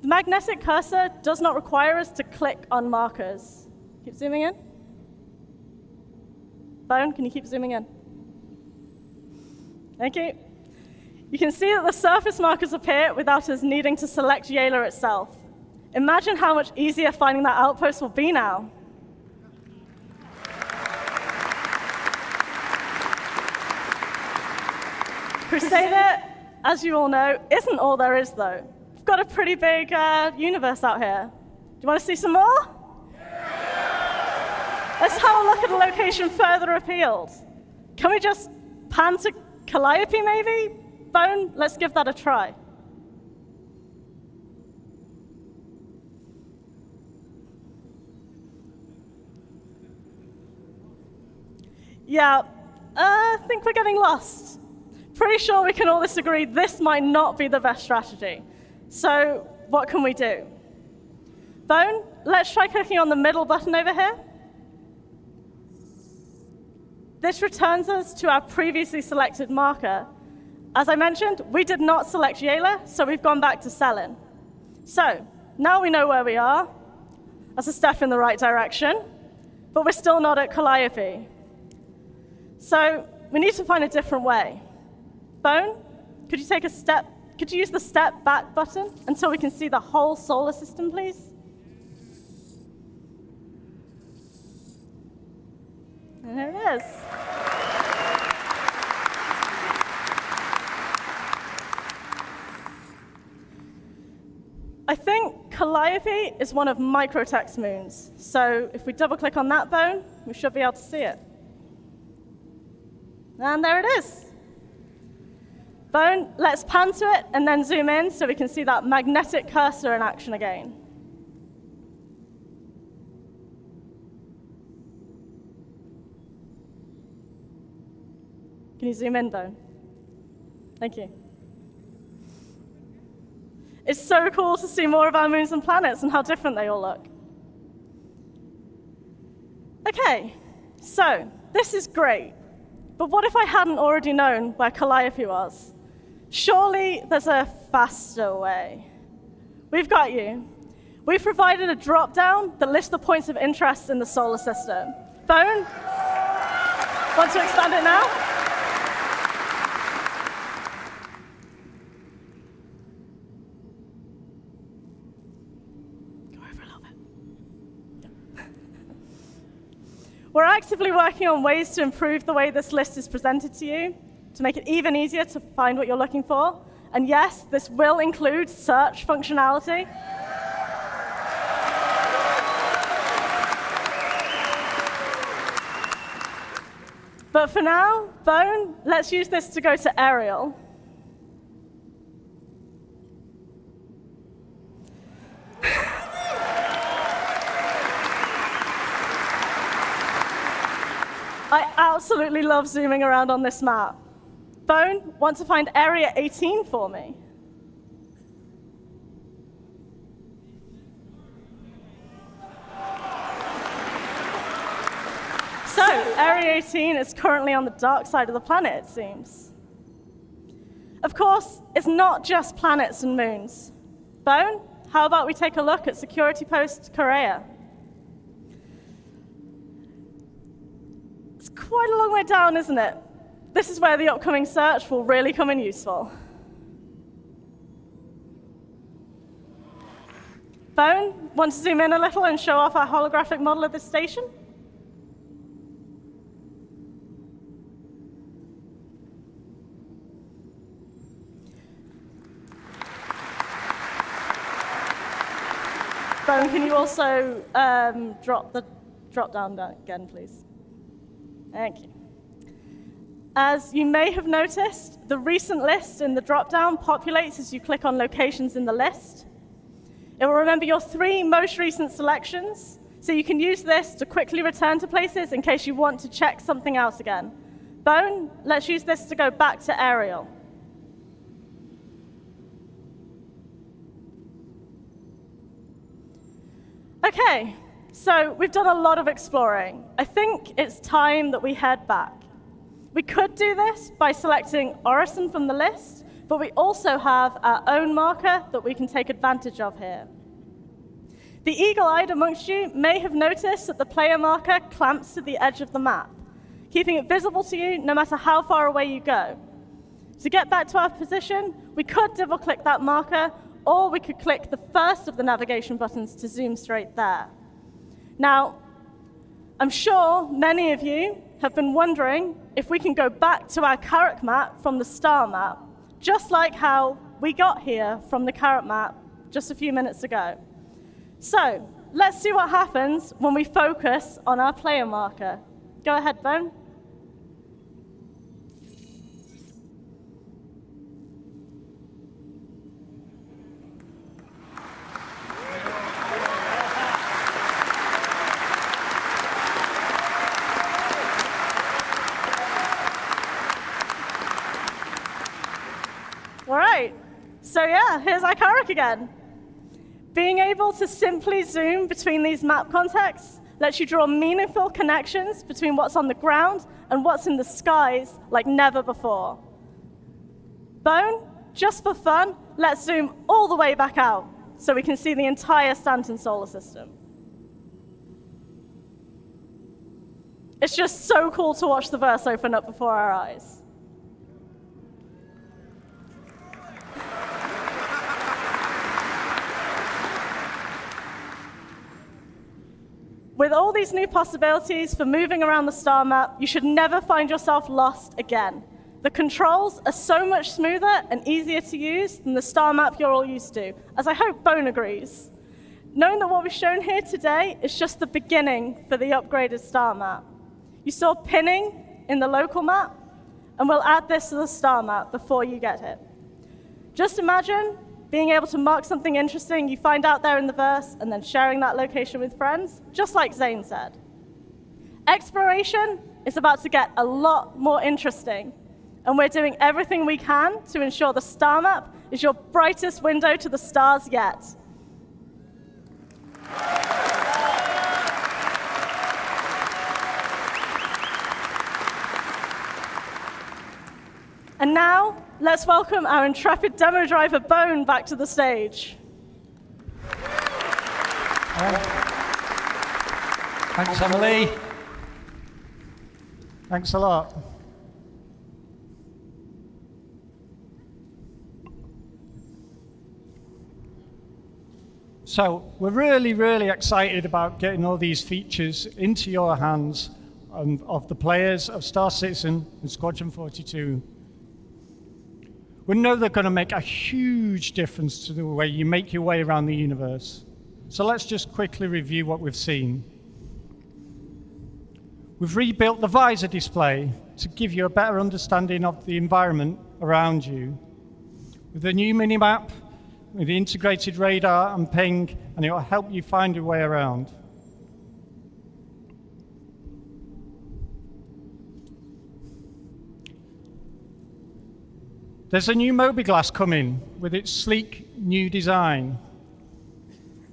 The magnetic cursor does not require us to click on markers. Keep zooming in. Bone, can you keep zooming in? Thank you. You can see that the surface markers appear without us needing to select Yayla itself. Imagine how much easier finding that outpost will be now. Crusader, as you all know, isn't all there is, though. We've got a pretty big universe out here. Do you want to see some more? Let's have a look at a location further afield. Can we just pan to Calliope, maybe? Bone, let's give that a try. Yeah, I think we're getting lost. Pretty sure we can all disagree this might not be the best strategy. So what can we do? Bone, let's try clicking on the middle button over here. This returns us to our previously selected marker. As I mentioned, we did not select Yayla, so we've gone back to Selin. So now we know where we are. That's a step in the right direction, but we're still not at Calliope. So we need to find a different way. Bone, could you use the step back button until we can see the whole solar system, please? And there it is. I think Calliope is one of Microtech's moons. So if we double click on that bone, we should be able to see it. And there it is. Bone, let's pan to it and then zoom in so we can see that magnetic cursor in action again. Can you zoom in, Bone? Thank you. It's so cool to see more of our moons and planets and how different they all look. Okay, so this is great. But what if I hadn't already known where Calliope was? Surely there's a faster way. We've got you. We've provided a drop-down that lists the points of interest in the solar system. Bone, want to expand it now? Go over a little bit. Yeah. We're actively working on ways to improve the way this list is presented to you, to make it even easier to find what you're looking for. And yes, this will include search functionality. But for now, Bone, let's use this to go to Ariel. I absolutely love zooming around on this map. Bone, want to find Area 18 for me? So, Area 18 is currently on the dark side of the planet, it seems. Of course, it's not just planets and moons. Bone, how about we take a look at Security Post Korea? It's quite a long way down, isn't it? This is where the upcoming search will really come in useful. Bone, want to zoom in a little and show off our holographic model of this station? Bone, can you also drop down again, please? Thank you. As you may have noticed, the recent list in the drop-down populates as you click on locations in the list. It will remember your 3 most recent selections, so you can use this to quickly return to places in case you want to check something out again. Bone, let's use this to go back to Ariel. Okay, so we've done a lot of exploring. I think it's time that we head back. We could do this by selecting Orison from the list, but we also have our own marker that we can take advantage of here. The eagle-eyed amongst you may have noticed that the player marker clamps to the edge of the map, keeping it visible to you no matter how far away you go. To get back to our position, we could double-click that marker, or we could click the first of the navigation buttons to zoom straight there. Now, I'm sure many of you have been wondering if we can go back to our Carrack map from the star map, just like how we got here from the Carrack map just a few minutes ago. So, let's see what happens when we focus on our player marker. Go ahead, Bone. All right, so yeah, here's our Carrack again. Being able to simply zoom between these map contexts lets you draw meaningful connections between what's on the ground and what's in the skies like never before. Bone, just for fun, let's zoom all the way back out so we can see the entire Stanton solar system. It's just so cool to watch the verse open up before our eyes. With all these new possibilities for moving around the star map, you should never find yourself lost again. The controls are so much smoother and easier to use than the star map you're all used to, as I hope Bone agrees. Knowing that what we've shown here today is just the beginning for the upgraded star map. You saw pinning in the local map, and we'll add this to the star map before you get it. Just imagine being able to mark something interesting you find out there in the verse and then sharing that location with friends, just like Zane said. Exploration is about to get a lot more interesting, and we're doing everything we can to ensure the star map is your brightest window to the stars yet. And now, let's welcome our intrepid demo driver, Bone, back to the stage. Thanks, Emily. Thanks a lot. So we're really, really excited about getting all these features into your hands of the players of Star Citizen and Squadron 42. We know they're going to make a huge difference to the way you make your way around the universe. So let's just quickly review what we've seen. We've rebuilt the visor display to give you a better understanding of the environment around you. With the new minimap, with the integrated radar and ping, and it will help you find your way around. There's a new Mobiglass coming with its sleek new design.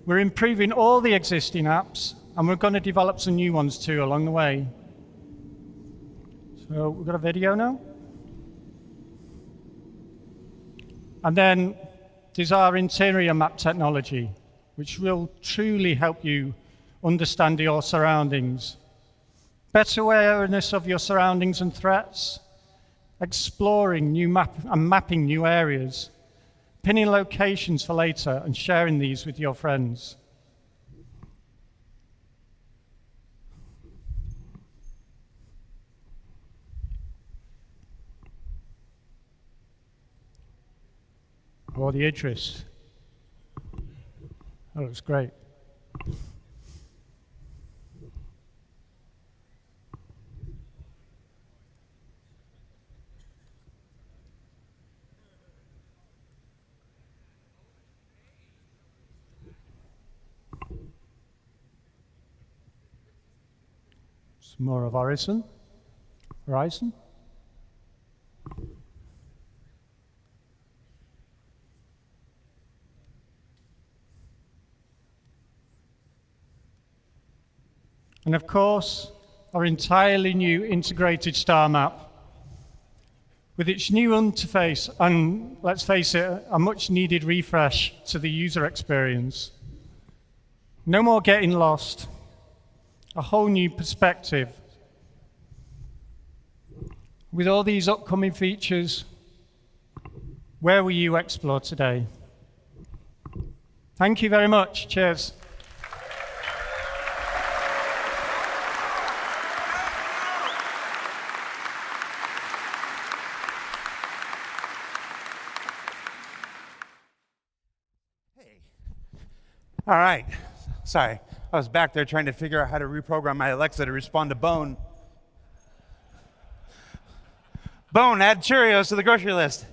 We're improving all the existing apps, and we're going to develop some new ones too along the way. So we've got a video now. And then there's our interior map technology, which will truly help you understand your surroundings. Better awareness of your surroundings and threats, exploring new mapping new areas, pinning locations for later and sharing these with your friends. Or the Idris. That looks great. Some more of Horizon. And of course, our entirely new integrated star map. With its new interface and, let's face it, a much needed refresh to the user experience. No more getting lost. A whole new perspective. With all these upcoming features, where will you explore today? Thank you very much. Cheers. All right. Sorry. I was back there trying to figure out how to reprogram my Alexa to respond to Bone. Bone, add Cheerios to the grocery list.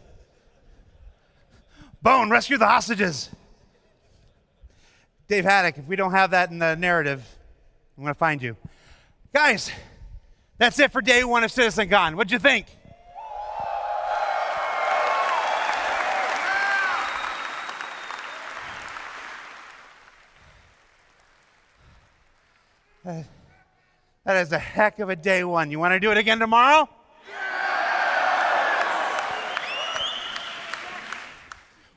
Bone, rescue the hostages. Dave Haddock, if we don't have that in the narrative, I'm going to find you. Guys, that's it for day one of CitizenCon. What'd you think? That is a heck of a day one. You want to do it again tomorrow?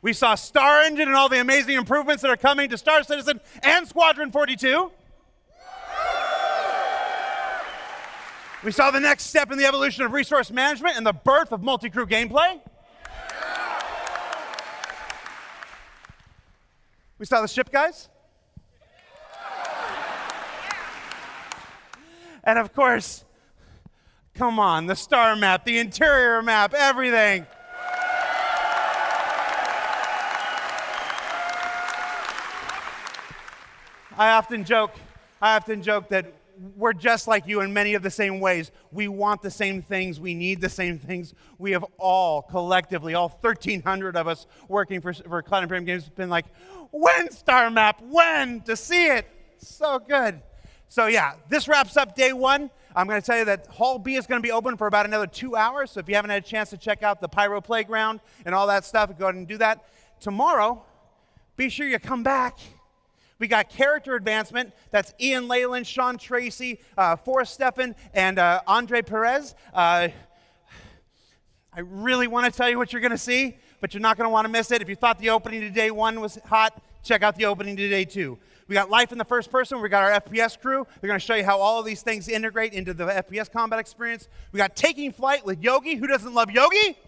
We saw Star Engine and all the amazing improvements that are coming to Star Citizen and Squadron 42. We saw the next step in the evolution of resource management and the birth of multi-crew gameplay. We saw the ship guys. And of course, come on, the star map, the interior map, everything. I often joke that we're just like you in many of the same ways. We want the same things. We need the same things. We have all collectively, all 1,300 of us working for Cloud Imperium Games, been like, when Star Map? When? To see it. So good. So yeah, this wraps up day one. I'm going to tell you that Hall B is going to be open for about another 2 hours. So if you haven't had a chance to check out the Pyro Playground and all that stuff, go ahead and do that. Tomorrow, be sure you come back. We got character advancement. That's Ian Leyland, Sean Tracy, Forrest Steffen, and Andre Perez. I really want to tell you what you're going to see, but you're not going to want to miss it. If you thought the opening to day 1 was hot, check out the opening to day 2. We got life in the first person. We got our FPS crew. They're going to show you how all of these things integrate into the FPS combat experience. We got taking flight with Yogi. Who doesn't love Yogi?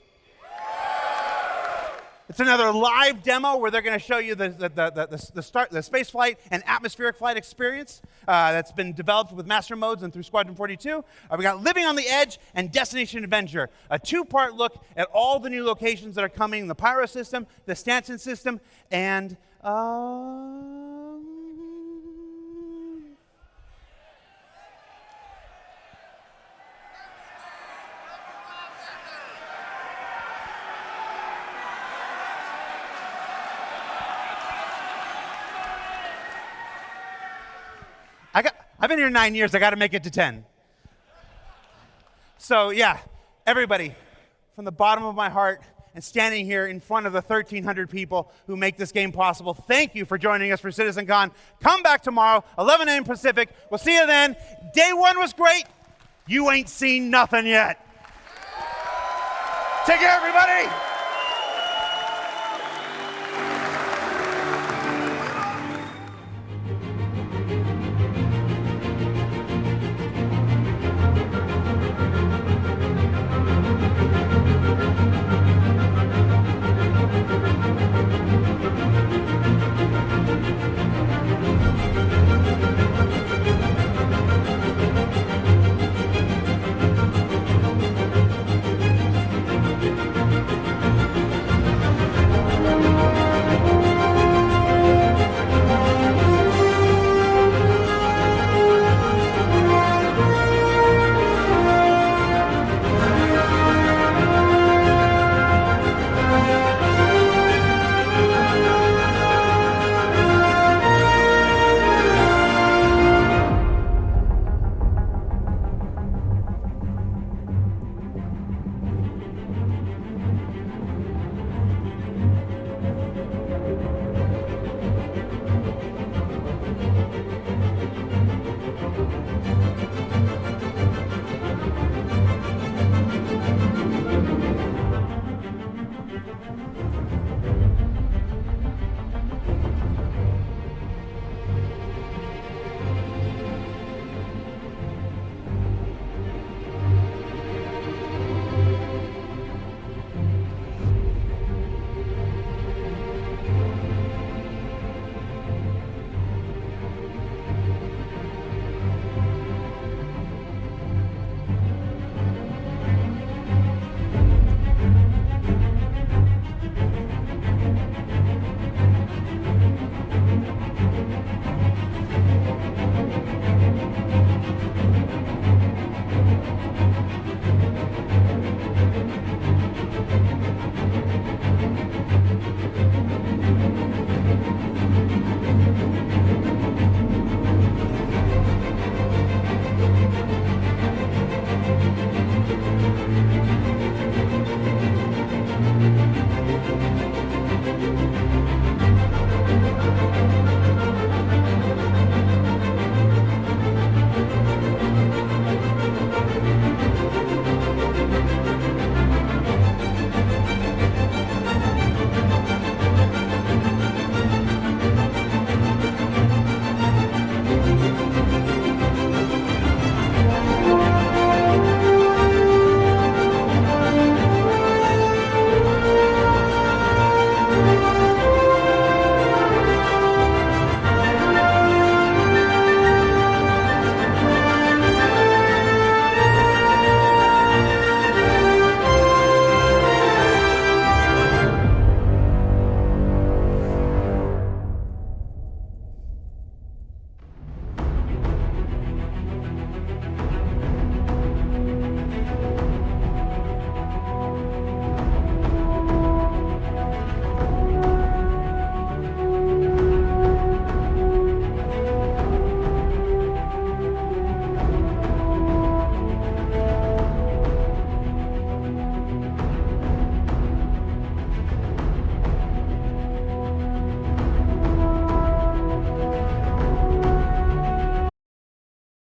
It's another live demo where they're going to show you the space flight and atmospheric flight experience that's been developed with master modes and through Squadron 42. We got Living on the Edge and Destination Adventure, a 2-part look at all the new locations that are coming, the Pyro system, the Stanton system, and I've been here 9 years. I got to make it to 10. So yeah, everybody, from the bottom of my heart and standing here in front of the 1,300 people who make this game possible, thank you for joining us for CitizenCon. Come back tomorrow, 11 a.m. Pacific. We'll see you then. Day 1 was great. You ain't seen nothing yet. Take care, everybody.